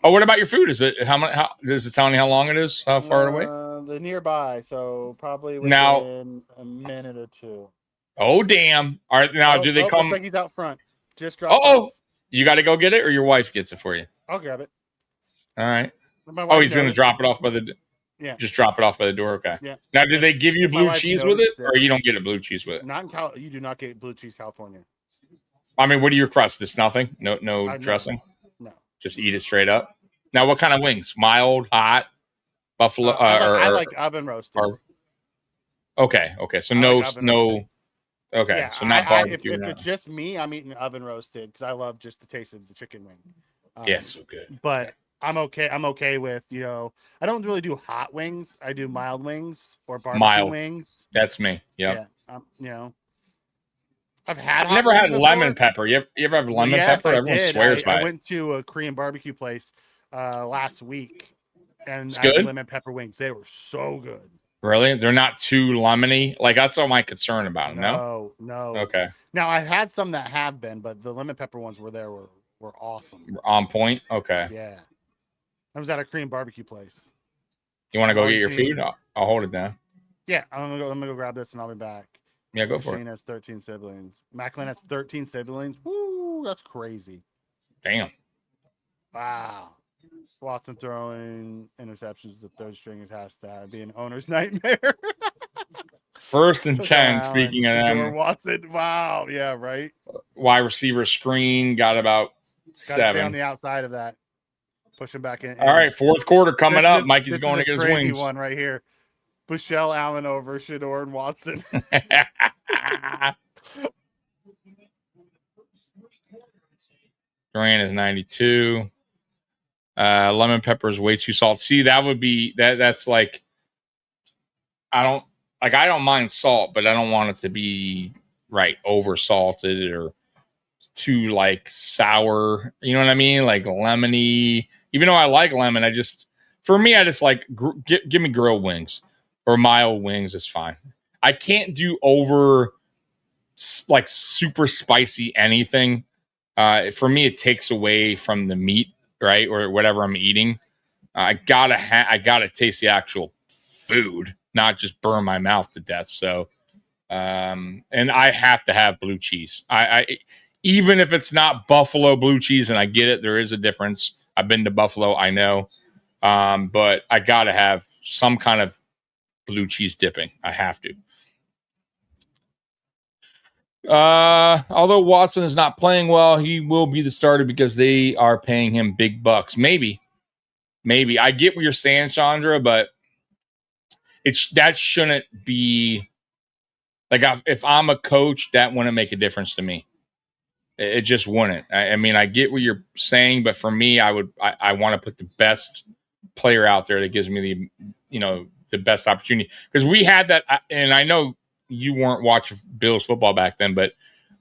Oh, what about your food? Is it how is it telling you how long it is? How far away? The nearby, so probably within Now a minute or 2. Oh damn! All right, now do they come? Looks like he's out front. Just drop. Oh, you got to go get it, or your wife gets it for you. I'll grab it. All right. My Oh, wife he's going to knows. drop it off by the. Yeah. Just drop it off by the door. Okay. Yeah. Now, do they give you My blue wife cheese knows with it, that- or you don't get a blue cheese with it? Not in Cal. You do not get blue cheese California. I mean, what are your crusts? Just nothing. No No. dressing. No. Just eat it straight up. Now, what kind of wings? Mild, hot, buffalo, I like oven roasted. Okay. So I no. like oven roasted. Okay. Yeah, So not barbecue. if no. it's just me, I'm eating oven roasted because I love just the taste of the chicken wing. Yeah, so good. But I'm okay with I don't really do hot wings. I do mild wings or barbecue wings. That's me. Yep. Yeah. I've had. I've never had lemon pepper. You ever have lemon Yes, pepper? I Everyone did. swears by I it. went to a Korean barbecue place last week, and It's I had good? lemon pepper wings. They were so good. Really? They're not too lemony? Like, that's all my concern about them, no? No. Okay. Now I've had some that have been, but the lemon pepper ones were awesome. On point? Okay. Yeah. I was at a Korean barbecue place. You want to go get your Barbecue. food? I'll hold it down. Yeah, I'm gonna go grab this and I'll be back. Yeah, go for Shane it. has 13 siblings. Macklin has 13 siblings. Woo, that's crazy. Damn. Wow. Watson throwing interceptions. The third stringers has to be an owner's nightmare. First and 10, Wow, speaking of Shedeur them. Watson. Wow. Yeah, right. Wide receiver screen, got about Got to stay on 7. the outside of that. Push him back in. All right, fourth quarter coming up. Mikey's this going is to a get his crazy wings. one right here. Bushell Allen over Shedeur and Watson. Durant is 92. Lemon pepper is way too salt. See, that would be that's like I don't mind salt, but I don't want it to be over salted or too like sour. You know what I mean? Like lemony. Even though I like lemon, for me, I just like give me grilled wings. or mild wings is fine. I can't do over like super spicy anything. For me, it takes away from the meat, right, or whatever I'm eating. I gotta taste the actual food, not just burn my mouth to death. So, and I have to have blue cheese. I even if it's not buffalo blue cheese, and I get it, there is a difference. I've been to Buffalo, I know, but I gotta have some kind of blue cheese dipping. I have to. Although Watson is not playing well, he will be the starter because they are paying him big bucks. Maybe. I get what you're saying, Chandra, but that shouldn't be like if I'm a coach, that wouldn't make a difference to me. It just wouldn't. I mean, I get what you're saying, but for me, I want to put the best player out there that gives me the best opportunity, because we had that, and I know you weren't watching Bills football back then, but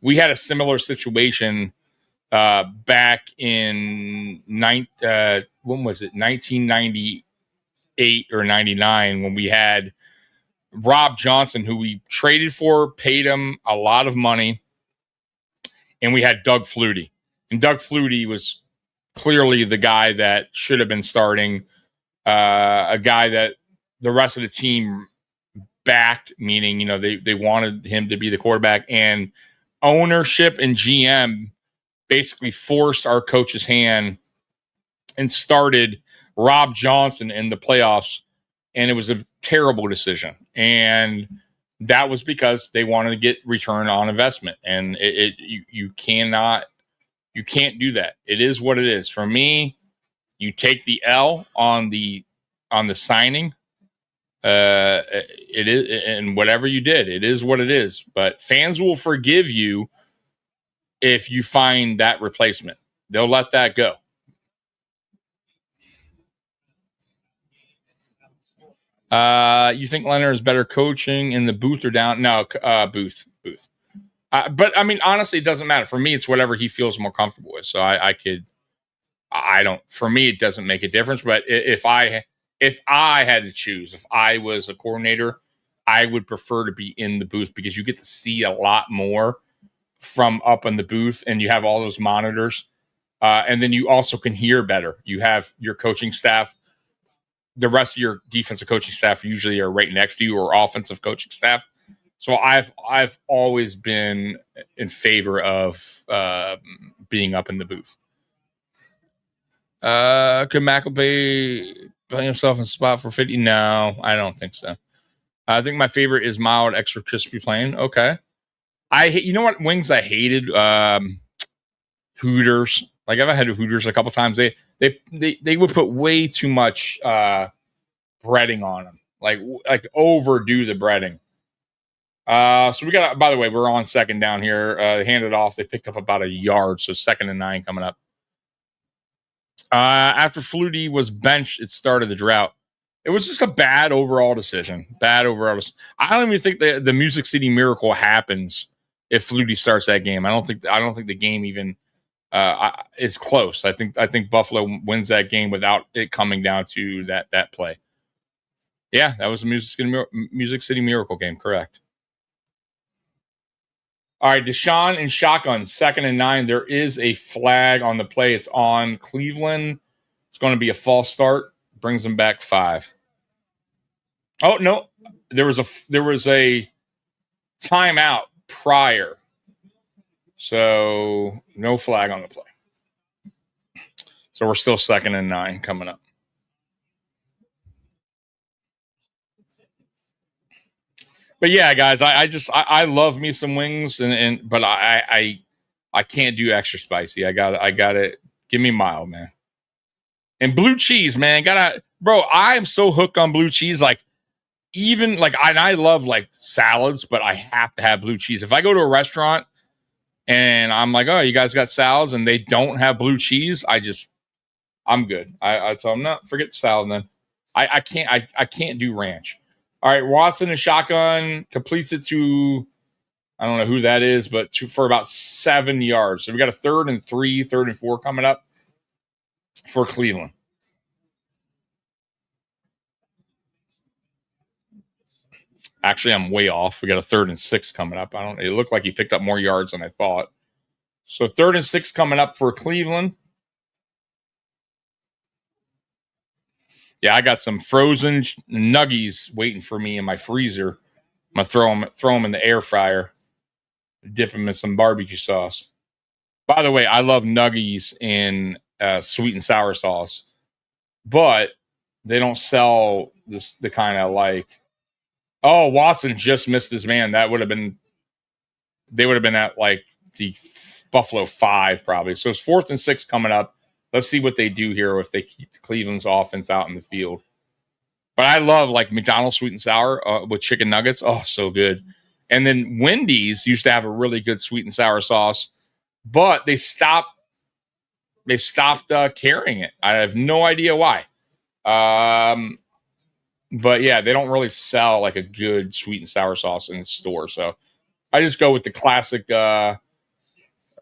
we had a similar situation back in when was it, 1998 or 99, when we had Rob Johnson, who we traded for, paid him a lot of money, and we had Doug Flutie. And Doug Flutie was clearly the guy that should have been starting, a guy that the rest of the team backed, meaning, they wanted him to be the quarterback, and ownership and GM basically forced our coach's hand and started Rob Johnson in the playoffs. And it was a terrible decision. And that was because they wanted to get return on investment. And you can't do that. It is what it is. For me, you take the L on the signing. It is, and whatever you did, it is what it is. But fans will forgive you if you find that replacement. They'll let that go. You think Leonard is better coaching in the booth or down? No, booth. But I mean, honestly, it doesn't matter. For me, it's whatever he feels more comfortable with. So for me, it doesn't make a difference. But if I had to choose, if I was a coordinator, I would prefer to be in the booth, because you get to see a lot more from up in the booth, and you have all those monitors. And then you also can hear better. You have your coaching staff. The rest of your defensive coaching staff usually are right next to you, or offensive coaching staff. So I've always been in favor of being up in the booth. Could McAlpay put himself in spot for 50? No, I don't think so. I think my favorite is mild, extra crispy plain. Okay. You know what wings I hated? Hooters. Like, I've had Hooters a couple times. They would put way too much breading on them, like overdo the breading. So we got. By the way, we're on second down here. They handed off. They picked up about a yard, so 2nd and 9 coming up. After Flutie was benched, it started the drought. It was just a bad overall decision. I don't even think the Music City Miracle happens if Flutie starts that game. I don't think the game even is close. I think Buffalo wins that game without it coming down to that play. Yeah, that was a Music City Miracle game. Correct. All right, Deshaun in shotgun, 2nd and 9. There is a flag on the play. It's on Cleveland. It's going to be a false start. Brings them back 5. Oh no, there was a timeout prior, so no flag on the play. So we're still 2nd and 9 coming up. But yeah, guys, I love me some wings, but I can't do extra spicy. I got it. Give me mild, man. And blue cheese, man. Bro, I am so hooked on blue cheese. Like, even like, I love like salads, but I have to have blue cheese. If I go to a restaurant and I'm like, oh, you guys got salads, and they don't have blue cheese, I'm good. I tell them, no, forget the salad then. I can't do ranch. All right, Watson and shotgun completes it to, I don't know who that is, but for about 7 yards. So we got a 3rd and 3, 3rd and 4 coming up for Cleveland. Actually, I'm way off. We got a 3rd and 6 coming up. It looked like he picked up more yards than I thought. So 3rd and 6 coming up for Cleveland. Yeah, I got some frozen nuggies waiting for me in my freezer. I'm gonna throw them in the air fryer, dip them in some barbecue sauce. By the way, I love nuggies in sweet and sour sauce, but they don't sell the kind of like. Oh, Watson just missed his man. They would have been at like the Buffalo 5 probably. So it's 4th and 6 coming up. Let's see what they do here if they keep Cleveland's offense out in the field. But I love like McDonald's sweet and sour with chicken nuggets. Oh, so good. And then Wendy's used to have a really good sweet and sour sauce, but they stopped carrying it. I have no idea why. But yeah, they don't really sell like a good sweet and sour sauce in the store. So I just go with the classic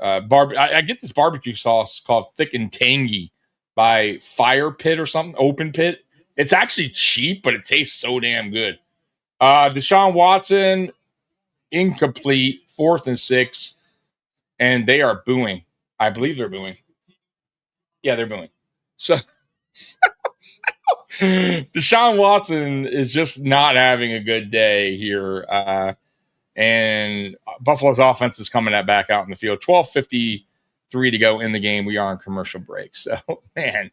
I get this barbecue sauce called Thick and Tangy by Fire Pit or something, Open Pit. It's actually cheap, but it tastes so damn good. Deshaun Watson, incomplete, 4th and 6, and they are booing. I believe they're booing. Yeah, they're booing. So Deshaun Watson is just not having a good day here. And Buffalo's offense is coming back out in the field. 12:53 to go in the game. We are on commercial break. So, man,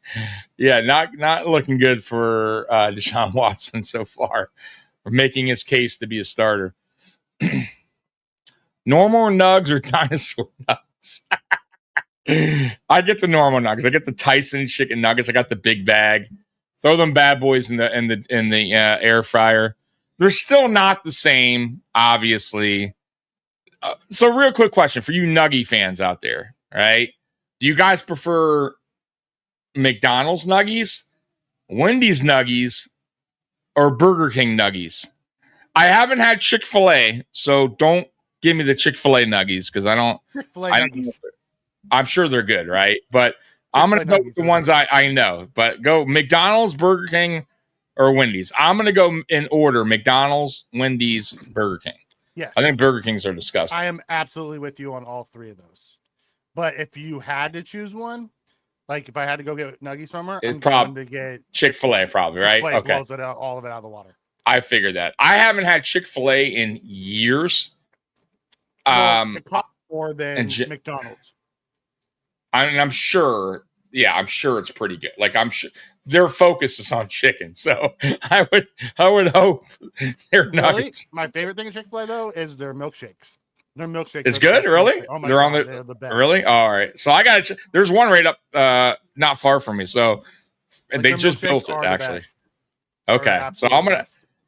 yeah, not looking good for Deshaun Watson so far. We're making his case to be a starter. Normal nugs or dinosaur nugs? I get the normal nugs. I get the Tyson chicken nuggets. I got the big bag. Throw them bad boys in the air fryer. They're still not the same, obviously. So real quick question for you Nuggie fans out there, right? Do you guys prefer McDonald's Nuggies, Wendy's Nuggies, or Burger King Nuggies? I haven't had Chick-fil-A, so don't give me the Chick-fil-A Nuggies because I don't. I'm sure they're good, right? But I'm going to go with the ones I know. But go McDonald's, Burger King, or Wendy's. I'm going to go in order: McDonald's, Wendy's, Burger King. Yes. I think Burger Kings are disgusting. I am absolutely with you on all 3 of those. But if you had to choose one, like if I had to go get nuggies from her, I'm going to get Chick-fil-A, probably, right? Chick-fil-A okay. Blows all of it out of the water. I figured that. I haven't had Chick-fil-A in years. It costs more than McDonald's. I'm sure. Yeah, I'm sure it's pretty good. Like I'm sure their focus is on chicken, so I would hope their nuggets. My favorite thing in Chick-fil-A though is their milkshakes. Their milkshakes. It's good, really. Oh my they're God, on they're the best. Really. All right. So I got. There's one right up, not far from me. So they just built it actually. Okay, so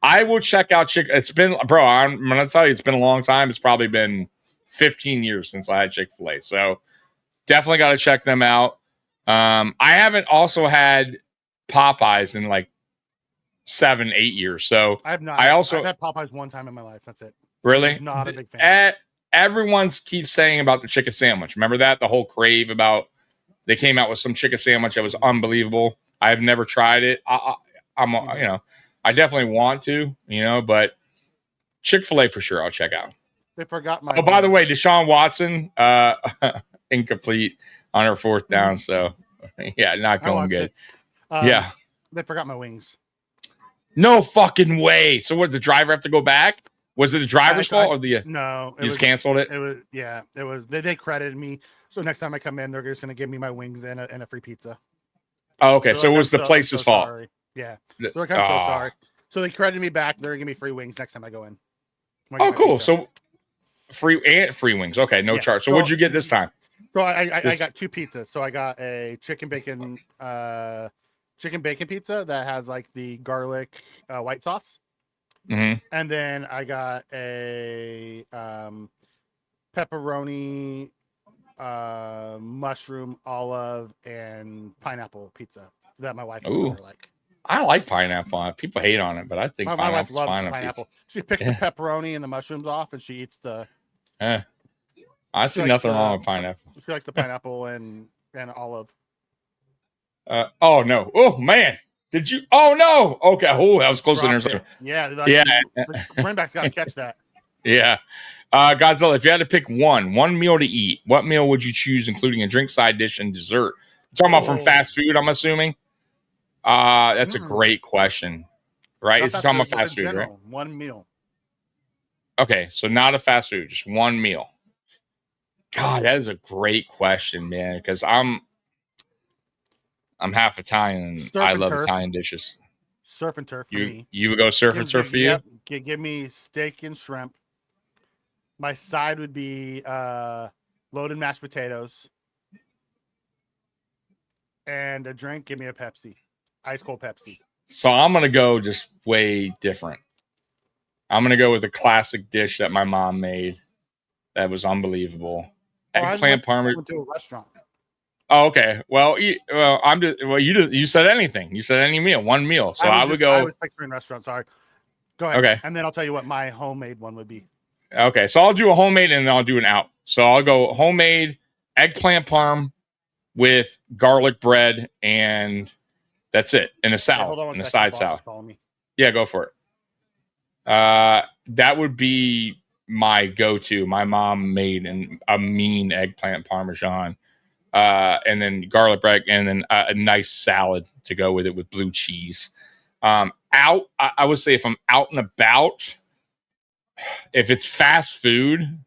I will check out Chick. It's been, bro. I'm gonna tell you, it's been a long time. It's probably been 15 years since I had Chick-fil-A. So definitely got to check them out. I haven't also had Popeyes in like 7-8 years. So I have not. I've had Popeyes one time in my life. That's it. Really? I'm not a big fan. Everyone keeps saying about the chicken sandwich. Remember that? The whole crave about they came out with some chicken sandwich that was unbelievable. I've never tried it. I'm I definitely want to, but Chick-fil-A for sure. I'll check out. They forgot my. Oh, by the way, Deshaun Watson, incomplete on her 4th down. So, yeah, not going good. Yeah. They forgot my wings. No fucking way. So, what did the driver have to go back? Was it the driver's fault or the? No. You just canceled it? It was, yeah. It was, they credited me. So, next time I come in, they're just going to give me my wings and a free pizza. Oh, okay. So, it was the place's fault. Sorry. Yeah. They're like, I'm so sorry. So, they credited me back. They're going to give me free wings next time I go in. Oh, cool. So, free wings. Okay. No charge. So, what'd you get this time? So, I got 2 pizzas. So, I got a chicken bacon pizza that has like the garlic white sauce. Mm-hmm. And then I got a pepperoni, mushroom, olive, and pineapple pizza that my wife would like. I like pineapple. People hate on it, but I think my wife pineapple's loves fine. Pineapple. She picks the pepperoni and the mushrooms off, and she eats the. I see nothing wrong with pineapple. She likes the pineapple and olive. Oh no! Oh man! Did you? Oh no. Okay. Oh, that was close to interception. Yeah. Yeah. The running back's got to catch that. Yeah. Godzilla, if you had to pick one meal to eat, what meal would you choose, including a drink, side dish, and dessert? You're talking about from fast food, I'm assuming. That's a great question, right? It's talking about fast food, right? One meal. Okay, so not a fast food, just one meal. God, that is a great question, man. Because I'm half Italian, and I love Italian dishes. Surf and turf for me. You would go surf and turf for you? Yep. Give me steak and shrimp. My side would be loaded mashed potatoes. And a drink, give me a Pepsi. Ice cold Pepsi. So I'm going to go just way different. I'm going to go with a classic dish that my mom made that was unbelievable. Eggplant parmesan. Went to a restaurant. Oh, okay. Well, you said anything. You said any meal, one meal. So I would go. I was picturing restaurant. Sorry. Go ahead. Okay. And then I'll tell you what my homemade one would be. Okay. So I'll do a homemade and then I'll do an out. So I'll go homemade eggplant parm with garlic bread, and that's it. And a salad, and a side salad. Yeah, go for it. That would be my go-to. My mom made a mean eggplant parmesan. And then garlic bread, and then a nice salad to go with it with blue cheese. I would say if I'm out and about, if it's fast food,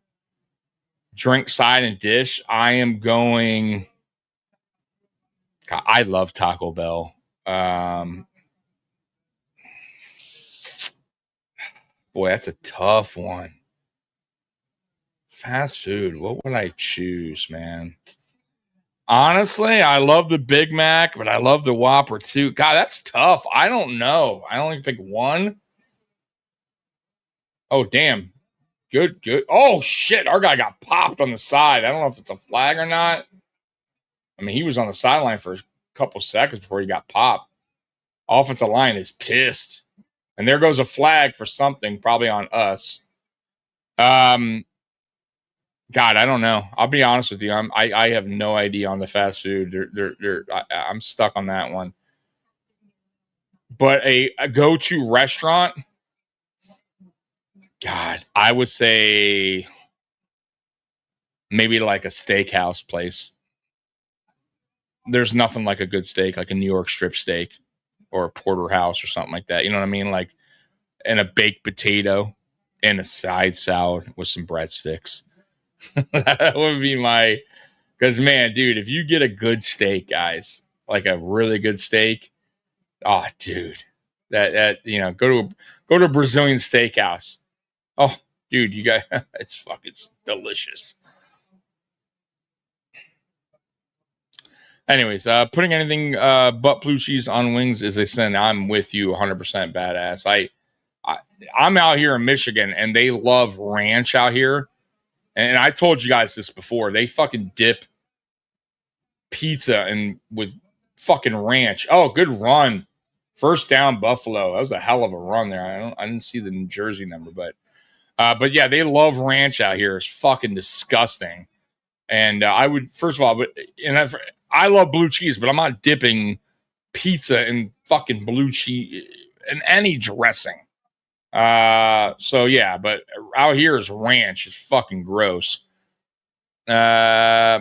drink, side, and dish, I am going. God, I love Taco Bell. Boy, that's a tough one. Fast food, what would I choose, man? Honestly, I love the Big Mac, but I love the Whopper too. God, that's tough. I don't know. I only pick one. Oh, damn. Good. Oh, shit. Our guy got popped on the side. I don't know if it's a flag or not. I mean, he was on the sideline for a couple seconds before he got popped. Offensive line is pissed. And there goes a flag for something, probably on us. God, I don't know. I'll be honest with you. I have no idea on the fast food. I'm stuck on that one. But a go-to restaurant, God, I would say maybe like a steakhouse place. There's nothing like a good steak, like a New York strip steak or a porterhouse or something like that. You know what I mean? Like, and a baked potato and a side salad with some breadsticks. That would be because man, dude, if you get a good steak, guys, like a really good steak, oh, dude, that go to a Brazilian steakhouse. Oh, dude, you got it's delicious. Anyways, putting anything but blue cheese on wings is a sin. I'm with you 100% badass. I'm out here in Michigan and they love ranch out here. And I told you guys this before. They fucking dip pizza with fucking ranch. Oh, good run. First down, Buffalo. That was a hell of a run there. I didn't see the New Jersey number, but yeah, they love ranch out here. It's fucking disgusting. And I would, first of all, I love blue cheese, but I'm not dipping pizza in fucking blue cheese in any dressing. So yeah, but out here is ranch. It's fucking gross. My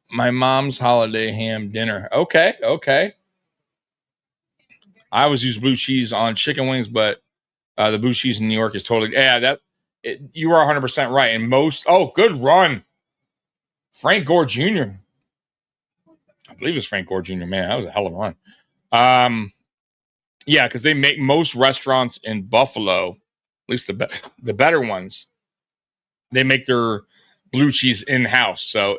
mom's holiday ham dinner. Okay. I always use blue cheese on chicken wings, but the blue cheese in New York is totally you are 100% right. And good run, Frank Gore Jr. I believe it's Frank Gore Jr. Man, that was a hell of a run. Yeah, because they make most restaurants in Buffalo, at least the better ones, they make their blue cheese in-house. So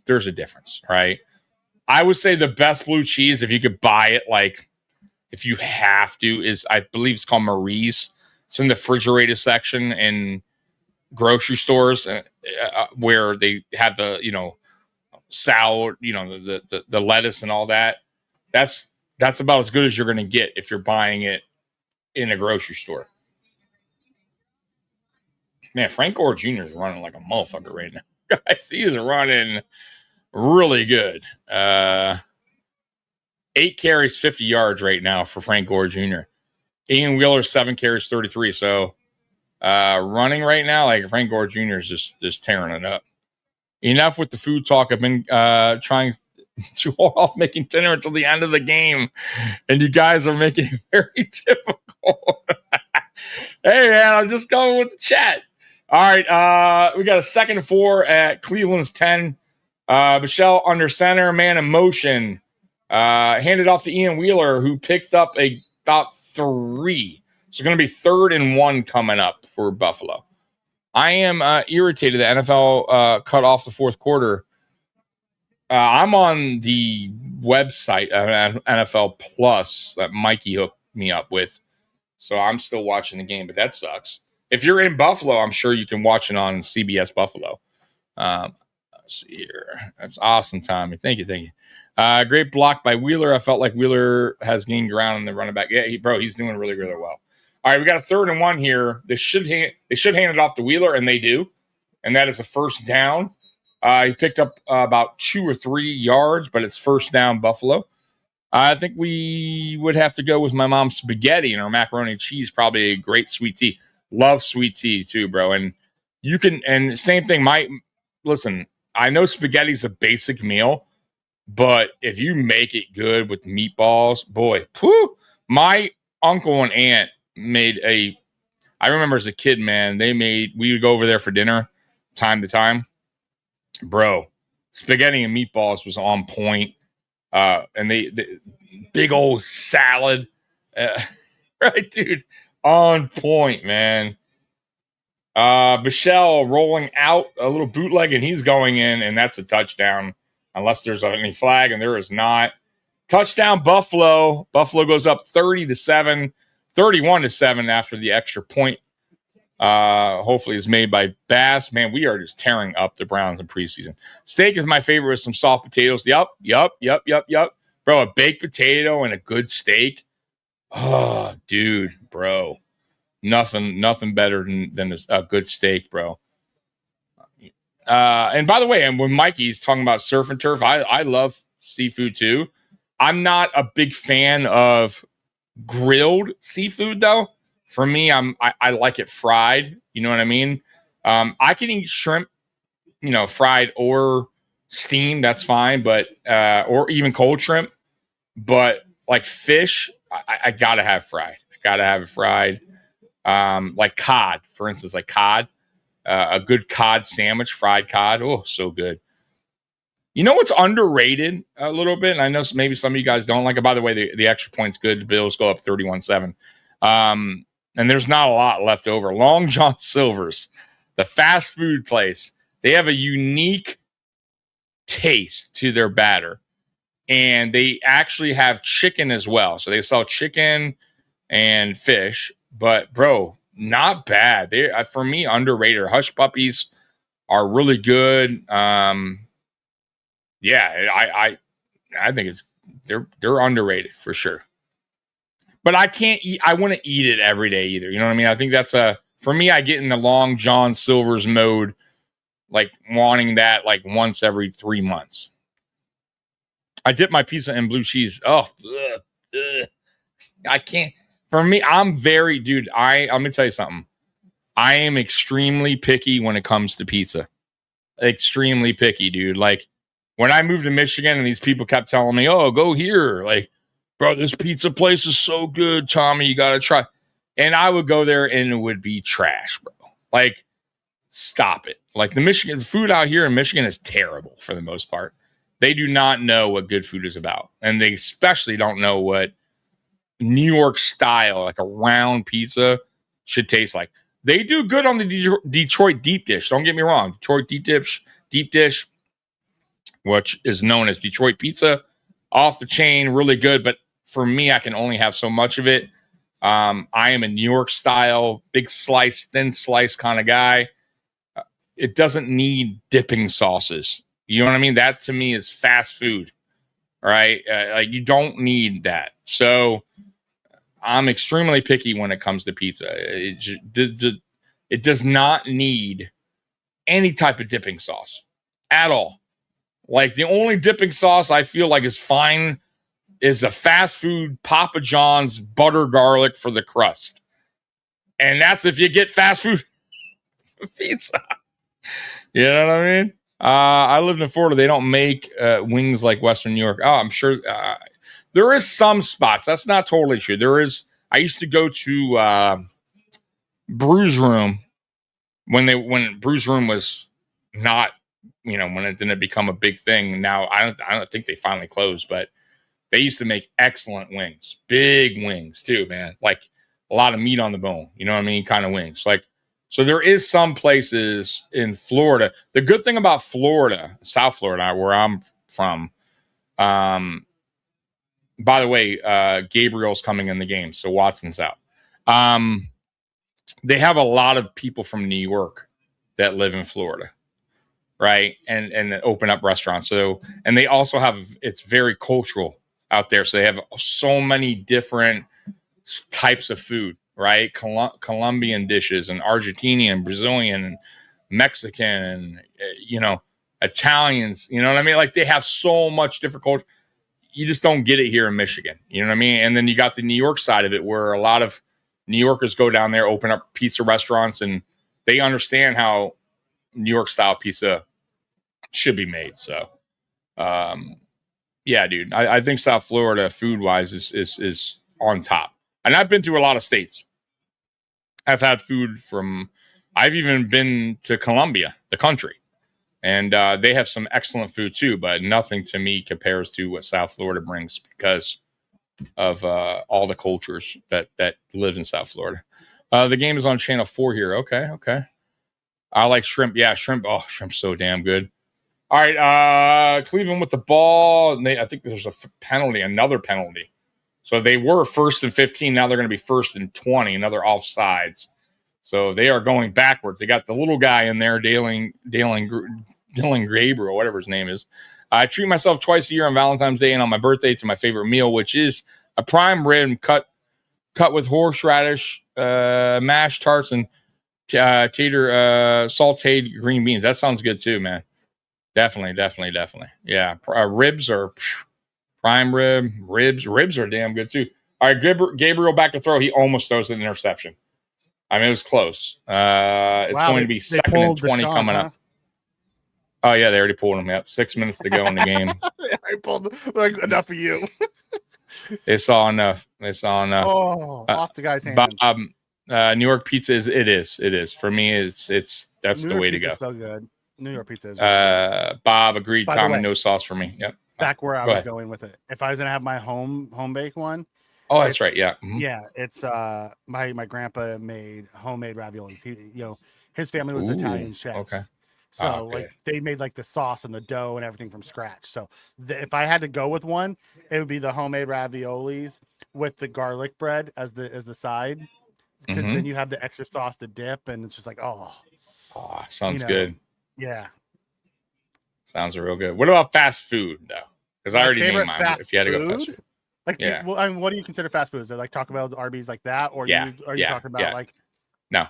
there's a difference, right? I would say the best blue cheese, if you could buy it, like if you have to, is I believe it's called Marie's. It's in the refrigerated section in grocery stores where they have the salad, the lettuce and all that. That's about as good as you're going to get if you're buying it in a grocery store. Man, Frank Gore Jr. is running like a motherfucker right now. Guys, he is running really good. 8 carries, 50 yards right now for Frank Gore Jr. Ian Wheeler, 7 carries, 33. So running right now, like Frank Gore Jr. is just tearing it up. Enough with the food talk. I've been trying to hold off making dinner until the end of the game, and you guys are making it very difficult. Hey, man, I'm just going with the chat. All right, we got a 2nd and 4 at Cleveland's 10. Michelle under center, man in motion. Handed off to Ian Wheeler, who picked up about 3. So going to be 3rd and 1 coming up for Buffalo. I am irritated the NFL cut off the 4th quarter. I'm on the website of NFL Plus that Mikey hooked me up with. So I'm still watching the game, but that sucks. If you're in Buffalo, I'm sure you can watch it on CBS Buffalo. Let's see here. That's awesome, Tommy. Thank you. Great block by Wheeler. I felt like Wheeler has gained ground in the running back. Yeah, he's doing really, really well. All right, we got a 3rd and 1 here. They should hand it off to Wheeler, and they do. And that is a 1st down. He picked up about 2 or 3 yards, but it's 1st down Buffalo. I think we would have to go with my mom's spaghetti and our macaroni and cheese, probably a great sweet tea. Love sweet tea too, bro. And you can, and same thing, listen, I know spaghetti's a basic meal, but if you make it good with meatballs, boy, my uncle and aunt I remember as a kid, man, we would go over there for dinner time to time. Bro, spaghetti and meatballs was on point. And they big old salad. Right, dude? On point, man. Michelle rolling out a little bootleg, and he's going in, and that's a touchdown. Unless there's any flag, and there is not. Touchdown, Buffalo. Buffalo goes up 30-7, 31-7 after the extra point. Hopefully is made by Bass. Man, we are just tearing up the Browns in preseason. Steak is my favorite with some soft potatoes. Yup. Bro, a baked potato and a good steak. Oh, dude, bro. Nothing better than a good steak, bro. And by the way, and when Mikey's talking about surf and turf, I love seafood too. I'm not a big fan of grilled seafood though. For me, I like it fried. You know what I mean? I can eat shrimp, fried or steamed. That's fine, but or even cold shrimp. But like fish, I gotta have fried. I gotta have it fried. Like cod, for instance, like cod. A good cod sandwich, fried cod. Oh, so good. You know what's underrated a little bit? And I know maybe some of you guys don't like it. By the way, the extra point's good. The Bills go up 31-7. And there's not a lot left over. Long John Silver's, the fast food place. They have a unique taste to their batter. And they actually have chicken as well. So they sell chicken and fish. But, bro, not bad. They, for me, underrated. Hush Puppies are really good. Yeah, I think they're underrated for sure. But I can't eat. I want to eat it every day either. You know what I mean? I think for me, I get in the Long John Silver's mode, like wanting that like once every 3 months. I dip my pizza in blue cheese. Oh, I can't. For me, I'm very, dude, I'm going to tell you something. I am extremely picky when it comes to pizza. Extremely picky, dude. Like, when I moved to Michigan and these people kept telling me, oh, go here. Like, bro, this pizza place is so good, Tommy. You got to try. And I would go there and it would be trash, bro. Like, stop it. Like, the Michigan food out here in Michigan is terrible for the most part. They do not know what good food is about. And they especially don't know what New York style, like a round pizza, should taste like. They do good on the Detroit deep dish. Don't get me wrong. Detroit deep dish, which is known as Detroit pizza, off the chain, really good. But for me, I can only have so much of it. I am a New York style, big slice, thin slice kind of guy. It doesn't need dipping sauces. You know what I mean? That to me is fast food, right? Like you don't need that. So I'm extremely picky when it comes to pizza. It does not need any type of dipping sauce at all. Like the only dipping sauce I feel like is fine is a fast food Papa John's butter garlic for the crust. And that's if you get fast food pizza. You know what I mean? I lived in Florida. They don't make wings like Western New York. Oh, I'm sure there is some spots. That's not totally true. There is. I used to go to Brews Room when Brews Room was not, when it didn't become a big thing. Now I don't think they finally closed, but they used to make excellent wings, big wings too, man. Like a lot of meat on the bone. You know what I mean? Kind of wings. Like, so there is some places in Florida. The good thing about Florida, South Florida, where I'm from, by the way, Gabriel's coming in the game, so Watson's out. They have a lot of people from New York that live in Florida, right? And that open up restaurants. So, and they also have, it's very cultural out there. So they have so many different types of food, right? Colombian dishes and Argentinian, Brazilian, and Mexican, and, Italians, you know what I mean? Like they have so much different culture. You just don't get it here in Michigan. You know what I mean? And then you got the New York side of it where a lot of New Yorkers go down there, open up pizza restaurants, and they understand how New York style pizza should be made. So, yeah, dude, I think South Florida food wise is on top. And I've been to a lot of states. I've had food I've even been to Colombia, the country. And they have some excellent food too, but nothing to me compares to what South Florida brings because of all the cultures that live in South Florida. The game is on channel 4 here. Okay. I like shrimp. Yeah, shrimp. Oh, shrimp's so damn good. All right, Cleveland with the ball. I think there's another penalty. So they were 1st and 15. Now they're going to be 1st and 20, another offsides. So they are going backwards. They got the little guy in there, Dylan Gabriel, whatever his name is. I treat myself twice a year on Valentine's Day and on my birthday to my favorite meal, which is a prime rib cut with horseradish, mashed tarts, and sauteed green beans. That sounds good too, man. Definitely. Yeah, ribs are prime rib. Ribs are damn good too. All right, Gabriel back to throw. He almost throws an interception. I mean, it was close. It's going to be 2nd and 20 Deshaun, coming up. Oh, yeah, they already pulled him up. 6 minutes to go in the game. I pulled enough of you. They saw enough. Oh, off the guy's hands. Bob, New York pizza is for me. It's that's New the York way to go. So good. New York pizza is really good. Bob agreed. By the Tommy, way, no sauce for me. Yep. Back where I Go was ahead. going with it. If I was gonna have my home bake one. Oh, that's right. Yeah. Mhm. Yeah, it's my grandpa made homemade raviolis. His family was Italian chefs. Okay. So okay. like they made like the sauce and the dough and everything from scratch. So if I had to go with one, it would be the homemade raviolis with the garlic bread as the side, because then you have the extra sauce to dip, and it's just like sounds good. Yeah, sounds real good. What about fast food though? Because I already named mine. If you had to go fast food, like what do you consider fast food? Is it like Taco Bell, Arby's, like that, or are you talking about like no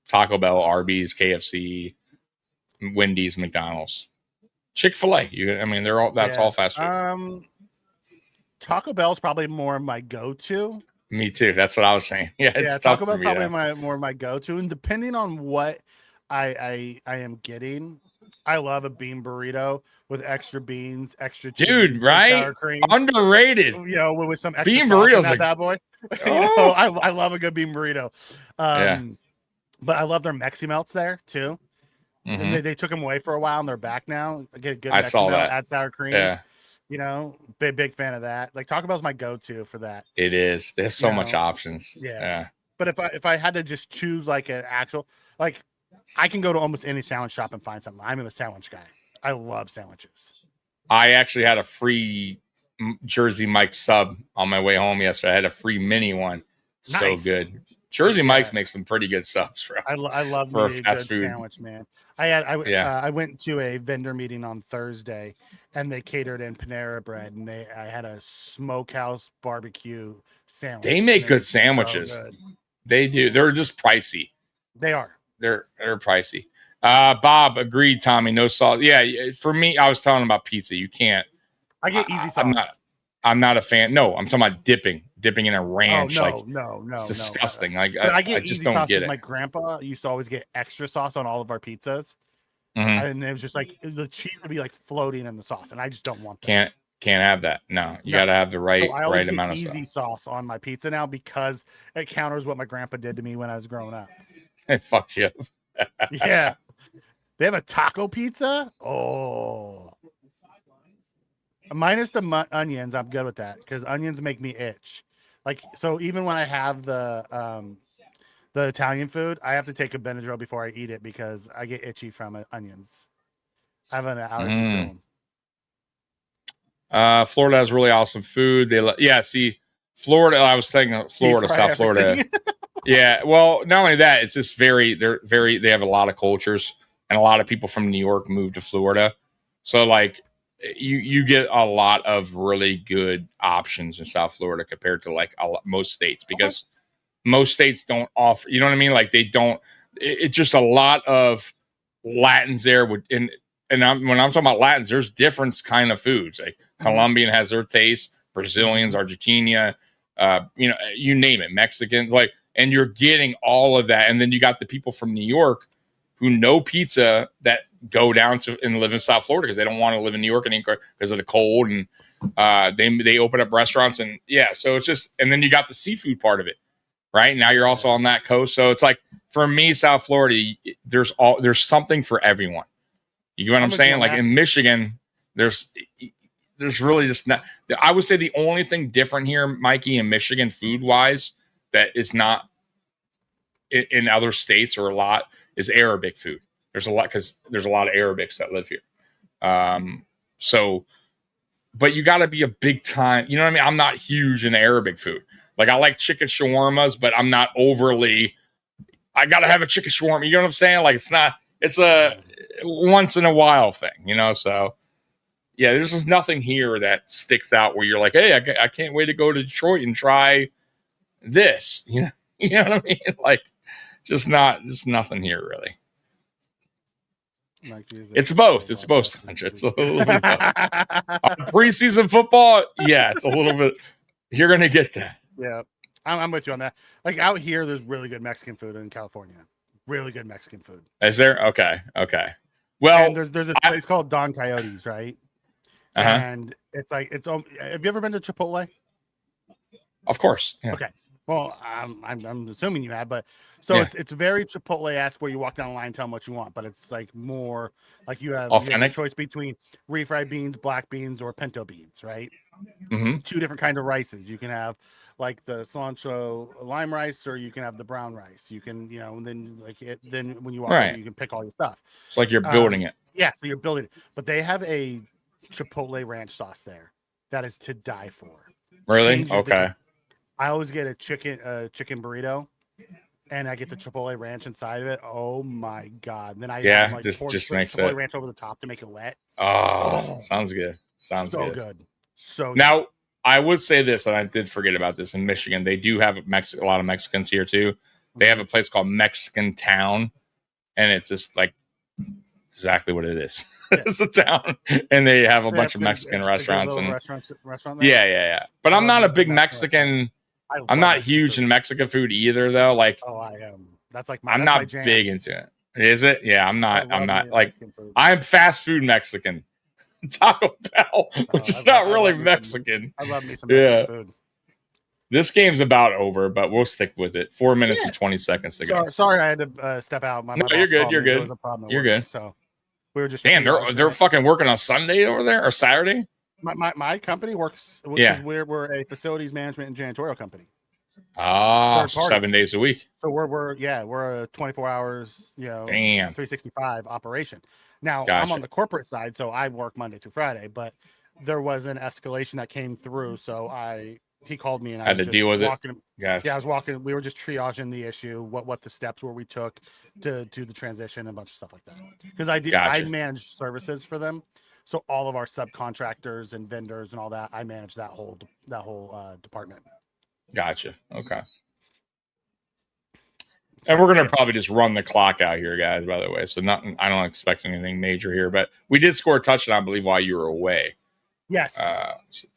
Taco Bell, Arby's, KFC, Wendy's, McDonald's, Chick-fil-A? They're all all fast food. Taco Bell's probably more my go-to. Me too. That's what I was saying. Yeah, it's tough Taco Bell's for me, probably more my go-to, and depending on what I am getting, I love a bean burrito with extra beans, extra cheese, dude. Right? Sour cream. Underrated. With some extra bean sauce burritos, in that bad boy. I love a good bean burrito. But I love their Mexi Melts there too. Mm-hmm. They took them away for a while, and they're back now. Get good. I saw that. Add sour cream. Yeah. Big fan of that. Like Taco Bell's my go-to for that. It is. They have so much options. Yeah. But if I had to just choose like an actual, like I can go to almost any sandwich shop and find something. I'm a sandwich guy. I love sandwiches. I actually had a free Jersey Mike's sub on my way home yesterday. I had a free mini one. Nice. So good. Jersey Mike's makes some pretty good subs, bro. I love for a fast good food sandwich, man. I went to a vendor meeting on Thursday, and they catered in Panera Bread, and I had a smokehouse barbecue sandwich. They make good sandwiches. So good. They do. They're just pricey. They are. They're pricey. Bob agreed. Tommy, no sauce. Yeah, for me, I was telling him about pizza. You can't. I get easy sauce. I'm not. I'm not a fan. No, I'm talking about dipping in a ranch. No. It's disgusting. Like But I get just easy don't sauce get 'cause it. My grandpa used to always get extra sauce on all of our pizzas, Mhm. and it was just like the cheese would be like floating in the sauce, and I just don't want that. Can't have that. No, you No. got to have the right So I always get amount of easy sauce on my pizza now because it counters what my grandpa did to me when I was growing up. Hey, fuck you. Yeah. They have a taco pizza? Oh. Minus the onions, I'm good with that because onions make me itch. Like, so even when I have the Italian food, I have to take a Benadryl before I eat it because I get itchy from onions. I have an allergy to them. Florida has really awesome food. See, Florida. I was thinking Florida, South Florida. Yeah. Well, not only that, it's just they have a lot of cultures, and a lot of people from New York move to Florida. So like you get a lot of really good options in South Florida compared to like most states, because most states don't offer, you know what I mean? Like they don't, it's just a lot of Latins there when I'm talking about Latins, there's different kind of foods. Like Colombian has their taste, Brazilians, Argentina, you name it, Mexicans, like, and you're getting all of that. And then you got the people from New York who know pizza that go down to and live in South Florida because they don't want to live in New York anymore because of the cold. And they open up restaurants, and so it's just, and then you got the seafood part of it, right? Now you're also on that coast. So it's like, for me, South Florida, there's something for everyone. You know what I'm saying? Like in Michigan, there's really just not, I would say the only thing different here, Mikey, in Michigan food wise, that is not in other states or a lot, is Arabic food. There's a lot, because there's a lot of Arabics that live here. But you got to be a big time, you know what I mean? I'm not huge in Arabic food. Like I like chicken shawarmas, but I'm not overly, I got to have a chicken shawarma. You know what I'm saying? Like it's a once in a while thing, so yeah, there's just nothing here that sticks out where you're like, hey, I can't wait to go to Detroit and try this, you know what I mean? Like just nothing here really. It's both. It's both, Sandra. It's a little bit of both. Preseason football, yeah, it's a little bit. You're gonna get that. Yeah, I'm with you on that. Like out here, there's really good Mexican food in California. Really good Mexican food. Is there? Okay. Well, and there's a place called Don Coyote's, right? And it's like have you ever been to Chipotle? Of course. Yeah. Okay. Well, I'm assuming you have, but it's very Chipotle-esque where you walk down the line and tell them what you want, but it's like more like you have a choice between refried beans, black beans, or pinto beans, right? Mm-hmm. 2 different kinds of rices. You can have like the cilantro lime rice, or you can have the brown rice. You can, and then when you walk over, you can pick all your stuff. It's like you're building it. Yeah, so you're building it. But they have a Chipotle ranch sauce there that is to die for. Really? Okay. I always get a chicken burrito, and I get the Chipotle ranch inside of it. Oh my god! And then I just makes Chipotle it ranch over the top to make it wet. Oh, sounds good. Sounds so good. So now good. I would say this, and I did forget about this. In Michigan, they do have a lot of Mexicans here too. They have a place called Mexican Town, and it's just like exactly what it is. Yeah. It's a town, and they have a bunch of Mexican restaurants and restaurant there? Yeah. But I'm not a big Mexican. I'm not huge in Mexican food either, though. Like, I am. That's like I'm not big into it. Is it? Yeah, I'm not like I'm fast food Mexican. Taco Bell, which is not really Mexican. I love me some Mexican food. This game's about over, but we'll stick with it. 4 minutes and 20 seconds to go. Sorry, I had to step out. No, you're good. You're good. You're good. So we were just they're fucking working on Sunday over there or Saturday. My company works. We're a facilities management and janitorial company. 7 days a week. So we're a 24 hours, 365 operation. Now I'm on the corporate side, so I work Monday through Friday, but there was an escalation that came through. So he called me and I had to deal with it. Yeah, I was walking. We were just triaging the issue, what the steps were we took to do the transition and a bunch of stuff like that. Because I managed services for them. So all of our subcontractors and vendors and all that, I manage that whole department. Gotcha. Okay. And we're going to probably just run the clock out here, guys, by the way. So I don't expect anything major here, but we did score a touchdown, I believe, while you were away. Yes.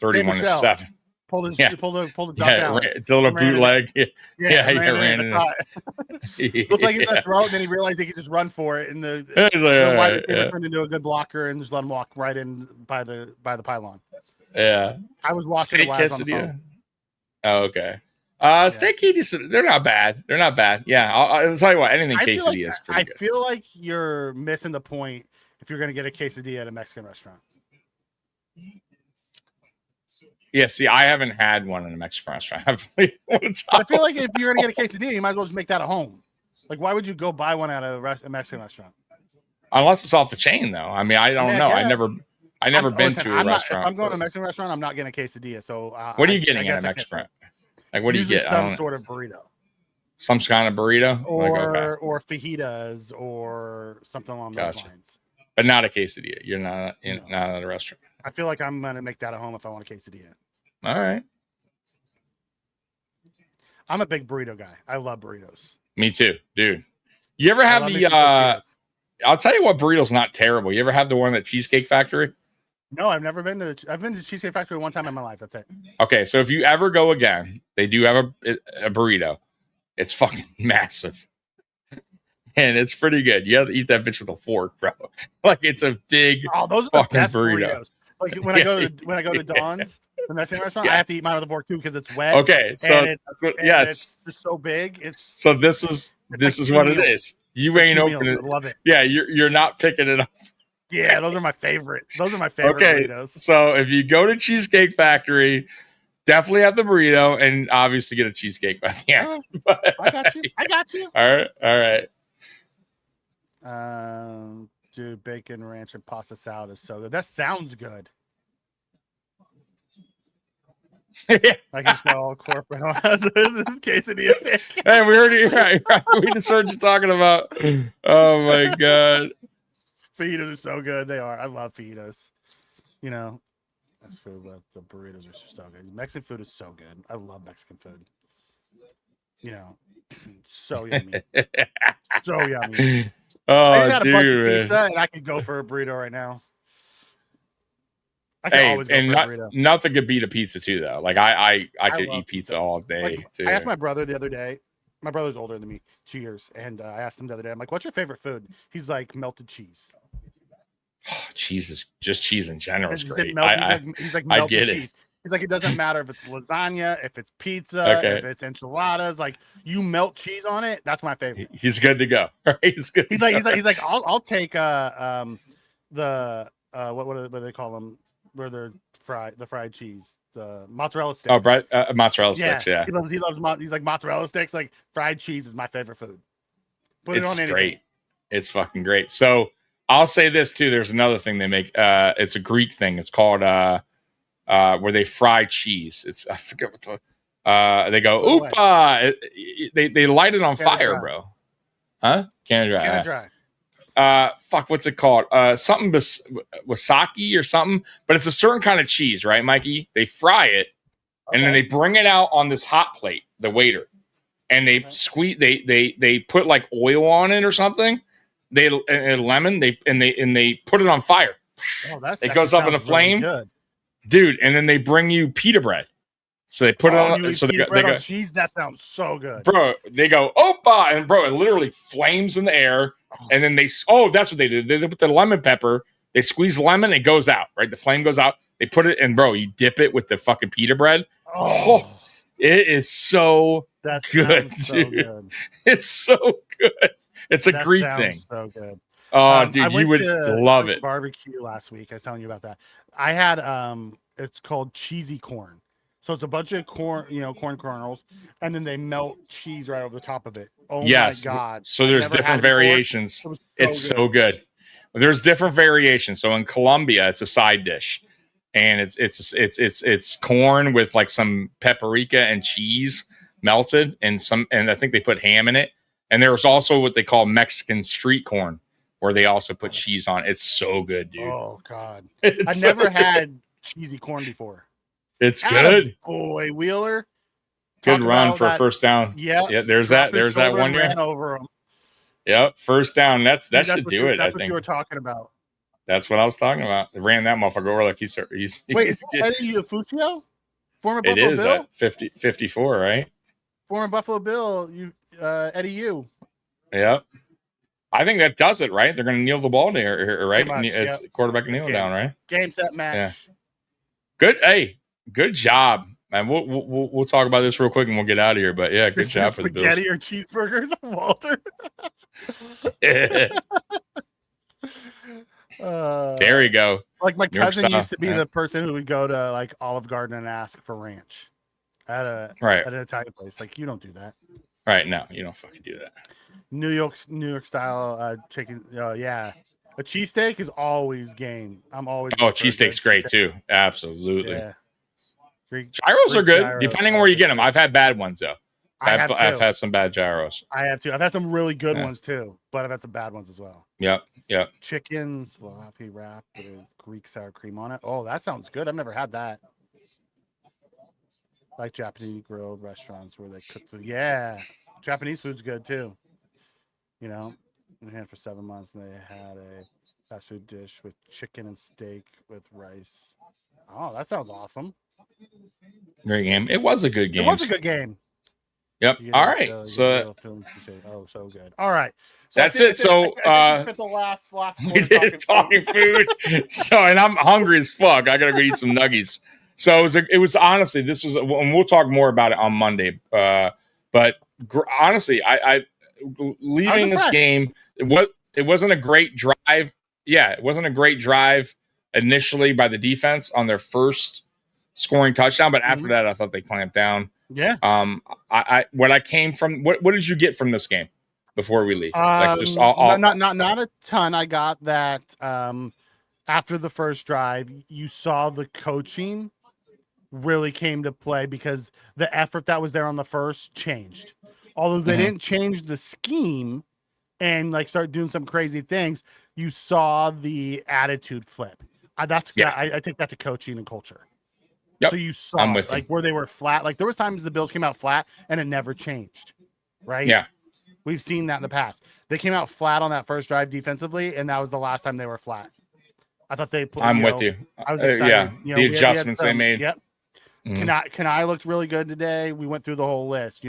31-7. Pulled his Yeah. pulled the duck Yeah, down. did a little Ran in. bootleg. Yeah, ran in. it. Looked like he was gonna throw it, and then he realized he could just run for it, and the He's like, the all wide right, receiver turned into a good blocker and just let him walk right in by the pylon. Yeah. I was watching Steak it while I was on the phone. quesadilla. Oh, okay. Steak quesadilla, they're not bad. They're not bad. Yeah, I'll tell you what, anything quesadilla is pretty good. I feel like you're missing the point if you're gonna get a quesadilla at a Mexican restaurant. Yeah, see, I haven't had one in a Mexican restaurant. I feel like if you're gonna get a quesadilla, you might as well just make that at home. Like, why would you go buy one at a Mexican restaurant? Unless it's off the chain, though. I mean, I don't know. I never been to a restaurant. If I'm going to a Mexican restaurant, I'm not getting a quesadilla. So what are you getting at a Mexican restaurant? Like, what do you get? Some sort of burrito. Some kind of burrito? Or fajitas or something along those lines. But not a quesadilla. You're not at a restaurant. I feel like I'm going to make that at home if I want a quesadilla. All right. I'm a big burrito guy. I love burritos. Me too, dude. You ever have I'll tell you what, burrito's not terrible. You ever have the one at Cheesecake Factory? No, I've never been to. I've been to Cheesecake Factory one time in my life. That's it. Okay, so if you ever go again, they do have a burrito. It's fucking massive, and it's pretty good. You have to eat that bitch with a fork, bro. Like, it's a big those are fucking the best burrito. Burritos. Like when I go to Dawn's, the Mexican restaurant, I have to eat mine with a fork too because it's wet. Okay, so it's just so big. So this is what it is. You ain't opening it. I love it. Yeah, you're not picking it up. Yeah, those are my favorite. Those are my favorite burritos. So if you go to Cheesecake Factory, definitely have the burrito and obviously get a cheesecake by the end. I got you. All right. Dude, bacon ranch and pasta salad is so good. That sounds good. I can smell all corporate on this quesadilla. Hey, we heard you. Right. We just heard you talking about. Oh my god, fajitas are so good. They are. I love fajitas. You know, that's true. But the burritos are so good. Mexican food is so good. I love Mexican food. You know, so yummy. So yummy. Oh, I just had a bunch of dude, pizza, and I could go for a burrito right now. I Hey, always go and for a burrito. nothing could beat a pizza too, though. Like I could eat pizza all day Like, too. I asked my brother the other day. My brother's older than me, 2 years, and I asked him the other day. I'm like, "What's your favorite food?" He's like, "Melted cheese." Just cheese in general is He great. said melted, he's like I melted get it. cheese. He's like, it doesn't matter if it's lasagna, if it's pizza, if it's enchiladas. Like, you melt cheese on it. That's my favorite. He's good to go. He's good. He's like, I'll take what do they call them? Where they're fried cheese, the mozzarella sticks. Oh, mozzarella sticks. Yeah, he loves. He's like, mozzarella sticks. Like, fried cheese is my favorite food. Put it on anything. Great. It's fucking great. So I'll say this too. There's another thing they make. It's a Greek thing. It's called where they fry cheese. I forget what they go oopa. They light it on fire, bro. Huh? Canada Dry. Fuck, what's it called? Something wasaki or something. But it's a certain kind of cheese, right, Mikey? They fry it, and then they bring it out on this hot plate. The waiter, and they squeeze. They put like oil on it or something. And lemon. They put it on fire. Oh, it goes up in a flame. Really good. Dude, and then they bring you pita bread. So they put it on. So they go cheese. That sounds so good, bro. They go opa, and bro, it literally flames in the air. And then that's what they do. They put the lemon pepper. They squeeze lemon. It goes out. Right, the flame goes out. They put it in, bro. You dip it with the fucking pita bread. Oh, it is so good, dude. So good. It's so good. It's a Greek thing. So good. Oh, dude, you would love it. Barbecue last week. I was telling you about that. I had it's called cheesy corn. So it's a bunch of corn, corn kernels, and then they melt cheese right over the top of it. Oh my god! So there's different variations. It's so good. There's different variations. So in Colombia, it's a side dish, and it's corn with like some paprika and cheese melted, and I think they put ham in it. And there's also what they call Mexican street corn, where they also put cheese on it. It's so good, dude. Oh god! I've never had cheesy corn before. It's good. Boy, Wheeler. Good run for a first down. Yeah. There's that 1 year. Ran over him. Yep. First down. That should do it. That's I think what you were talking about. That's what I was talking about. They ran that motherfucker over like he's Wait, is Eddie Fuccio? Former it Buffalo is Bill? at 54, right? Former Buffalo Bill, Eddie U. Yep. I think that does it, right? They're going to kneel the ball there, right? Pretty much, It's quarterback kneel down, right? Game, set, match. Yeah. Good. Hey, good job, man. We'll talk about this real quick and we'll get out of here. But yeah, good job for the Bills. Spaghetti or cheeseburgers, Walter. There you go. Like my New York cousin style, used to be yeah. the person who would go to like Olive Garden and ask for ranch at an Italian place. Like, you don't do that. Right. No, you don't fucking do that. New York style chicken. Yeah, a cheesesteak is always game. I'm always. Oh, cheesesteak's great too. Absolutely. Yeah. Gyros are good, gyros, depending on where you get them. I've had bad ones though. I've too. had some bad gyros. I have too. I've had some really good ones too, but I've had some bad ones as well. Yep. Chicken salami wrap with Greek sour cream on it. Oh, that sounds good. I've never had that. Like Japanese grilled restaurants where they cook Japanese food's good too. You know, we had for 7 months and they had a fast food dish with chicken and steak with rice. Oh, that sounds awesome. Great game. It was a good game. It was a good game. Yep. All right. So so good. All right. So that's it. So I spent the last we did talking food. So, and I'm hungry as fuck. I gotta go eat some nuggies. So it was honestly, this was, and we'll talk more about it on Monday. But honestly, I leaving this game, it wasn't a great drive. Yeah, it wasn't a great drive initially by the defense on their first scoring touchdown, but after that, I thought they clamped down. Yeah. What I came from, what did you get from this game before we leave? Not a ton. I got that after the first drive, you saw the coaching really came to play because the effort that was there on the first changed. Although they didn't change the scheme and like start doing some crazy things, you saw the attitude flip. I take that to coaching and culture. Yep. So you saw like where they were flat. Like there was times the Bills came out flat and it never changed. Right? Yeah. We've seen that in the past. They came out flat on that first drive defensively, and that was the last time they were flat. I thought they put. I'm with you. I was excited. The adjustments they made. Yep. Kanai looked really good today. We went through the whole list.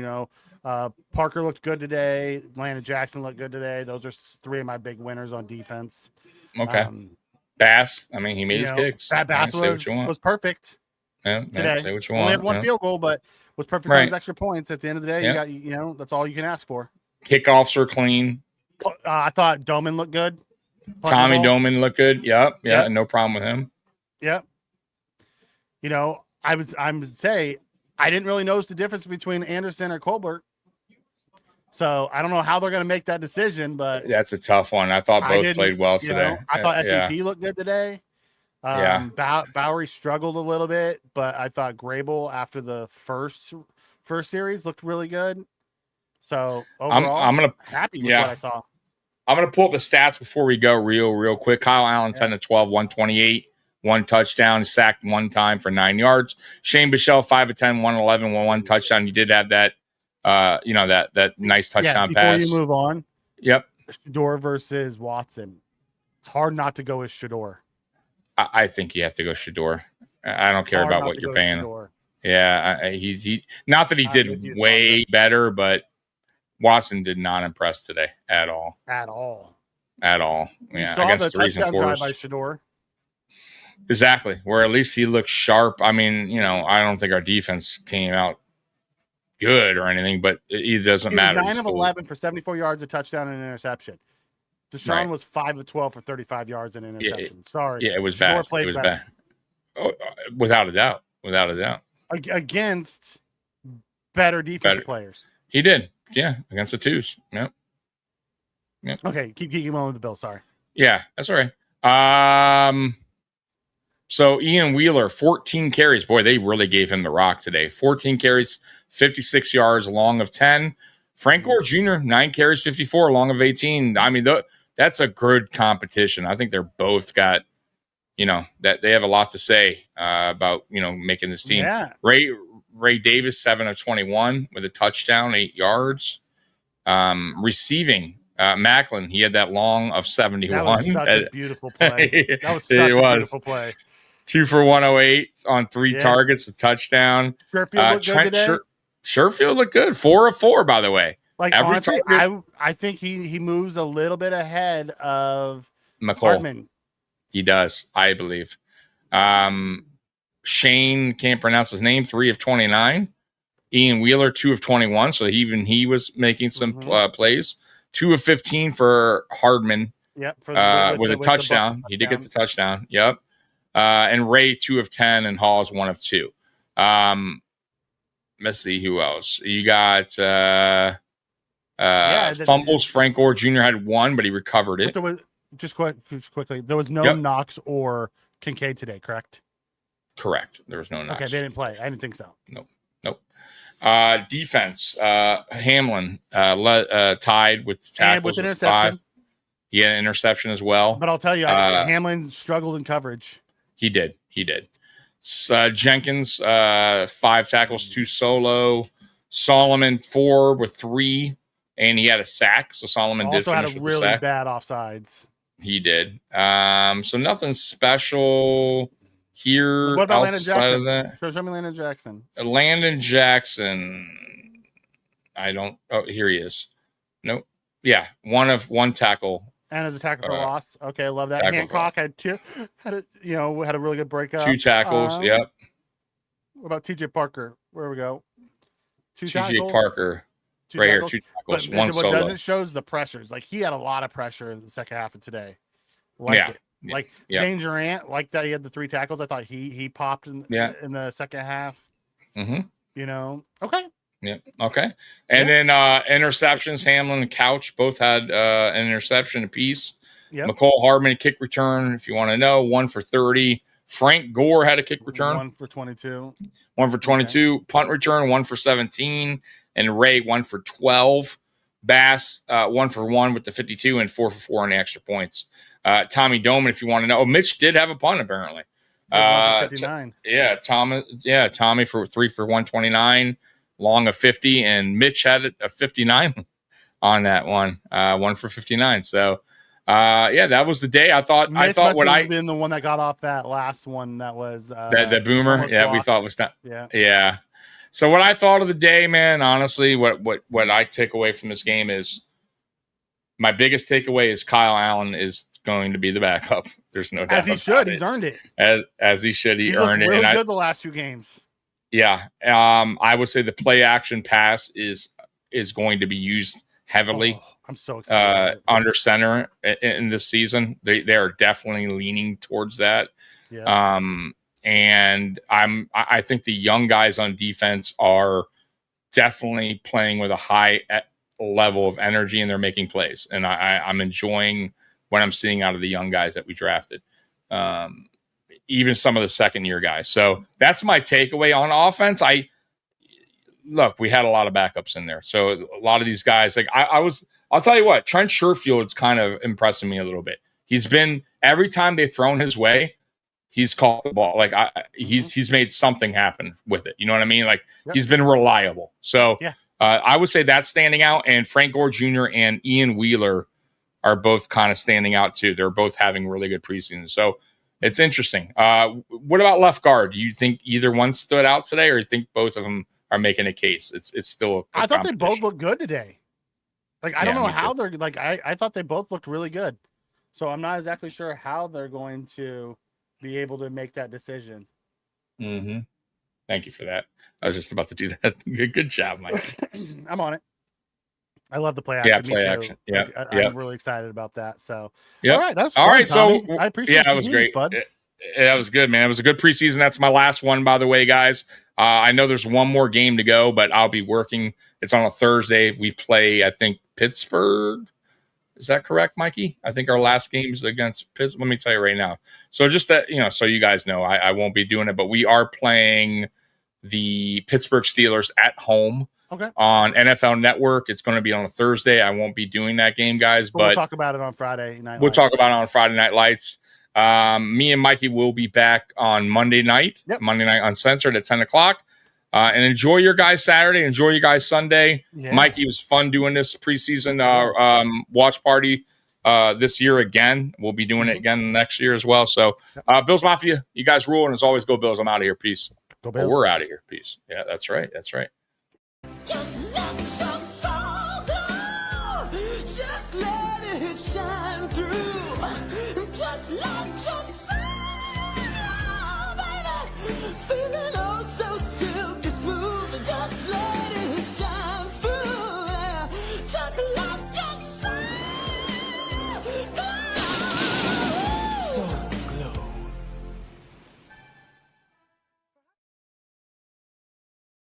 Parker looked good today. Landon Jackson looked good today. Those are three of my big winners on defense. Okay. Bass. I mean, he made his kicks. Bass was perfect. Yeah, today. Say what you Only want. had one field goal, but was perfect on his extra points. At the end of the day, you got that's all you can ask for. Kickoffs are clean. I thought Doman looked good. Tommy Doman looked good. Yep. No problem with him. Yep. I would say I didn't really notice the difference between Anderson or Colbert. So I don't know how they're going to make that decision, but that's a tough one. I thought both played well today. I thought SAP looked good today. Bowery struggled a little bit, but I thought Grable after the first series looked really good. So overall, I'm happy with what I saw. I'm gonna pull up the stats before we go real quick. Kyle Allen 10-12, 128, 1 touchdown, sacked 1 time for 9 yards. Shane Bichelle 5 of 10, 111, 1 touchdown. You did have that, that nice touchdown pass. Before you move on, yep. Shedeur versus Watson. Hard not to go with Shedeur. I think you have to go Shedeur. I don't care about what you're paying. Shedeur. Yeah, he not that he did way better, but Watson did not impress today at all. At all. Yeah, against threes and fours. By Shedeur. Exactly. Where at least he looked sharp. I mean, I don't think our defense came out good or anything, but it doesn't matter. 9 of 11 for 74 yards, a touchdown, and an interception. Deshaun was 5 of 12 for 35 yards and an interception. Sorry. Yeah, it was bad. It was bad. Oh, without a doubt. Against better defensive players. He did. Yeah, against the twos. Yep. Okay, keep going with the Bills. Sorry. Yeah, that's all right. So Ian Wheeler, 14 carries. Boy, they really gave him the rock today. 14 carries, 56 yards, long of 10. Frank Gore Jr., 9 carries, 54, long of 18. I mean, that's a good competition. I think they're both got, that they have a lot to say about, making this team. Yeah. Ray Davis, 7 of 21 with a touchdown, 8 yards. Receiving, Macklin, he had that long of 71. That was such a beautiful play. That was such a beautiful play. 2 for 108 on 3 targets, a touchdown. Sherfield looked good today. Sherfield looked good. 4 of 4, by the way. Like, honestly, I think he moves a little bit ahead of McCall. He does, I believe. Shane, can't pronounce his name, 3 of 29. Ian Wheeler, 2 of 21. So he was making some plays. 2 of 15 for Hardman. Yep. With a touchdown. He did get the touchdown. Yep. And Ray, 2 of 10, and Hall's 1 of 2. Let's see who else. You got fumbles. Frank Gore Jr. had 1, but he recovered it. There was, just quickly, there was no Knox or Kincaid today, correct? Correct. There was no Knox. Okay, they didn't play. I didn't think so. Nope. Defense. Hamlin tied with tackles with interception. 5. He had an interception as well. But I'll tell you, Hamlin struggled in coverage. He did. Jenkins, 5 tackles, 2 solo. Solomon, 4 with 3, and he had a sack. So Solomon did finish with a sack. Also had a really bad offsides. He did. So nothing special here. What about outside of that? Show me Landon Jackson. Landon Jackson. I don't. Oh, here he is. Nope. Yeah, 1 tackle. And as a tackle for loss. Okay, I love that. Hancock had a really good breakup. 2 tackles. Yep. What about TJ Parker? Where we go? 2 TJ tackles. Parker. 2 right tackles. Here, 2 tackles. But 1 solo. What doesn't shows the pressures. Like, he had a lot of pressure in the second half of today. Zane Durant, like that, he had the 3 tackles. I thought he popped in the second half. Mm-hmm. Okay. Yeah. Okay. And then interceptions, Hamlin and Couch both had an interception apiece. Yep. McCall Hardman, kick return, if you want to know, 1 for 30. Frank Gore had a kick return. 1 for 22. 1 for 22. Okay. Punt return, 1 for 17. And Ray, 1 for 12. Bass, 1 for 1 with the 52 and 4 for 4 on the extra points. Tommy Doman, if you want to know. Oh, Mitch did have a punt, apparently. 59. Tommy for 3 for 129. Long of 50, and Mitch had a 59 on that one. 1 for 59. So, that was the day. I thought been the one that got off that last one that was the boomer. Yeah, blocked. We thought was that. Yeah. So what I thought of the day, man, honestly, what I take away from this game is my biggest takeaway is Kyle Allen is going to be the backup. There's no doubt. As he should. He's earned it. As he should. He earned it. Really good the last 2 games. Yeah, I would say the play action pass is going to be used heavily. I'm so excited. Under center in this season. They are definitely leaning towards that. Yeah. And I think the young guys on defense are definitely playing with a high level of energy, and they're making plays. And I'm enjoying what I'm seeing out of the young guys that we drafted. Even some of the second-year guys. So that's my takeaway on offense. We had a lot of backups in there. So a lot of these guys, like I'll tell you what, Trent Sherfield's kind of impressing me a little bit. He's been, every time they've thrown his way, he's caught the ball. Like he's made something happen with it. You know what I mean? Like he's been reliable. So I would say that's standing out. And Frank Gore Jr. and Ian Wheeler are both kind of standing out too. They're both having really good preseasons. So it's interesting. What about left guard? Do you think either one stood out today, or you think both of them are making a case? It's still. I thought they both looked good today. Like I don't know how they're like. I thought they both looked really good. So I'm not exactly sure how they're going to be able to make that decision. Mm-hmm. Thank you for that. I was just about to do that. Good job, Mike. I'm on it. I love the play action. Yeah, play action. Yeah, I'm really excited about that. So, all right, that's all right. Tommy. So, I appreciate that was great. Bud. That was good, man. It was a good preseason. That's my last one, by the way, guys. I know there's one more game to go, but I'll be working. It's on a Thursday. We play, I think, Pittsburgh. Is that correct, Mikey? I think our last game's against Pittsburgh. Let me tell you right now. So just that, so you guys know, I won't be doing it, but we are playing the Pittsburgh Steelers at home. Okay. On NFL Network. It's going to be on a Thursday. I won't be doing that game, guys. But we'll talk about it on Friday night. We'll talk about it on Friday Night Lights. Me and Mikey will be back on Monday night. Yep. Monday night Uncensored at 10 o'clock. And enjoy your guys Saturday. Enjoy your guys Sunday. Yeah. Mikey, it was fun doing this preseason watch party this year again. We'll be doing it again next year as well. So, Bills Mafia, you guys rule. And as always, go Bills. I'm out of here. Peace. Go Bills. Well, we're out of here. Peace. Yeah, that's right. That's right. Just let your soul go. Just let it shine through. Just let your